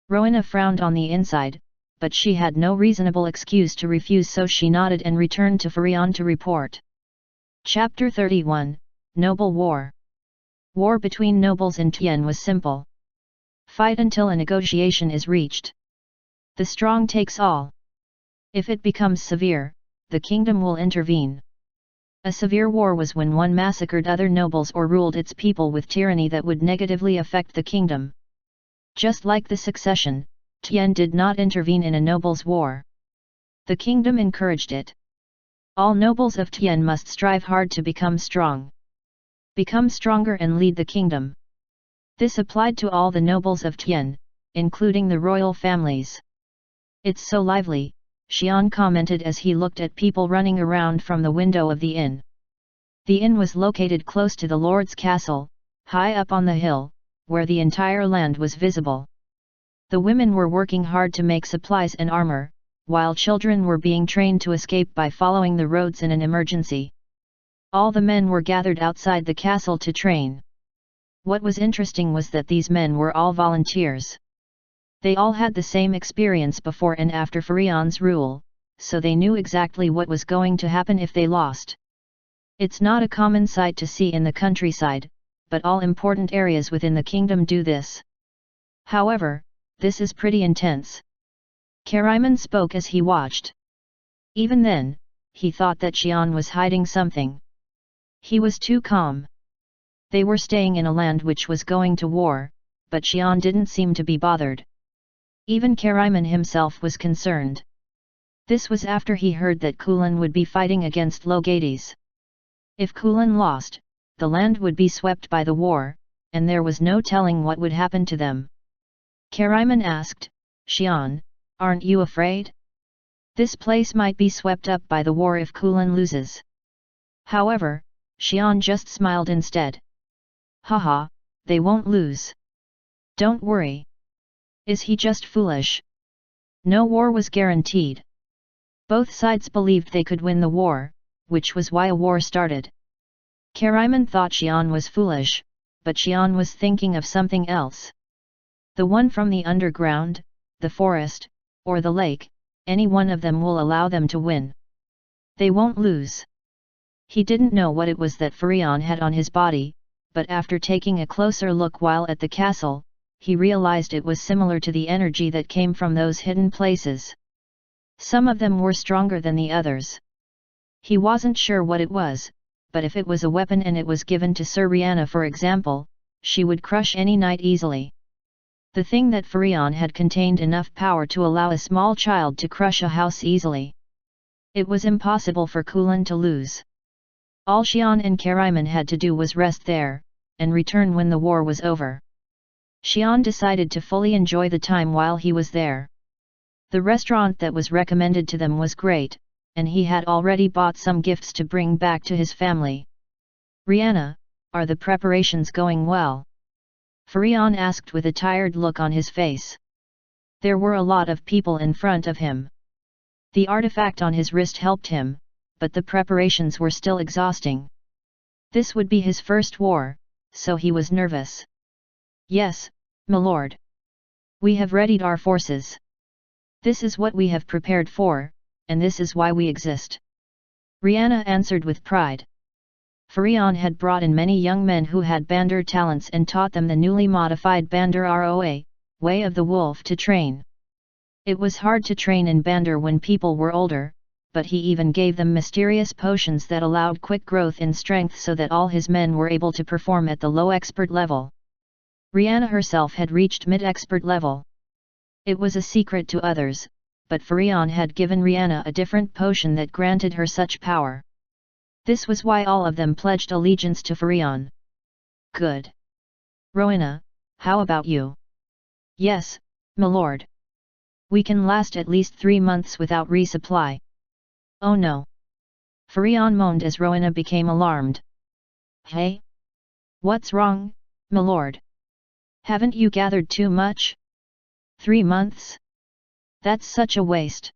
Speaker 1: Rowena frowned on the inside, but she had no reasonable excuse to refuse, so she nodded and returned to Farion to report. Chapter 31, Noble War. War between nobles in Tian was simple. Fight until a negotiation is reached. The strong takes all. If it becomes severe, the kingdom will intervene. A severe war was when one massacred other nobles or ruled its people with tyranny that would negatively affect the kingdom. Just like the succession, Tian did not intervene in a nobles' war. The kingdom encouraged it. All nobles of Tian must strive hard to become strong. Become stronger and lead the kingdom. This applied to all the nobles of Tian, including the royal families. It's so lively, Xian commented as he looked at people running around from the window of the inn. The inn was located close to the lord's castle, high up on the hill, where the entire land was visible. The women were working hard to make supplies and armor, while children were being trained to escape by following the roads in an emergency. All the men were gathered outside the castle to train. What was interesting was that these men were all volunteers. They all had the same experience before and after Farion's rule, so they knew exactly what was going to happen if they lost. It's not a common sight to see in the countryside, but all important areas within the kingdom do this. However, this is pretty intense. Kariman spoke as he watched. Even then, he thought that Xian was hiding something. He was too calm. They were staying in a land which was going to war, but Xian didn't seem to be bothered. Even Kariman himself was concerned. This was after he heard that Kulan would be fighting against Logades. If Kulan lost, the land would be swept by the war, and there was no telling what would happen to them. Kariman asked, Xian, aren't you afraid? This place might be swept up by the war if Kulan loses. However, Xian just smiled instead. Haha, they won't lose. Don't worry. Is he just foolish? No war was guaranteed. Both sides believed they could win the war, which was why a war started. Kariman thought Xian was foolish, but Xian was thinking of something else. The one from the underground, the forest, or the lake, any one of them will allow them to win. They won't lose. He didn't know what it was that Furion had on his body, but after taking a closer look while at the castle, he realized it was similar to the energy that came from those hidden places. Some of them were stronger than the others. He wasn't sure what it was, but if it was a weapon and it was given to Sir Rihanna for example, she would crush any knight easily. The thing that Furion had contained enough power to allow a small child to crush a house easily. It was impossible for Kulan to lose. All Xian and Kariman had to do was rest there, and return when the war was over. Xian decided to fully enjoy the time while he was there. The restaurant that was recommended to them was great, and he had already bought some gifts to bring back to his family. Rihanna, are the preparations going well? Furion asked with a tired look on his face. There were a lot of people in front of him. The artifact on his wrist helped him, but the preparations were still exhausting. This would be his first war, so he was nervous. Yes, my lord. We have readied our forces. This is what we have prepared for, and this is why we exist. Rihanna answered with pride. Furion had brought in many young men who had Bandar talents and taught them the newly modified Bandar Roa, way of the wolf to train. It was hard to train in Bandar when people were older, but he even gave them mysterious potions that allowed quick growth in strength so that all his men were able to perform at the low expert level. Rihanna herself had reached mid-expert level. It was a secret to others, but Furion had given Rihanna a different potion that granted her such power. This was why all of them pledged allegiance to Furion. Good. Rowena, how about you? Yes, my lord. We can last at least 3 months without resupply. Oh no. Furion moaned as Rowena became alarmed. Hey? What's wrong, my lord? Haven't you gathered too much? 3 months? That's such a waste.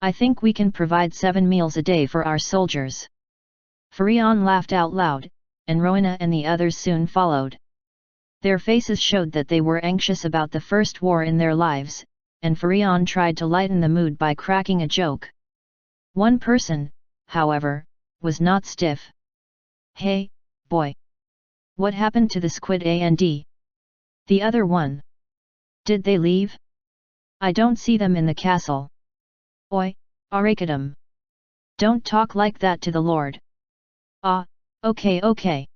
Speaker 1: I think we can provide 7 meals a day for our soldiers. Furion laughed out loud, and Rowena and the others soon followed. Their faces showed that they were anxious about the first war in their lives, and Furion tried to lighten the mood by cracking a joke. One person, however, was not stiff. Hey, boy! What happened to the squid and the other one? Did they leave? I don't see them in the castle. Oi, Arakadam! Don't talk like that to the lord. Ah, okay.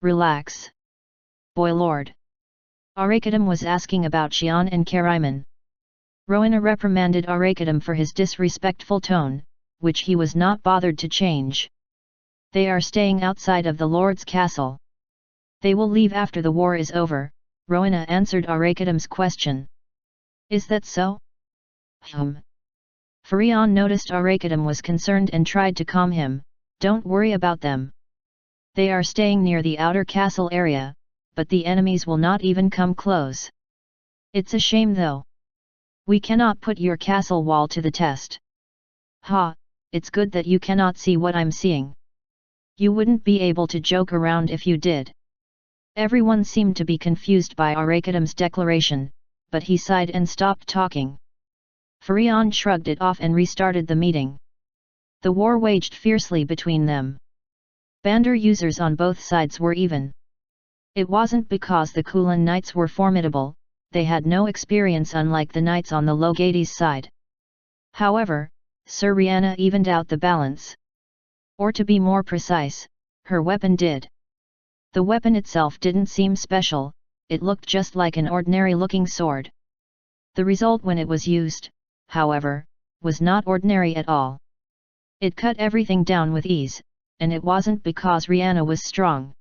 Speaker 1: Relax. Boy lord. Arakadam was asking about Xian and Kariman. Rowena reprimanded Arakadam for his disrespectful tone, which he was not bothered to change. They are staying outside of the lord's castle. They will leave after the war is over, Rowena answered Arakadam's question. Is that so? Furion noticed Arakadam was concerned and tried to calm him. Don't worry about them. They are staying near the outer castle area, but the enemies will not even come close. It's a shame though. We cannot put your castle wall to the test. Ha, it's good that you cannot see what I'm seeing. You wouldn't be able to joke around if you did. Everyone seemed to be confused by Arakadam's declaration, but he sighed and stopped talking. Furion shrugged it off and restarted the meeting. The war waged fiercely between them. Bandar users on both sides were even. It wasn't because the Kulan knights were formidable, they had no experience unlike the knights on the Logades side. However, Sir Rihanna evened out the balance. Or to be more precise, her weapon did. The weapon itself didn't seem special, it looked just like an ordinary-looking sword. The result when it was used, however, was not ordinary at all. It cut everything down with ease, and it wasn't because Rihanna was strong.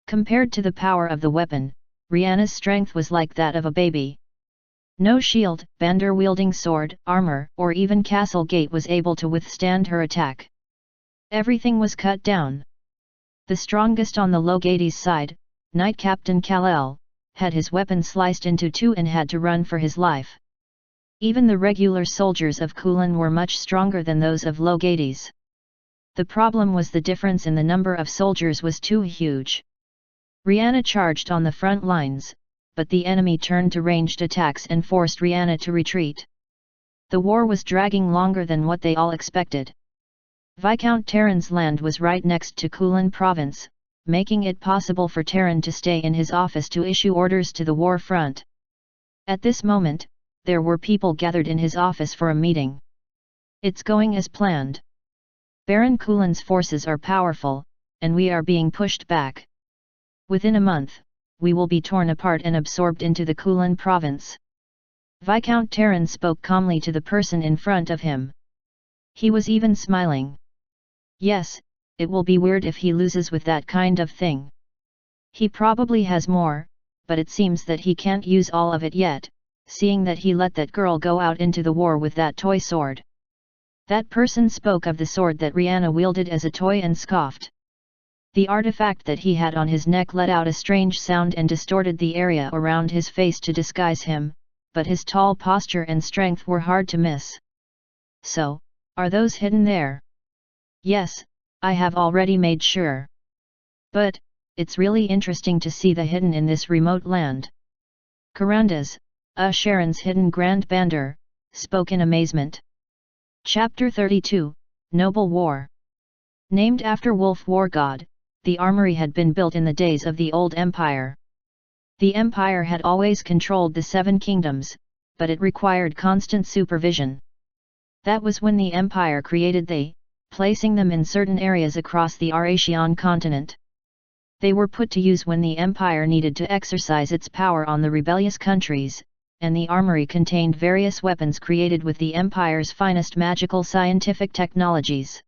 Speaker 1: Compared to the power of the weapon, Rihanna's strength was like that of a baby. No shield, bandar-wielding sword, armor, or even castle gate was able to withstand her attack. Everything was cut down. The strongest on the Logades side, Knight Captain Kal-El, had his weapon sliced into two and had to run for his life. Even the regular soldiers of Kulan were much stronger than those of Logades. The problem was the difference in the number of soldiers was too huge. Rihanna charged on the front lines, but the enemy turned to ranged attacks and forced Rihanna to retreat. The war was dragging longer than what they all expected. Viscount Terran's land was right next to Kulan province, making it possible for Terran to stay in his office to issue orders to the war front. At this moment, there were people gathered in his office for a meeting. It's going as planned. Baron Kulan's forces are powerful, and we are being pushed back. Within a month, we will be torn apart and absorbed into the Kulan province. Viscount Terran spoke calmly to the person in front of him. He was even smiling. Yes, it will be weird if he loses with that kind of thing. He probably has more, but it seems that he can't use all of it yet, seeing that he let that girl go out into the war with that toy sword. That person spoke of the sword that Rihanna wielded as a toy and scoffed. The artifact that he had on his neck let out a strange sound and distorted the area around his face to disguise him, but his tall posture and strength were hard to miss. So, are those hidden there? Yes, I have already made sure. But, it's really interesting to see the hidden in this remote land. Karandas, Sharon's hidden Grand Bandar, spoke in amazement. Chapter 32, Noble War. Named after Wolf War God, the armory had been built in the days of the Old Empire. The Empire had always controlled the Seven Kingdoms, but it required constant supervision. That was when the Empire created they, placing them in certain areas across the Eurasian continent. They were put to use when the Empire needed to exercise its power on the rebellious countries, and the armory contained various weapons created with the Empire's finest magical scientific technologies.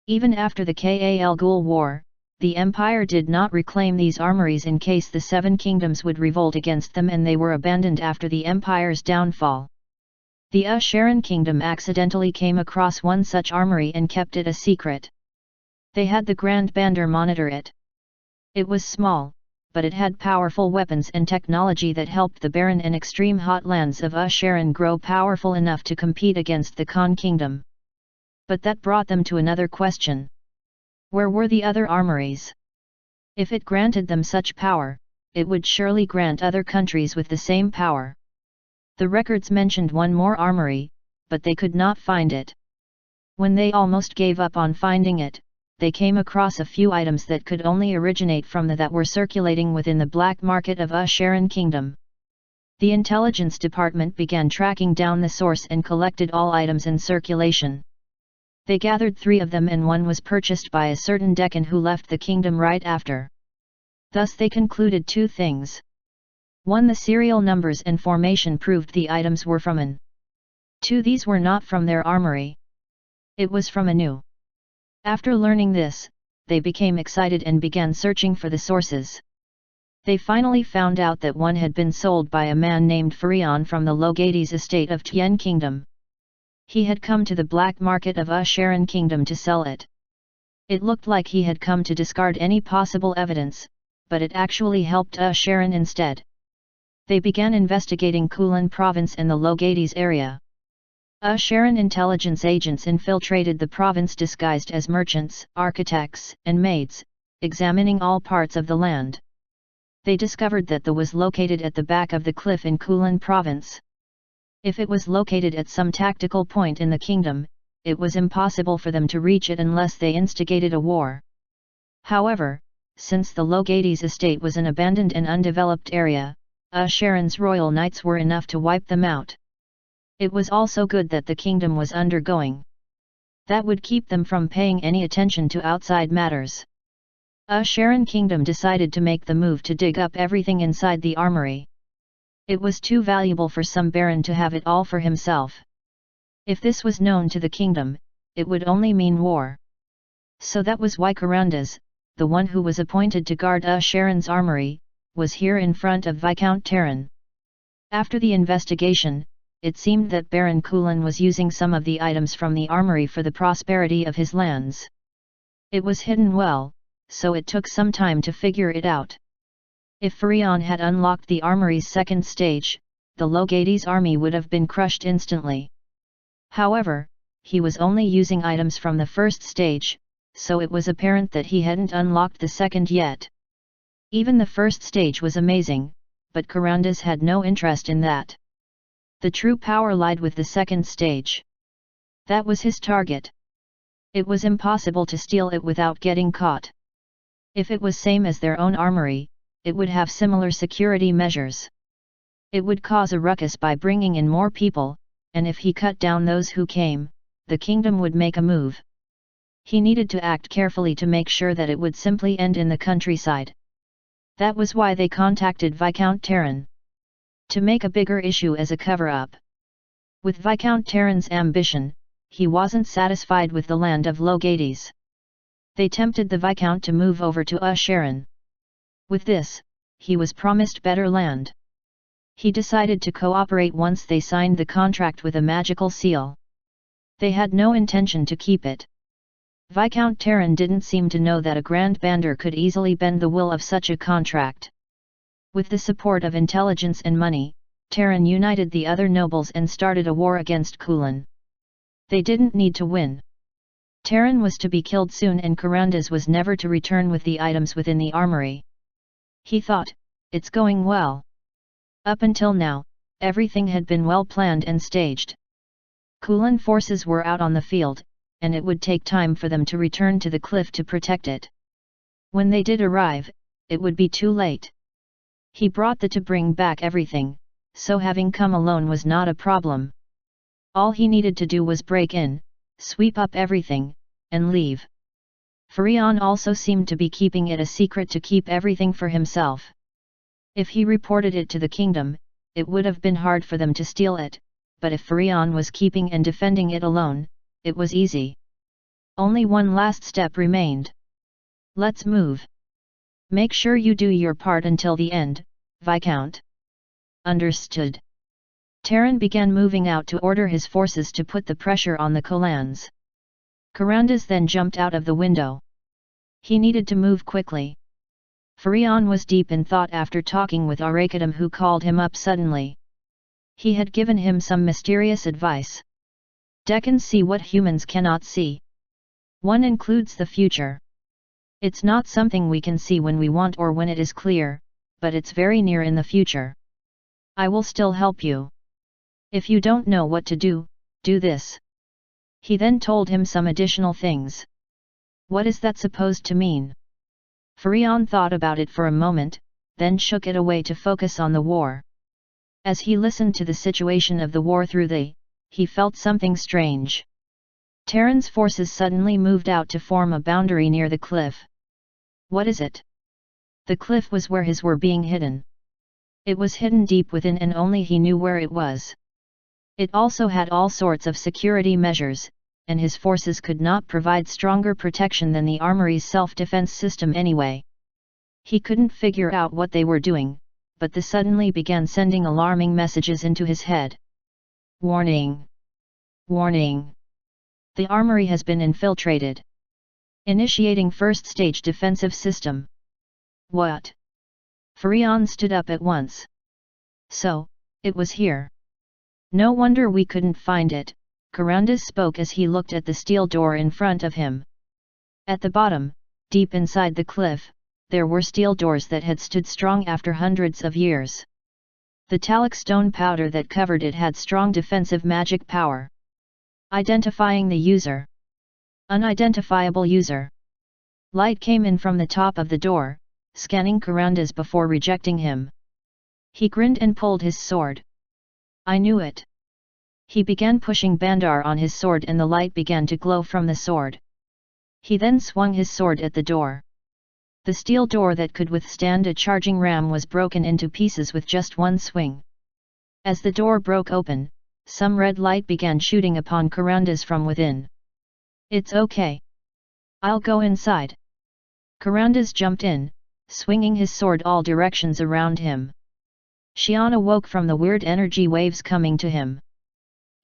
Speaker 1: Even after the Kal Ghul War, the Empire did not reclaim these armories in case the Seven Kingdoms would revolt against them, and they were abandoned after the Empire's downfall. The Sharon Kingdom accidentally came across one such armory and kept it a secret. They had the Grand Bandar monitor it. It was small, but it had powerful weapons and technology that helped the barren and extreme hot lands of Sharon grow powerful enough to compete against the Khan Kingdom. But that brought them to another question. Where were the other armories? If it granted them such power, it would surely grant other countries with the same power. The records mentioned one more armory, but they could not find it. When they almost gave up on finding it, they came across a few items that could only originate from that were circulating within the black market of Sharon Kingdom. The intelligence department began tracking down the source and collected all items in circulation. They gathered 3 of them, and one was purchased by a certain Deccan who left the kingdom right after. Thus they concluded 2 things. 1. The serial numbers and formation proved the items were from an. 2. These were not from their armory. It was from a new. After learning this, they became excited and began searching for the sources. They finally found out that one had been sold by a man named Farion from the Logades estate of Tien Kingdom. He had come to the black market of Sharon Kingdom to sell it. It looked like he had come to discard any possible evidence, but it actually helped Sharon instead. They began investigating Kulan province and the Logades area. Sharon intelligence agents infiltrated the province disguised as merchants, architects, and maids, examining all parts of the land. They discovered that the was located at the back of the cliff in Kulan province. If it was located at some tactical point in the kingdom, it was impossible for them to reach it unless they instigated a war. However, since the Logades estate was an abandoned and undeveloped area, Sharon's royal knights were enough to wipe them out. It was also good that the kingdom was undergoing. That would keep them from paying any attention to outside matters. Sharon Kingdom decided to make the move to dig up everything inside the armory. It was too valuable for some baron to have it all for himself. If this was known to the kingdom, it would only mean war. So that was why Carandas, the one who was appointed to guard Sharon's armory, was here in front of Viscount Terran. After the investigation, it seemed that Baron Kulin was using some of the items from the armory for the prosperity of his lands. It was hidden well, so it took some time to figure it out. If Furion had unlocked the armory's second stage, the Logades army would have been crushed instantly. However, he was only using items from the first stage, so it was apparent that he hadn't unlocked the second yet. Even the first stage was amazing, but Carandas had no interest in that. The true power lied with the second stage. That was his target. It was impossible to steal it without getting caught. If it was same as their own armory, it would have similar security measures. It would cause a ruckus by bringing in more people, and if he cut down those who came, the kingdom would make a move. He needed to act carefully to make sure that it would simply end in the countryside. That was why they contacted Viscount Terran. To make a bigger issue as a cover-up. With Viscount Terran's ambition, he wasn't satisfied with the land of Logades. They tempted the Viscount to move over to Sharon. With this, he was promised better land. He decided to cooperate once they signed the contract with a magical seal. They had no intention to keep it. Viscount Terran didn't seem to know that a Grand Bander could easily bend the will of such a contract. With the support of intelligence and money, Terran united the other nobles and started a war against Kulin. They didn't need to win. Terran was to be killed soon and Carandas was never to return with the items within the armory. He thought, it's going well. Up until now, everything had been well planned and staged. Kulin forces were out on the field, and it would take time for them to return to the cliff to protect it. When they did arrive, it would be too late. He brought to bring back everything, so having come alone was not a problem. All he needed to do was break in, sweep up everything, and leave. Furion also seemed to be keeping it a secret to keep everything for himself. If he reported it to the kingdom, it would have been hard for them to steal it, but if Furion was keeping and defending it alone, it was easy. Only one last step remained. Let's move. Make sure you do your part until the end, Viscount. Understood. Terran began moving out to order his forces to put the pressure on the Kulans. Carandas then jumped out of the window. He needed to move quickly. Furion was deep in thought after talking with Arakadam, who called him up suddenly. He had given him some mysterious advice. Decans see what humans cannot see. One includes the future. It's not something we can see when we want or when it is clear, but it's very near in the future. I will still help you. If you don't know what to do, do this. He then told him some additional things. What is that supposed to mean? Furion thought about it for a moment, then shook it away to focus on the war. As he listened to the situation of the war through he felt something strange. Terran's forces suddenly moved out to form a boundary near the cliff. What is it? The cliff was where his were being hidden. It was hidden deep within and only he knew where it was. It also had all sorts of security measures, and his forces could not provide stronger protection than the armory's self-defense system anyway. He couldn't figure out what they were doing, but they suddenly began sending alarming messages into his head. Warning! Warning! The armory has been infiltrated. Initiating first stage defensive system. What? Furion stood up at once. So, it was here. No wonder we couldn't find it, Carandas spoke as he looked at the steel door in front of him. At the bottom, deep inside the cliff, there were steel doors that had stood strong after hundreds of years. The talc stone powder that covered it had strong defensive magic power. Identifying the user. Unidentifiable user. Light came in from the top of the door, scanning Karandas before rejecting him. He grinned and pulled his sword. I knew it. He began pushing Bandar on his sword and the light began to glow from the sword. He then swung his sword at the door. The steel door that could withstand a charging ram was broken into pieces with just one swing. As the door broke open, some red light began shooting upon Karandas from within. It's okay. I'll go inside. Karandas jumped in, swinging his sword all directions around him. Xian awoke from the weird energy waves coming to him.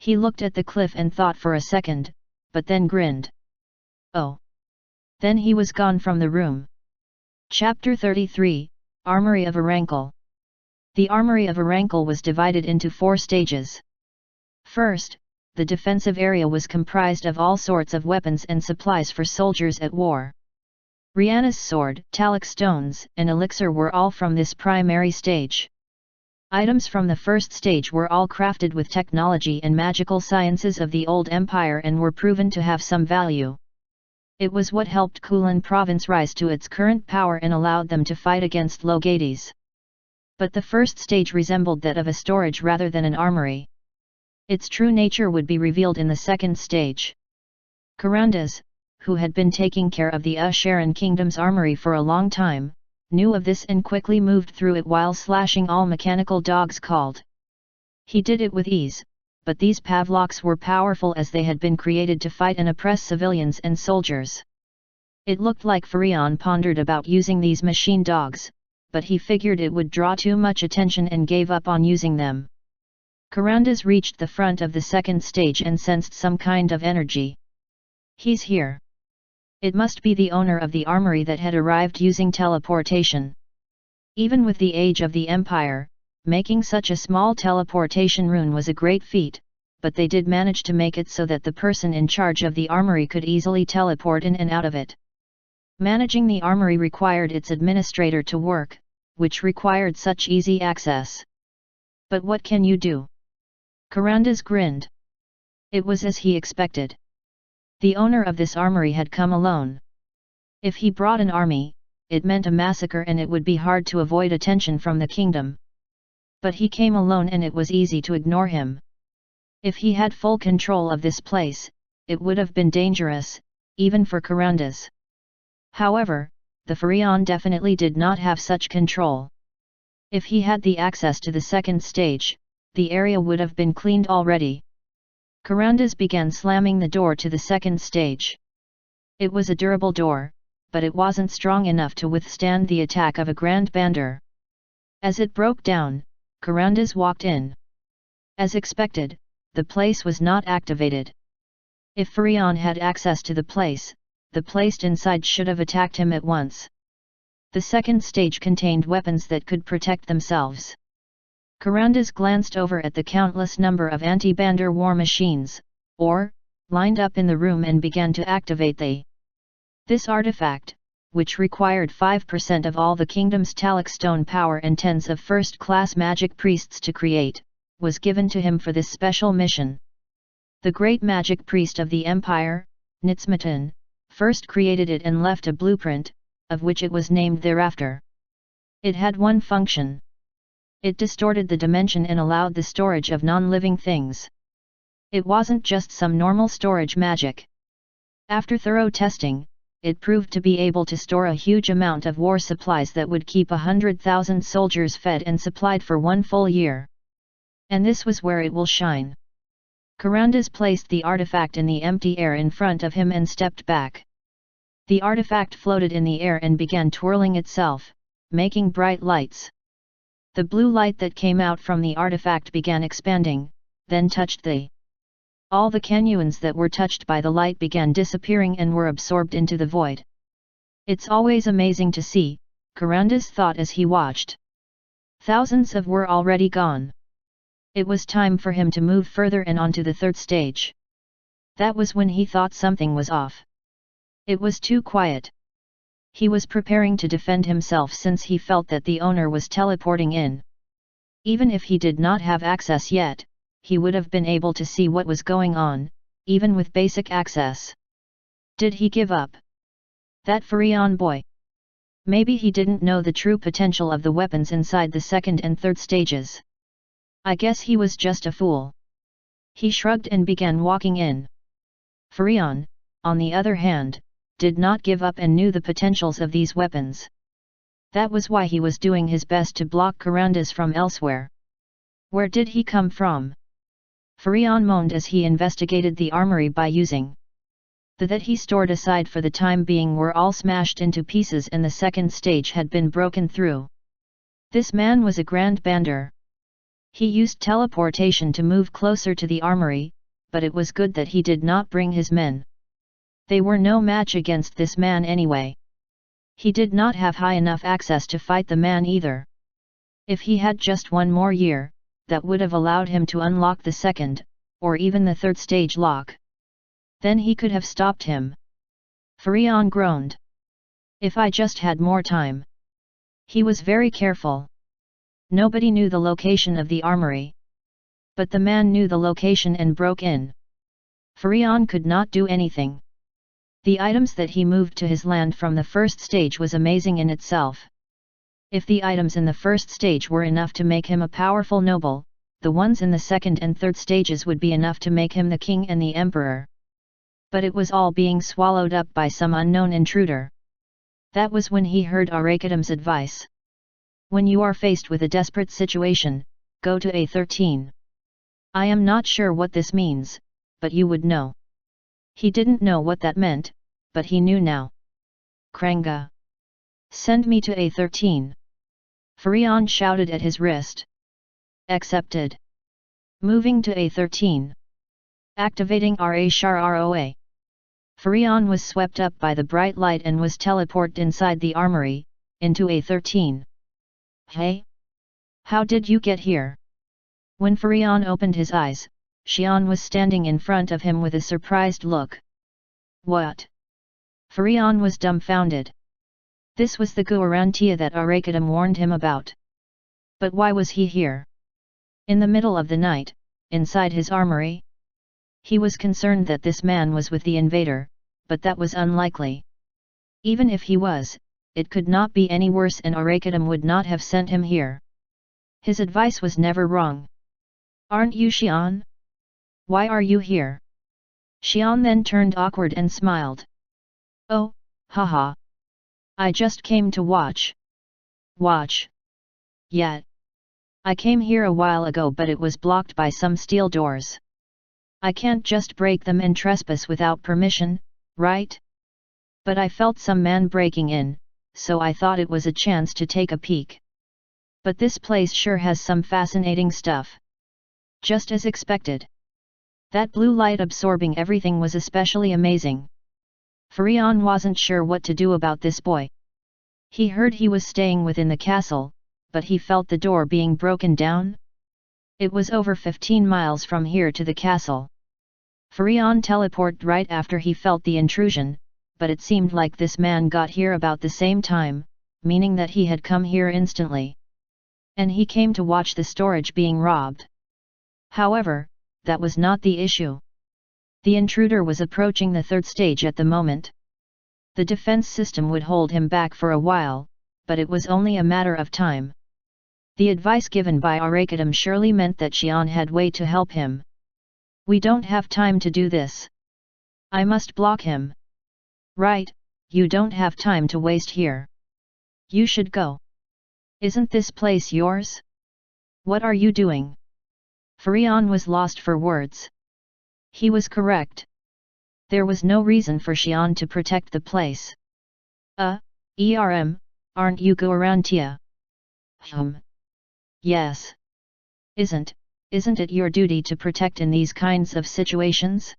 Speaker 1: He looked at the cliff and thought for a second, but then grinned. Oh! Then he was gone from the room. Chapter 33, Armory of Arankle. The Armory of Arankle was divided into 4 stages. First, the defensive area was comprised of all sorts of weapons and supplies for soldiers at war. Rihanna's sword, talic stones, and elixir were all from this primary stage. Items from the first stage were all crafted with technology and magical sciences of the old empire and were proven to have some value. It was what helped Kulan province rise to its current power and allowed them to fight against Logades. But the first stage resembled that of a storage rather than an armory. Its true nature would be revealed in the second stage. Karandas, who had been taking care of the Asharan kingdom's armory for a long time, knew of this and quickly moved through it while slashing all mechanical dogs called. He did it with ease, but these Pavloks were powerful as they had been created to fight and oppress civilians and soldiers. It looked like Farion pondered about using these machine dogs, but he figured it would draw too much attention and gave up on using them. Karandas reached the front of the second stage and sensed some kind of energy. He's here. It must be the owner of the armory that had arrived using teleportation. Even with the age of the Empire, making such a small teleportation rune was a great feat, but they did manage to make it so that the person in charge of the armory could easily teleport in and out of it. Managing the armory required its administrator to work, which required such easy access. But what can you do? Karandas grinned. It was as he expected. The owner of this armory had come alone. If he brought an army, it meant a massacre and it would be hard to avoid attention from the kingdom. But he came alone and it was easy to ignore him. If he had full control of this place, it would have been dangerous, even for Karandas. However, the Farion definitely did not have such control. If he had the access to the second stage, the area would have been cleaned already. Karandas began slamming the door to the second stage. It was a durable door, but it wasn't strong enough to withstand the attack of a Grand Bandar. As it broke down, Karandas walked in. As expected, the place was not activated. If Farion had access to the place inside should have attacked him at once. The second stage contained weapons that could protect themselves. Karandas glanced over at the countless number of anti-Bandar war machines, lined up in the room and began to activate this artifact, which required 5% of all the kingdom's talic stone power and tens of first-class magic priests to create, was given to him for this special mission. The great magic priest of the empire, Nitzmatan, first created it and left a blueprint, of which it was named thereafter. It had one function. It distorted the dimension and allowed the storage of non-living things. It wasn't just some normal storage magic. After thorough testing, it proved to be able to store a huge amount of war supplies that would keep 100,000 soldiers fed and supplied for 1 full year. And this was where it will shine. Karandas placed the artifact in the empty air in front of him and stepped back. The artifact floated in the air and began twirling itself, making bright lights. The blue light that came out from the artifact began expanding, then touched all the Kenyuans that were touched by the light began disappearing and were absorbed into the void. It's always amazing to see, Karandas thought as he watched. Thousands of were already gone. It was time for him to move further and on to the third stage. That was when he thought something was off. It was too quiet. He was preparing to defend himself since he felt that the owner was teleporting in. Even if he did not have access yet, he would have been able to see what was going on, even with basic access. Did he give up? That Furion boy. Maybe he didn't know the true potential of the weapons inside the second and third stages. I guess he was just a fool. He shrugged and began walking in. Furion, on the other hand, did not give up and knew the potentials of these weapons. That was why he was doing his best to block Kurandas from elsewhere. Where did he come from? Furion moaned as he investigated the armory by using the that he stored aside for the time being were all smashed into pieces and the second stage had been broken through. This man was a grand bander. He used teleportation to move closer to the armory, but it was good that he did not bring his men. They were no match against this man anyway. He did not have high enough access to fight the man either. If he had just one more year, that would have allowed him to unlock the second, or even the third stage lock. Then he could have stopped him. Furion groaned. If I just had more time. He was very careful. Nobody knew the location of the armory. But the man knew the location and broke in. Furion could not do anything. The items that he moved to his land from the first stage was amazing in itself. If the items in the first stage were enough to make him a powerful noble, the ones in the second and third stages would be enough to make him the king and the emperor. But it was all being swallowed up by some unknown intruder. That was when he heard Arakadam's advice. When you are faced with a desperate situation, go to A13. I am not sure what this means, but you would know. He didn't know what that meant, but he knew now. Kranga. Send me to A13. Furion shouted at his wrist. Accepted. Moving to A13. Activating Ra Shar Roa. Furion was swept up by the bright light and was teleported inside the armory, into A13. Hey? How did you get here? When Furion opened his eyes, Xian was standing in front of him with a surprised look. What? Furion was dumbfounded. This was the Guarantia that Arakadam warned him about. But why was he here? In the middle of the night, inside his armory? He was concerned that this man was with the invader, but that was unlikely. Even if he was, it could not be any worse and Arakadam would not have sent him here. His advice was never wrong. Aren't you Xian? Why are you here? Xian then turned awkward and smiled. Oh, haha. I just came to watch. Watch? Yet. I came here a while ago but it was blocked by some steel doors. I can't just break them and trespass without permission, right? But I felt some man breaking in, so I thought it was a chance to take a peek. But this place sure has some fascinating stuff. Just as expected. That blue light absorbing everything was especially amazing. Furion wasn't sure what to do about this boy. He heard he was staying within the castle, but he felt the door being broken down. It was over 15 miles from here to the castle. Furion teleported right after he felt the intrusion, but it seemed like this man got here about the same time, meaning that he had come here instantly. And he came to watch the storage being robbed. However, that was not the issue. The intruder was approaching the third stage at the moment. The defense system would hold him back for a while, but it was only a matter of time. The advice given by Arakadam surely meant that Xian had way to help him. We don't have time to do this. I must block him. Right, you don't have time to waste here. You should go. Isn't this place yours? What are you doing? Furion was lost for words. He was correct. There was no reason for Xian to protect the place. Aren't you Guarantia? Yes. Isn't it your duty to protect in these kinds of situations?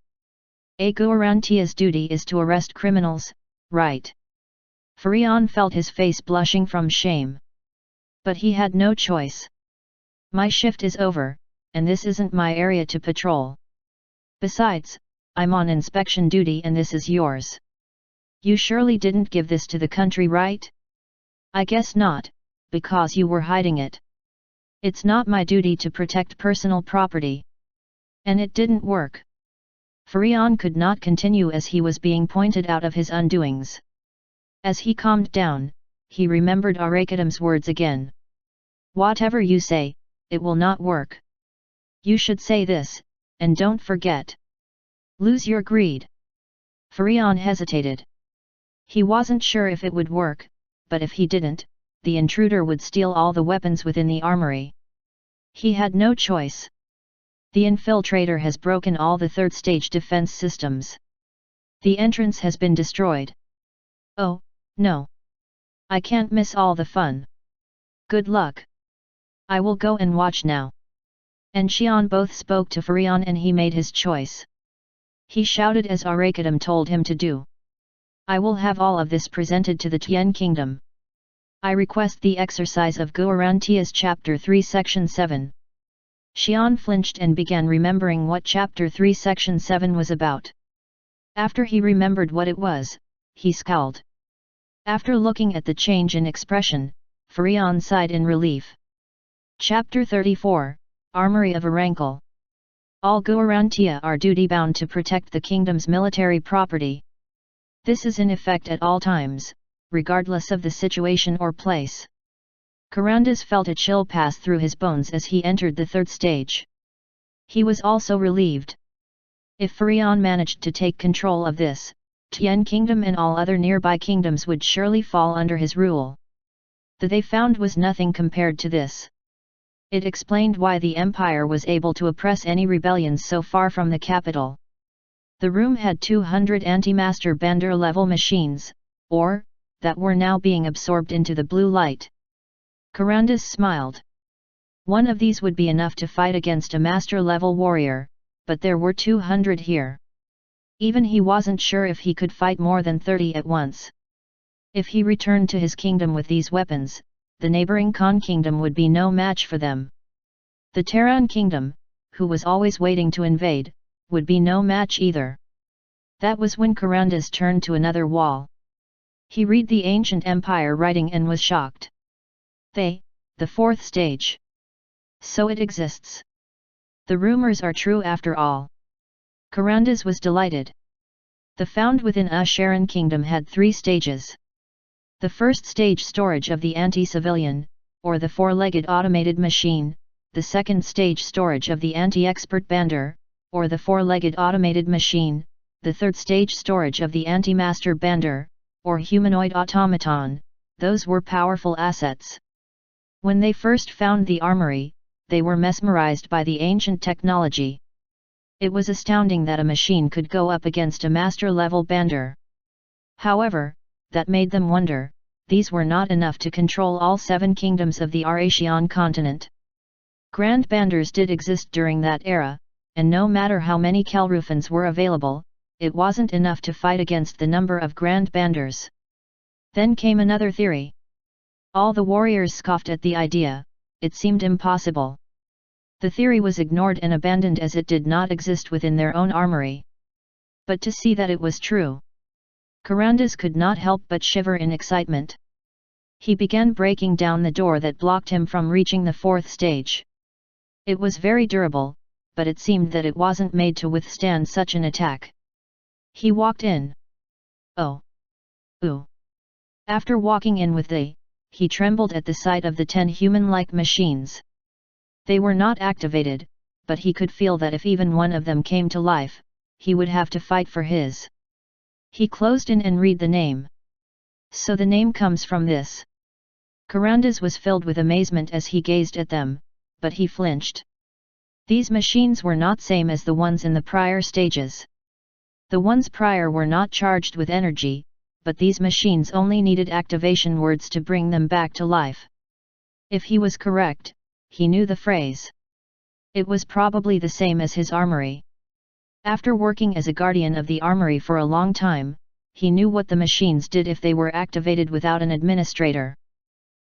Speaker 1: A Guarantia's duty is to arrest criminals, right? Furion felt his face blushing from shame. But he had no choice. My shift is over, and this isn't my area to patrol. Besides, I'm on inspection duty and this is yours. You surely didn't give this to the country, right? I guess not, because you were hiding it. It's not my duty to protect personal property. And it didn't work. Furion could not continue as he was being pointed out of his undoings. As he calmed down, he remembered Arakadam's words again. Whatever you say, it will not work. You should say this, and don't forget. Lose your greed. Farion hesitated. He wasn't sure if it would work, but if he didn't, the intruder would steal all the weapons within the armory. He had no choice. The infiltrator has broken all the third-stage defense systems. The entrance has been destroyed. Oh, no. I can't miss all the fun. Good luck. I will go and watch now. And Xian both spoke to Farion and he made his choice. He shouted as Arakadam told him to do. I will have all of this presented to the Tian Kingdom. I request the exercise of Guarantias Chapter 3 Section 7. Xian flinched and began remembering what Chapter 3 Section 7 was about. After he remembered what it was, he scowled. After looking at the change in expression, Farion sighed in relief. Chapter 34, Armory of Arankle. All Guarantia are duty-bound to protect the kingdom's military property. This is in effect at all times, regardless of the situation or place. Karandas felt a chill pass through his bones as he entered the third stage. He was also relieved. If Farion managed to take control of this, Tian Kingdom and all other nearby kingdoms would surely fall under his rule. The they found was nothing compared to this. It explained why the empire was able to oppress any rebellions so far from the capital. The room had 200 anti-master Bandar level machines, that were now being absorbed into the blue light. Karandas smiled. One of these would be enough to fight against a master-level warrior, but there were 200 here. Even he wasn't sure if he could fight more than 30 at once. If he returned to his kingdom with these weapons, the neighboring Khan kingdom would be no match for them. The Terran kingdom, who was always waiting to invade, would be no match either. That was when Karandas turned to another wall. He read the ancient empire writing and was shocked. The fourth stage. So it exists. The rumors are true after all. Karandas was delighted. The found within Sharon kingdom had 3 stages. The first stage, storage of the anti-civilian, or the 4-legged automated machine, the second stage, storage of the anti-expert Bandar, or the 4-legged automated machine, the third stage, storage of the anti-master Bandar, or humanoid automaton. Those were powerful assets. When they first found the armory, they were mesmerized by the ancient technology. It was astounding that a machine could go up against a master-level Bandar. However, that made them wonder, these were not enough to control all 7 kingdoms of the Eurasian continent. Grand Bandars did exist during that era, and no matter how many Kelrufans were available, it wasn't enough to fight against the number of Grand Bandars. Then came another theory. All the warriors scoffed at the idea, it seemed impossible. The theory was ignored and abandoned as it did not exist within their own armory. But to see that it was true, Karandas could not help but shiver in excitement. He began breaking down the door that blocked him from reaching the 4th stage. It was very durable, but it seemed that it wasn't made to withstand such an attack. He walked in. Oh! Ooh! After walking in with he trembled at the sight of the 10 human-like machines. They were not activated, but he could feel that if even one of them came to life, he would have to fight for his. He closed in and read the name. So the name comes from this. Karandas was filled with amazement as he gazed at them, but he flinched. These machines were not same as the ones in the prior stages. The ones prior were not charged with energy, but these machines only needed activation words to bring them back to life. If he was correct, he knew the phrase. It was probably the same as his armory. After working as a guardian of the armory for a long time, he knew what the machines did if they were activated without an administrator.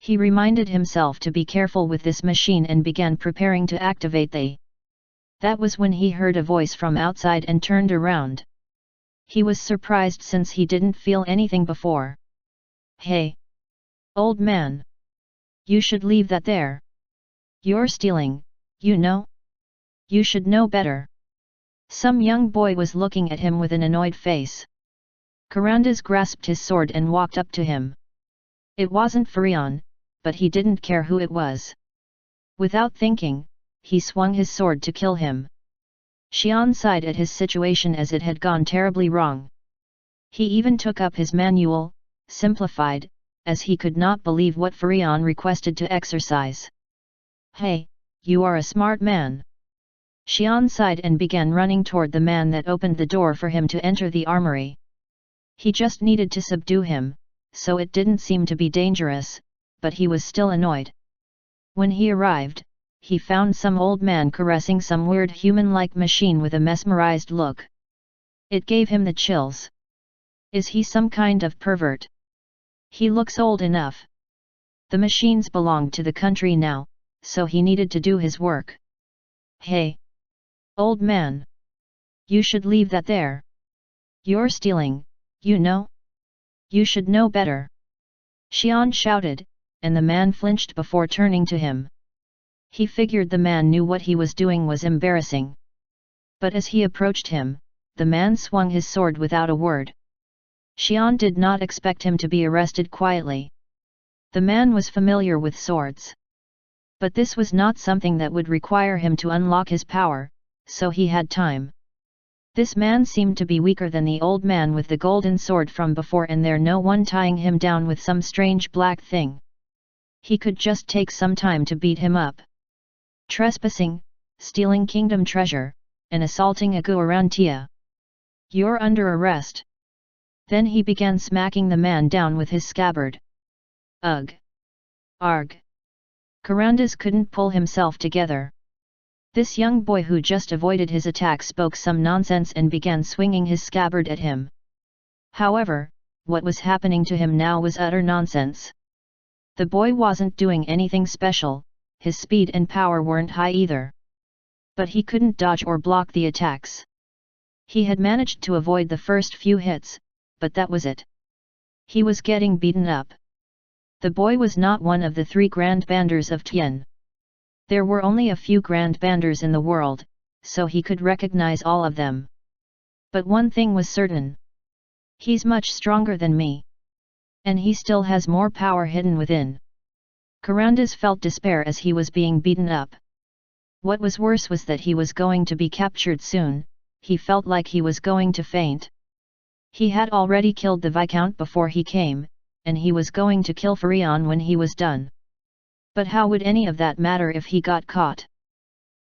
Speaker 1: He reminded himself to be careful with this machine and began preparing to activate That was when he heard a voice from outside and turned around. He was surprised since he didn't feel anything before. Hey! Old man! You should leave that there. You're stealing, you know? You should know better. Some young boy was looking at him with an annoyed face. Karandas grasped his sword and walked up to him. It wasn't Furion, but he didn't care who it was. Without thinking, he swung his sword to kill him. Xian sighed at his situation as it had gone terribly wrong. He even took up his manual, simplified, as he could not believe what Furion requested to exercise. "Hey, you are a smart man." Xian sighed and began running toward the man that opened the door for him to enter the armory. He just needed to subdue him, so it didn't seem to be dangerous, but he was still annoyed. When he arrived, he found some old man caressing some weird human-like machine with a mesmerized look. It gave him the chills. Is he some kind of pervert? He looks old enough. The machines belonged to the country now, so he needed to do his work. "Hey! Old man! You should leave that there. You're stealing, you know? You should know better." Xian shouted, and the man flinched before turning to him. He figured the man knew what he was doing was embarrassing. But as he approached him, the man swung his sword without a word. Xian did not expect him to be arrested quietly. The man was familiar with swords. But this was not something that would require him to unlock his power, so he had time. This man seemed to be weaker than the old man with the golden sword from before, and there no one tying him down with some strange black thing. He could just take some time to beat him up. Trespassing, stealing kingdom treasure, and assaulting a Guarantia. You're under arrest. Then he began smacking the man down with his scabbard. Ugh! Arg! Karandas couldn't pull himself together. This young boy who just avoided his attack spoke some nonsense and began swinging his scabbard at him. However, what was happening to him now was utter nonsense. The boy wasn't doing anything special, his speed and power weren't high either. But he couldn't dodge or block the attacks. He had managed to avoid the first few hits, but that was it. He was getting beaten up. The boy was not one of the 3 Grand Banders of Tian. There were only a few Grand Banders in the world, so he could recognize all of them. But one thing was certain. He's much stronger than me. And he still has more power hidden within. Karandas felt despair as he was being beaten up. What was worse was that he was going to be captured soon. He felt like he was going to faint. He had already killed the Viscount before he came, and he was going to kill Furion when he was done. But how would any of that matter if he got caught?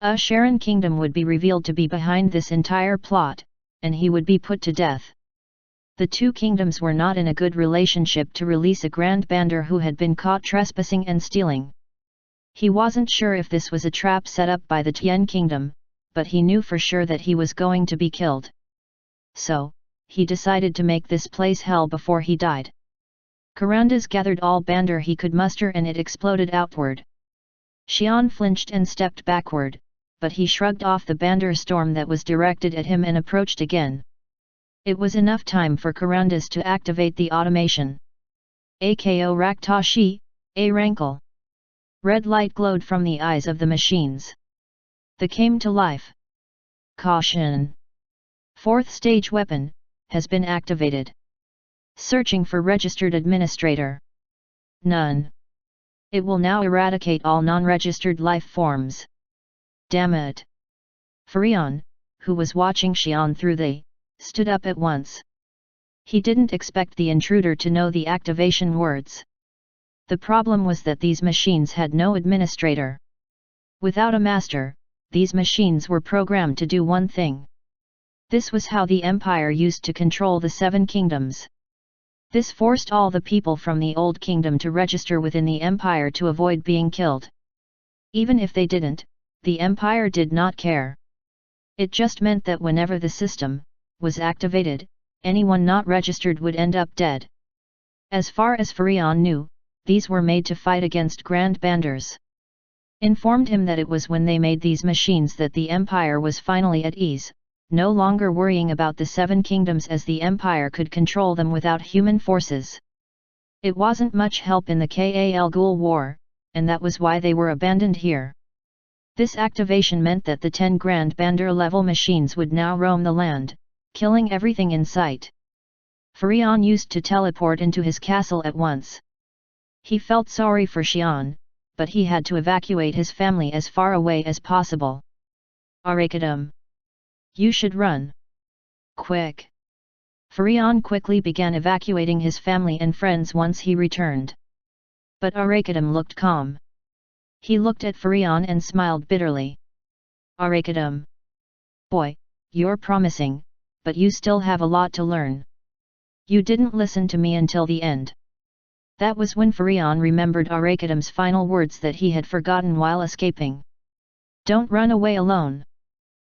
Speaker 1: A Sharon kingdom would be revealed to be behind this entire plot, and he would be put to death. The 2 kingdoms were not in a good relationship to release a Grand Bander who had been caught trespassing and stealing. He wasn't sure if this was a trap set up by the Tian kingdom, but he knew for sure that he was going to be killed. So, he decided to make this place hell before he died. Karandas gathered all Bander he could muster and it exploded outward. Xian flinched and stepped backward, but he shrugged off the Bander storm that was directed at him and approached again. It was enough time for Karandas to activate the automation. Ako Raktashi, A Rankle. Red light glowed from the eyes of the machines. They came to life. Caution! 4th stage weapon has been activated. Searching for registered administrator. None. It will now eradicate all non-registered life forms. Damn it! Furion, who was watching Xian through the, stood up at once. He didn't expect the intruder to know the activation words. The problem was that these machines had no administrator. Without a master, these machines were programmed to do one thing. This was how the Empire used to control the 7 kingdoms. This forced all the people from the Old Kingdom to register within the Empire to avoid being killed. Even if they didn't, the Empire did not care. It just meant that whenever the system was activated, anyone not registered would end up dead. As far as Furion knew, these were made to fight against Grand Banders. Informed him that it was when they made these machines that the Empire was finally at ease, no longer worrying about the 7 kingdoms as the Empire could control them without human forces. It wasn't much help in the Kal Ghul War, and that was why they were abandoned here. This activation meant that the 10 Grand Bander level machines would now roam the land, killing everything in sight. Furion used to teleport into his castle at once. He felt sorry for Xian, but he had to evacuate his family as far away as possible. Arakadam! You should run. Quick! Furion quickly began evacuating his family and friends once he returned. But Arakadam looked calm. He looked at Furion and smiled bitterly. Arakadam! Boy, you're promising, but you still have a lot to learn. You didn't listen to me until the end. That was when Furion remembered Arakadam's final words that he had forgotten while escaping. Don't run away alone.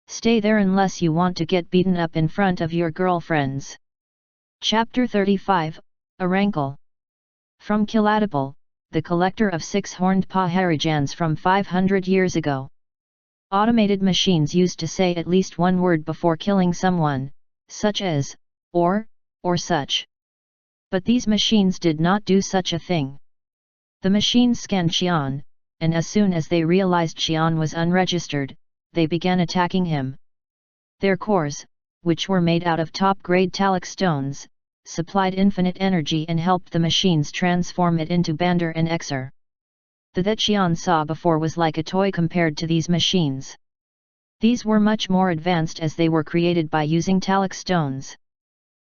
Speaker 1: Stay there unless you want to get beaten up in front of your girlfriends. Chapter 35, Arankle. From Kiladipal, the collector of six-horned Paharijans from 500 years ago. Automated machines used to say at least one word before killing someone, such as, or such. But these machines did not do such a thing. The machines scanned Xian, and as soon as they realized Xian was unregistered, they began attacking him. Their cores, which were made out of top-grade talc stones, supplied infinite energy and helped the machines transform it into Bandar and Exer. The that Xian saw before was like a toy compared to these machines. These were much more advanced as they were created by using talc stones.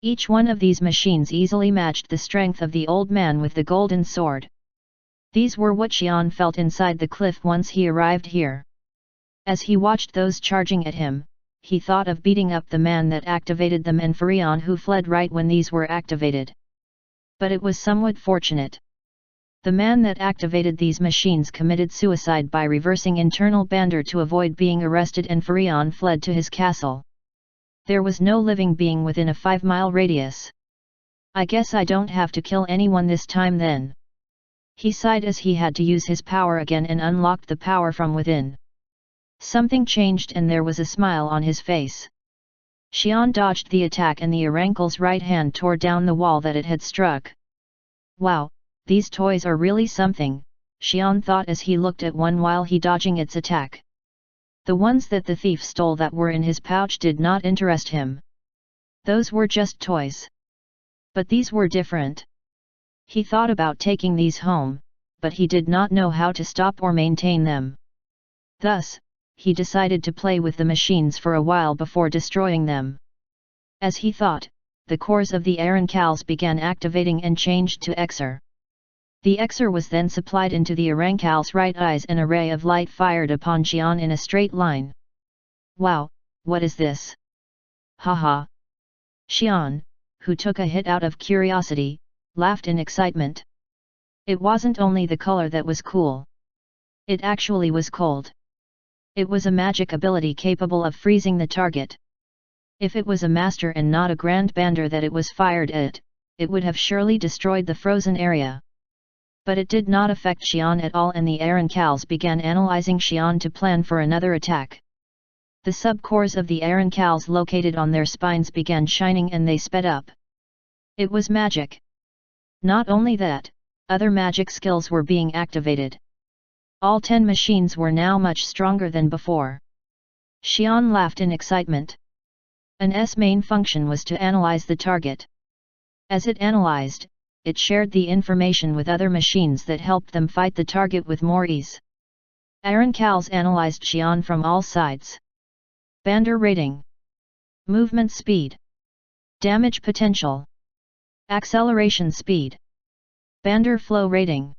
Speaker 1: Each one of these machines easily matched the strength of the old man with the golden sword. These were what Xian felt inside the cliff once he arrived here. As he watched those charging at him, he thought of beating up the man that activated them and Furion who fled right when these were activated. But it was somewhat fortunate. The man that activated these machines committed suicide by reversing internal Bandar to avoid being arrested and Furion fled to his castle. There was no living being within a 5-mile radius. I guess I don't have to kill anyone this time then. He sighed as he had to use his power again and unlocked the power from within. Something changed and there was a smile on his face. Xian dodged the attack and the Arankle's right hand tore down the wall that it had struck. Wow, these toys are really something, Xian thought as he looked at one while he dodging its attack. The ones that the thief stole that were in his pouch did not interest him. Those were just toys. But these were different. He thought about taking these home, but he did not know how to stop or maintain them. Thus, he decided to play with the machines for a while before destroying them. As he thought, the cores of the Arankals began activating and changed to Exer. The Exer was then supplied into the Arankal's right eyes and a ray of light fired upon Xian in a straight line. Wow, what is this? Haha! Xian, who took a hit out of curiosity, laughed in excitement. It wasn't only the color that was cool. It actually was cold. It was a magic ability capable of freezing the target. If it was a master and not a grand Bandar that it was fired at, it would have surely destroyed the frozen area. But it did not affect Xian at all and the Arankals began analyzing Xian to plan for another attack. The sub-cores of the Arankals located on their spines began shining and they sped up. It was magic. Not only that, other magic skills were being activated. All 10 machines were now much stronger than before. Xian laughed in excitement. An S main function was to analyze the target. As it analyzed, it shared the information with other machines that helped them fight the target with more ease. Arankals analyzed Xian from all sides. Bandar rating. Movement speed. Damage potential. Acceleration speed. Bandar flow rating.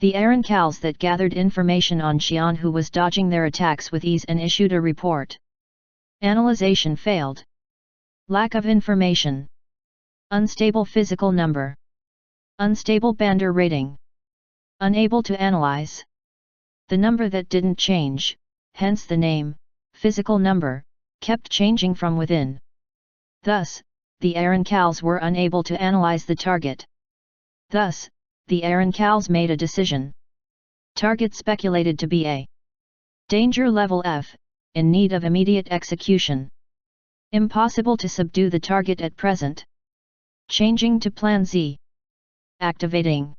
Speaker 1: The Arankals that gathered information on Xian who was dodging their attacks with ease and issued a report. Analyzation failed. Lack of information. Unstable physical number. Unstable Bandar rating. Unable to analyze. The number that didn't change, hence the name, physical number, kept changing from within. Thus, the Arankals were unable to analyze the target. Thus, the Arankals made a decision. Target speculated to be a danger level F, in need of immediate execution. Impossible to subdue the target at present. Changing to Plan Z. Activating.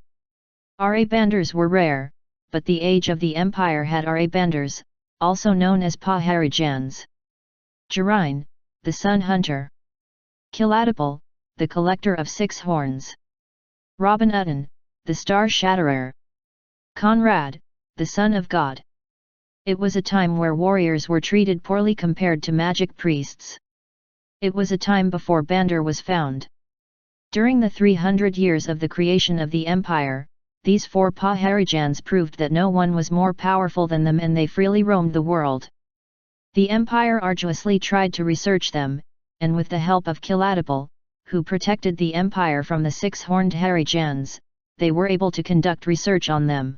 Speaker 1: RA Bandars were rare, but the age of the Empire had RA Bandars, also known as Paharijans. Jarine, the Sun Hunter. Kiladipal, the collector of 6 horns. Robin Utton, the star shatterer. Conrad, the son of God. It was a time where warriors were treated poorly compared to magic priests. It was a time before Bandar was found. During the 300 years of the creation of the empire, these 4 Paharijans proved that no one was more powerful than them, and they freely roamed the world. The empire arduously tried to research them, and with the help of Kiladipal, who protected the empire from the 6-horned Harijans, they were able to conduct research on them.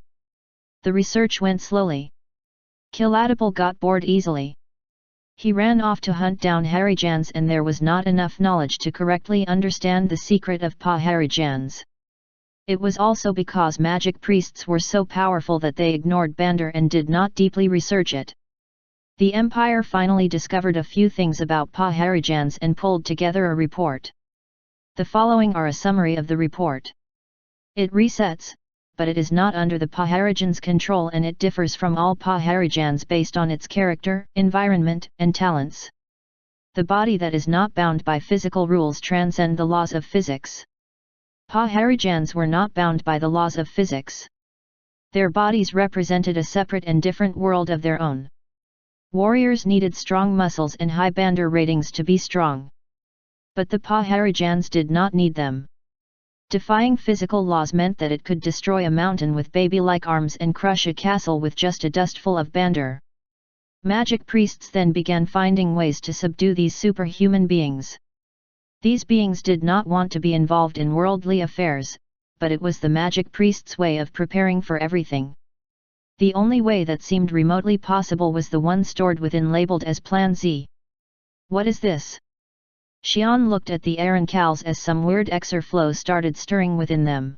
Speaker 1: The research went slowly. Kiladipal got bored easily. He ran off to hunt down Harijans, and there was not enough knowledge to correctly understand the secret of Paharijans. It was also because magic priests were so powerful that they ignored Bandar and did not deeply research it. The empire finally discovered a few things about Paharijans and pulled together a report. The following are a summary of the report. It resets, but it is not under the Paharijan's control, and it differs from all Paharijans based on its character, environment, and talents. The body that is not bound by physical rules transcend the laws of physics. Paharijans were not bound by the laws of physics. Their bodies represented a separate and different world of their own. Warriors needed strong muscles and high Bandar ratings to be strong. But the Paharijans did not need them. Defying physical laws meant that it could destroy a mountain with baby-like arms and crush a castle with just a dustful of Bandar. Magic priests then began finding ways to subdue these superhuman beings. These beings did not want to be involved in worldly affairs, but it was the magic priest's way of preparing for everything. The only way that seemed remotely possible was the one stored within, labeled as Plan Z. What is this? Xian looked at the Arancals as some weird exer flow started stirring within them.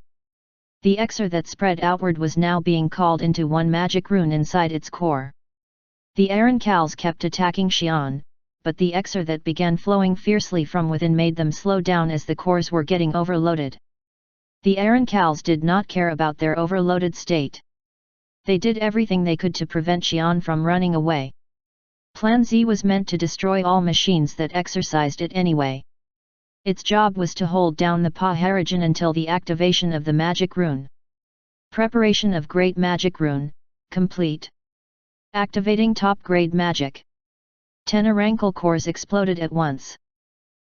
Speaker 1: The exer that spread outward was now being called into one magic rune inside its core. The Arancals kept attacking Xian, but the exer that began flowing fiercely from within made them slow down as the cores were getting overloaded. The Arancals did not care about their overloaded state. They did everything they could to prevent Xian from running away. Plan Z was meant to destroy all machines that exercised it anyway. Its job was to hold down the Paharijan until the activation of the magic rune. Preparation of Great Magic Rune, complete. Activating top-grade magic. 10 Arankal cores exploded at once.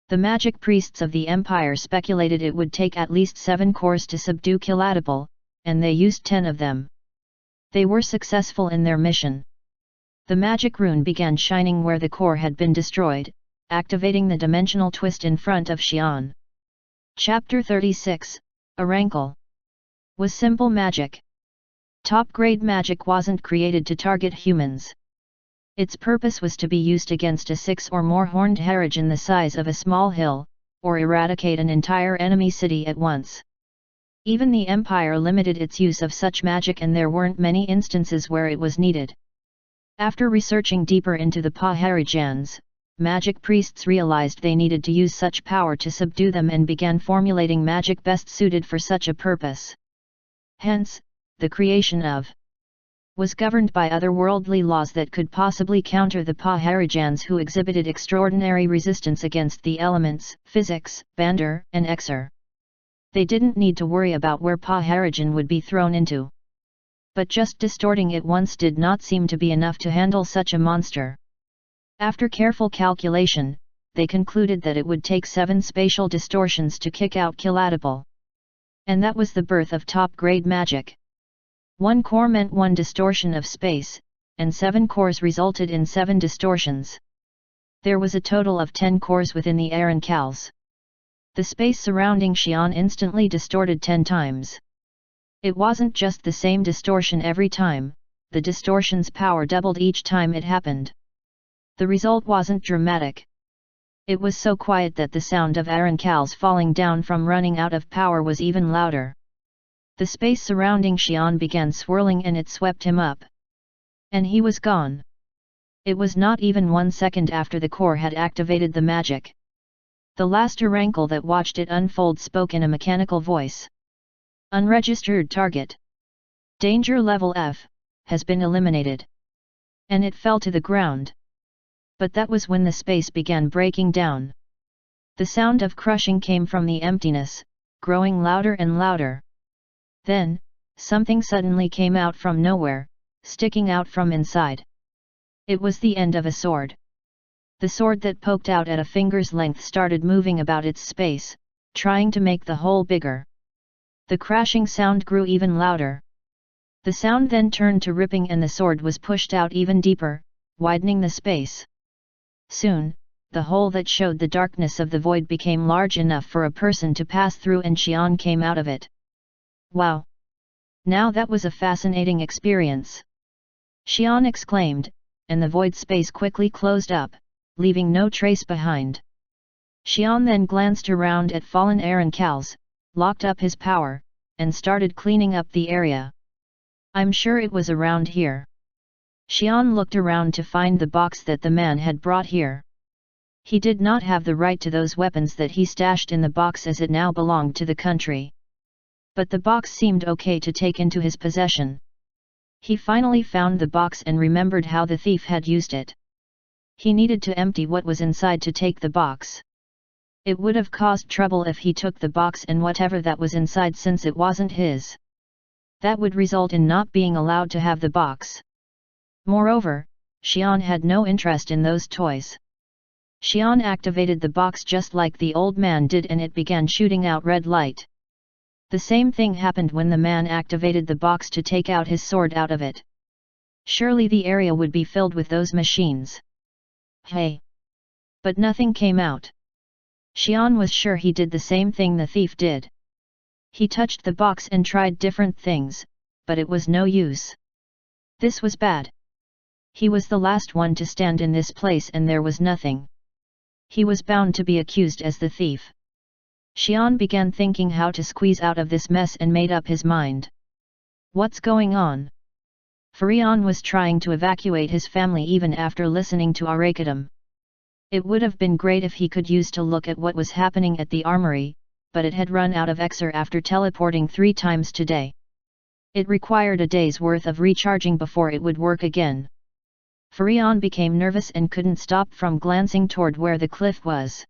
Speaker 1: The magic priests of the empire speculated it would take at least 7 cores to subdue Kiladipal, and they used 10 of them. They were successful in their mission. The magic rune began shining where the core had been destroyed, activating the dimensional twist in front of Xian. Chapter 36, Arankal. Was simple magic. Top-grade magic wasn't created to target humans. Its purpose was to be used against a 6 or more horned Harijan the size of a small hill, or eradicate an entire enemy city at once. Even the Empire limited its use of such magic, and there weren't many instances where it was needed. After researching deeper into the Paharijans, magic priests realized they needed to use such power to subdue them and began formulating magic best suited for such a purpose. Hence, the creation of was governed by otherworldly laws that could possibly counter the Paharijans, who exhibited extraordinary resistance against the elements, physics, Bandar, and Exer. They didn't need to worry about where Paharijan would be thrown into. But just distorting it once did not seem to be enough to handle such a monster. After careful calculation, they concluded that it would take 7 spatial distortions to kick out Kiladipal. And that was the birth of top-grade magic. 1 core meant 1 distortion of space, and 7 cores resulted in 7 distortions. There was a total of 10 cores within the Arankals. The space surrounding Xian instantly distorted 10 times. It wasn't just the same distortion every time, the distortion's power doubled each time it happened. The result wasn't dramatic. It was so quiet that the sound of Arankals falling down from running out of power was even louder. The space surrounding Xian began swirling and it swept him up. And he was gone. It was not even 1 second after the core had activated the magic. The last Arankal that watched it unfold spoke in a mechanical voice. Unregistered target. Danger level F, has been eliminated. And it fell to the ground. But that was when the space began breaking down. The sound of crushing came from the emptiness, growing louder and louder. Then, something suddenly came out from nowhere, sticking out from inside. It was the end of a sword. The sword that poked out at a finger's length started moving about its space, trying to make the hole bigger. The crashing sound grew even louder. The sound then turned to ripping and the sword was pushed out even deeper, widening the space. Soon, the hole that showed the darkness of the void became large enough for a person to pass through and Xian came out of it. Wow! Now that was a fascinating experience! Xian exclaimed, and the void space quickly closed up, leaving no trace behind. Xian then glanced around at fallen Aaron Cows, locked up his power, and started cleaning up the area. I'm sure it was around here. Xian looked around to find the box that the man had brought here. He did not have the right to those weapons that he stashed in the box as it now belonged to the country. But the box seemed okay to take into his possession. He finally found the box and remembered how the thief had used it. He needed to empty what was inside to take the box. It would have caused trouble if he took the box and whatever that was inside since it wasn't his. That would result in not being allowed to have the box. Moreover, Xian had no interest in those toys. Xian activated the box just like the old man did and it began shooting out red light. The same thing happened when the man activated the box to take out his sword out of it. Surely the area would be filled with those machines. Hey! But nothing came out. Xian was sure he did the same thing the thief did. He touched the box and tried different things, but it was no use. This was bad. He was the last one to stand in this place and there was nothing. He was bound to be accused as the thief. Xian began thinking how to squeeze out of this mess and made up his mind. What's going on? Furion was trying to evacuate his family even after listening to Arakadam. It would have been great if he could use to look at what was happening at the armory, but it had run out of Exer after teleporting 3 times today. It required a day's worth of recharging before it would work again. Furion became nervous and couldn't stop from glancing toward where the cliff was.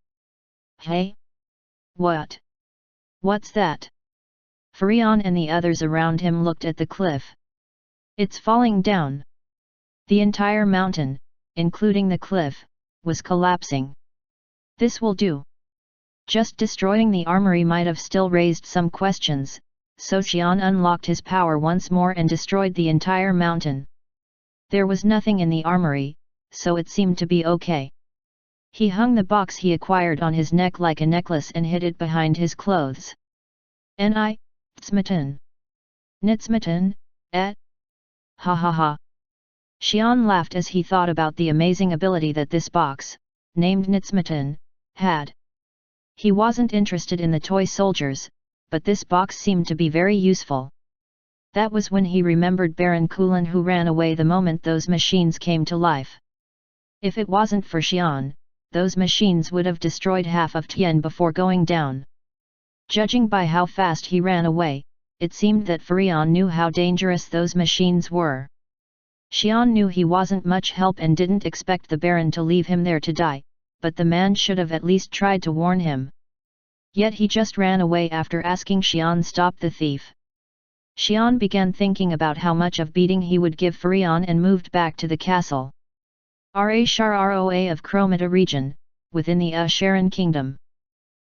Speaker 1: Hey? What? What's that? Furion and the others around him looked at the cliff. It's falling down. The entire mountain, including the cliff, was collapsing. This will do. Just destroying the armory might have still raised some questions, so Xian unlocked his power once more and destroyed the entire mountain. There was nothing in the armory, so it seemed to be okay. He hung the box he acquired on his neck like a necklace and hid it behind his clothes. Ni, Tsmatan. Nitsmatan, et? Ha ha ha. Xian laughed as he thought about the amazing ability that this box, named Nitsmatan, had. He wasn't interested in the toy soldiers, but this box seemed to be very useful. That was when he remembered Baron Kulin who ran away the moment those machines came to life. If it wasn't for Xian, those machines would have destroyed half of Tian before going down. Judging by how fast he ran away, it seemed that Furion knew how dangerous those machines were. Xian knew he wasn't much help and didn't expect the Baron to leave him there to die, but the man should have at least tried to warn him. Yet he just ran away after asking Xian stop the thief. Xian began thinking about how much of beating he would give Furion and moved back to the castle. Roa of Chromata region, within the Sharon kingdom.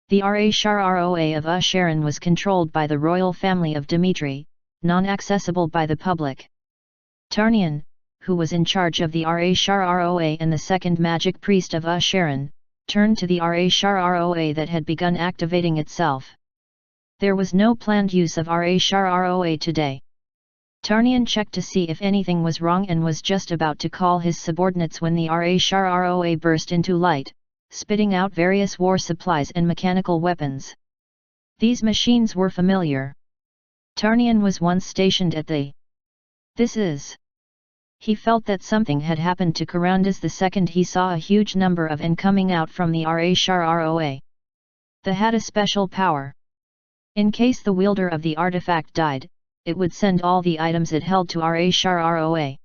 Speaker 1: The Roa of Sharon was controlled by the royal family of Dimitri, non-accessible by the public. Tarnian, who was in charge of the Roa and the second magic priest of Sharon, turned to the Roa that had begun activating itself. There was no planned use of Roa today. Tarnian checked to see if anything was wrong and was just about to call his subordinates when the Roa burst into light, spitting out various war supplies and mechanical weapons. These machines were familiar. Tarnian was once stationed at the. This is. He felt that something had happened to Karandas the second he saw a huge number of N coming out from the Roa. They had a special power. In case the wielder of the artifact died, it would send all the items it held to Roa.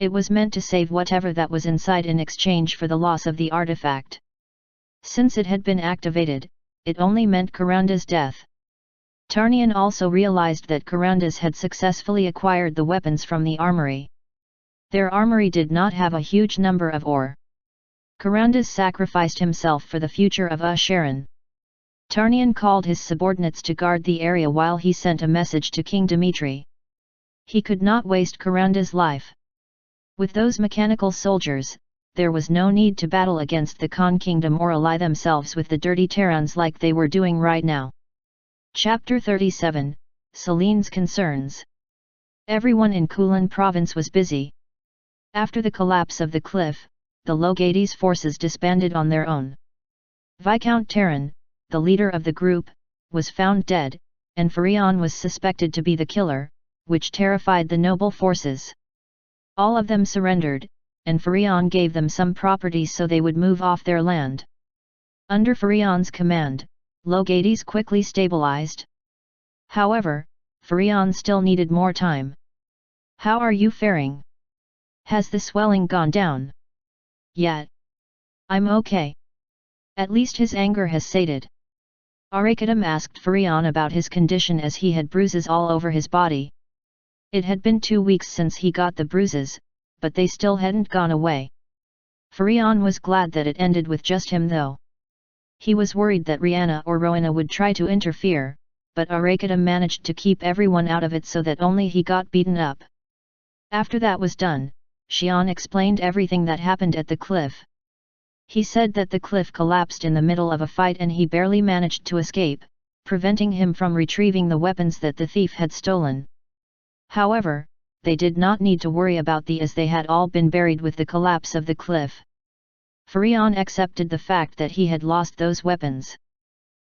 Speaker 1: It was meant to save whatever that was inside in exchange for the loss of the artifact. Since it had been activated, it only meant Karanda's death. Tarnian also realized that Karandas had successfully acquired the weapons from the armory. Their armory did not have a huge number of ore. Karandas sacrificed himself for the future of Sharon. Tarnian called his subordinates to guard the area while he sent a message to King Dmitri. He could not waste Karanda's life. With those mechanical soldiers, there was no need to battle against the Khan kingdom or ally themselves with the dirty Terrans like they were doing right now. Chapter 37, Selene's Concerns. Everyone in Kulan province was busy. After the collapse of the cliff, the Logades forces disbanded on their own. Viscount Terran, the leader of the group, was found dead, and Farion was suspected to be the killer, which terrified the noble forces. All of them surrendered, and Farion gave them some properties so they would move off their land. Under Farion's command, Logades quickly stabilized. However, Farion still needed more time. "How are you faring? Has the swelling gone down?" "Yet. I'm okay. At least his anger has sated." Arakadam asked Farion about his condition as he had bruises all over his body. It had been 2 weeks since he got the bruises, but they still hadn't gone away. Farion was glad that it ended with just him though. He was worried that Rihanna or Rowena would try to interfere, but Arakadam managed to keep everyone out of it so that only he got beaten up. After that was done, Xian explained everything that happened at the cliff. He said that the cliff collapsed in the middle of a fight and he barely managed to escape, preventing him from retrieving the weapons that the thief had stolen. However, they did not need to worry about as they had all been buried with the collapse of the cliff. Farion accepted the fact that he had lost those weapons.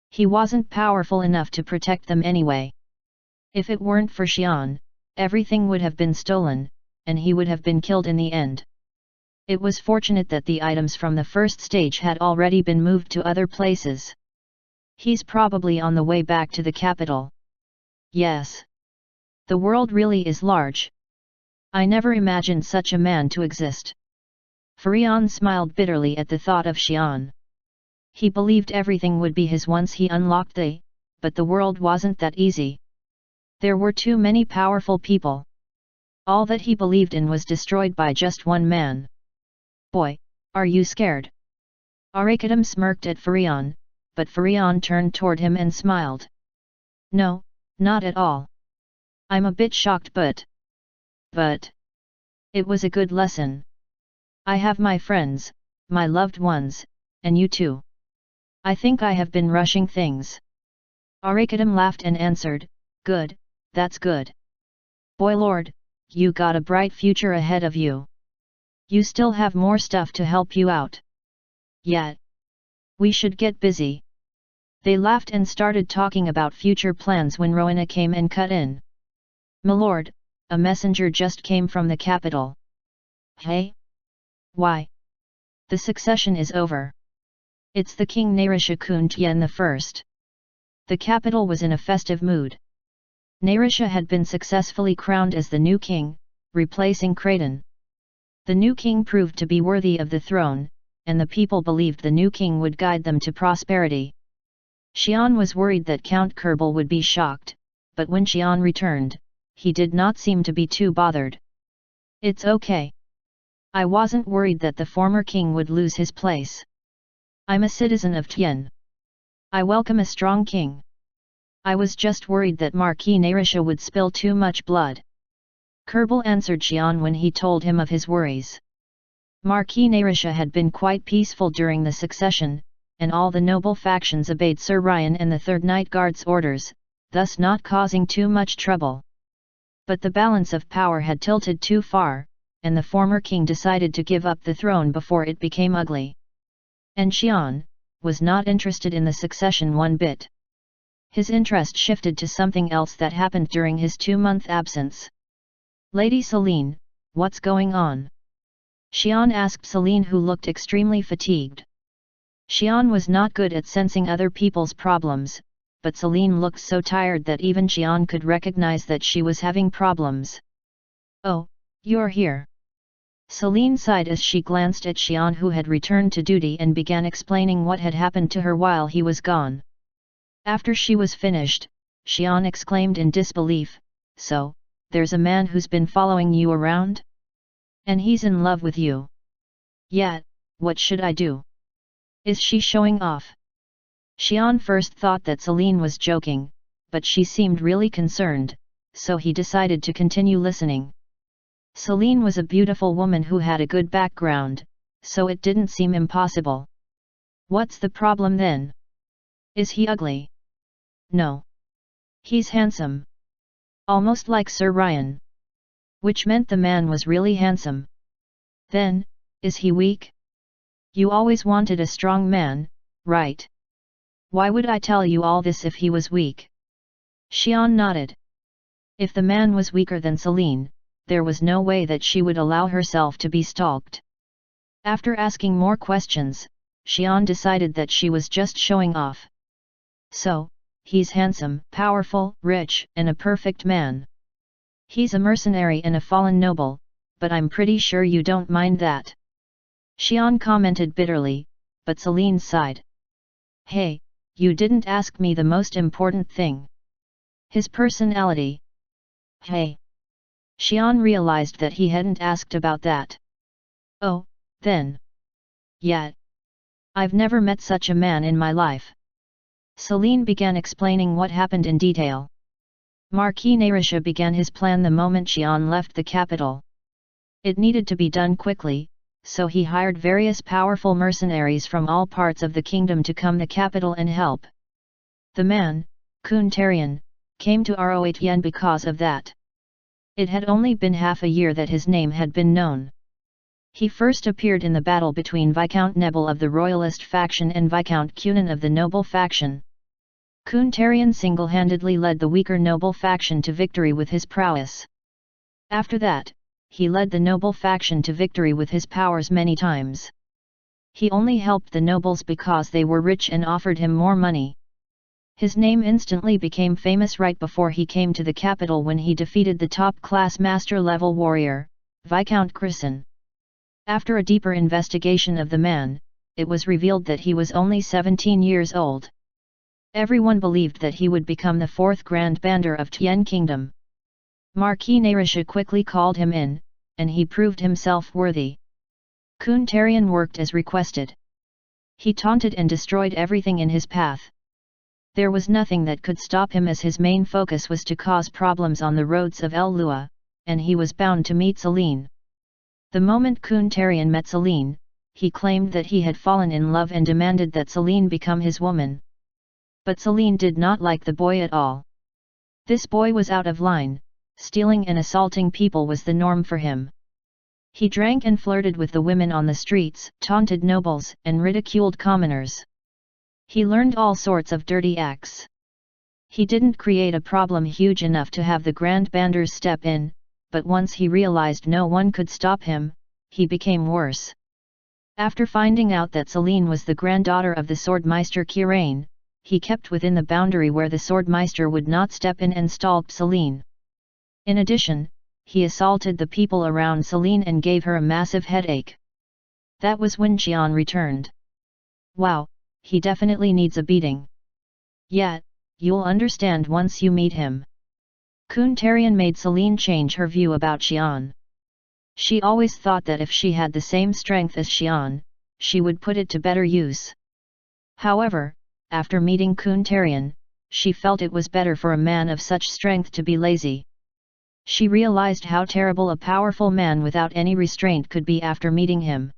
Speaker 1: He wasn't powerful enough to protect them anyway. If it weren't for Xian, everything would have been stolen, and he would have been killed in the end. It was fortunate that the items from the first stage had already been moved to other places. He's probably on the way back to the capital. Yes. The world really is large. I never imagined such a man to exist. Farion smiled bitterly at the thought of Xian. He believed everything would be his once he unlocked but the world wasn't that easy. There were too many powerful people. All that he believed in was destroyed by just one man. "Boy, are you scared?" Arakadam smirked at Farion, but Farion turned toward him and smiled. "No, not at all. I'm a bit shocked but it was a good lesson. I have my friends, my loved ones, and you too. I think I have been rushing things." Arakadam laughed and answered, "Good, that's good. Boy lord, you got a bright future ahead of you. You still have more stuff to help you out. Yet. We should get busy." They laughed and started talking about future plans when Rowena came and cut in. "Milord, a messenger just came from the capital." "Hey? Why?" "The succession is over. It's the King Narisha Kuntian I. The capital was in a festive mood. Narisha had been successfully crowned as the new king, replacing Kraton. The new king proved to be worthy of the throne, and the people believed the new king would guide them to prosperity. Xian was worried that Count Kerbal would be shocked, but when Xian returned, he did not seem to be too bothered. "It's okay. I wasn't worried that the former king would lose his place. I'm a citizen of Tian. I welcome a strong king. I was just worried that Marquis Narisha would spill too much blood." Kerbal answered Xian when he told him of his worries. Marquis Narisha had been quite peaceful during the succession, and all the noble factions obeyed Sir Ryan and the Third Night Guard's orders, thus not causing too much trouble. But the balance of power had tilted too far, and the former king decided to give up the throne before it became ugly. And Xian was not interested in the succession one bit. His interest shifted to something else that happened during his 2-month absence. "Lady Selene, what's going on?" Xian asked Selene, who looked extremely fatigued. Xian was not good at sensing other people's problems, but Selene looked so tired that even Xian could recognize that she was having problems. "Oh, you're here. Celine sighed as she glanced at Xian, who had returned to duty, and began explaining what had happened to her while he was gone. After she was finished, Xian exclaimed in disbelief, "So, there's a man who's been following you around? And he's in love with you? Yet, what should I do? Is she showing off?" Xian first thought that Celine was joking, but she seemed really concerned, so he decided to continue listening. Celine was a beautiful woman who had a good background, so it didn't seem impossible. What's the problem then? Is he ugly? No. He's handsome. Almost like Sir Ryan. Which meant the man was really handsome. Then, is he weak? You always wanted a strong man, right? Why would I tell you all this if he was weak? Xian nodded. If the man was weaker than Celine, there was no way that she would allow herself to be stalked. After asking more questions, Xian decided that she was just showing off. So, he's handsome, powerful, rich, and a perfect man. He's a mercenary and a fallen noble, but I'm pretty sure you don't mind that. Xian commented bitterly, but Celine sighed. Hey, you didn't ask me the most important thing. His personality. Hey. Xian realized that he hadn't asked about that. Oh, then. Yet. I've never met such a man in my life. Celine began explaining what happened in detail. Marquis Narisha began his plan the moment Xian left the capital. It needed to be done quickly, so he hired various powerful mercenaries from all parts of the kingdom to come to the capital and help. The man, Kun Tarian, came to Roatien because of that. It had only been half a year that his name had been known. He first appeared in the battle between Viscount Nebel of the Royalist faction and Viscount Cunin of the Noble faction. Kun Tarian single-handedly led the weaker Noble faction to victory with his prowess. After that, he led the Noble faction to victory with his powers many times. He only helped the nobles because they were rich and offered him more money. His name instantly became famous right before he came to the capital when he defeated the top-class master-level warrior, Viscount Crisson. After a deeper investigation of the man, it was revealed that he was only 17 years old. Everyone believed that he would become the fourth Grand Bander of Tien Kingdom. Marquis Narisha quickly called him in, and he proved himself worthy. Kun Tarian worked as requested. He taunted and destroyed everything in his path. There was nothing that could stop him, as his main focus was to cause problems on the roads of ALLA, and he was bound to meet Celine. The moment Kun Tarian met Celine, he claimed that he had fallen in love and demanded that Celine become his woman. But Celine did not like the boy at all. This boy was out of line, stealing and assaulting people was the norm for him. He drank and flirted with the women on the streets, taunted nobles, and ridiculed commoners. He learned all sorts of dirty acts. He didn't create a problem huge enough to have the Grand Banders step in, but once he realized no one could stop him, he became worse. After finding out that Celine was the granddaughter of the Swordmeister Kirain, he kept within the boundary where the Swordmeister would not step in and stalked Celine. In addition, he assaulted the people around Celine and gave her a massive headache. That was when Xian returned. Wow, he definitely needs a beating. Yet, you'll understand once you meet him. Kun Tarian made Celine change her view about Xian. She always thought that if she had the same strength as Xian, she would put it to better use. However, after meeting Kun Tarian, she felt it was better for a man of such strength to be lazy. She realized how terrible a powerful man without any restraint could be after meeting him.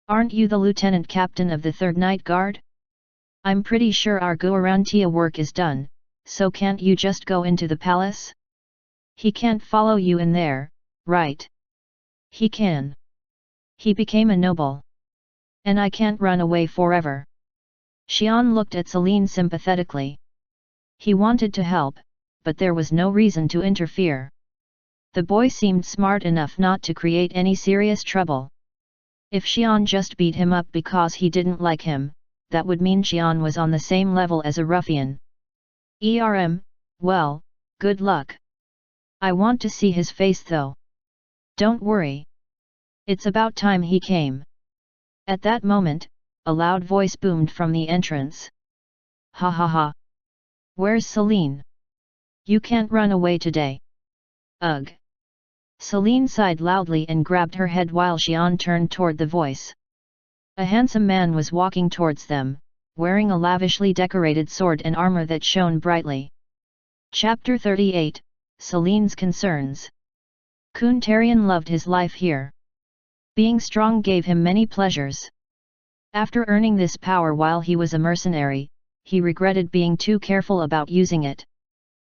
Speaker 1: Aren't you the lieutenant captain of the 3rd Night Guard? I'm pretty sure our Guarantia work is done, so can't you just go into the palace? He can't follow you in there, right? He can. He became a noble. And I can't run away forever. Xian looked at Celine sympathetically. He wanted to help, but there was no reason to interfere. The boy seemed smart enough not to create any serious trouble. If Xian just beat him up because he didn't like him, that would mean Xian was on the same level as a ruffian. Well, good luck. I want to see his face though. Don't worry. It's about time he came. At that moment, a loud voice boomed from the entrance. Ha ha ha! Where's Celine? You can't run away today. Ugh! Celine sighed loudly and grabbed her head while Xian turned toward the voice. A handsome man was walking towards them, wearing a lavishly decorated sword and armor that shone brightly. Chapter 38, Celine's Concerns. Kun Tarian loved his life here. Being strong gave him many pleasures. After earning this power while he was a mercenary, he regretted being too careful about using it.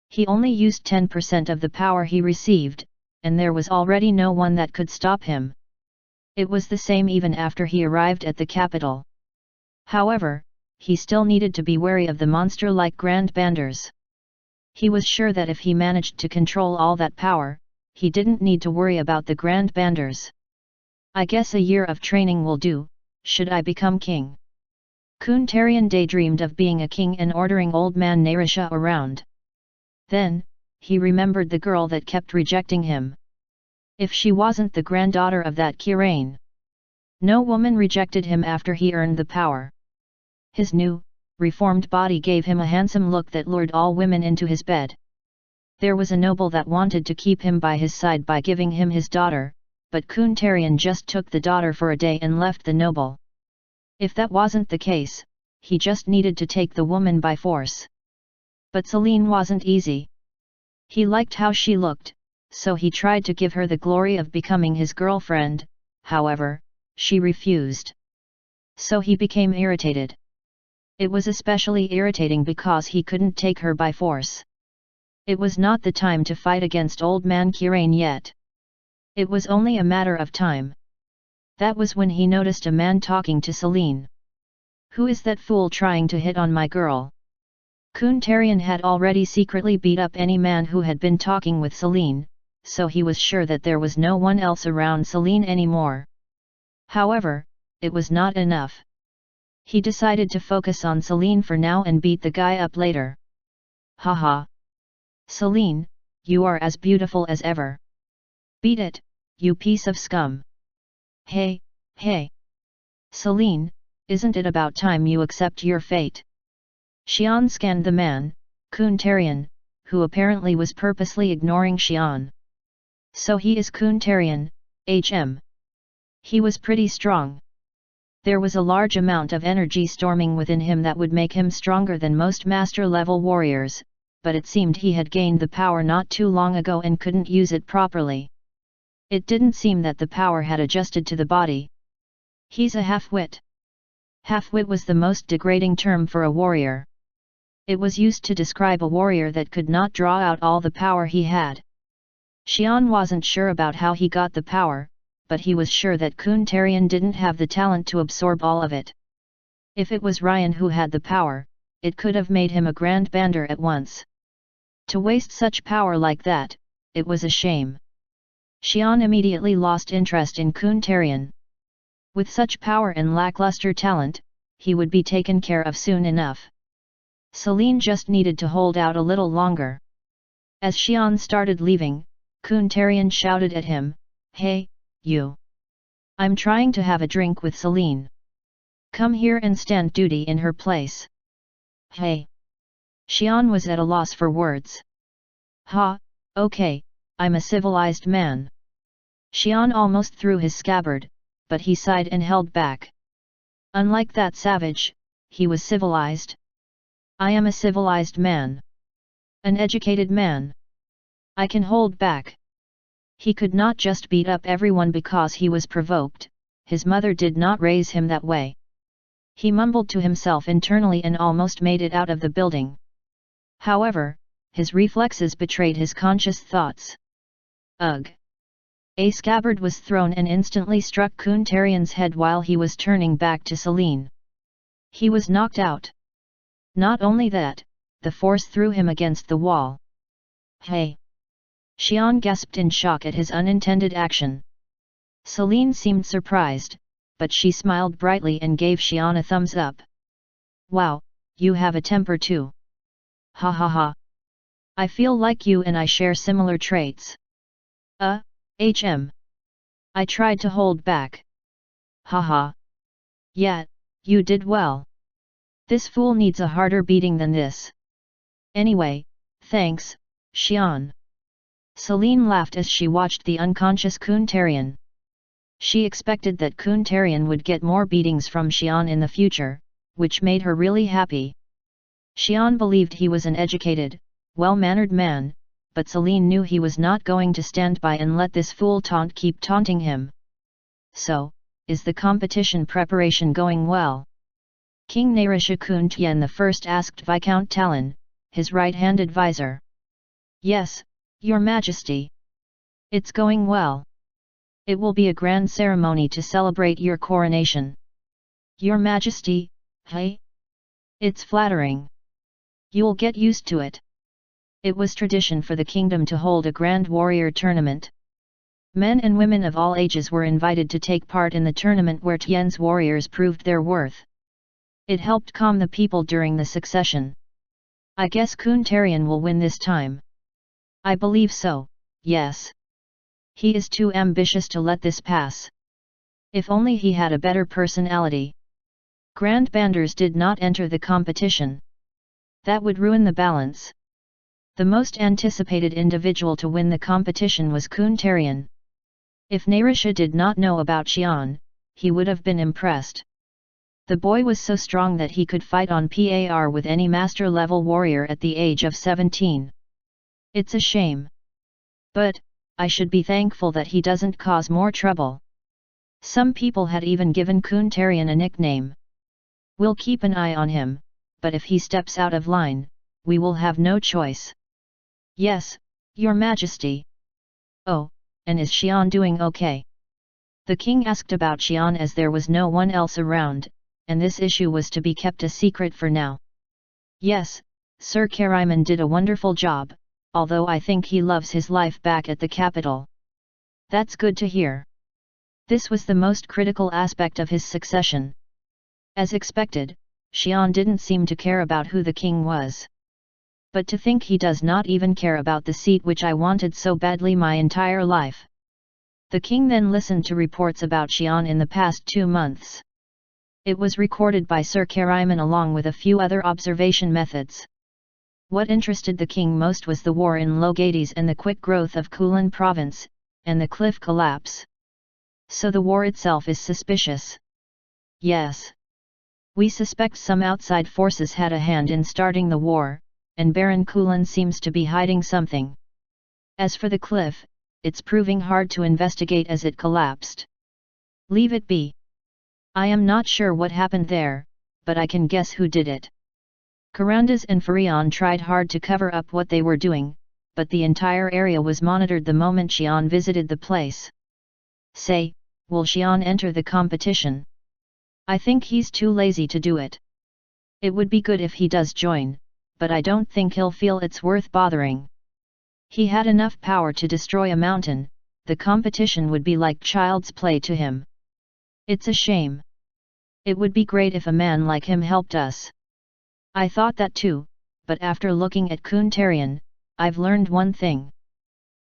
Speaker 1: He only used 10% of the power he received, and there was already no one that could stop him. It was the same even after he arrived at the capital. However, he still needed to be wary of the monster-like Grand Banders. He was sure that if he managed to control all that power, he didn't need to worry about the Grand Banders. I guess a year of training will do, should I become king? Kun Tarian daydreamed of being a king and ordering old man Narisha around. Then, he remembered the girl that kept rejecting him. If she wasn't the granddaughter of that Kirain. No woman rejected him after he earned the power. His new, reformed body gave him a handsome look that lured all women into his bed. There was a noble that wanted to keep him by his side by giving him his daughter, but Kun Tarian just took the daughter for a day and left the noble. If that wasn't the case, he just needed to take the woman by force. But Celine wasn't easy. He liked how she looked, so he tried to give her the glory of becoming his girlfriend, however, she refused. So he became irritated. It was especially irritating because he couldn't take her by force. It was not the time to fight against old man Kirain yet. It was only a matter of time. That was when he noticed a man talking to Celine. Who is that fool trying to hit on my girl? Kun Tarian had already secretly beat up any man who had been talking with Celine, so he was sure that there was no one else around Celine anymore. However, it was not enough. He decided to focus on Celine for now and beat the guy up later. Haha! Celine, you are as beautiful as ever. Beat it, you piece of scum! Hey, hey! Celine, isn't it about time you accept your fate? Xian scanned the man, Kun Tarian, who apparently was purposely ignoring Xian. So he is Kun Tarian, HM. He was pretty strong. There was a large amount of energy storming within him that would make him stronger than most master-level warriors, but it seemed he had gained the power not too long ago and couldn't use it properly. It didn't seem that the power had adjusted to the body. He's a half-wit. Half-wit was the most degrading term for a warrior. It was used to describe a warrior that could not draw out all the power he had. Xian wasn't sure about how he got the power, but he was sure that Kun Tarian didn't have the talent to absorb all of it. If it was Ryan who had the power, it could have made him a Grand Bander at once. To waste such power like that, it was a shame. Xian immediately lost interest in Kun Tarian. With such power and lackluster talent, he would be taken care of soon enough. Celine just needed to hold out a little longer. As Xian started leaving, Kun Tarian shouted at him, "Hey, you! I'm trying to have a drink with Celine. Come here and stand duty in her place." Hey! Xian was at a loss for words. "Ha, okay, I'm a civilized man." Xian almost threw his scabbard, but he sighed and held back. Unlike that savage, he was civilized. "I am a civilized man. An educated man. I can hold back." He could not just beat up everyone because he was provoked, his mother did not raise him that way. He mumbled to himself internally and almost made it out of the building. However, his reflexes betrayed his conscious thoughts. Ugh! A scabbard was thrown and instantly struck Kun Tarian's head while he was turning back to Celine. He was knocked out. Not only that, the force threw him against the wall. Hey! Xian gasped in shock at his unintended action. Celine seemed surprised, but she smiled brightly and gave Xian a thumbs up. "Wow, you have a temper too. Ha ha ha. I feel like you and I share similar traits." HM. I tried to hold back. Haha. Yeah, you did well. This fool needs a harder beating than this. Anyway, thanks, Xian. Celine laughed as she watched the unconscious Kun Tarian. She expected that Kun Tarian would get more beatings from Xian in the future, which made her really happy. Xian believed he was an educated, well-mannered man, but Celine knew he was not going to stand by and let this fool keep taunting him. So, is the competition preparation going well? King Narisha Kun Tian the First asked Viscount Talon, his right-hand advisor. Yes, Your Majesty. It's going well. It will be a grand ceremony to celebrate your coronation. Your Majesty, hey? It's flattering. You'll get used to it. It was tradition for the kingdom to hold a grand warrior tournament. Men and women of all ages were invited to take part in the tournament where Tian's warriors proved their worth. It helped calm the people during the succession. I guess Kun Tarian will win this time. I believe so, yes. He is too ambitious to let this pass. If only he had a better personality. Grand banders did not enter the competition. That would ruin the balance. The most anticipated individual to win the competition was Kun Tarian. If Narisha did not know about Xian, he would have been impressed. The boy was so strong that he could fight on par with any master-level warrior at the age of 17. It's a shame. But, I should be thankful that he doesn't cause more trouble. Some people had even given Kun Tarian a nickname. We'll keep an eye on him, but if he steps out of line, we will have no choice. Yes, Your Majesty. Oh, and is Xian doing okay? The king asked about Xian as there was no one else around, and this issue was to be kept a secret for now. Yes, Sir Kariman did a wonderful job, although I think he loves his life back at the capital. That's good to hear. This was the most critical aspect of his succession. As expected, Xian didn't seem to care about who the king was. But to think he does not even care about the seat which I wanted so badly my entire life. The king then listened to reports about Xian in the past 2 months. It was recorded by Sir Kariman along with a few other observation methods. What interested the king most was the war in Logades and the quick growth of Kulin province, and the cliff collapse. So the war itself is suspicious. Yes. We suspect some outside forces had a hand in starting the war, and Baron Kulin seems to be hiding something. As for the cliff, it's proving hard to investigate as it collapsed. Leave it be. I am not sure what happened there, but I can guess who did it. Karandas and Farion tried hard to cover up what they were doing, but the entire area was monitored the moment Xian visited the place. Say, will Xian enter the competition? I think he's too lazy to do it. It would be good if he does join, but I don't think he'll feel it's worth bothering. He had enough power to destroy a mountain, the competition would be like child's play to him. It's a shame. It would be great if a man like him helped us. I thought that too, but after looking at Kun Tarian, I've learned one thing.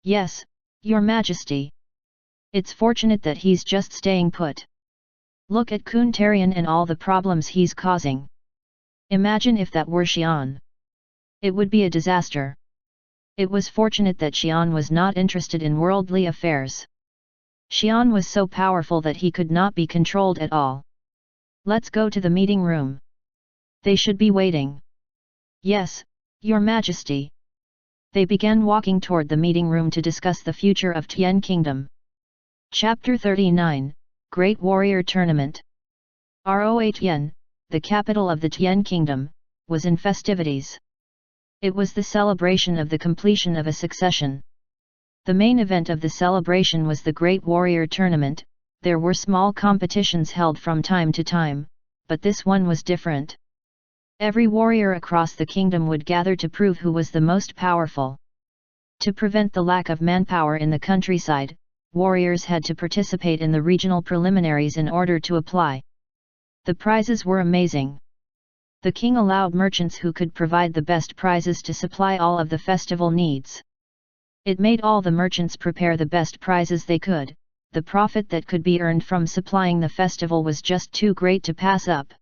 Speaker 1: Yes, Your Majesty. It's fortunate that he's just staying put. Look at Kun Tarian and all the problems he's causing. Imagine if that were Xian. It would be a disaster. It was fortunate that Xian was not interested in worldly affairs. Xian was so powerful that he could not be controlled at all. Let's go to the meeting room. They should be waiting. Yes, Your Majesty. They began walking toward the meeting room to discuss the future of Tian Kingdom. Chapter 39, Great Warrior Tournament. Roh Tian, the capital of the Tian Kingdom, was in festivities. It was the celebration of the completion of a succession. The main event of the celebration was the Great Warrior Tournament. There were small competitions held from time to time, but this one was different. Every warrior across the kingdom would gather to prove who was the most powerful. To prevent the lack of manpower in the countryside, warriors had to participate in the regional preliminaries in order to apply. The prizes were amazing. The king allowed merchants who could provide the best prizes to supply all of the festival needs. It made all the merchants prepare the best prizes they could, the profit that could be earned from supplying the festival was just too great to pass up.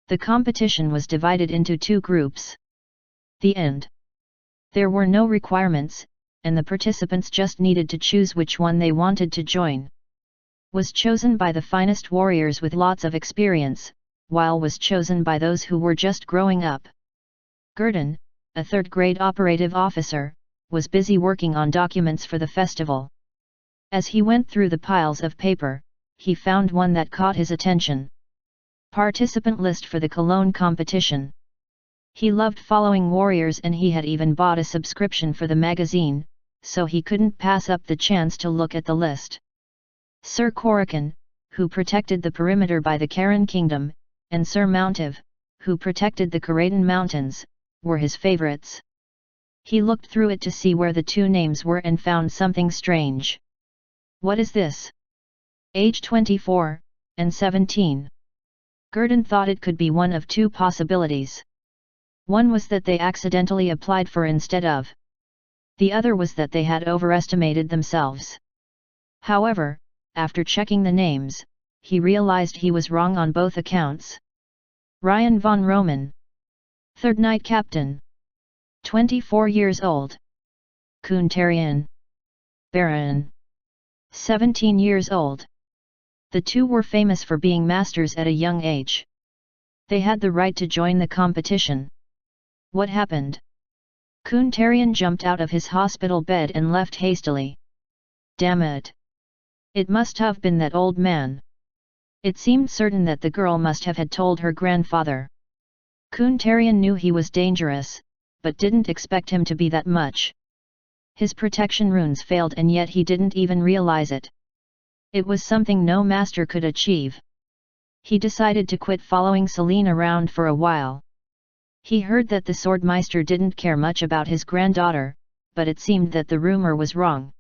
Speaker 1: The competition was divided into 2 groups. The end. There were no requirements, and the participants just needed to choose which one they wanted to join. Was chosen by the finest warriors with lots of experience, while was chosen by those who were just growing up. Gurdon, a 3rd-grade operative officer, was busy working on documents for the festival. As he went through the piles of paper, he found one that caught his attention. Participant list for the Cologne competition. He loved following warriors and he had even bought a subscription for the magazine, so he couldn't pass up the chance to look at the list. Sir Corican, who protected the perimeter by the Karen Kingdom, and Sir Mountiv, who protected the Karadan Mountains, were his favorites. He looked through it to see where the 2 names were and found something strange. What is this? Age 24, and 17. Gurdon thought it could be one of 2 possibilities. One was that they accidentally applied for instead of. The other was that they had overestimated themselves. However, after checking the names, he realized he was wrong on both accounts. Ryan von Roman. 3rd Knight Captain. 24 years old. Kuntarian. Baron. 17 years old. The 2 were famous for being masters at a young age. They had the right to join the competition. What happened? Kuntarian jumped out of his hospital bed and left hastily. Damn it! It must have been that old man. It seemed certain that the girl must have had told her grandfather. Kuntarian knew he was dangerous, but didn't expect him to be that much. His protection runes failed and yet he didn't even realize it. It was something no master could achieve. He decided to quit following Celine around for a while. He heard that the Swordmeister didn't care much about his granddaughter, but it seemed that the rumor was wrong.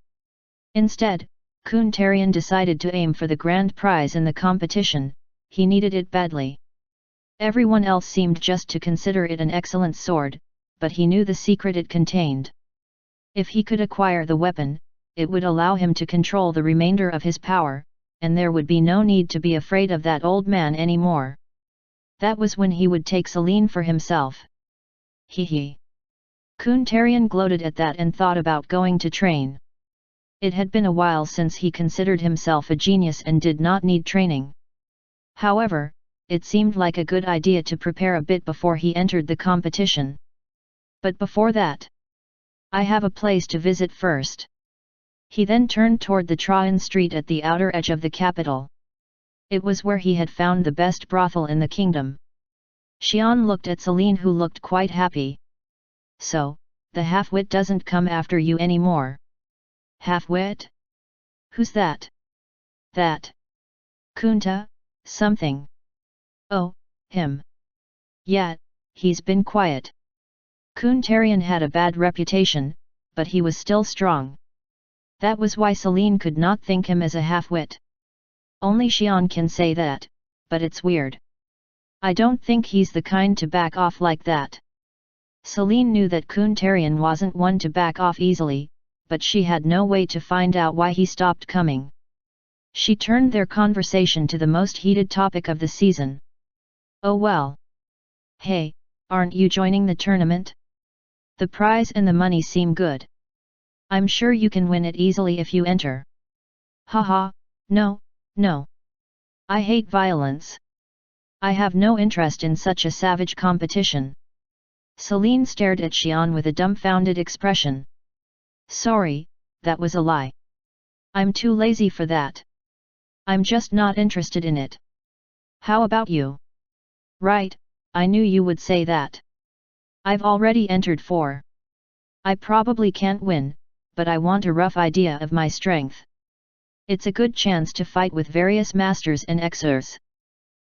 Speaker 1: Instead, Kuntarian decided to aim for the grand prize in the competition. He needed it badly. Everyone else seemed just to consider it an excellent sword, but he knew the secret it contained. If he could acquire the weapon, it would allow him to control the remainder of his power, and there would be no need to be afraid of that old man anymore. That was when he would take Celine for himself. Hee. Kuntarian gloated at that and thought about going to train. It had been a while since he considered himself a genius and did not need training. However, it seemed like a good idea to prepare a bit before he entered the competition. But before that, I have a place to visit first. He then turned toward the Trajan street at the outer edge of the capital. It was where he had found the best brothel in the kingdom. Xian looked at Celine, who looked quite happy. So, the half-wit doesn't come after you anymore. Half-wit? Who's that? That. Kunta, something. Oh, him. Yeah, he's been quiet. Kuntarian had a bad reputation, but he was still strong. That was why Celine could not think him as a half-wit. Only Xian can say that, but it's weird. I don't think he's the kind to back off like that. Celine knew that Kuntarian wasn't one to back off easily, but she had no way to find out why he stopped coming. She turned their conversation to the most heated topic of the season. Oh well. Hey, aren't you joining the tournament? The prize and the money seem good. I'm sure you can win it easily if you enter. Haha, no. No. I hate violence. I have no interest in such a savage competition. Celine stared at Xian with a dumbfounded expression. Sorry, that was a lie. I'm too lazy for that. I'm just not interested in it. How about you? Right, I knew you would say that. I've already entered 4. I probably can't win, but I want a rough idea of my strength. It's a good chance to fight with various masters and exers.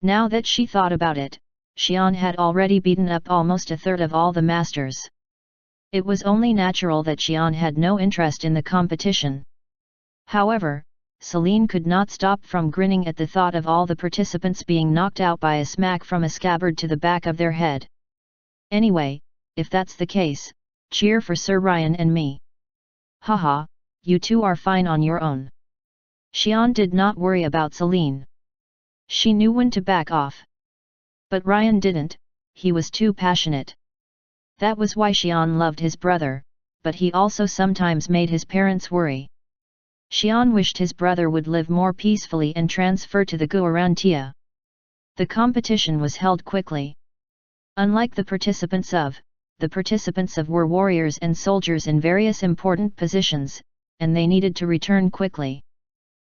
Speaker 1: Now that she thought about it, Xian had already beaten up almost a third of all the masters. It was only natural that Xian had no interest in the competition. However, Celine could not stop from grinning at the thought of all the participants being knocked out by a smack from a scabbard to the back of their head. Anyway, if that's the case, cheer for Sir Ryan and me. Haha, you two are fine on your own. Xian did not worry about Celine. She knew when to back off. But Ryan didn't, he was too passionate. That was why Xian loved his brother, but he also sometimes made his parents worry. Xian wished his brother would live more peacefully and transfer to the Guarantia. The competition was held quickly. Unlike the participants of were warriors and soldiers in various important positions, and they needed to return quickly.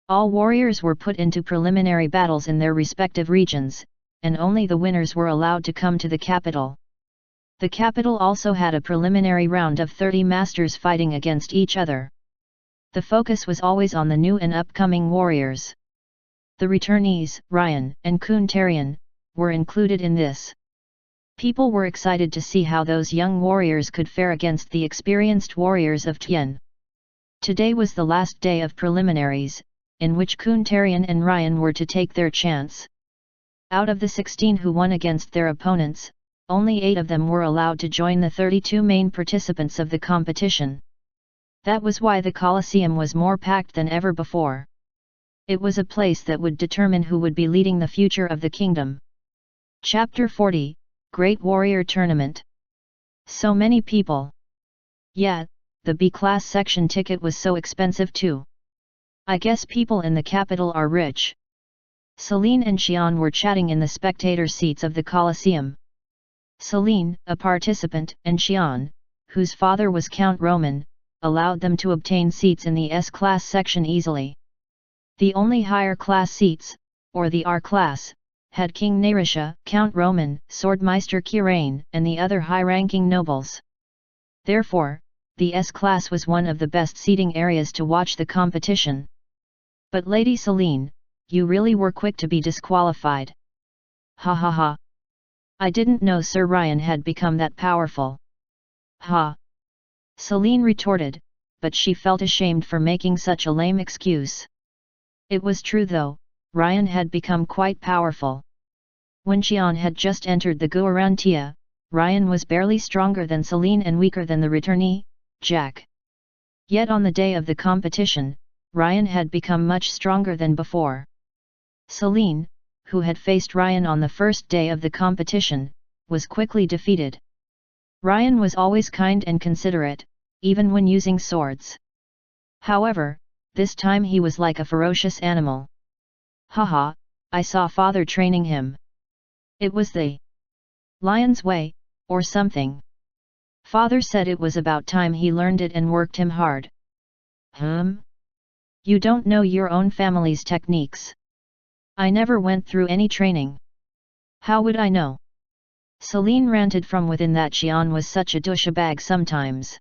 Speaker 1: All warriors were put into preliminary battles in their respective regions, and only the winners were allowed to come to the capital. The capital also had a preliminary round of 30 masters fighting against each other. The focus was always on the new and upcoming warriors. The returnees, Ryan and Kuntarian, were included in this. People were excited to see how those young warriors could fare against the experienced warriors of Tian. Today was the last day of preliminaries, in which Kuntarian and Ryan were to take their chance. Out of the 16 who won against their opponents, only 8 of them were allowed to join the 32 main participants of the competition. That was why the Colosseum was more packed than ever before. It was a place that would determine who would be leading the future of the kingdom. Chapter 40, Great Warrior Tournament. So many people. Yeah, the B-class section ticket was so expensive too. I guess people in the capital are rich. Celine and Xian were chatting in the spectator seats of the Colosseum. Celine, a participant, and Xian, whose father was Count Roman, allowed them to obtain seats in the S-class section easily. The only higher class seats, or the R-class, had King Narisha, Count Roman, Swordmeister Kirain, and the other high-ranking nobles. Therefore, the S-class was one of the best seating areas to watch the competition. But Lady Celine, you really were quick to be disqualified. Ha ha ha. I didn't know Sir Ryan had become that powerful. Ha. Celine retorted, but she felt ashamed for making such a lame excuse. It was true though, Ryan had become quite powerful. When Xian had just entered the Guarantia, Ryan was barely stronger than Celine and weaker than the returnee, Jack. Yet on the day of the competition, Ryan had become much stronger than before. Celine, who had faced Ryan on the first day of the competition, was quickly defeated. Ryan was always kind and considerate, even when using swords. However, this time he was like a ferocious animal. Haha, I saw father training him. It was the lion's way, or something. Father said it was about time he learned it and worked him hard. You don't know your own family's techniques. I never went through any training. How would I know? Celine ranted from within that Xian was such a douchebag sometimes.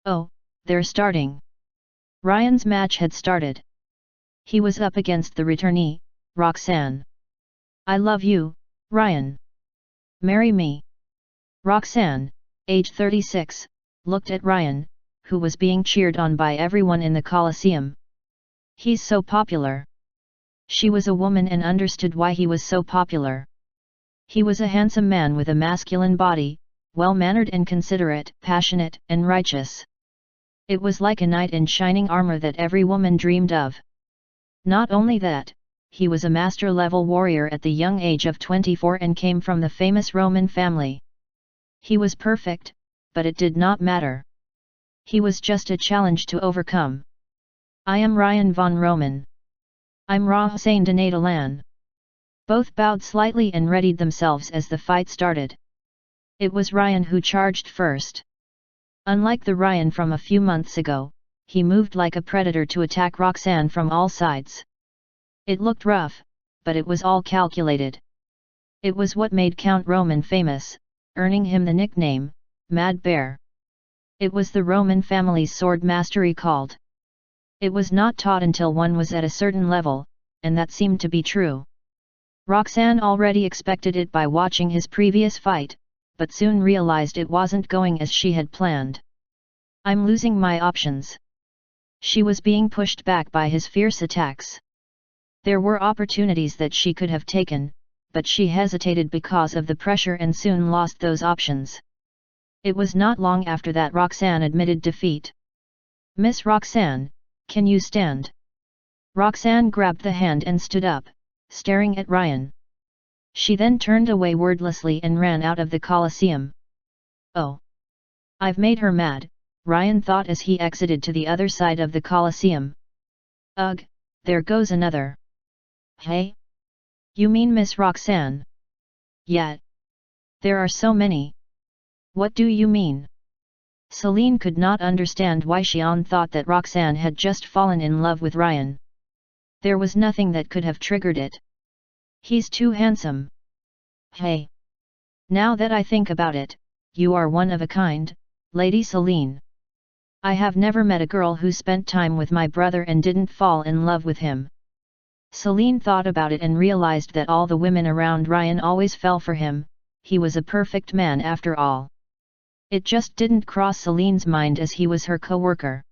Speaker 1: Oh, they're starting. Ryan's match had started. He was up against the returnee, Roxanne. I love you, Ryan. Marry me. Roxanne, age 36, looked at Ryan, who was being cheered on by everyone in the Colosseum. He's so popular. She was a woman and understood why he was so popular. He was a handsome man with a masculine body, well-mannered and considerate, passionate and righteous. It was like a knight in shining armor that every woman dreamed of. Not only that, he was a master-level warrior at the young age of 24 and came from the famous Roman family. He was perfect, but it did not matter. He was just a challenge to overcome. I am Ryan von Roman. I'm Ra Hussein de Nadalan. Both bowed slightly and readied themselves as the fight started. It was Ryan who charged first. Unlike the Ryan from a few months ago, he moved like a predator to attack Roxanne from all sides. It looked rough, but it was all calculated. It was what made Count Roman famous, earning him the nickname, Mad Bear. It was the Roman family's sword mastery called. It was not taught until one was at a certain level, and that seemed to be true. Roxanne already expected it by watching his previous fight, but soon realized it wasn't going as she had planned. I'm losing my options. She was being pushed back by his fierce attacks. There were opportunities that she could have taken, but she hesitated because of the pressure and soon lost those options. It was not long after that Roxanne admitted defeat. Miss Roxanne, can you stand? Roxanne grabbed the hand and stood up, staring at Ryan. She then turned away wordlessly and ran out of the Colosseum. Oh! I've made her mad, Ryan thought as he exited to the other side of the Colosseum. Ugh, there goes another. Hey? You mean Miss Roxanne? Yeah. There are so many. What do you mean? Celine could not understand why Xian thought that Roxanne had just fallen in love with Ryan. There was nothing that could have triggered it. He's too handsome. Hey! Now that I think about it, you are one of a kind, Lady Celine. I have never met a girl who spent time with my brother and didn't fall in love with him. Celine thought about it and realized that all the women around Ryan always fell for him, he was a perfect man after all. It just didn't cross Celine's mind as he was her co-worker.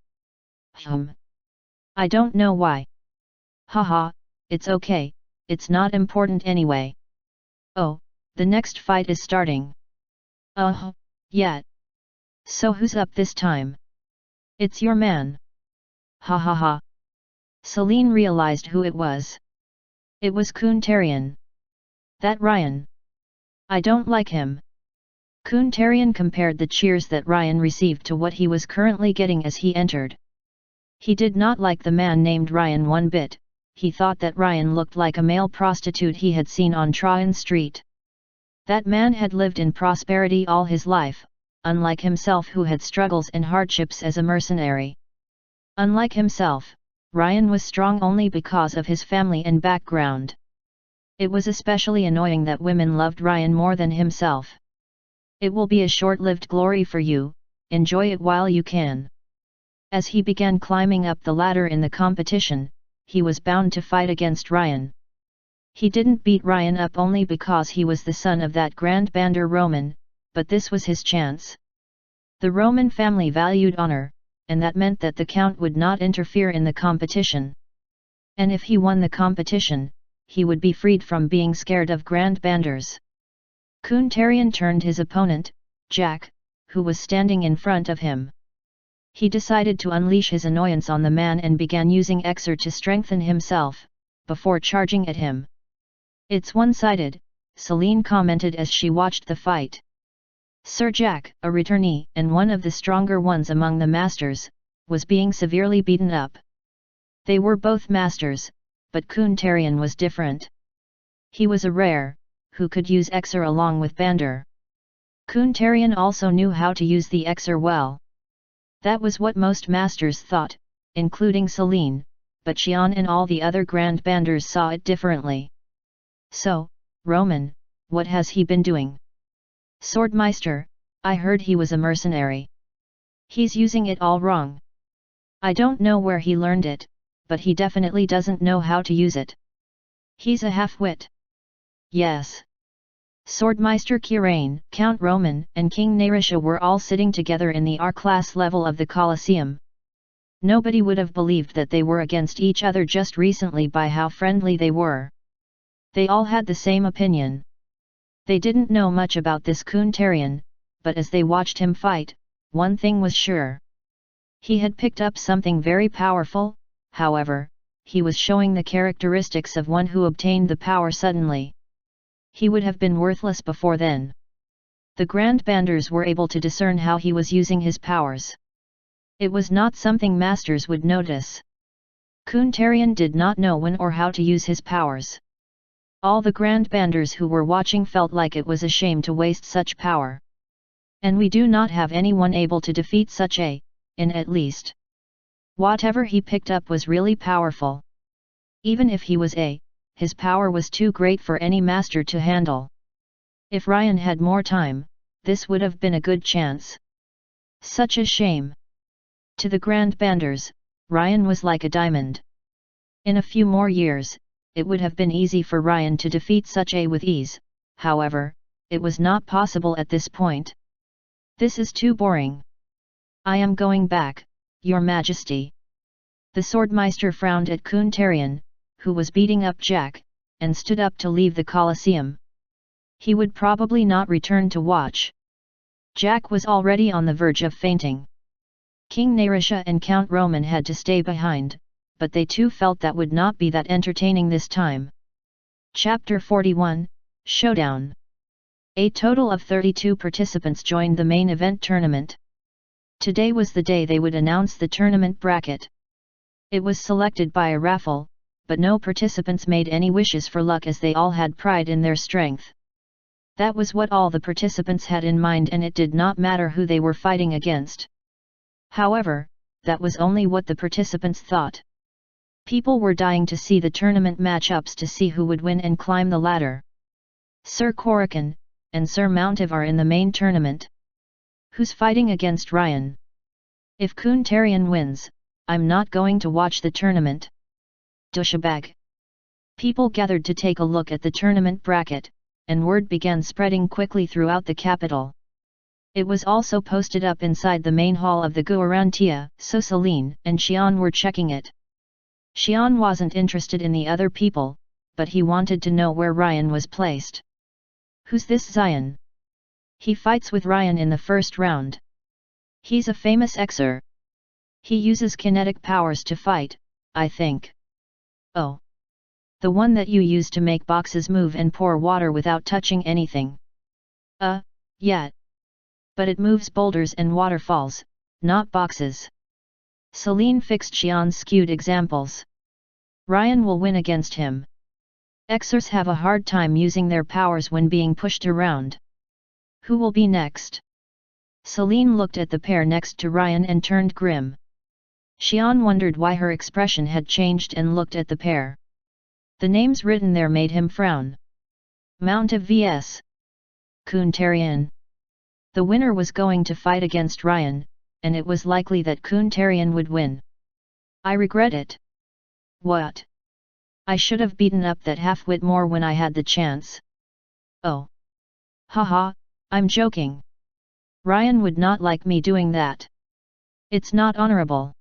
Speaker 1: I don't know why. Haha, it's okay, it's not important anyway. Oh, the next fight is starting. Yeah. So who's up this time? It's your man. Ha ha ha. Celine realized who it was. It was Kuntarian. That Ryan. I don't like him. Kuntarian compared the cheers that Ryan received to what he was currently getting as he entered. He did not like the man named Ryan one bit, he thought that Ryan looked like a male prostitute he had seen on Tryon Street. That man had lived in prosperity all his life, unlike himself who had struggles and hardships as a mercenary. Unlike himself, Ryan was strong only because of his family and background. It was especially annoying that women loved Ryan more than himself. It will be a short-lived glory for you, enjoy it while you can. As he began climbing up the ladder in the competition, he was bound to fight against Ryan. He didn't beat Ryan up only because he was the son of that Grand Bander Roman, but this was his chance. The Roman family valued honor, and that meant that the Count would not interfere in the competition. And if he won the competition, he would be freed from being scared of Grand Banders. Kuntarian turned his opponent, Jack, who was standing in front of him. He decided to unleash his annoyance on the man and began using Exer to strengthen himself, before charging at him. It's one-sided, Celine commented as she watched the fight. Sir Jack, a returnee and one of the stronger ones among the masters, was being severely beaten up. They were both masters, but Kuntarian was different. He was a rare, who could use Exer along with Bander. Kuntarian also knew how to use the Exer well. That was what most masters thought, including Celine, but Xian and all the other Grand Banders saw it differently. So, Roman, what has he been doing? Swordmeister, I heard he was a mercenary. He's using it all wrong. I don't know where he learned it, but he definitely doesn't know how to use it. He's a half-wit. Yes. Swordmeister Kirain, Count Roman, and King Narisha were all sitting together in the R-class level of the Colosseum. Nobody would have believed that they were against each other just recently by how friendly they were. They all had the same opinion. They didn't know much about this Kuntarian, but as they watched him fight, one thing was sure. He had picked up something very powerful, however, he was showing the characteristics of one who obtained the power suddenly. He would have been worthless before then. The Grand Banders were able to discern how he was using his powers. It was not something masters would notice. Kuntarian did not know when or how to use his powers. All the Grand Banders who were watching felt like it was a shame to waste such power. And we do not have anyone able to defeat such a, in at least. Whatever he picked up was really powerful. Even if he was a, his power was too great for any master to handle. If Ryan had more time, this would have been a good chance. Such a shame. To the Grand Banders, Ryan was like a diamond. In a few more years, it would have been easy for Ryan to defeat such a with ease, however, it was not possible at this point. This is too boring. I am going back, Your Majesty. The Swordmeister frowned at Kuntarian, who was beating up Jack, and stood up to leave the Colosseum. He would probably not return to watch. Jack was already on the verge of fainting. King Narisha and Count Roman had to stay behind, but they too felt that would not be that entertaining this time. Chapter 41, Showdown. A total of 32 participants joined the main event tournament. Today was the day they would announce the tournament bracket. It was selected by a raffle, but no participants made any wishes for luck as they all had pride in their strength. That was what all the participants had in mind, and it did not matter who they were fighting against. However, that was only what the participants thought. People were dying to see the tournament matchups to see who would win and climb the ladder. Sir Korakan and Sir Mountiv are in the main tournament. Who's fighting against Ryan? If Kuntarian wins, I'm not going to watch the tournament. Dushabag. People gathered to take a look at the tournament bracket, and word began spreading quickly throughout the capital. It was also posted up inside the main hall of the Guarantia, so Celine and Xian were checking it. Xian wasn't interested in the other people, but he wanted to know where Ryan was placed. Who's this Xian? He fights with Ryan in the first round. He's a famous Xer. He uses kinetic powers to fight, I think. Oh. The one that you use to make boxes move and pour water without touching anything. Yeah. But it moves boulders and waterfalls, not boxes. Celine fixed Xian's skewed examples. Ryan will win against him. Xers have a hard time using their powers when being pushed around. Who will be next? Celine looked at the pair next to Ryan and turned grim. Xian wondered why her expression had changed and looked at the pair. The names written there made him frown. Mountiv vs. Kuntarian. The winner was going to fight against Ryan, and it was likely that Kuntarian would win. I regret it. What? I should have beaten up that half-wit more when I had the chance. Oh. Haha, I'm joking. Ryan would not like me doing that. It's not honorable.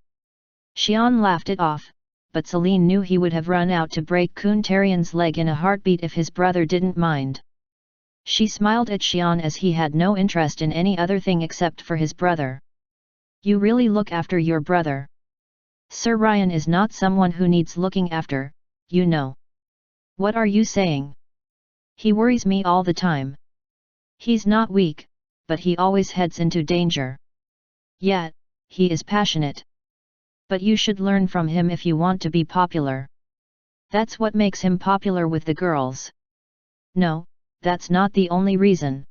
Speaker 1: Xian laughed it off, but Celine knew he would have run out to break Kuntarian's leg in a heartbeat if his brother didn't mind. She smiled at Xian as he had no interest in any other thing except for his brother. You really look after your brother. Sir Ryan is not someone who needs looking after, you know. What are you saying? He worries me all the time. He's not weak, but he always heads into danger. Yet, he is passionate. But you should learn from him if you want to be popular. That's what makes him popular with the girls. No, that's not the only reason.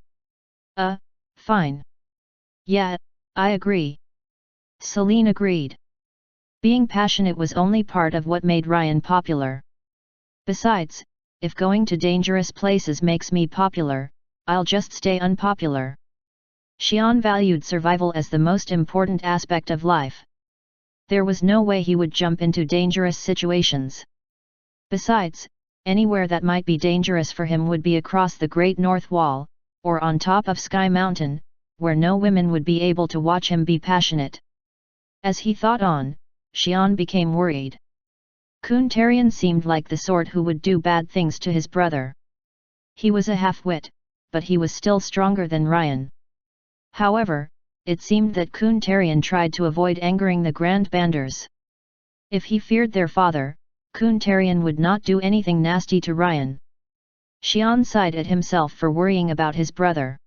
Speaker 1: Fine. Yeah, I agree. Celine agreed. Being passionate was only part of what made Ryan popular. Besides, if going to dangerous places makes me popular, I'll just stay unpopular. Xian valued survival as the most important aspect of life. There was no way he would jump into dangerous situations. Besides, anywhere that might be dangerous for him would be across the Great North Wall, or on top of Sky Mountain, where no women would be able to watch him be passionate. As he thought on, Xian became worried. Kuntarian seemed like the sort who would do bad things to his brother. He was a half-wit, but he was still stronger than Ryan. However, it seemed that Kuntarian tried to avoid angering the Grand Banders. If he feared their father, Kuntarian would not do anything nasty to Ryan. Xian sighed at himself for worrying about his brother.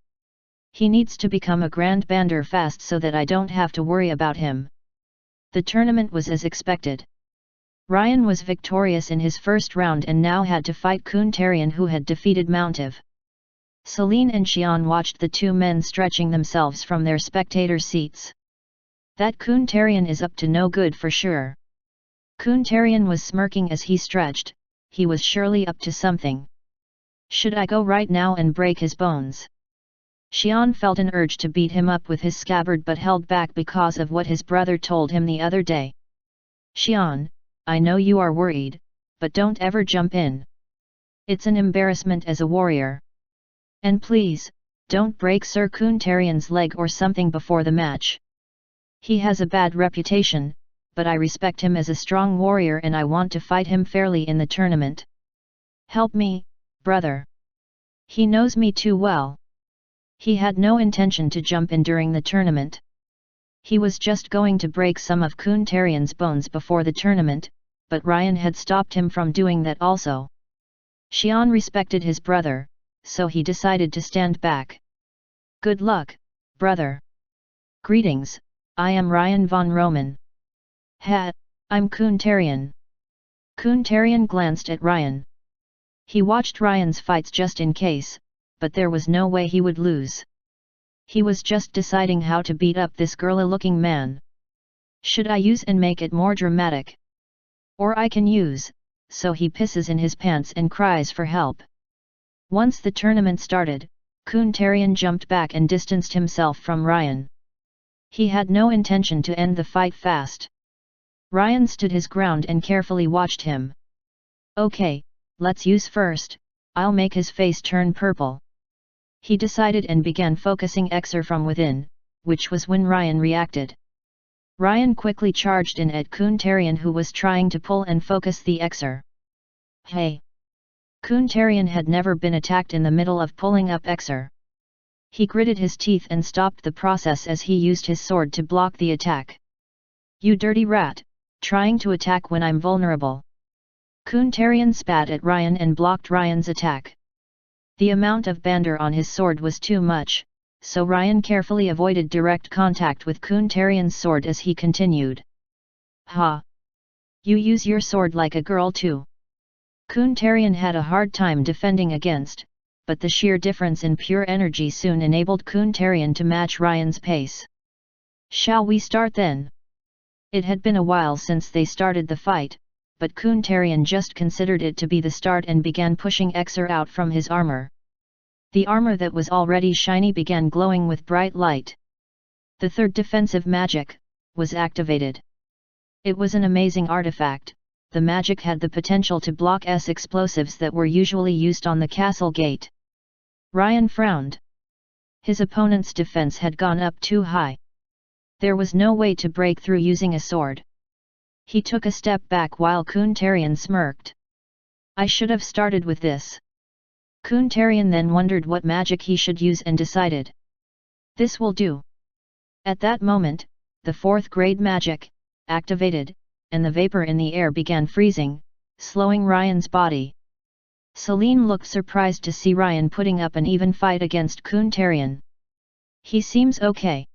Speaker 1: He needs to become a Grand Bander fast so that I don't have to worry about him. The tournament was as expected. Ryan was victorious in his first round and now had to fight Kuntarian, who had defeated Mountiv. Celine and Xian watched the two men stretching themselves from their spectator seats. That Kuntarian is up to no good for sure. Kuntarian was smirking as he stretched, he was surely up to something. Should I go right now and break his bones? Xian felt an urge to beat him up with his scabbard but held back because of what his brother told him the other day. Xian, I know you are worried, but don't ever jump in. It's an embarrassment as a warrior. And please, don't break Sir Kuntarian's leg or something before the match. He has a bad reputation, but I respect him as a strong warrior and I want to fight him fairly in the tournament. Help me, brother. He knows me too well. He had no intention to jump in during the tournament. He was just going to break some of Kuntarian's bones before the tournament, but Ryan had stopped him from doing that also. Xian respected his brother, so he decided to stand back. Good luck, brother. Greetings, I am Ryan von Roman. I'm Kuntarian. Kuntarian glanced at Ryan. He watched Ryan's fights just in case, but there was no way he would lose. He was just deciding how to beat up this girly-looking man. Should I use and make it more dramatic? Or I can use, so he pisses in his pants and cries for help. Once the tournament started, Kuntarian jumped back and distanced himself from Ryan. He had no intention to end the fight fast. Ryan stood his ground and carefully watched him. Okay, let's use first, I'll make his face turn purple. He decided and began focusing Xer from within, which was when Ryan reacted. Ryan quickly charged in at Kuntarian, who was trying to pull and focus the Xer. Hey! Kuntarian had never been attacked in the middle of pulling up Xer. He gritted his teeth and stopped the process as he used his sword to block the attack. You dirty rat, trying to attack when I'm vulnerable. Kuntarian spat at Ryan and blocked Ryan's attack. The amount of bander on his sword was too much, so Ryan carefully avoided direct contact with Kuntarian's sword as he continued. Ha! You use your sword like a girl too. Kuntarian had a hard time defending against, but the sheer difference in pure energy soon enabled Kuntarian to match Ryan's pace. Shall we start then? It had been a while since they started the fight, but Kuntarian just considered it to be the start and began pushing Xer out from his armor. The armor that was already shiny began glowing with bright light. The third defensive magic was activated. It was an amazing artifact. The magic had the potential to block explosives that were usually used on the castle gate. Ryan frowned. His opponent's defense had gone up too high. There was no way to break through using a sword. He took a step back while Kuntarian smirked. I should have started with this. Kuntarian then wondered what magic he should use and decided. This will do. At that moment, the fourth grade magic activated, and the vapor in the air began freezing, slowing Ryan's body. Celine looked surprised to see Ryan putting up an even fight against Kuntarian. He seems okay.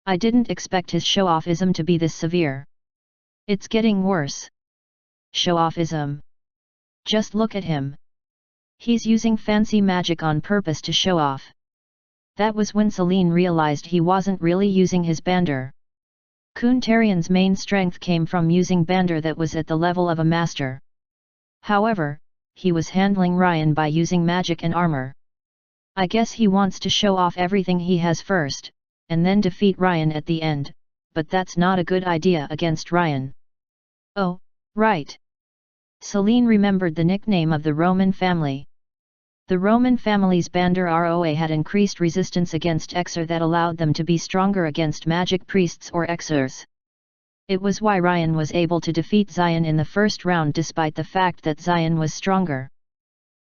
Speaker 1: I didn't expect his show-offism to be this severe. It's getting worse. Show-offism. Just look at him. He's using fancy magic on purpose to show off. That was when Celine realized he wasn't really using his bander. Kuntarian's main strength came from using bander that was at the level of a master. However, he was handling Ryan by using magic and armor. I guess he wants to show off everything he has first, and then defeat Ryan at the end, but that's not a good idea against Ryan. Oh, right. Celine remembered the nickname of the Roman family. The Roman family's bander Roa had increased resistance against Xer that allowed them to be stronger against magic priests or Xers. It was why Ryan was able to defeat Xian in the first round despite the fact that Xian was stronger.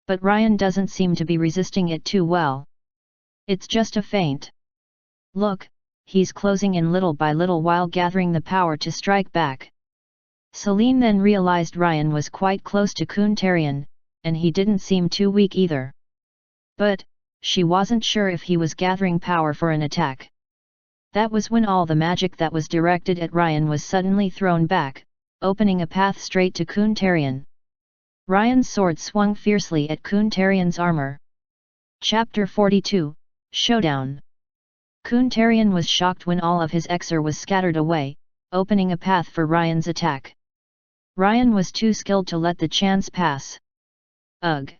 Speaker 1: But Ryan doesn't seem to be resisting it too well. It's just a feint. Look, he's closing in little by little while gathering the power to strike back. Celine then realized Ryan was quite close to Kuntarian, and he didn't seem too weak either. But, she wasn't sure if he was gathering power for an attack. That was when all the magic that was directed at Ryan was suddenly thrown back, opening a path straight to Kuntarian. Ryan's sword swung fiercely at Kuntarian's armor. Chapter 42, Showdown. Kuntarian was shocked when all of his Xer was scattered away, opening a path for Ryan's attack. Ryan was too skilled to let the chance pass. Ugh!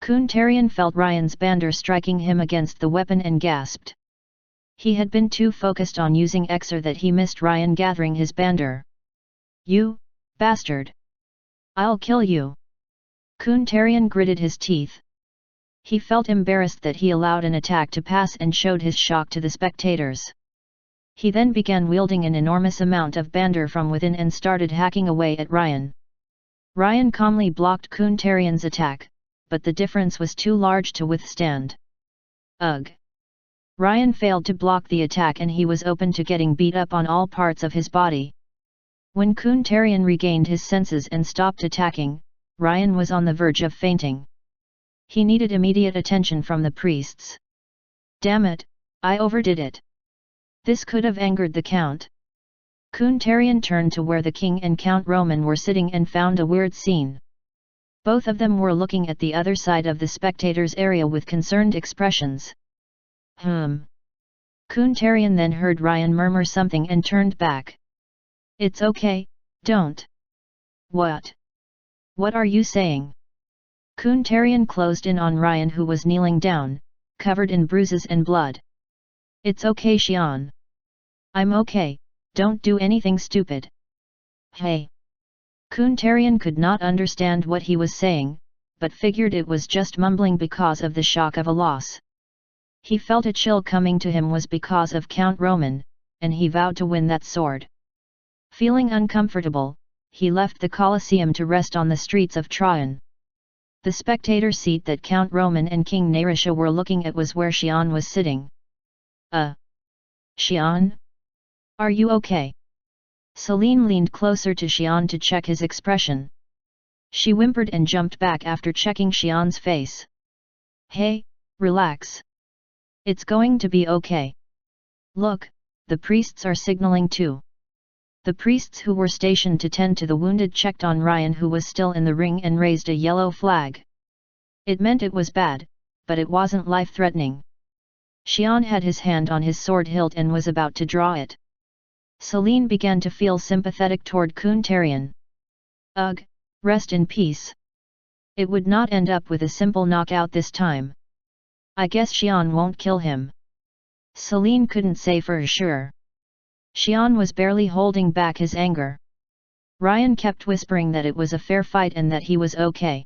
Speaker 1: Kuntarian felt Ryan's bander striking him against the weapon and gasped. He had been too focused on using Xer that he missed Ryan gathering his bander. You, bastard! I'll kill you! Kuntarian gritted his teeth. He felt embarrassed that he allowed an attack to pass and showed his shock to the spectators. He then began wielding an enormous amount of bander from within and started hacking away at Ryan. Ryan calmly blocked Kuntarian's attack, but the difference was too large to withstand. Ugh! Ryan failed to block the attack and he was open to getting beat up on all parts of his body. When Kuntarian regained his senses and stopped attacking, Ryan was on the verge of fainting. He needed immediate attention from the priests. Damn it, I overdid it. This could have angered the count. Kuntarian turned to where the king and Count Roman were sitting and found a weird scene. Both of them were looking at the other side of the spectators' area with concerned expressions. Kuntarian then heard Ryan murmur something and turned back. It's okay, don't. What? What are you saying? Kuntarian closed in on Ryan, who was kneeling down, covered in bruises and blood. It's okay, Xian. I'm okay, don't do anything stupid. Hey. Kuntarian could not understand what he was saying, but figured it was just mumbling because of the shock of a loss. He felt a chill coming to him was because of Count Roman, and he vowed to win that sword. Feeling uncomfortable, he left the Colosseum to rest on the streets of Traian. The spectator seat that Count Roman and King Narisha were looking at was where Xian was sitting. Xian? Are you okay? Celine leaned closer to Xian to check his expression. She whimpered and jumped back after checking Xian's face. Hey, relax. It's going to be okay. Look, the priests are signaling too. The priests who were stationed to tend to the wounded checked on Ryan, who was still in the ring, and raised a yellow flag. It meant it was bad, but it wasn't life-threatening. Xian had his hand on his sword hilt and was about to draw it. Celine began to feel sympathetic toward Kuntarian. Ugh, rest in peace. It would not end up with a simple knockout this time. I guess Xian won't kill him. Celine couldn't say for sure. Xian was barely holding back his anger. Ryan kept whispering that it was a fair fight and that he was okay.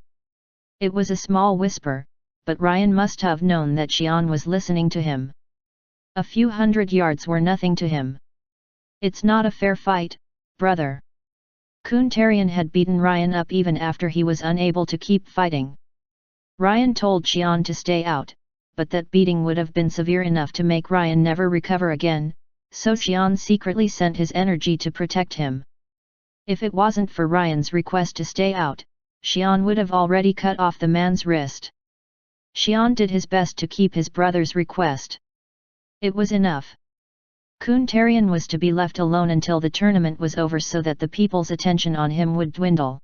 Speaker 1: It was a small whisper, but Ryan must have known that Xian was listening to him. A few hundred yards were nothing to him. It's not a fair fight, brother. Kuntarian had beaten Ryan up even after he was unable to keep fighting. Ryan told Xian to stay out, but that beating would have been severe enough to make Ryan never recover again, so Xian secretly sent his energy to protect him. If it wasn't for Ryan's request to stay out, Xian would have already cut off the man's wrist. Xian did his best to keep his brother's request. It was enough. Kuntarian was to be left alone until the tournament was over so that the people's attention on him would dwindle.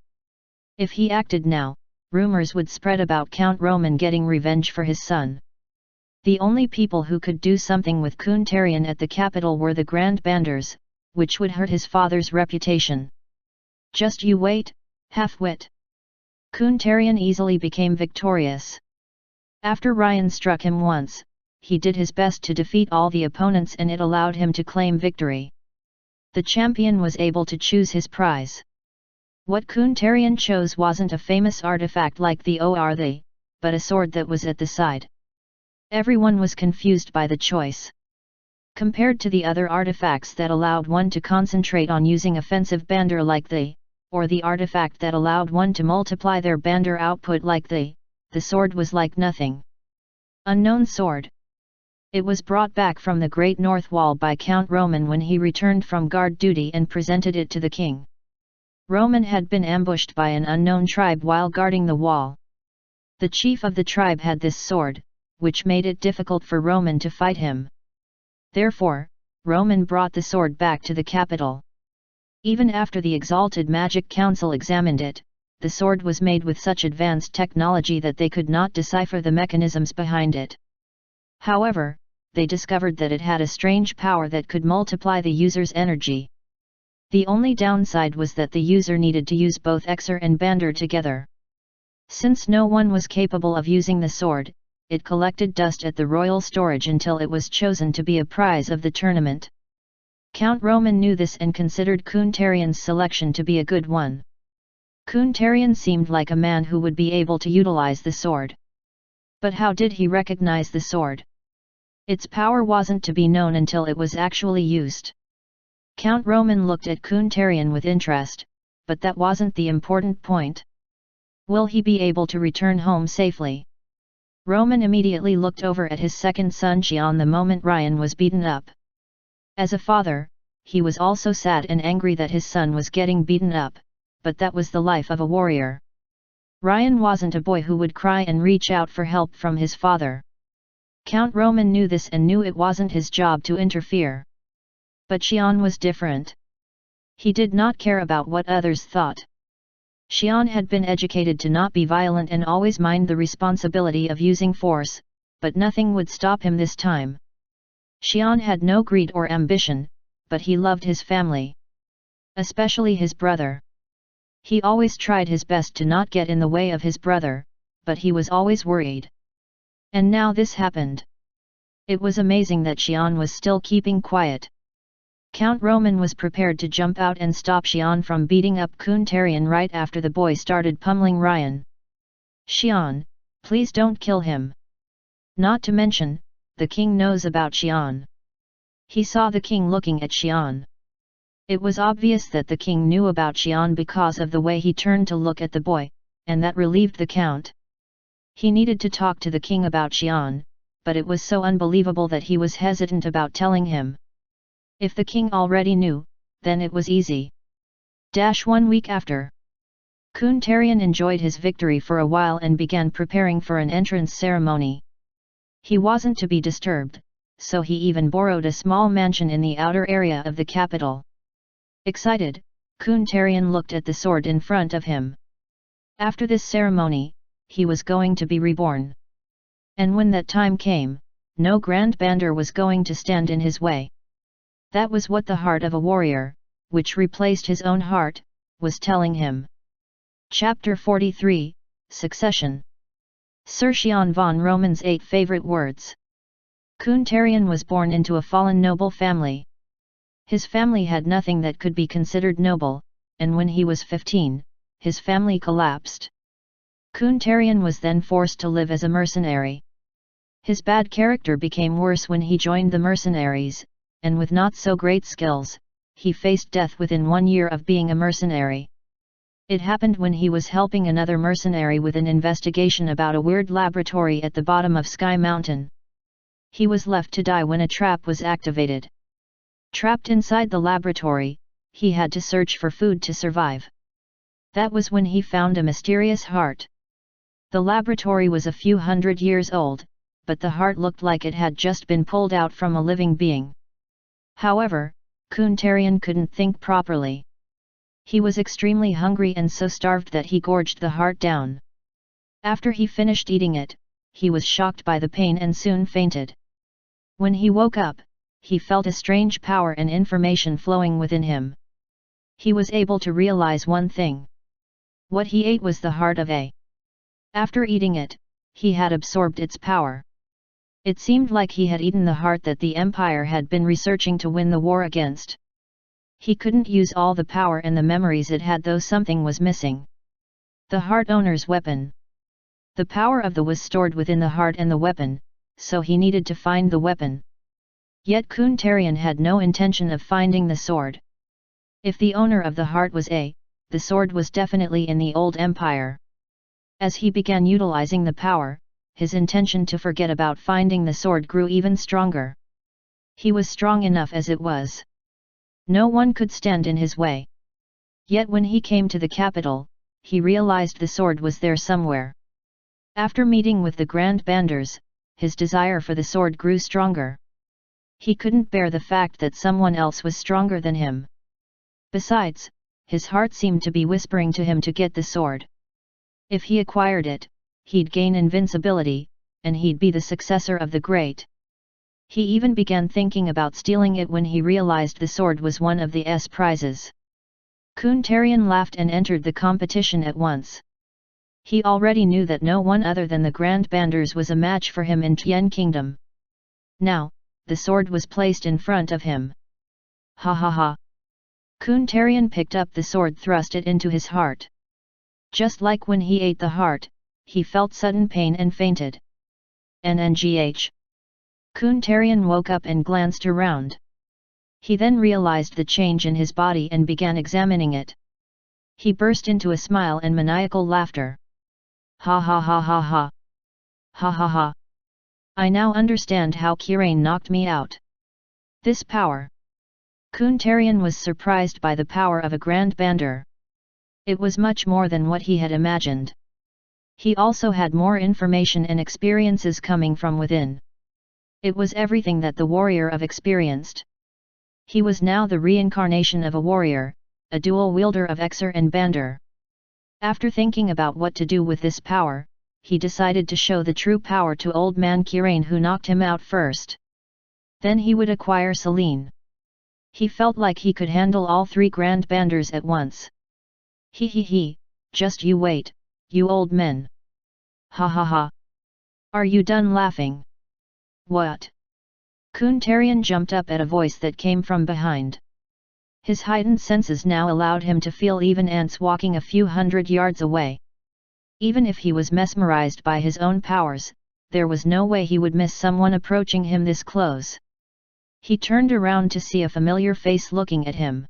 Speaker 1: If he acted now, rumors would spread about Count Roman getting revenge for his son. The only people who could do something with Kuntarian at the capital were the Grand Banders, which would hurt his father's reputation. Just you wait, half-wit. Kuntarian easily became victorious. After Ryan struck him once, he did his best to defeat all the opponents and it allowed him to claim victory. The champion was able to choose his prize. What Kuntarian chose wasn't a famous artifact like the Orthe, but a sword that was at the side. Everyone was confused by the choice. Compared to the other artifacts that allowed one to concentrate on using offensive bander like or the artifact that allowed one to multiply their bander output like the sword was like nothing. Unknown sword. It was brought back from the Great North Wall by Count Roman when he returned from guard duty and presented it to the king. Roman had been ambushed by an unknown tribe while guarding the wall. The chief of the tribe had this sword, which made it difficult for Roman to fight him. Therefore, Roman brought the sword back to the capital. Even after the Exalted Magic Council examined it, the sword was made with such advanced technology that they could not decipher the mechanisms behind it. However, they discovered that it had a strange power that could multiply the user's energy. The only downside was that the user needed to use both Exer and Bander together. Since no one was capable of using the sword, it collected dust at the royal storage until it was chosen to be a prize of the tournament. Count Roman knew this and considered Kuntarian's selection to be a good one. Kuntarian seemed like a man who would be able to utilize the sword. But how did he recognize the sword? Its power wasn't to be known until it was actually used. Count Roman looked at Kuntarian with interest, but that wasn't the important point. Will he be able to return home safely? Roman immediately looked over at his second son Xian the moment Ryan was beaten up. As a father, he was also sad and angry that his son was getting beaten up, but that was the life of a warrior. Ryan wasn't a boy who would cry and reach out for help from his father. Count Roman knew this and knew it wasn't his job to interfere. But Xian was different. He did not care about what others thought. Xian had been educated to not be violent and always mind the responsibility of using force, but nothing would stop him this time. Xian had no greed or ambition, but he loved his family. Especially his brother. He always tried his best to not get in the way of his brother, but he was always worried. And now this happened. It was amazing that Xian was still keeping quiet. Count Roman was prepared to jump out and stop Xian from beating up Kun Tarian right after the boy started pummeling Ryan. Xian, please don't kill him. Not to mention, the king knows about Xian. He saw the king looking at Xian. It was obvious that the king knew about Xian because of the way he turned to look at the boy, and that relieved the count. He needed to talk to the king about Xian, but it was so unbelievable that he was hesitant about telling him. If the king already knew, then it was easy. 1 week after. Kun Tarian enjoyed his victory for a while and began preparing for an entrance ceremony. He wasn't to be disturbed, so he even borrowed a small mansion in the outer area of the capital. Excited, Kun Tarian looked at the sword in front of him. After this ceremony, he was going to be reborn. And when that time came, no Grand Bander was going to stand in his way. That was what the heart of a warrior, which replaced his own heart, was telling him. Chapter 43, Succession. Sir Xian von Roman's 8 favorite words. Kun Tarian was born into a fallen noble family. His family had nothing that could be considered noble, and when he was 15, his family collapsed. Kun Tarian was then forced to live as a mercenary. His bad character became worse when he joined the mercenaries, and with not so great skills, he faced death within 1 year of being a mercenary. It happened when he was helping another mercenary with an investigation about a weird laboratory at the bottom of Sky Mountain. He was left to die when a trap was activated. Trapped inside the laboratory, he had to search for food to survive. That was when he found a mysterious heart. The laboratory was a few hundred years old, but the heart looked like it had just been pulled out from a living being. However, Kun Tarian couldn't think properly. He was extremely hungry and so starved that he gorged the heart down. After he finished eating it, he was shocked by the pain and soon fainted. When he woke up, he felt a strange power and information flowing within him. He was able to realize one thing. What he ate was the heart of A. After eating it, he had absorbed its power. It seemed like he had eaten the heart that the Empire had been researching to win the war against. He couldn't use all the power and the memories it had, though something was missing. The heart owner's weapon. The power of the was stored within the heart and the weapon, so he needed to find the weapon. Yet Kun Tarian had no intention of finding the sword. If the owner of the heart was A, the sword was definitely in the old empire. As he began utilizing the power, his intention to forget about finding the sword grew even stronger. He was strong enough as it was. No one could stand in his way. Yet when he came to the capital, he realized the sword was there somewhere. After meeting with the Grand Banders, his desire for the sword grew stronger. He couldn't bear the fact that someone else was stronger than him. Besides, his heart seemed to be whispering to him to get the sword. If he acquired it, he'd gain invincibility, and he'd be the successor of the great. He even began thinking about stealing it when he realized the sword was one of the S prizes. Kun Tarian laughed and entered the competition at once. He already knew that no one other than the Grand Banders was a match for him in Tian Kingdom. Now, the sword was placed in front of him. Ha ha ha! Kun Tarian picked up the sword, thrust it into his heart. Just like when he ate the heart, he felt sudden pain and fainted. NNGH. Kun Tarian woke up and glanced around. He then realized the change in his body and began examining it. He burst into a smile and maniacal laughter. Ha ha ha ha ha! Ha ha ha! I now understand how Kirain knocked me out. This power. Kuntarian was surprised by the power of a Grand Bander. It was much more than what he had imagined. He also had more information and experiences coming from within. It was everything that the warrior of experienced. He was now the reincarnation of a warrior, a dual wielder of Exer and Bander. After thinking about what to do with this power, he decided to show the true power to old man Kirain, who knocked him out first. Then he would acquire Celine. He felt like he could handle all three Grand Banders at once. He, just you wait, you old men. Ha ha ha. Are you done laughing? What? Kuntarian jumped up at a voice that came from behind. His heightened senses now allowed him to feel even ants walking a few hundred yards away. Even if he was mesmerized by his own powers, there was no way he would miss someone approaching him this close. He turned around to see a familiar face looking at him.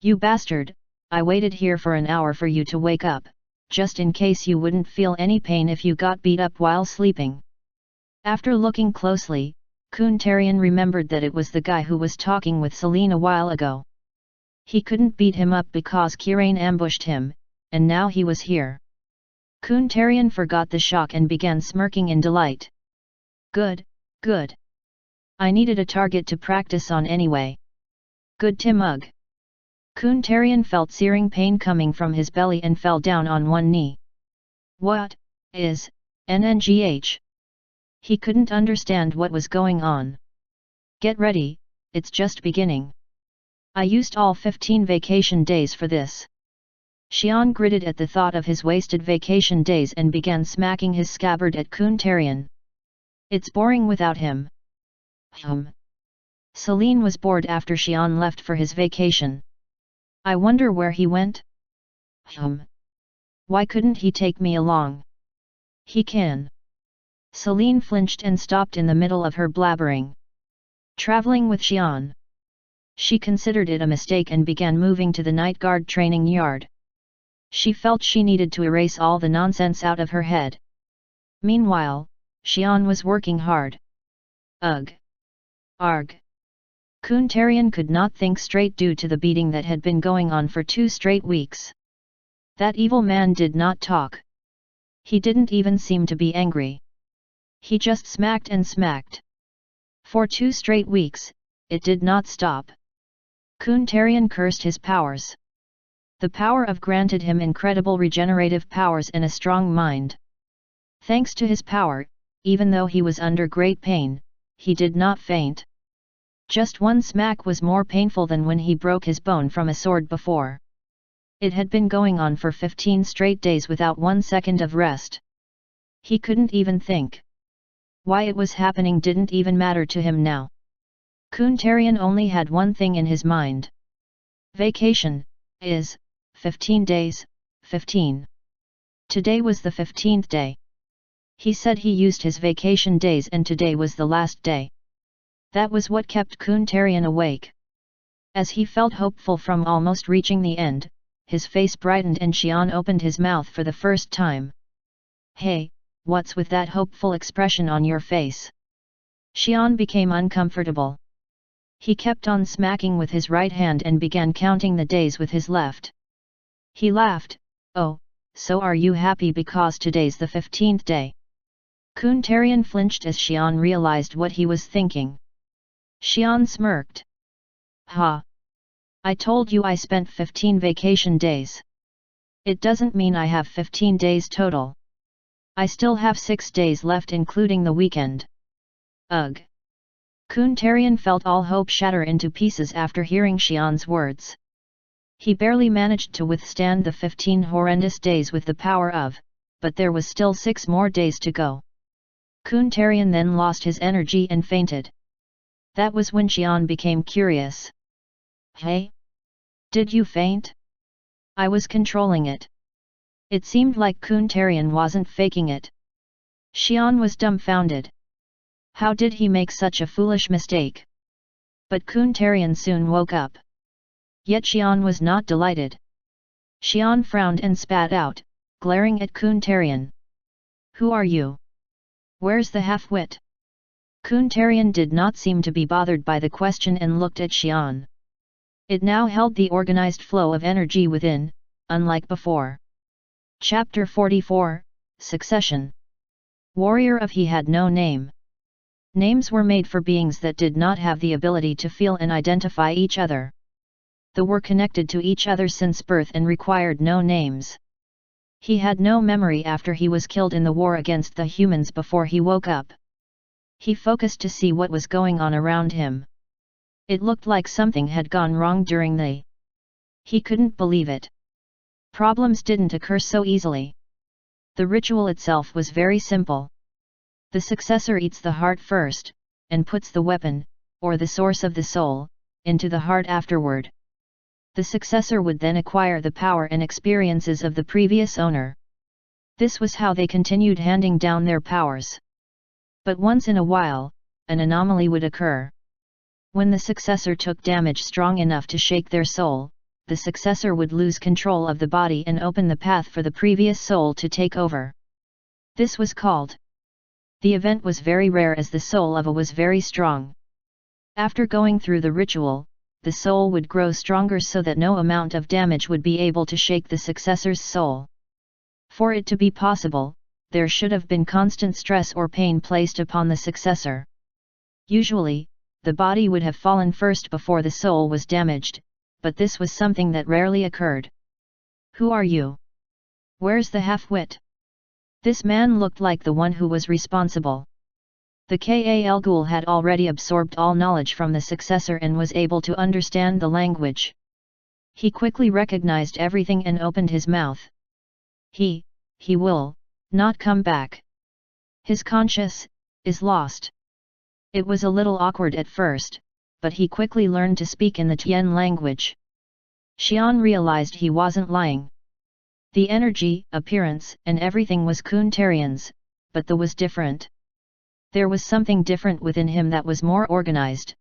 Speaker 1: You bastard, I waited here for an hour for you to wake up, just in case you wouldn't feel any pain if you got beat up while sleeping. After looking closely, Kuntarian remembered that it was the guy who was talking with Celine a while ago. He couldn't beat him up because Kirain ambushed him, and now he was here. Kuntarian forgot the shock and began smirking in delight. Good, good. I needed a target to practice on anyway. Good Timug. Kuntarian felt searing pain coming from his belly and fell down on one knee. What is NNGH? He couldn't understand what was going on. Get ready, it's just beginning. I used all 15 vacation days for this. Xian gritted at the thought of his wasted vacation days and began smacking his scabbard at Kuntarian. It's boring without him. Celine was bored after Xian left for his vacation. I wonder where he went? Why couldn't he take me along? He can. Celine flinched and stopped in the middle of her blabbering. Traveling with Xian. She considered it a mistake and began moving to the night guard training yard. She felt she needed to erase all the nonsense out of her head. Meanwhile, Xian was working hard. Ugh. Arg. Kuntarian could not think straight due to the beating that had been going on for 2 straight weeks. That evil man did not talk. He didn't even seem to be angry. He just smacked and smacked. For 2 straight weeks, it did not stop. Kuntarian cursed his powers. The power of granted him incredible regenerative powers and a strong mind. Thanks to his power, even though he was under great pain, he did not faint. Just one smack was more painful than when he broke his bone from a sword before. It had been going on for 15 straight days without 1 second of rest. He couldn't even think. Why it was happening didn't even matter to him now. Kuntarian only had one thing in his mind. Vacation is 15 days, 15. Today was the 15th day. He said he used his vacation days and today was the last day. That was what kept Kuntarian awake. As he felt hopeful from almost reaching the end, his face brightened and Xian opened his mouth for the first time. Hey, what's with that hopeful expression on your face? Xian became uncomfortable. He kept on smacking with his right hand and began counting the days with his left. He laughed. Oh, so are you happy because today's the 15th day? Kuntarian flinched as Xian realized what he was thinking. Xian smirked. Ha! I told you I spent 15 vacation days. It doesn't mean I have 15 days total. I still have 6 days left including the weekend. Ugh! Kuntarian felt all hope shatter into pieces after hearing Xian's words. He barely managed to withstand the 15 horrendous days with the power of, but there was still 6 more days to go. Kuntarian then lost his energy and fainted. That was when Xian became curious. Hey? Did you faint? I was controlling it. It seemed like Kuntarian wasn't faking it. Xian was dumbfounded. How did he make such a foolish mistake? But Kuntarian soon woke up. Yet Xian was not delighted. Xian frowned and spat out, glaring at Kuntarian. Who are you? Where's the half-wit? Kuntarian did not seem to be bothered by the question and looked at Xian. It now held the organized flow of energy within, unlike before. Chapter 44, Succession. Warrior of He had no name. Names were made for beings that did not have the ability to feel and identify each other. They were connected to each other since birth and required no names. He had no memory after he was killed in the war against the humans before he woke up. He focused to see what was going on around him. It looked like something had gone wrong during the. He couldn't believe it. Problems didn't occur so easily. The ritual itself was very simple. The successor eats the heart first, and puts the weapon, or the source of the soul, into the heart afterward. The successor would then acquire the power and experiences of the previous owner. This was how they continued handing down their powers. But once in a while, an anomaly would occur. When the successor took damage strong enough to shake their soul, the successor would lose control of the body and open the path for the previous soul to take over. This was called. The event was very rare as the soul of a was very strong. After going through the ritual, the soul would grow stronger so that no amount of damage would be able to shake the successor's soul. For it to be possible, there should have been constant stress or pain placed upon the successor. Usually, the body would have fallen first before the soul was damaged, but this was something that rarely occurred. Who are you? Where's the half-wit? This man looked like the one who was responsible. The Kal Ghoul had already absorbed all knowledge from the successor and was able to understand the language. He quickly recognized everything and opened his mouth. He will not come back. His conscience is lost. It was a little awkward at first, but he quickly learned to speak in the Tian language. Xian realized he wasn't lying. The energy, appearance, and everything was Kuntarian's, but the was different. There was something different within him that was more organized.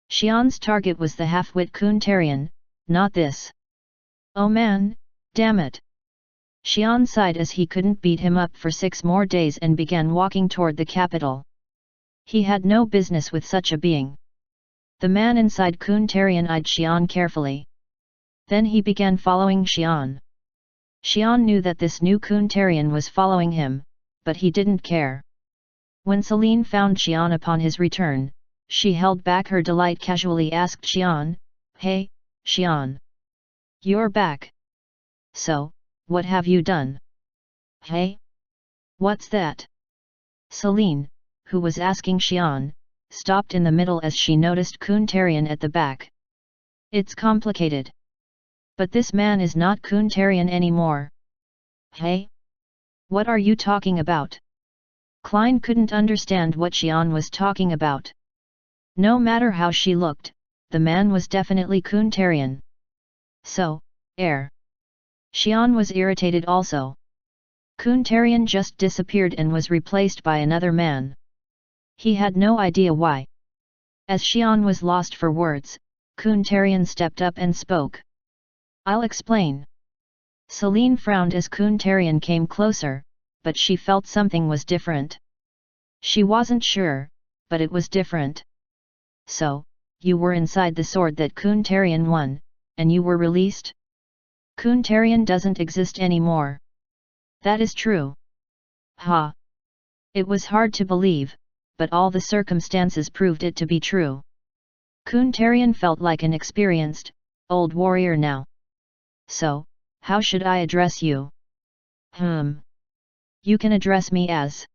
Speaker 1: Xian's target was the half-wit Kuntarian, not this. Oh man, damn it! Xian sighed as he couldn't beat him up for 6 more days and began walking toward the capital. He had no business with such a being. The man inside Kuntarian eyed Xian carefully. Then he began following Xian. Xian knew that this new Kuntarian was following him, but he didn't care. When Celine found Xian upon his return, she held back her delight, casually asked Xian, "Hey, Xian. You're back. So, what have you done?" "Hey? What's that?" Celine, who was asking Xian, stopped in the middle as she noticed Kuntarian at the back. "It's complicated. But this man is not Kuntarian anymore." "Hey? What are you talking about?" Klein couldn't understand what Xian was talking about. No matter how she looked, the man was definitely Kuntarian. So, Xian was irritated also. Kuntarian just disappeared and was replaced by another man. He had no idea why. As Xian was lost for words, Kuntarian stepped up and spoke. "I'll explain." Celine frowned as Kuntarian came closer, but she felt something was different. She wasn't sure, but it was different. "So, you were inside the sword that Kuntarian won, and you were released? Kuntarian doesn't exist anymore." "That is true." "Ha!" It was hard to believe, but all the circumstances proved it to be true. Kuntarian felt like an experienced, old warrior now. "So, how should I address you?" "You can address me as..."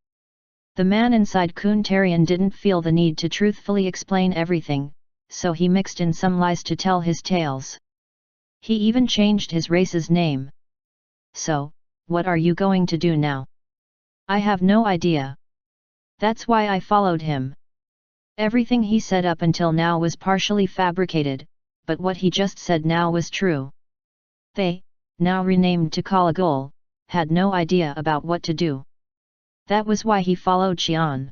Speaker 1: The man inside Kuntarian didn't feel the need to truthfully explain everything, so he mixed in some lies to tell his tales. He even changed his race's name. "So, what are you going to do now?" "I have no idea. That's why I followed him." Everything he said up until now was partially fabricated, but what he just said now was true. They, now renamed to ALLA Ghoul, had no idea about what to do. That was why he followed Xian.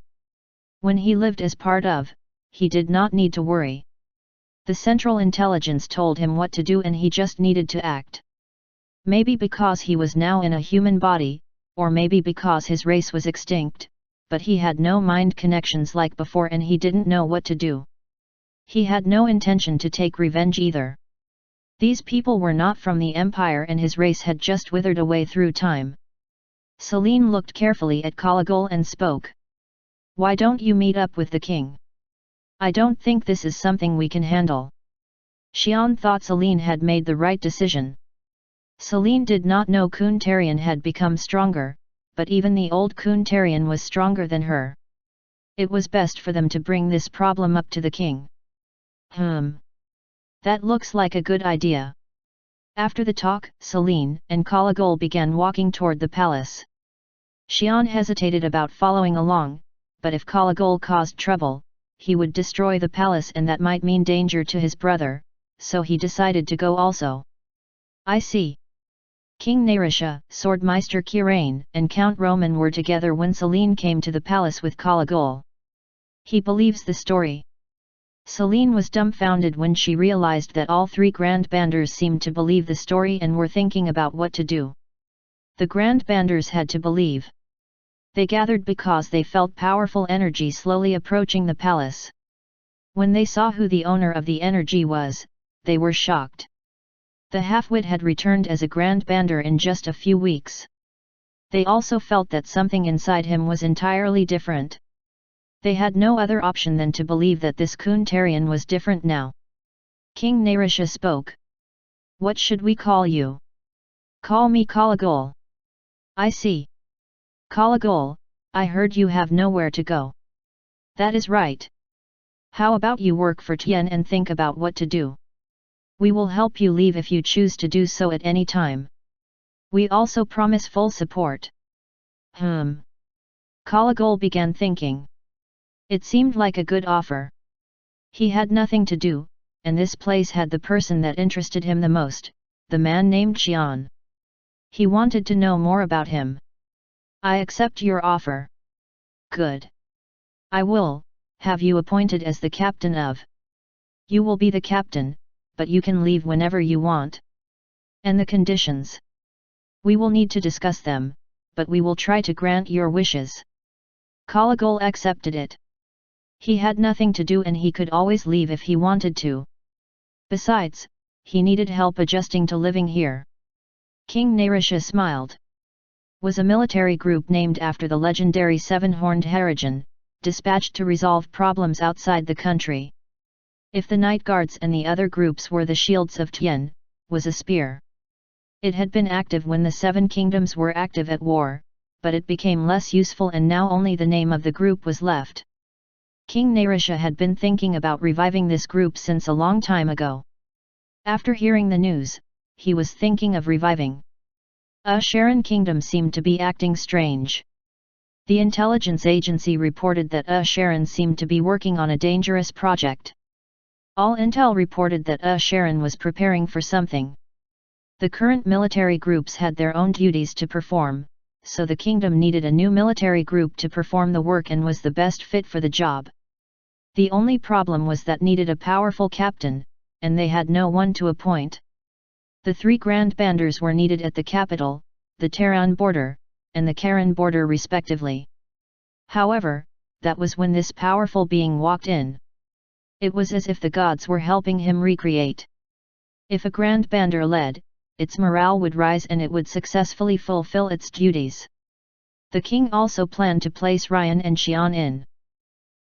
Speaker 1: When he lived as part of, he did not need to worry. The central intelligence told him what to do and he just needed to act. Maybe because he was now in a human body, or maybe because his race was extinct, but he had no mind connections like before and he didn't know what to do. He had no intention to take revenge either. These people were not from the empire and his race had just withered away through time. Selene looked carefully at Kalagol and spoke. Why don't you meet up with the king? I don't think this is something we can handle. Xian thought Selene had made the right decision. Selene did not know Kuntarian had become stronger, but even the old Kuntarian was stronger than her. It was best for them to bring this problem up to the king. That looks like a good idea. After the talk, Selene and Kalagol began walking toward the palace. Xian hesitated about following along, but if Kalagol caused trouble, he would destroy the palace and that might mean danger to his brother, so he decided to go also. I see. King Narisha, Swordmeister Kirain, and Count Roman were together when Selene came to the palace with Kalagol. He believes the story. Selene was dumbfounded when she realized that all three Grand Banders seemed to believe the story and were thinking about what to do. The Grand Banders had to believe. They gathered because they felt powerful energy slowly approaching the palace. When they saw who the owner of the energy was, they were shocked. The half-wit had returned as a Grand Bander in just a few weeks. They also felt that something inside him was entirely different. They had no other option than to believe that this Kuntarian was different now. King Narisha spoke. What should we call you? Call me Kalagol. I see. Kalagol, I heard you have nowhere to go. That is right. How about you work for Tian and think about what to do? We will help you leave if you choose to do so at any time. We also promise full support. Kalagol began thinking. It seemed like a good offer. He had nothing to do, and this place had the person that interested him the most, the man named Xian. He wanted to know more about him. I accept your offer. Good. I will have you appointed as the captain of. You will be the captain, but you can leave whenever you want. And the conditions? We will need to discuss them, but we will try to grant your wishes. Kalagol accepted it. He had nothing to do and he could always leave if he wanted to. Besides, he needed help adjusting to living here. King Narisha smiled. Was a military group named after the legendary seven-horned Harajan, dispatched to resolve problems outside the country. If the Night Guards and the other groups were the shields of Tian, was a spear. It had been active when the Seven Kingdoms were active at war, but it became less useful and now only the name of the group was left. King Narisha had been thinking about reviving this group since a long time ago. After hearing the news, he was thinking of reviving. Sharon Kingdom seemed to be acting strange. The intelligence agency reported that Sharon seemed to be working on a dangerous project. All intel reported that Sharon was preparing for something. The current military groups had their own duties to perform, so the kingdom needed a new military group to perform the work and was the best fit for the job. The only problem was that needed a powerful captain, and they had no one to appoint. The three Grand Banders were needed at the capital, the Tehran border, and the Karen border respectively. However, that was when this powerful being walked in. It was as if the gods were helping him recreate. If a Grand Bander led, its morale would rise and it would successfully fulfill its duties. The king also planned to place Ryan and Xian in.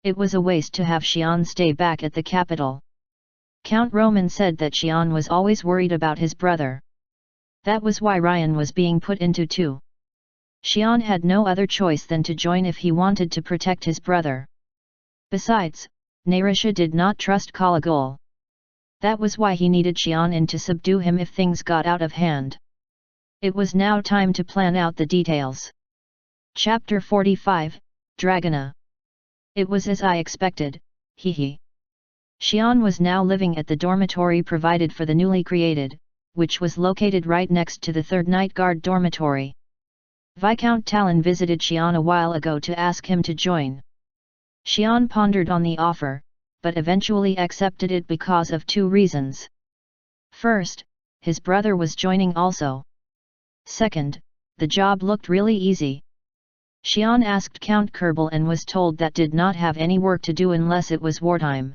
Speaker 1: It was a waste to have Xian stay back at the capital. Count Roman said that Xian was always worried about his brother. That was why Ryan was being put into too. Xian had no other choice than to join if he wanted to protect his brother. Besides, Narisha did not trust Kalagol. That was why he needed Xian in to subdue him if things got out of hand. It was now time to plan out the details. Chapter 45, Dragona. It was as I expected, hee. Xian was now living at the dormitory provided for the newly created, which was located right next to the 3rd Night Guard dormitory. Viscount Talon visited Xian a while ago to ask him to join. Xian pondered on the offer, but eventually accepted it because of two reasons. First, his brother was joining also. Second, the job looked really easy. Xian asked Count Kerbal and was told that did not have any work to do unless it was wartime.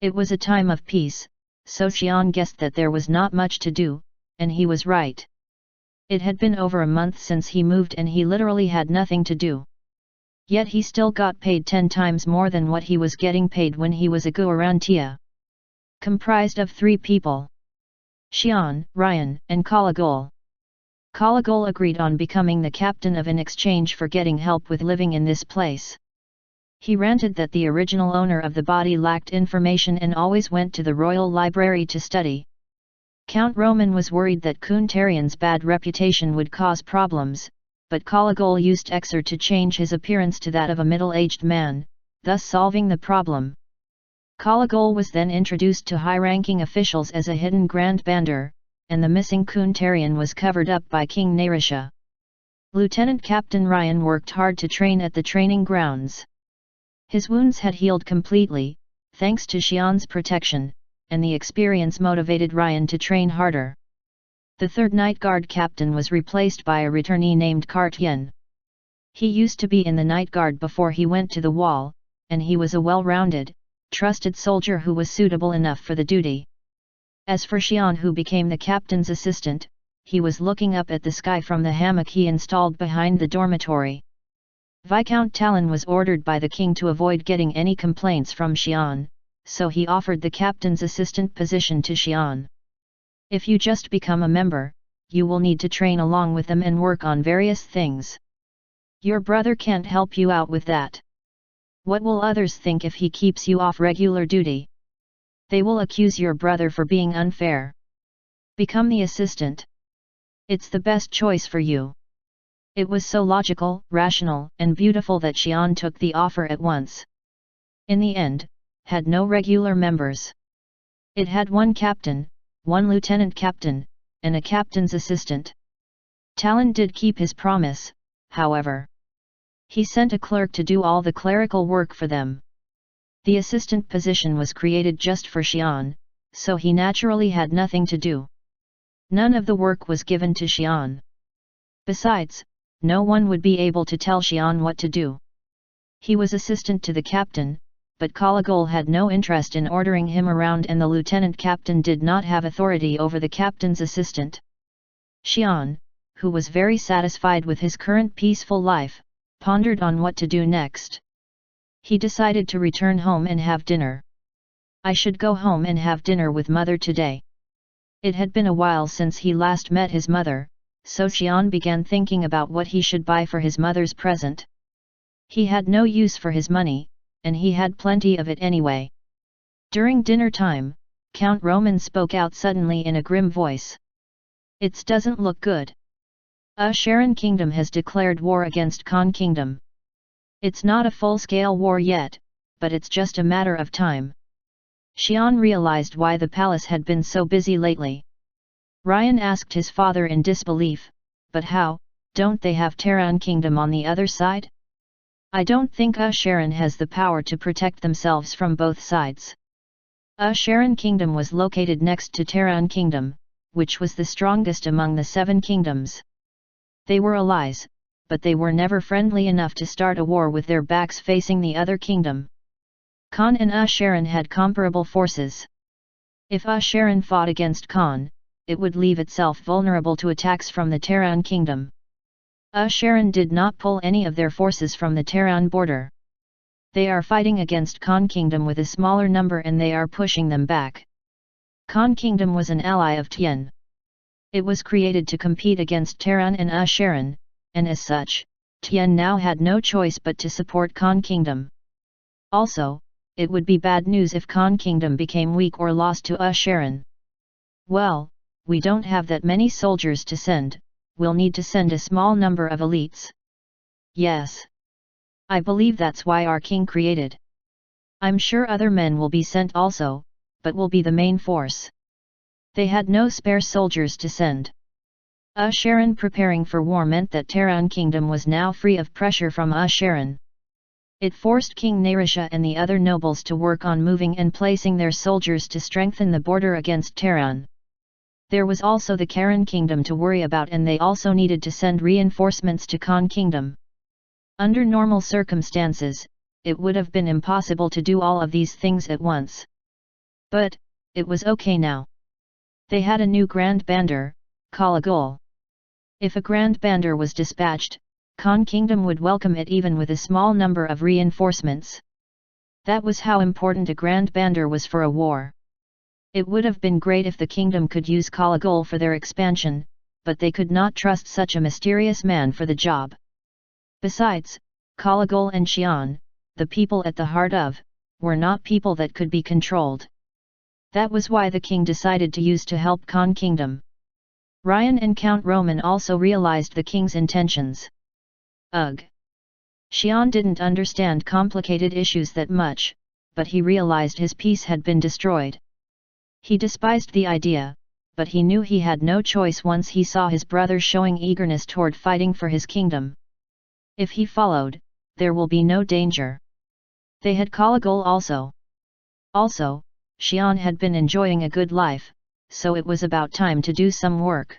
Speaker 1: It was a time of peace, so Xian guessed that there was not much to do, and he was right. It had been over a month since he moved and he literally had nothing to do. Yet he still got paid 10 times more than what he was getting paid when he was a Guarantia. Comprised of 3 people: Xian, Ryan, and Kalagol. Kalagol agreed on becoming the captain in exchange for getting help with living in this place. He ranted that the original owner of the body lacked information and always went to the royal library to study. Count Roman was worried that Kuntarian's bad reputation would cause problems, but Kalagol used Exer to change his appearance to that of a middle-aged man, thus solving the problem. Kalagol was then introduced to high-ranking officials as a hidden Grand Bander, and the missing Kuntarian was covered up by King Narisha. Lieutenant Captain Ryan worked hard to train at the training grounds. His wounds had healed completely, thanks to Xian's protection, and the experience motivated Ryan to train harder. The 3rd Night Guard captain was replaced by a returnee named Kartyen. He used to be in the Night Guard before he went to the wall, and he was a well-rounded, trusted soldier who was suitable enough for the duty. As for Xian, who became the captain's assistant, he was looking up at the sky from the hammock he installed behind the dormitory. Viscount Talon was ordered by the king to avoid getting any complaints from Xian, so he offered the captain's assistant position to Xian. If you just become a member, you will need to train along with them and work on various things. Your brother can't help you out with that. What will others think if he keeps you off regular duty? They will accuse your brother for being unfair. Become the assistant. It's the best choice for you. It was so logical, rational, and beautiful that Xian took the offer at once. In the end, had no regular members. It had 1 captain, 1 lieutenant captain, and a captain's assistant. Talon did keep his promise, however. He sent a clerk to do all the clerical work for them. The assistant position was created just for Xian, so he naturally had nothing to do. None of the work was given to Xian. Besides, no one would be able to tell Xian what to do. He was assistant to the captain, but Kalagol had no interest in ordering him around, and the lieutenant captain did not have authority over the captain's assistant. Xian, who was very satisfied with his current peaceful life, pondered on what to do next. He decided to return home and have dinner. I should go home and have dinner with mother today. It had been a while since he last met his mother, so Xian began thinking about what he should buy for his mother's present. He had no use for his money, and he had plenty of it anyway. During dinner time, Count Roman spoke out suddenly in a grim voice. It doesn't look good. Sharon Kingdom has declared war against Khan Kingdom. It's not a full-scale war yet, but it's just a matter of time. Xian realized why the palace had been so busy lately. Ryan asked his father in disbelief, but how, don't they have Terran Kingdom on the other side? I don't think Sharon has the power to protect themselves from both sides. Sharon Kingdom was located next to Terran Kingdom, which was the strongest among the 7 kingdoms. They were allies, but they were never friendly enough to start a war with their backs facing the other kingdom. Khan and Sharon had comparable forces. If Sharon fought against Khan, it would leave itself vulnerable to attacks from the Terran Kingdom. Sharon did not pull any of their forces from the Terran border. They are fighting against Khan Kingdom with a smaller number and they are pushing them back. Khan Kingdom was an ally of Tian. It was created to compete against Terran and Sharon, and as such, Tian now had no choice but to support Khan Kingdom. Also, it would be bad news if Khan Kingdom became weak or lost to Sharon. Well, we don't have that many soldiers to send, we'll need to send a small number of elites. Yes. I believe that's why our king created. I'm sure other men will be sent also, but will be the main force. They had no spare soldiers to send. Sharon preparing for war meant that Terran Kingdom was now free of pressure from Sharon. It forced King Narisha and the other nobles to work on moving and placing their soldiers to strengthen the border against Terran. There was also the Karen Kingdom to worry about, and they also needed to send reinforcements to Khan Kingdom. Under normal circumstances, it would have been impossible to do all of these things at once. But, it was okay now. They had a new Grand Bander, Kalagol. If a Grand Bander was dispatched, Khan Kingdom would welcome it even with a small number of reinforcements. That was how important a Grand Bander was for a war. It would have been great if the kingdom could use Kalagol for their expansion, but they could not trust such a mysterious man for the job. Besides, Kalagol and Xian, the people at the heart of, were not people that could be controlled. That was why the king decided to use to help Khan Kingdom. Ryan and Count Roman also realized the king's intentions. Ugh! Xian didn't understand complicated issues that much, but he realized his peace had been destroyed. He despised the idea, but he knew he had no choice once he saw his brother showing eagerness toward fighting for his kingdom. If he followed, there will be no danger. They had Kalagol also. Also, Xian had been enjoying a good life, so it was about time to do some work.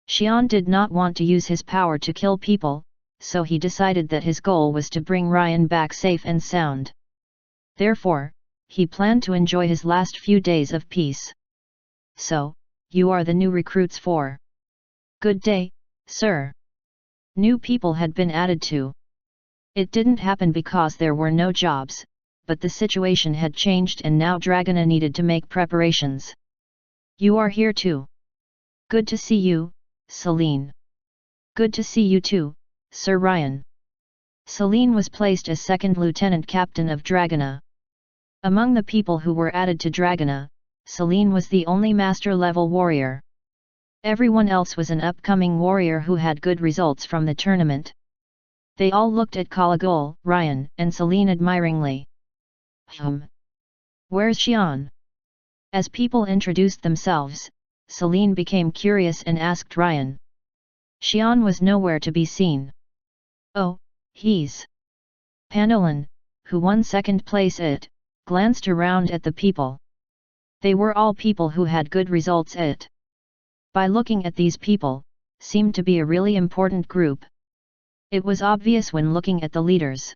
Speaker 1: Xian did not want to use his power to kill people, so he decided that his goal was to bring Ryan back safe and sound. Therefore, he planned to enjoy his last few days of peace. So, you are the new recruits for. Good day, sir. New people had been added to. It didn't happen because there were no jobs, but the situation had changed and now Dragona needed to make preparations. You are here too. Good to see you, Celine. Good to see you too, Sir Ryan. Celine was placed as second lieutenant captain of Dragona. Among the people who were added to Dragona, Celine was the only master-level warrior. Everyone else was an upcoming warrior who had good results from the tournament. They all looked at Kalagol, Ryan, and Celine admiringly. Where's Xian? As people introduced themselves, Celine became curious and asked Ryan. Xian was nowhere to be seen. Oh, he's. Panolan, who won second place glanced around at the people. They were all people who had good results by looking at these people, seemed to be a really important group. It was obvious when looking at the leaders.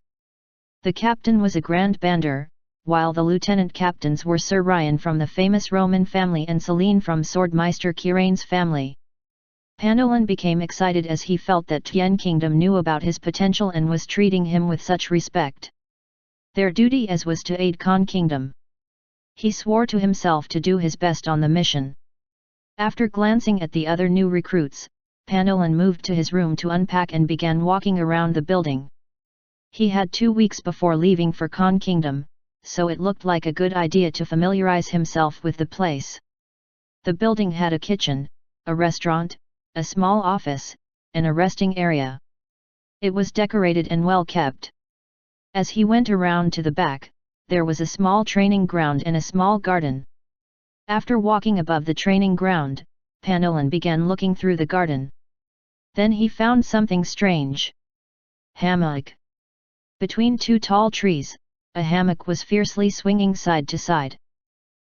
Speaker 1: The captain was a Grand Bander, while the lieutenant captains were Sir Ryan from the famous Roman family and Celine from Swordmeister Kirane's family. Panolan became excited as he felt that Tian Kingdom knew about his potential and was treating him with such respect. Their duty as was to aid Khan Kingdom. He swore to himself to do his best on the mission. After glancing at the other new recruits, Panolan moved to his room to unpack and began walking around the building. He had 2 weeks before leaving for Khan Kingdom, so it looked like a good idea to familiarize himself with the place. The building had a kitchen, a restaurant, a small office, and a resting area. It was decorated and well kept. As he went around to the back, there was a small training ground and a small garden. After walking above the training ground, Panolan began looking through the garden. Then he found something strange. Hammock. Between 2 tall trees, a hammock was fiercely swinging side to side.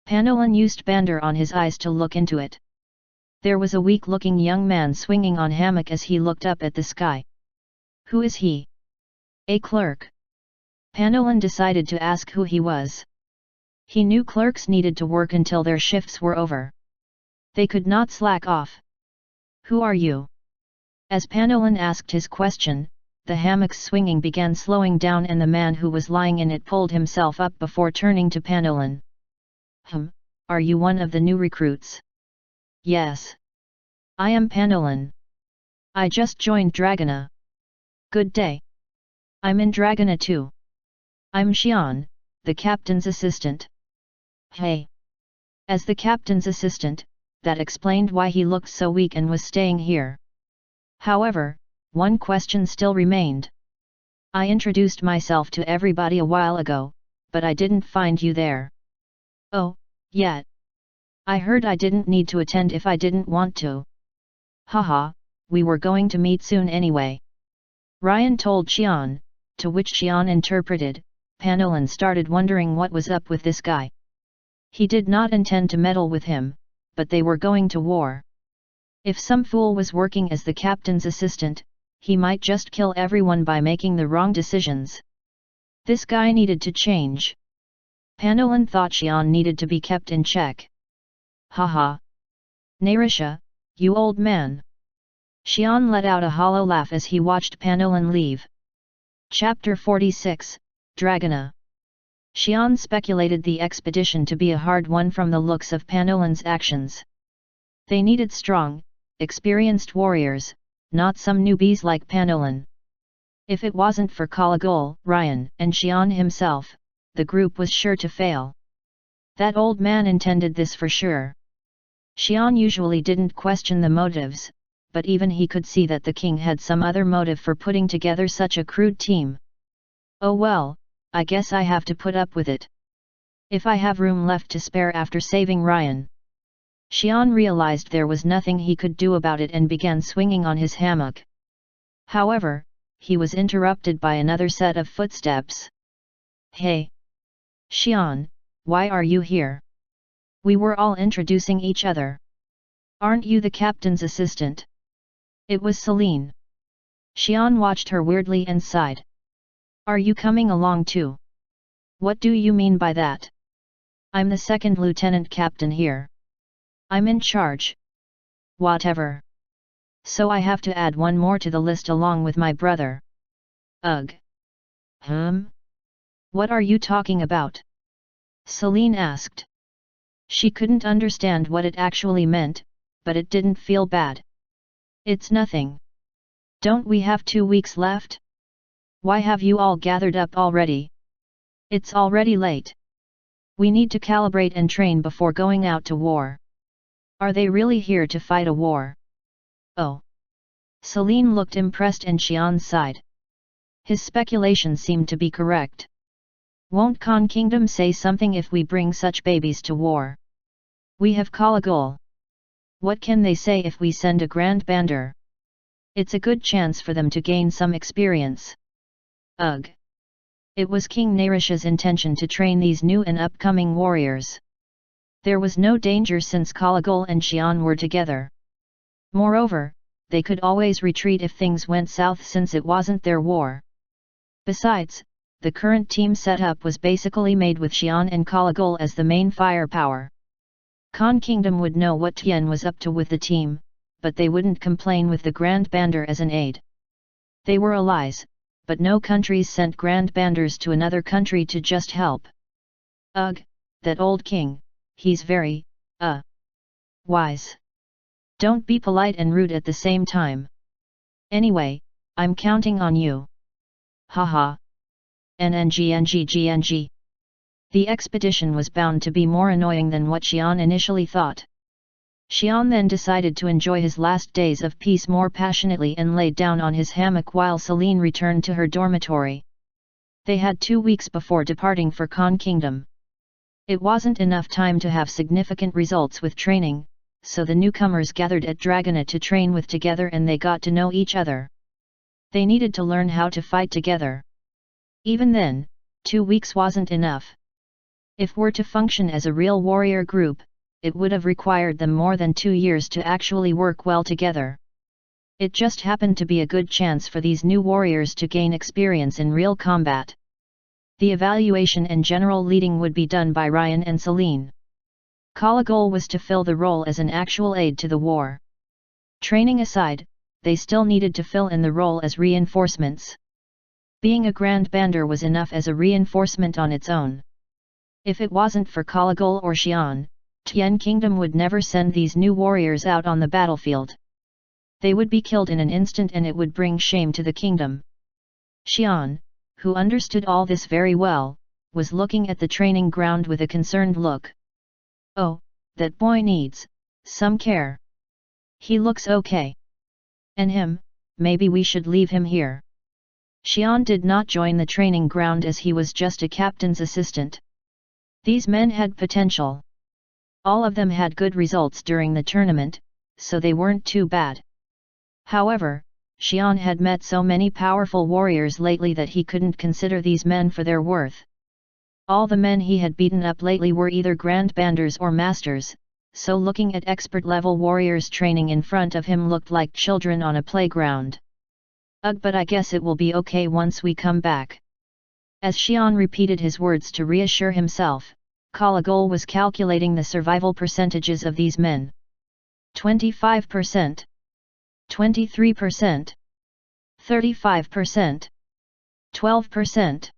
Speaker 1: Panolan used Bander on his eyes to look into it. There was a weak-looking young man swinging on hammock as he looked up at the sky. Who is he? A clerk. Panolan decided to ask who he was. He knew clerks needed to work until their shifts were over. They could not slack off. Who are you? As Panolan asked his question, the hammock's swinging began slowing down and the man who was lying in it pulled himself up before turning to Panolan. Are you one of the new recruits? Yes. I am Panolan. I just joined Dragona. Good day. I'm in Dragona too. I'm Xian, the captain's assistant. Hey. As the captain's assistant, that explained why he looked so weak and was staying here. However, one question still remained. I introduced myself to everybody a while ago, but I didn't find you there. Oh, yeah. I heard I didn't need to attend if I didn't want to. Haha, we were going to meet soon anyway. Ryan told Xian, to which Xian interpreted. Panolan started wondering what was up with this guy. He did not intend to meddle with him, but they were going to war. If some fool was working as the captain's assistant, he might just kill everyone by making the wrong decisions. This guy needed to change. Panolan thought Xian needed to be kept in check. Haha! Narisha, you old man! Xian let out a hollow laugh as he watched Panolan leave. Chapter 46, Dragona. Xian speculated the expedition to be a hard one from the looks of Panolan's actions. They needed strong, experienced warriors, not some newbies like Panolan. If it wasn't for Kalagol, Ryan, and Xian himself, the group was sure to fail. That old man intended this for sure. Xian usually didn't question the motives, but even he could see that the king had some other motive for putting together such a crude team. Oh well, I guess I have to put up with it. If I have room left to spare after saving Ryan. Xian realized there was nothing he could do about it and began swinging on his hammock. However, he was interrupted by another set of footsteps. Hey! Xian, why are you here? We were all introducing each other. Aren't you the captain's assistant? It was Celine. Xian watched her weirdly and sighed. Are you coming along too? What do you mean by that? I'm the second lieutenant captain here. I'm in charge. Whatever. So I have to add one more to the list along with my brother. Ugh. What are you talking about? Celine asked. She couldn't understand what it actually meant, but it didn't feel bad. It's nothing. Don't we have 2 weeks left? Why have you all gathered up already? It's already late. We need to calibrate and train before going out to war. Are they really here to fight a war? Oh. Celine looked impressed and Xian sighed. His speculation seemed to be correct. Won't Khan Kingdom say something if we bring such babies to war? We have Kalagol. What can they say if we send a Grand Bander? It's a good chance for them to gain some experience. Ugh! It was King Narisha's intention to train these new and upcoming warriors. There was no danger since Kalagol and Xian were together. Moreover, they could always retreat if things went south since it wasn't their war. Besides, the current team setup was basically made with Xian and Kalagol as the main firepower. Khan Kingdom would know what Tian was up to with the team, but they wouldn't complain with the Grand Bander as an aid. They were allies, but no countries sent Grand Banders to another country to just help. Ugh, that old king, he's very, wise. Don't be polite and rude at the same time. Anyway, I'm counting on you. Haha. NNGNGGNG. The expedition was bound to be more annoying than what Xian initially thought. Xian then decided to enjoy his last days of peace more passionately and laid down on his hammock while Celine returned to her dormitory. They had 2 weeks before departing for Khan Kingdom. It wasn't enough time to have significant results with training, so the newcomers gathered at Dragona to train with together and they got to know each other. They needed to learn how to fight together. Even then, 2 weeks wasn't enough. If we're to function as a real warrior group, it would have required them more than 2 years to actually work well together. It just happened to be a good chance for these new warriors to gain experience in real combat. The evaluation and general leading would be done by Ryan and Celine. Kalagol was to fill the role as an actual aid to the war. Training aside, they still needed to fill in the role as reinforcements. Being a Grand Bander was enough as a reinforcement on its own. If it wasn't for Kalagol or Xian, Tian Kingdom would never send these new warriors out on the battlefield. They would be killed in an instant and it would bring shame to the kingdom. Xian, who understood all this very well, was looking at the training ground with a concerned look. Oh, that boy needs some care. He looks okay. And him, maybe we should leave him here. Xian did not join the training ground as he was just a captain's assistant. These men had potential. All of them had good results during the tournament, so they weren't too bad. However, Xian had met so many powerful warriors lately that he couldn't consider these men for their worth. All the men he had beaten up lately were either Grand Banders or Masters, so looking at expert-level warriors training in front of him looked like children on a playground. Ugh, but I guess it will be okay once we come back. As Xian repeated his words to reassure himself, Kalagol was calculating the survival percentages of these men. 25%, 23%, 35%, 12%.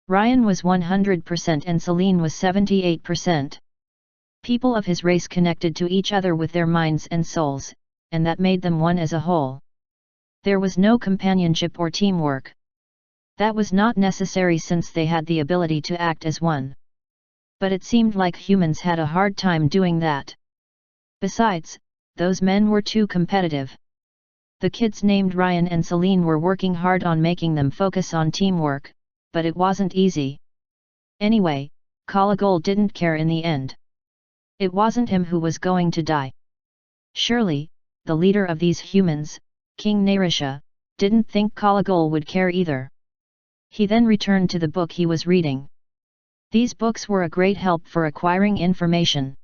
Speaker 1: Ryan was 100% and Celine was 78%. People of his race connected to each other with their minds and souls, and that made them one as a whole. There was no companionship or teamwork. That was not necessary since they had the ability to act as one. But it seemed like humans had a hard time doing that. Besides, those men were too competitive. The kids named Ryan and Celine were working hard on making them focus on teamwork, but it wasn't easy. Anyway, Kalagol didn't care in the end. It wasn't him who was going to die. Surely, the leader of these humans, King Narisha, didn't think Kalagol would care either. He then returned to the book he was reading. These books were a great help for acquiring information.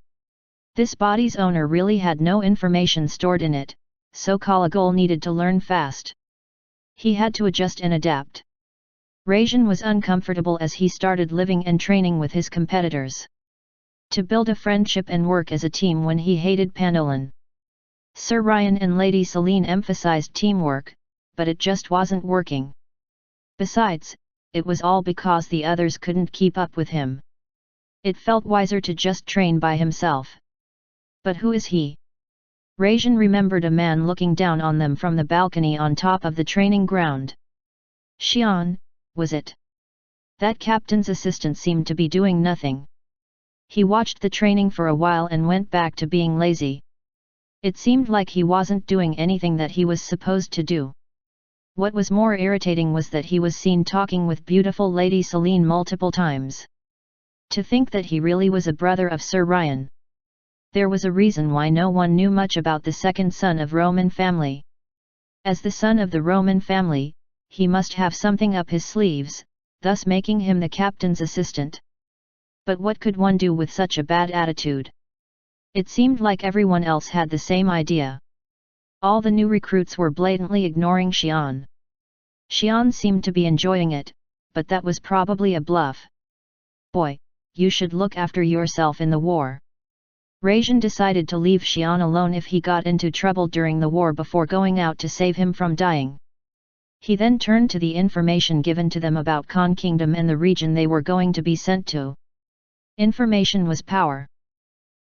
Speaker 1: This body's owner really had no information stored in it, so Kalagol needed to learn fast. He had to adjust and adapt. Rajan was uncomfortable as he started living and training with his competitors. To build a friendship and work as a team when he hated Panolan. Sir Ryan and Lady Celine emphasized teamwork, but it just wasn't working. Besides, it was all because the others couldn't keep up with him. It felt wiser to just train by himself. But who is he? Rajan remembered a man looking down on them from the balcony on top of the training ground. Xian, was it? That captain's assistant seemed to be doing nothing. He watched the training for a while and went back to being lazy. It seemed like he wasn't doing anything that he was supposed to do. What was more irritating was that he was seen talking with beautiful Lady Celine multiple times. To think that he really was a brother of Sir Ryan. There was a reason why no one knew much about the second son of Roman family. As the son of the Roman family, he must have something up his sleeves, thus making him the captain's assistant. But what could one do with such a bad attitude? It seemed like everyone else had the same idea. All the new recruits were blatantly ignoring Xian. Xian seemed to be enjoying it, but that was probably a bluff. Boy, you should look after yourself in the war. Rajan decided to leave Xian alone if he got into trouble during the war before going out to save him from dying. He then turned to the information given to them about Khan Kingdom and the region they were going to be sent to. Information was power.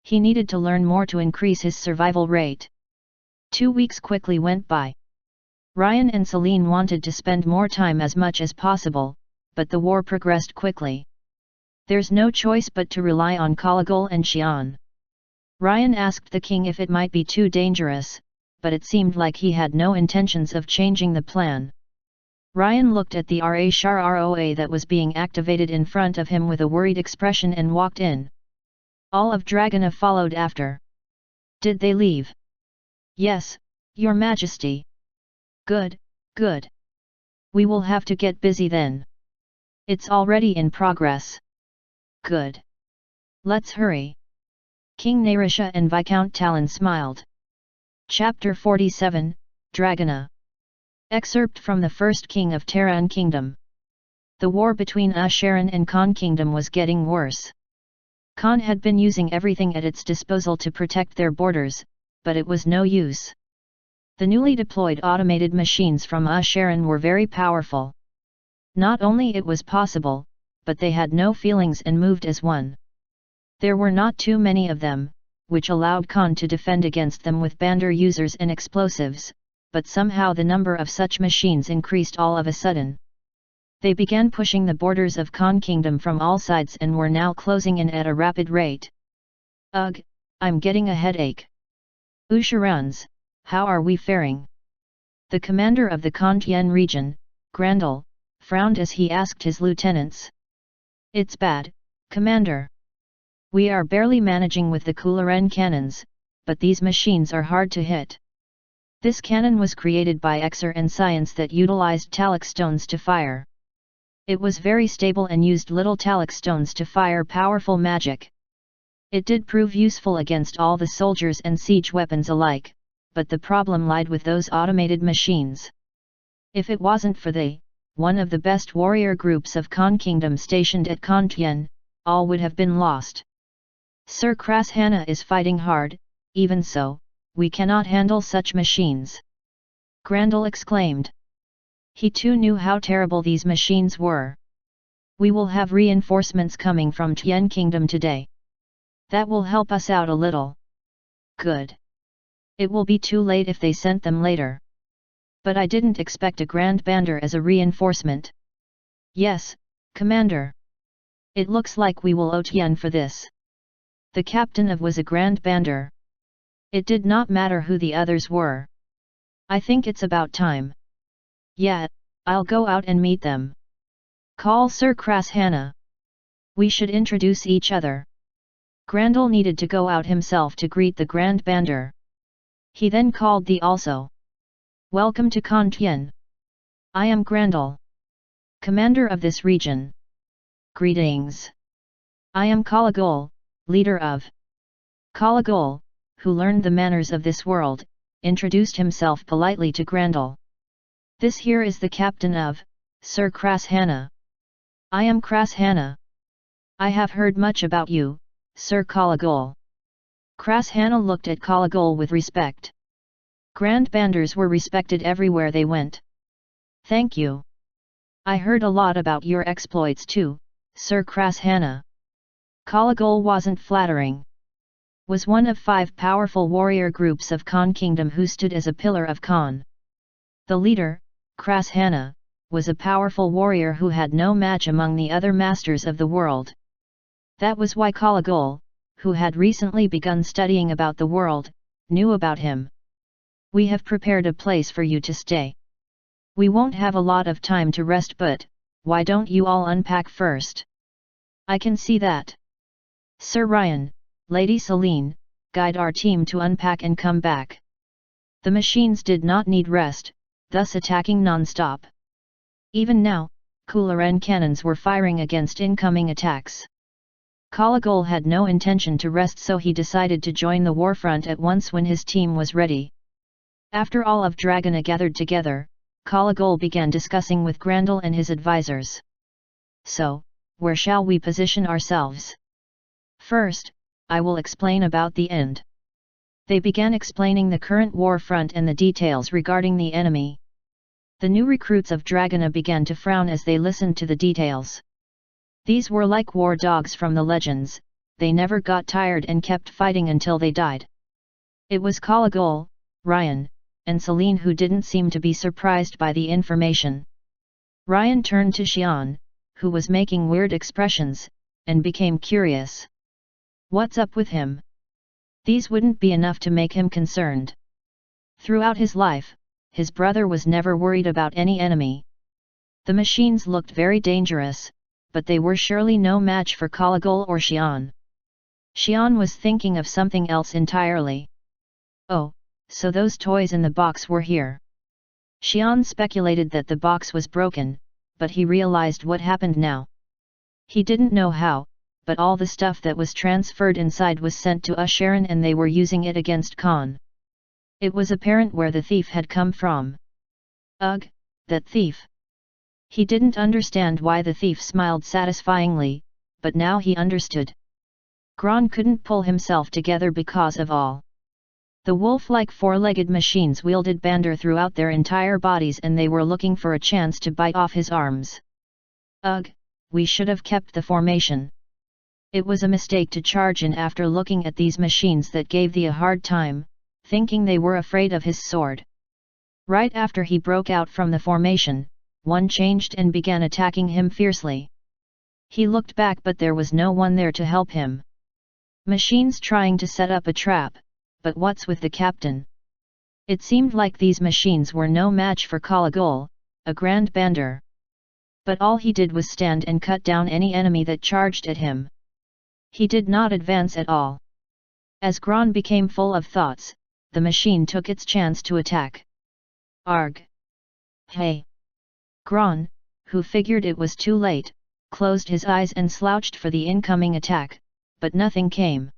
Speaker 1: He needed to learn more to increase his survival rate. 2 weeks quickly went by. Ryan and Celine wanted to spend more time as much as possible, but the war progressed quickly. There's no choice but to rely on Kalagol and Xian. Ryan asked the king if it might be too dangerous, but it seemed like he had no intentions of changing the plan. Ryan looked at the RA that was being activated in front of him with a worried expression and walked in. All of Dragona followed after. Did they leave? Yes, Your Majesty. Good, good. We will have to get busy then. It's already in progress. Good. Let's hurry. King Narisha and Viscount Talon smiled. Chapter 47, Dragona. Excerpt from the First King of Terran Kingdom. The war between Asheran and Khan Kingdom was getting worse. Khan had been using everything at its disposal to protect their borders, but it was no use. The newly deployed automated machines from Asheran were very powerful. Not only it was possible, but they had no feelings and moved as one. There were not too many of them, which allowed Khan to defend against them with Bandar users and explosives, but somehow the number of such machines increased all of a sudden. They began pushing the borders of Khan Kingdom from all sides and were now closing in at a rapid rate. Ugh, I'm getting a headache. Usharans, how are we faring? The commander of the Khan Tien region, Grandal, frowned as he asked his lieutenants. It's bad, Commander. We are barely managing with the Kularen cannons, but these machines are hard to hit. This cannon was created by Exer and Science that utilized talc stones to fire. It was very stable and used little talc stones to fire powerful magic. It did prove useful against all the soldiers and siege weapons alike, but the problem lied with those automated machines. If it wasn't for they, one of the best warrior groups of Khan Kingdom stationed at Khan Tien, all would have been lost. Sir Krashana is fighting hard, even so, we cannot handle such machines. Grendel exclaimed. He too knew how terrible these machines were. We will have reinforcements coming from Tien Kingdom today. That will help us out a little. Good. It will be too late if they sent them later. But I didn't expect a Grand Bander as a reinforcement. Yes, Commander. It looks like we will owe Tien for this. The captain of was a Grand Bander. It did not matter who the others were. I think it's about time. Yeah, I'll go out and meet them. Call Sir Krashana. We should introduce each other. Grendel needed to go out himself to greet the Grand Bander. He then called the also. Welcome to Khan Tien. I am Grendel, commander of this region. Greetings. I am Kalagol, leader of Kalagol, who learned the manners of this world, introduced himself politely to Grendel. This here is the captain of Sir Krashana. I am Krashana. I have heard much about you, Sir Kalagol. Krashana looked at Kalagol with respect. Grand Banders were respected everywhere they went. Thank you. I heard a lot about your exploits too, Sir Krashana. Kalagol wasn't flattering. Was one of 5 powerful warrior groups of Khan Kingdom who stood as a pillar of Khan. The leader, Krashana, was a powerful warrior who had no match among the other masters of the world. That was why Kalagol, who had recently begun studying about the world, knew about him. We have prepared a place for you to stay. We won't have a lot of time to rest, but why don't you all unpack first? I can see that. Sir Ryan, Lady Celine, guide our team to unpack and come back. The machines did not need rest, thus attacking non-stop. Even now, Kularen cannons were firing against incoming attacks. Kalagol had no intention to rest, so he decided to join the war front at once when his team was ready. After all of Dragona gathered together, Kalagol began discussing with Grendel and his advisors. So, where shall we position ourselves? First, I will explain about the end. They began explaining the current war front and the details regarding the enemy. The new recruits of Dragona began to frown as they listened to the details. These were like war dogs from the legends, they never got tired and kept fighting until they died. It was Kalagol, Ryan, and Celine who didn't seem to be surprised by the information. Ryan turned to Xian, who was making weird expressions, and became curious. What's up with him? These wouldn't be enough to make him concerned. Throughout his life, his brother was never worried about any enemy. The machines looked very dangerous, but they were surely no match for Kalagol or Xian. Xian was thinking of something else entirely. Oh, so those toys in the box were here. Xian speculated that the box was broken, but he realized what happened now. He didn't know how, but all the stuff that was transferred inside was sent to Usharan and they were using it against Khan. It was apparent where the thief had come from. Ugh, that thief! He didn't understand why the thief smiled satisfyingly, but now he understood. Gron couldn't pull himself together because of all. The wolf-like 4-legged machines wielded Bander throughout their entire bodies and they were looking for a chance to bite off his arms. Ugh, we should have kept the formation. It was a mistake to charge in after looking at these machines that gave thee a hard time, thinking they were afraid of his sword. Right after he broke out from the formation, one changed and began attacking him fiercely. He looked back but there was no one there to help him. Machines trying to set up a trap, but what's with the captain? It seemed like these machines were no match for Kalagol, a Grand Bander. But all he did was stand and cut down any enemy that charged at him. He did not advance at all. As Gron became full of thoughts, the machine took its chance to attack. Arg! Hey! Gron, who figured it was too late, closed his eyes and slouched for the incoming attack, but nothing came.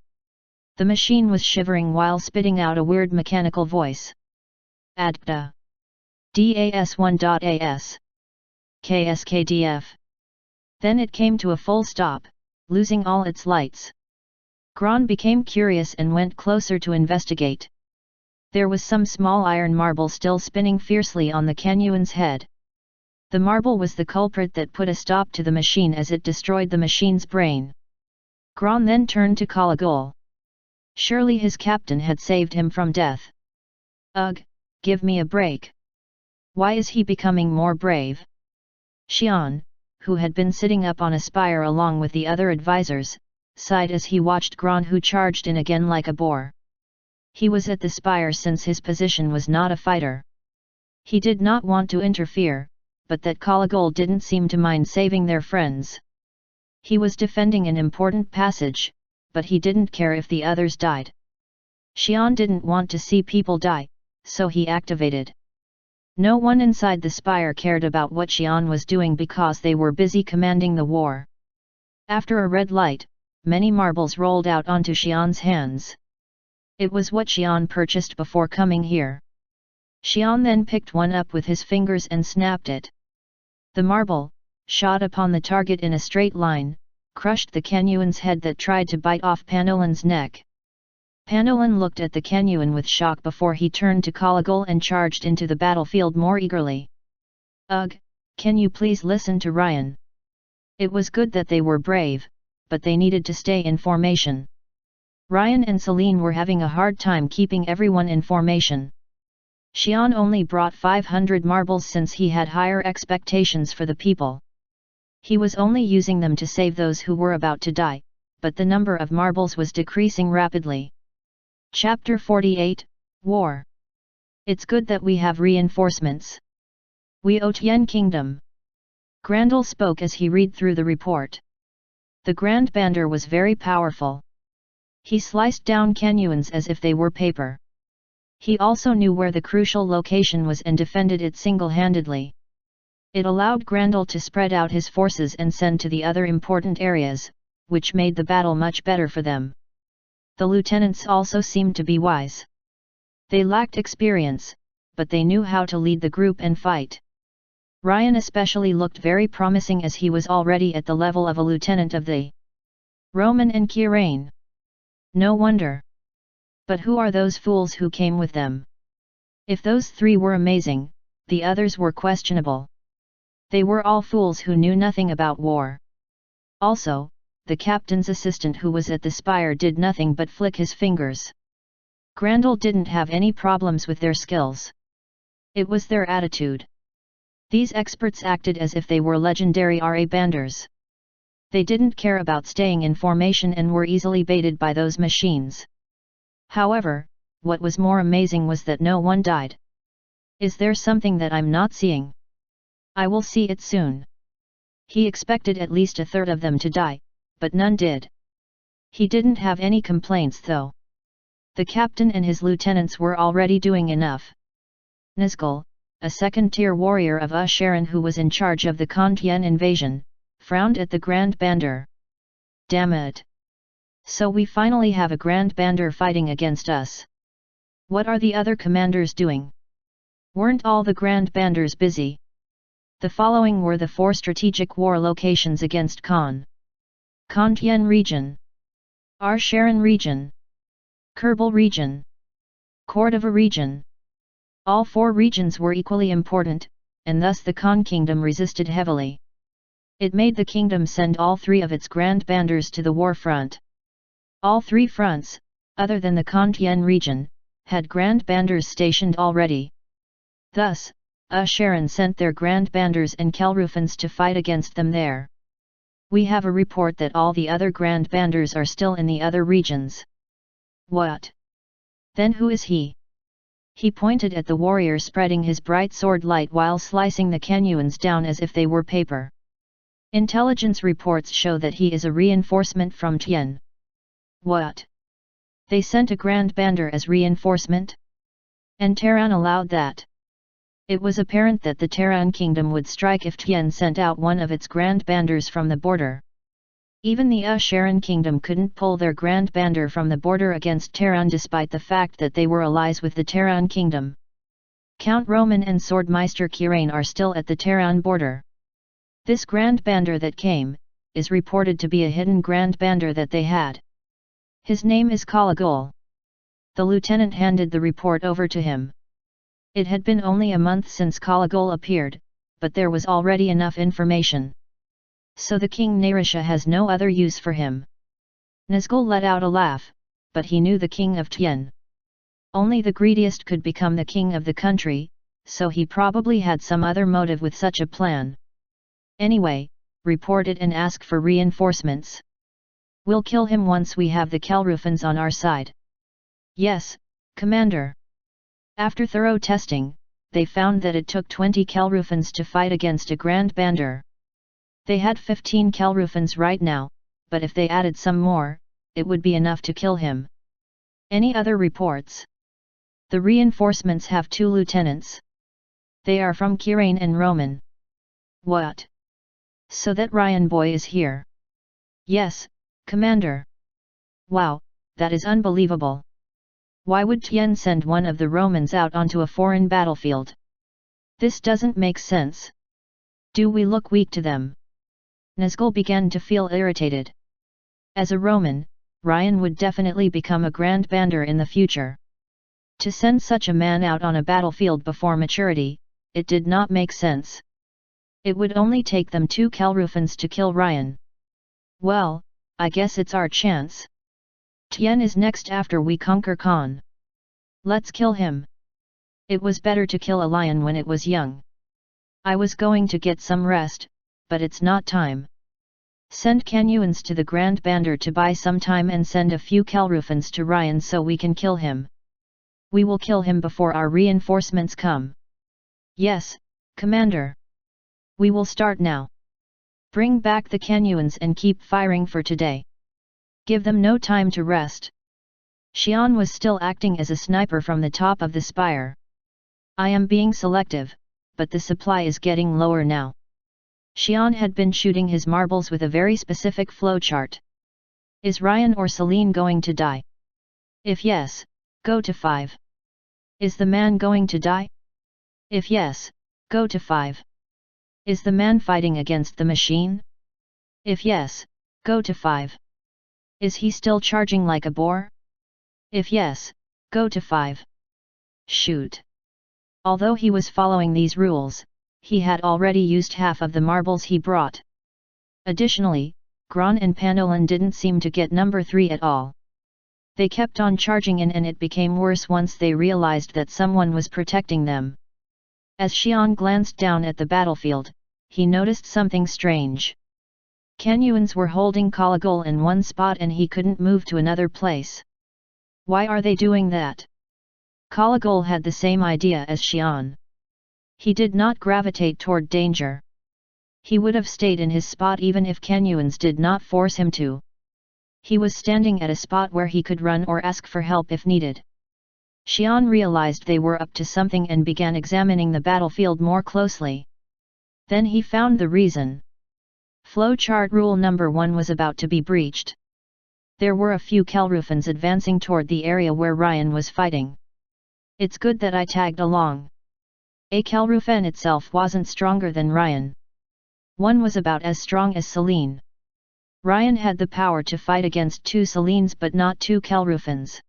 Speaker 1: The machine was shivering while spitting out a weird mechanical voice. Adpta. Das1.as KSKDF. Then it came to a full stop, losing all its lights. Gron became curious and went closer to investigate. There was some small iron marble still spinning fiercely on the Canyuan's head. The marble was the culprit that put a stop to the machine as it destroyed the machine's brain. Gron then turned to Kalagol. Surely his captain had saved him from death. Ugh, give me a break. Why is he becoming more brave? Xian, who had been sitting up on a spire along with the other advisors, sighed as he watched Gron, who charged in again like a boar. He was at the spire since his position was not a fighter. He did not want to interfere, but that Kalagol didn't seem to mind saving their friends. He was defending an important passage, but he didn't care if the others died. Xian didn't want to see people die, so he activated. No one inside the spire cared about what Xian was doing because they were busy commanding the war. After a red light, many marbles rolled out onto Xian's hands. It was what Xian purchased before coming here. Xian then picked one up with his fingers and snapped it. The marble, shot upon the target in a straight line, crushed the Canyuan's head that tried to bite off Panolan's neck. Panolan looked at the Canyuan with shock before he turned to Kalagol and charged into the battlefield more eagerly. Ugh, can you please listen to Ryan? It was good that they were brave, but they needed to stay in formation. Ryan and Celine were having a hard time keeping everyone in formation. Xian only brought 500 marbles since he had higher expectations for the people. He was only using them to save those who were about to die, but the number of marbles was decreasing rapidly. Chapter 48, War. It's good that we have reinforcements. We owe Tian Kingdom. Grandel spoke as he read through the report. The Grand Bander was very powerful. He sliced down Canyuans as if they were paper. He also knew where the crucial location was and defended it single-handedly. It allowed Grandel to spread out his forces and send to the other important areas, which made the battle much better for them. The lieutenants also seemed to be wise. They lacked experience, but they knew how to lead the group and fight. Ryan especially looked very promising as he was already at the level of a lieutenant of the Roman and Kirain. No wonder. But who are those fools who came with them? If those three were amazing, the others were questionable. They were all fools who knew nothing about war. Also, the captain's assistant who was at the spire did nothing but flick his fingers. Grandel didn't have any problems with their skills. It was their attitude. These experts acted as if they were legendary RA banders. They didn't care about staying in formation and were easily baited by those machines. However, what was more amazing was that no one died. Is there something that I'm not seeing? I will see it soon. He expected at least a third of them to die, but none did. He didn't have any complaints though. The captain and his lieutenants were already doing enough. Nizgal, a second-tier warrior of Sharon who was in charge of the Kantian invasion, frowned at the Grand Bander. Damn it! So we finally have a Grand Bander fighting against us. What are the other commanders doing? Weren't all the Grand Banders busy? The following were the 4 strategic war locations against Kantian region, Sharon region, Kerbal region, Cordova region. All 4 regions were equally important, and thus the Khan kingdom resisted heavily. It made the kingdom send all 3 of its Grand Banders to the war front. All 3 fronts, other than the Kantian region, had Grand Banders stationed already. Thus, Sharon sent their Grand Banders and Kelrufans to fight against them there. We have a report that all the other Grand Banders are still in the other regions. What? Then who is he? He pointed at the warrior spreading his bright sword light while slicing the Canyuans down as if they were paper. Intelligence reports show that he is a reinforcement from Tian. What? They sent a Grand Bander as reinforcement? And Terran allowed that? It was apparent that the Terran kingdom would strike if Tian sent out one of its Grand Banders from the border. Even the Sharon kingdom couldn't pull their Grand Bander from the border against Terran despite the fact that they were allies with the Terran kingdom. Count Roman and Swordmeister Kirain are still at the Terran border. This Grand Bander that came, is reported to be a hidden Grand Bander that they had. His name is Kalagol. The lieutenant handed the report over to him. It had been only a month since Kalagol appeared, but there was already enough information. So the king Narisha has no other use for him. Nazgul let out a laugh, but he knew the king of Tien. Only the greediest could become the king of the country, so he probably had some other motive with such a plan. Anyway, report it and ask for reinforcements. We'll kill him once we have the Kelrufans on our side. Yes, Commander. After thorough testing, they found that it took 20 Kelrufans to fight against a Grand Bander. They had 15 Kelrufans right now, but if they added some more, it would be enough to kill him. Any other reports? The reinforcements have 2 lieutenants. They are from Kirain and Roman. What? So that Ryan boy is here? Yes, Commander. Wow, that is unbelievable. Why would Tien send one of the Romans out onto a foreign battlefield? This doesn't make sense. Do we look weak to them? Nazgul began to feel irritated. As a Roman, Ryan would definitely become a Grand Bander in the future. To send such a man out on a battlefield before maturity, it did not make sense. It would only take them 2 Kelrufans to kill Ryan. Well, I guess it's our chance. Tien is next after we conquer Khan. Let's kill him. It was better to kill a lion when it was young. I was going to get some rest, but it's not time. Send Canuans to the Grand Bander to buy some time and send a few Kelrufans to Ryan so we can kill him. We will kill him before our reinforcements come. Yes, Commander. We will start now. Bring back the Canuans and keep firing for today. Give them no time to rest. Xian was still acting as a sniper from the top of the spire. I am being selective, but the supply is getting lower now. Xian had been shooting his marbles with a very specific flowchart. Is Ryan or Celine going to die? If yes, go to 5. Is the man going to die? If yes, go to 5. Is the man fighting against the machine? If yes, go to 5. Is he still charging like a boar? If yes, go to 5. Shoot. Although he was following these rules, he had already used half of the marbles he brought. Additionally, Gran and Panolan didn't seem to get number 3 at all. They kept on charging in and it became worse once they realized that someone was protecting them. As Xian glanced down at the battlefield, he noticed something strange. Canuans were holding Kalagol in one spot and he couldn't move to another place. Why are they doing that? Kalagol had the same idea as Xian. He did not gravitate toward danger. He would have stayed in his spot even if Canuans did not force him to. He was standing at a spot where he could run or ask for help if needed. Xian realized they were up to something and began examining the battlefield more closely. Then he found the reason. Flowchart rule number 1 was about to be breached. There were a few Kelrufans advancing toward the area where Ryan was fighting. It's good that I tagged along. A Kelrufan itself wasn't stronger than Ryan. One was about as strong as Celine. Ryan had the power to fight against 2 Celines but not 2 Kelrufans.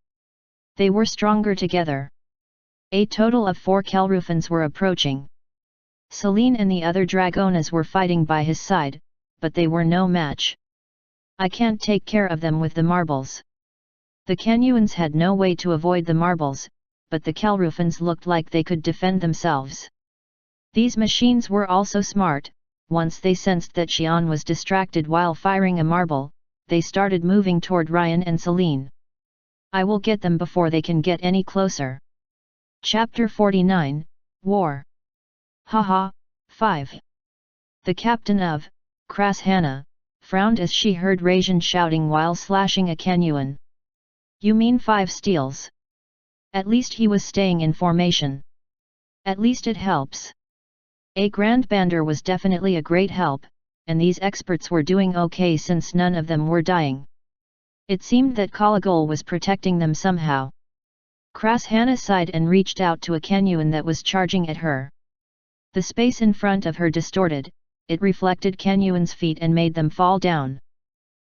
Speaker 1: They were stronger together. A total of 4 Kelrufans were approaching. Celine and the other Dragonas were fighting by his side, but they were no match. I can't take care of them with the marbles. The Canuans had no way to avoid the marbles, but the Kelrufans looked like they could defend themselves. These machines were also smart. Once they sensed that Xian was distracted while firing a marble, they started moving toward Ryan and Celine. I will get them before they can get any closer. Chapter 49, War. Haha, 5. The captain of Krashana frowned as she heard Rajan shouting while slashing a Canuan. You mean 5 steals? At least he was staying in formation. At least it helps. A Grand Bander was definitely a great help, and these experts were doing okay since none of them were dying. It seemed that Kalagol was protecting them somehow. Krashana sighed and reached out to a Canuan that was charging at her. The space in front of her distorted, it reflected Kenyuan's feet and made them fall down.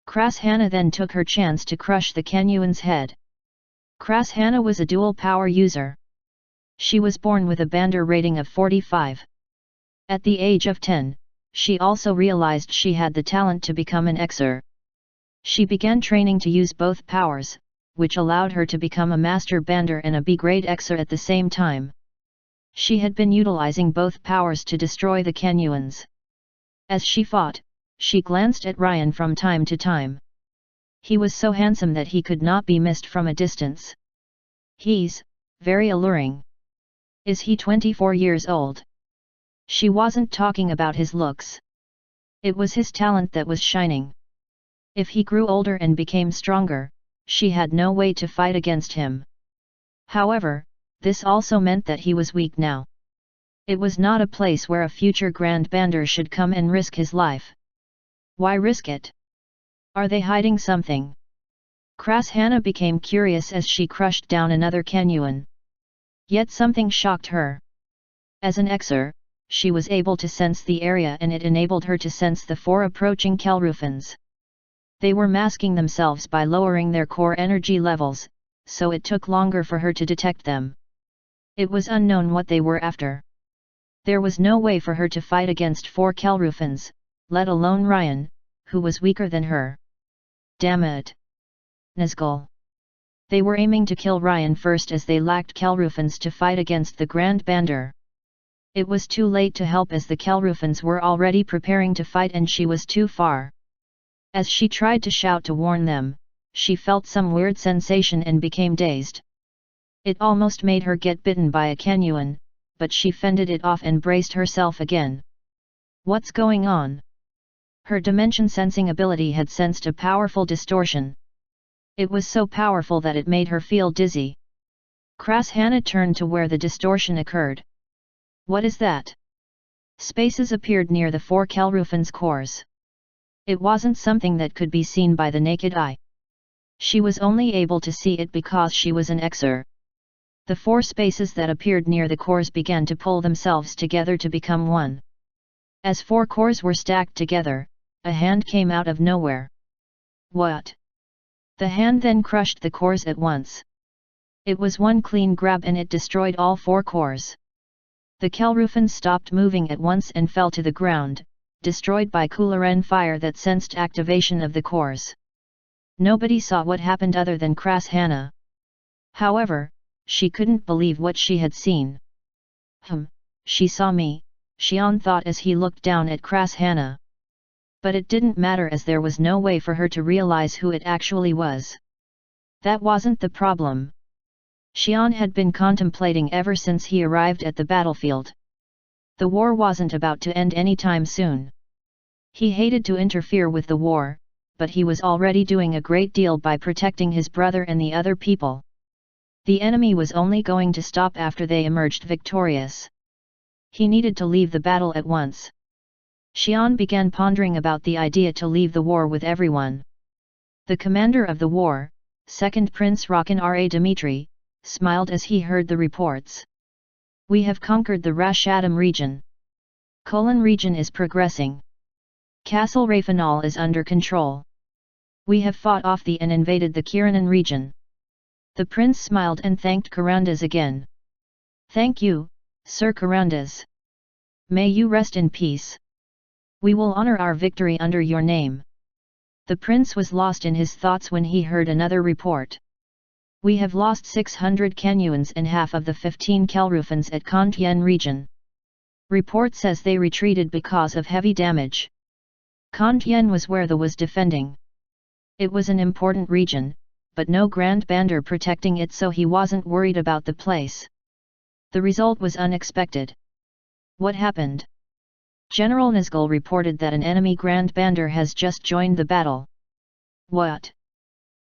Speaker 1: Krashana then took her chance to crush the Kenyuan's head. Krashana was a dual power user. She was born with a Bandar rating of 45. At the age of 10, she also realized she had the talent to become an Xer. She began training to use both powers, which allowed her to become a Master Bandar and a B-grade Xer at the same time. She had been utilizing both powers to destroy the Kenyuans. As she fought, she glanced at Ryan from time to time. He was so handsome that he could not be missed from a distance. He's very alluring. Is he 24 years old? She wasn't talking about his looks. It was his talent that was shining. If he grew older and became stronger, she had no way to fight against him. However, this also meant that he was weak now. It was not a place where a future Grand Bandar should come and risk his life. Why risk it? Are they hiding something? Krashana became curious as she crushed down another Kenyuan. Yet something shocked her. As an Xer, she was able to sense the area and it enabled her to sense the 4 approaching Kelrufans. They were masking themselves by lowering their core energy levels, so it took longer for her to detect them. It was unknown what they were after. There was no way for her to fight against 4 Kelrufans, let alone Ryan, who was weaker than her. Damn it! Nazgul. They were aiming to kill Ryan first as they lacked Kelrufans to fight against the Grand Bandar. It was too late to help as the Kelrufans were already preparing to fight and she was too far. As she tried to shout to warn them, she felt some weird sensation and became dazed. It almost made her get bitten by a Kenyuan, but she fended it off and braced herself again. What's going on? Her dimension sensing ability had sensed a powerful distortion. It was so powerful that it made her feel dizzy. Krashana turned to where the distortion occurred. What is that? Spaces appeared near the 4 Kelrufans' cores. It wasn't something that could be seen by the naked eye. She was only able to see it because she was an Xer. The 4 spaces that appeared near the cores began to pull themselves together to become one. As 4 cores were stacked together, a hand came out of nowhere. What? The hand then crushed the cores at once. It was one clean grab and it destroyed all 4 cores. The Kelrufans stopped moving at once and fell to the ground, destroyed by Kularen fire that sensed activation of the cores. Nobody saw what happened other than Krashana. However, she couldn't believe what she had seen. She saw me, Xian thought as he looked down at Krashana. But it didn't matter as there was no way for her to realize who it actually was. That wasn't the problem. Xian had been contemplating ever since he arrived at the battlefield. The war wasn't about to end anytime soon. He hated to interfere with the war, but he was already doing a great deal by protecting his brother and the other people. The enemy was only going to stop after they emerged victorious. He needed to leave the battle at once. Xian began pondering about the idea to leave the war with everyone. The commander of the war, Second Prince Rakan Ra Dmitri, smiled as he heard the reports. We have conquered the Rashadam region. Kolan region is progressing. Castle Rafanal is under control. We have fought off the and invaded the Kiranan region. The prince smiled and thanked Karandas again. Thank you, Sir Karandas. May you rest in peace. We will honor our victory under your name. The prince was lost in his thoughts when he heard another report. We have lost 600 Kenyuans and half of the 15 Kelrufans at Kontien region. Report says they retreated because of heavy damage. Kontien was where the was defending. It was an important region, but no Grand Bandar protecting it, so he wasn't worried about the place. The result was unexpected. What happened? General Nazgul reported that an enemy Grand Bandar has just joined the battle. What?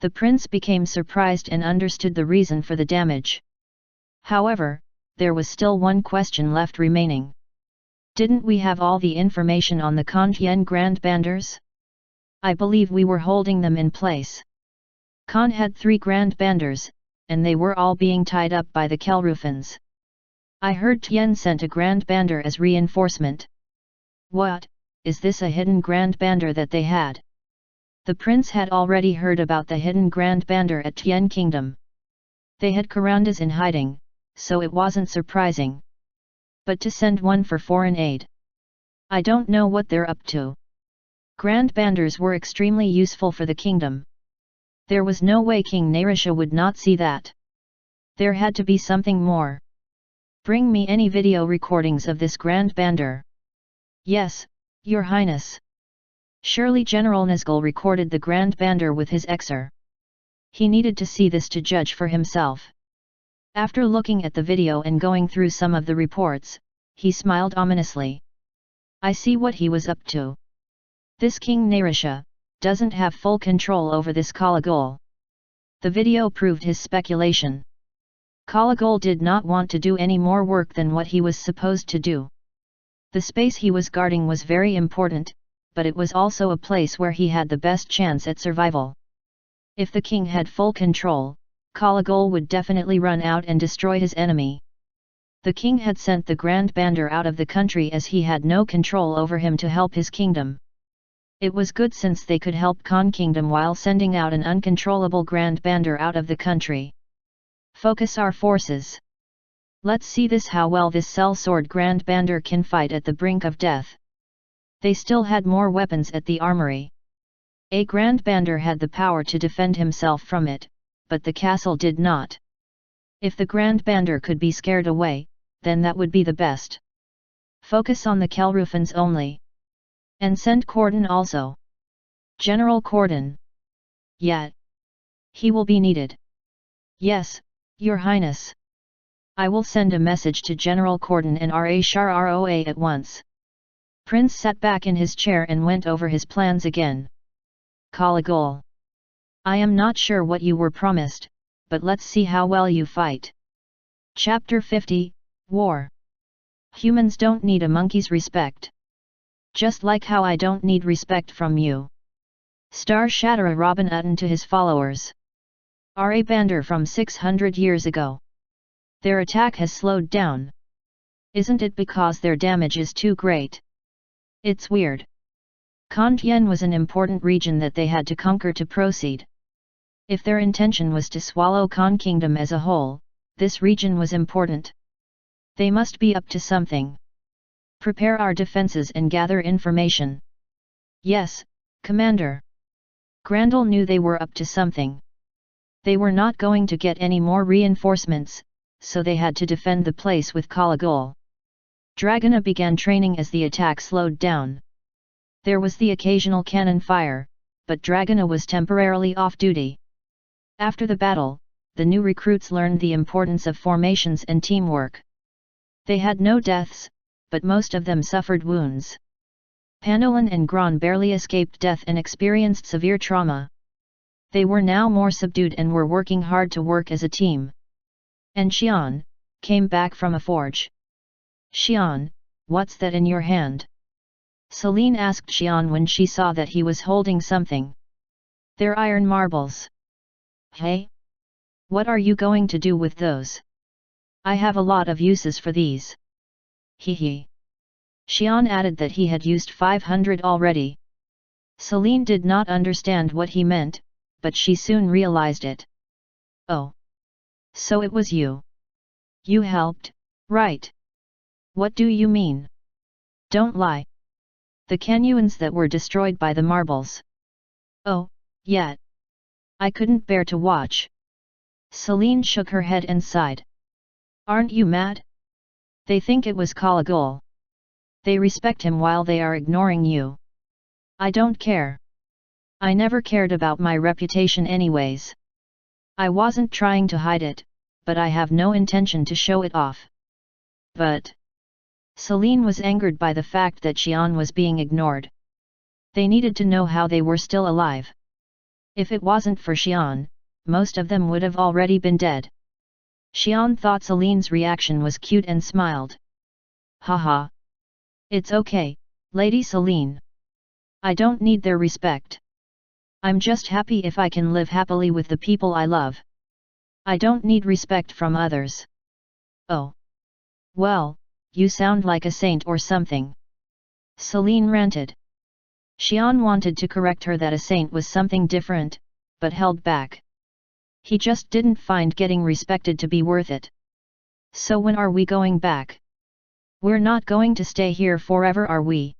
Speaker 1: The prince became surprised and understood the reason for the damage. However, there was still one question left remaining. Didn't we have all the information on the Kontien Grand Bandars? I believe we were holding them in place. Khan had 3 Grand Bandars, and they were all being tied up by the Kelrufans. I heard Tien sent a Grand Bandar as reinforcement. What? is this a hidden Grand Bander that they had? The prince had already heard about the hidden Grand Bander at Tian Kingdom. They had Karandas in hiding, so it wasn't surprising. But to send one for foreign aid? I don't know what they're up to. Grand Banders were extremely useful for the kingdom. There was no way King Narisha would not see that. There had to be something more. Bring me any video recordings of this Grand Bander. Yes, Your Highness. Surely General Nazgul recorded the Grand Bander with his Exer. He needed to see this to judge for himself. After looking at the video and going through some of the reports, he smiled ominously. I see what he was up to. This King Narisha doesn't have full control over this Kalagol. The video proved his speculation. Kalagol did not want to do any more work than what he was supposed to do. The space he was guarding was very important, but it was also a place where he had the best chance at survival. If the king had full control, Kalagol would definitely run out and destroy his enemy. The king had sent the Grand Bander out of the country as he had no control over him to help his kingdom. It was good since they could help Khan Kingdom while sending out an uncontrollable Grand Bander out of the country. Focus our forces. Let's see this how well this Sellsword Grand Bander can fight at the brink of death. They still had more weapons at the armory. A Grand Bander had the power to defend himself from it, but the castle did not. If the Grand Bander could be scared away, then that would be the best. Focus on the Kelrufans only. And send Cordon also. General Cordon. Yet. He will be needed. Yes, Your Highness. I will send a message to General Cordon and Roa at once. Prince sat back in his chair and went over his plans again. Kalagol. I am not sure what you were promised, but let's see how well you fight. Chapter 50, War. Humans don't need a monkey's respect. Just like how I don't need respect from you. Star Shattera Robin Utton to his followers. Ra Bander from 600 years ago. Their attack has slowed down. Isn't it because their damage is too great? It's weird. Kantien was an important region that they had to conquer to proceed. If their intention was to swallow Khan Kingdom as a whole, this region was important. They must be up to something. Prepare our defenses and gather information. Yes, Commander. Grandel knew they were up to something. They were not going to get any more reinforcements, so they had to defend the place with Kalagol. Dragona began training as the attack slowed down. There was the occasional cannon fire, but Dragona was temporarily off duty. After the battle, the new recruits learned the importance of formations and teamwork. They had no deaths, but most of them suffered wounds. Panolan and Gran barely escaped death and experienced severe trauma. They were now more subdued and were working hard to work as a team. And Xian came back from a forge. Xian, what's that in your hand? Celine asked Xian when she saw that he was holding something. They're iron marbles. Hey? What are you going to do with those? I have a lot of uses for these. Hee. Xian added that he had used 500 already. Celine did not understand what he meant, but she soon realized it. Oh. So it was you. You helped, right? What do you mean? Don't lie. The Canyuans that were destroyed by the marbles. Oh, yeah. I couldn't bear to watch. Celine shook her head and sighed. Aren't you mad? They think it was Kalagol. They respect him while they are ignoring you. I don't care. I never cared about my reputation anyways. I wasn't trying to hide it, but I have no intention to show it off. But... Celine was angered by the fact that Xian was being ignored. They needed to know how they were still alive. If it wasn't for Xian, most of them would have already been dead. Xian thought Celine's reaction was cute and smiled. Haha. It's okay, Lady Celine. I don't need their respect. I'm just happy if I can live happily with the people I love. I don't need respect from others. Oh. Well, you sound like a saint or something. Celine ranted. Xian wanted to correct her that a saint was something different, but held back. He just didn't find getting respected to be worth it. So when are we going back? We're not going to stay here forever, are we?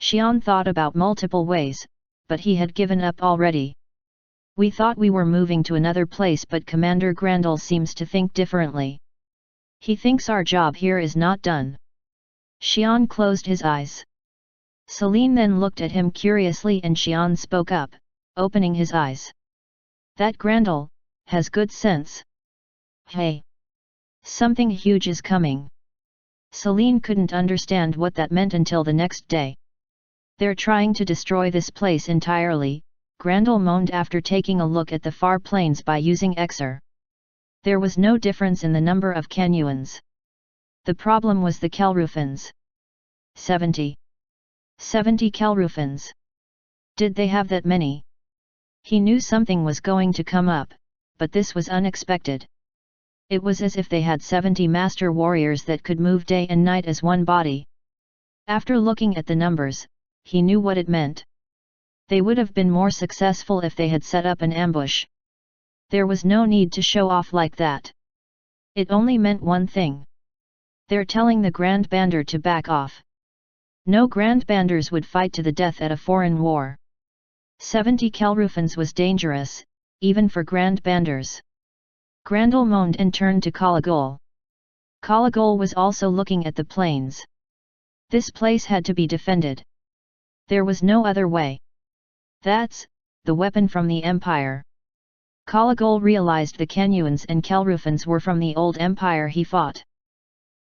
Speaker 1: Xian thought about multiple ways, but he had given up already. We thought we were moving to another place, but Commander Grandel seems to think differently. He thinks our job here is not done. Xian closed his eyes. Celine then looked at him curiously and Xian spoke up, opening his eyes. That Grandel has good sense. Hey! Something huge is coming. Celine couldn't understand what that meant until the next day. They're trying to destroy this place entirely, Grandel moaned after taking a look at the far plains by using Exer. There was no difference in the number of Canyuans. The problem was the Kelrufans. 70 Kelrufans. Did they have that many? He knew something was going to come up, but this was unexpected. It was as if they had 70 master warriors that could move day and night as one body. After looking at the numbers, he knew what it meant. They would have been more successful if they had set up an ambush. There was no need to show off like that. It only meant one thing. They're telling the Grand Bander to back off. No Grand Banders would fight to the death at a foreign war. 70 Kelrufans was dangerous, even for Grand Banders. Grandel moaned and turned to Kalagol. Kalagol was also looking at the plains. This place had to be defended. There was no other way. That's the weapon from the Empire. Kalagol realized the Canyuans and Kelrufans were from the old Empire he fought.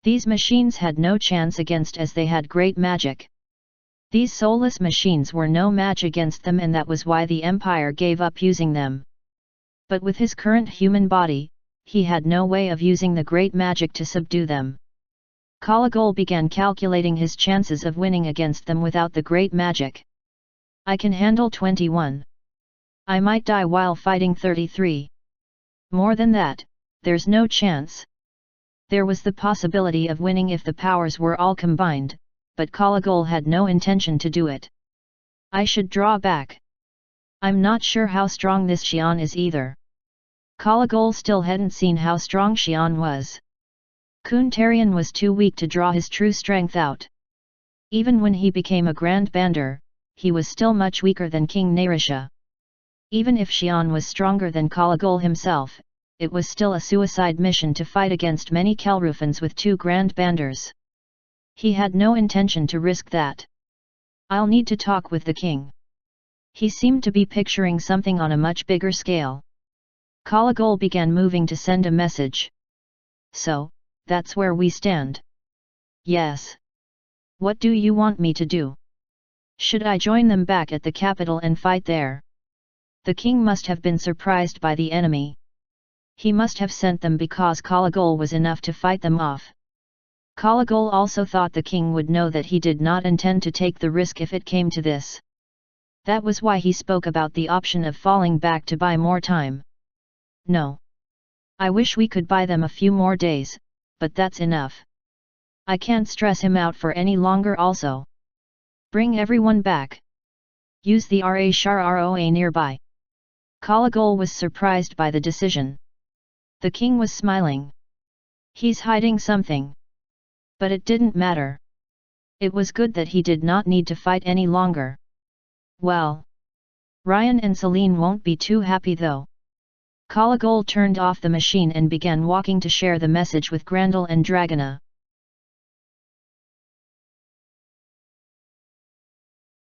Speaker 1: These machines had no chance against as they had great magic. These soulless machines were no match against them, and that was why the Empire gave up using them. But with his current human body, he had no way of using the great magic to subdue them. Kalagol began calculating his chances of winning against them without the great magic. I can handle 21. I might die while fighting 33. More than that, there's no chance. There was the possibility of winning if the powers were all combined, but Kalagol had no intention to do it. I should draw back. I'm not sure how strong this Xian is either. Kalagol still hadn't seen how strong Xian was. Kuntarian was too weak to draw his true strength out. Even when he became a Grand Bander, he was still much weaker than King Narisha. Even if Xian was stronger than Kalagol himself, it was still a suicide mission to fight against many Kelrufans with 2 Grand Banders. He had no intention to risk that. I'll need to talk with the king. He seemed to be picturing something on a much bigger scale. Kalagol began moving to send a message. So, that's where we stand. Yes. What do you want me to do? Should I join them back at the capital and fight there? The king must have been surprised by the enemy. He must have sent them because Kalagol was enough to fight them off. Kalagol also thought the king would know that he did not intend to take the risk if it came to this. That was why he spoke about the option of falling back to buy more time. No. I wish we could buy them a few more days, but that's enough. I can't stress him out for any longer also. Bring everyone back. Use the Ra Shar Roa nearby. Kalagol was surprised by the decision. The king was smiling. He's hiding something. But it didn't matter. It was good that he did not need to fight any longer. Well. Ryan and Celine won't be too happy though. Kalagol turned off the machine and began walking to share the message with Grandel and Dragona.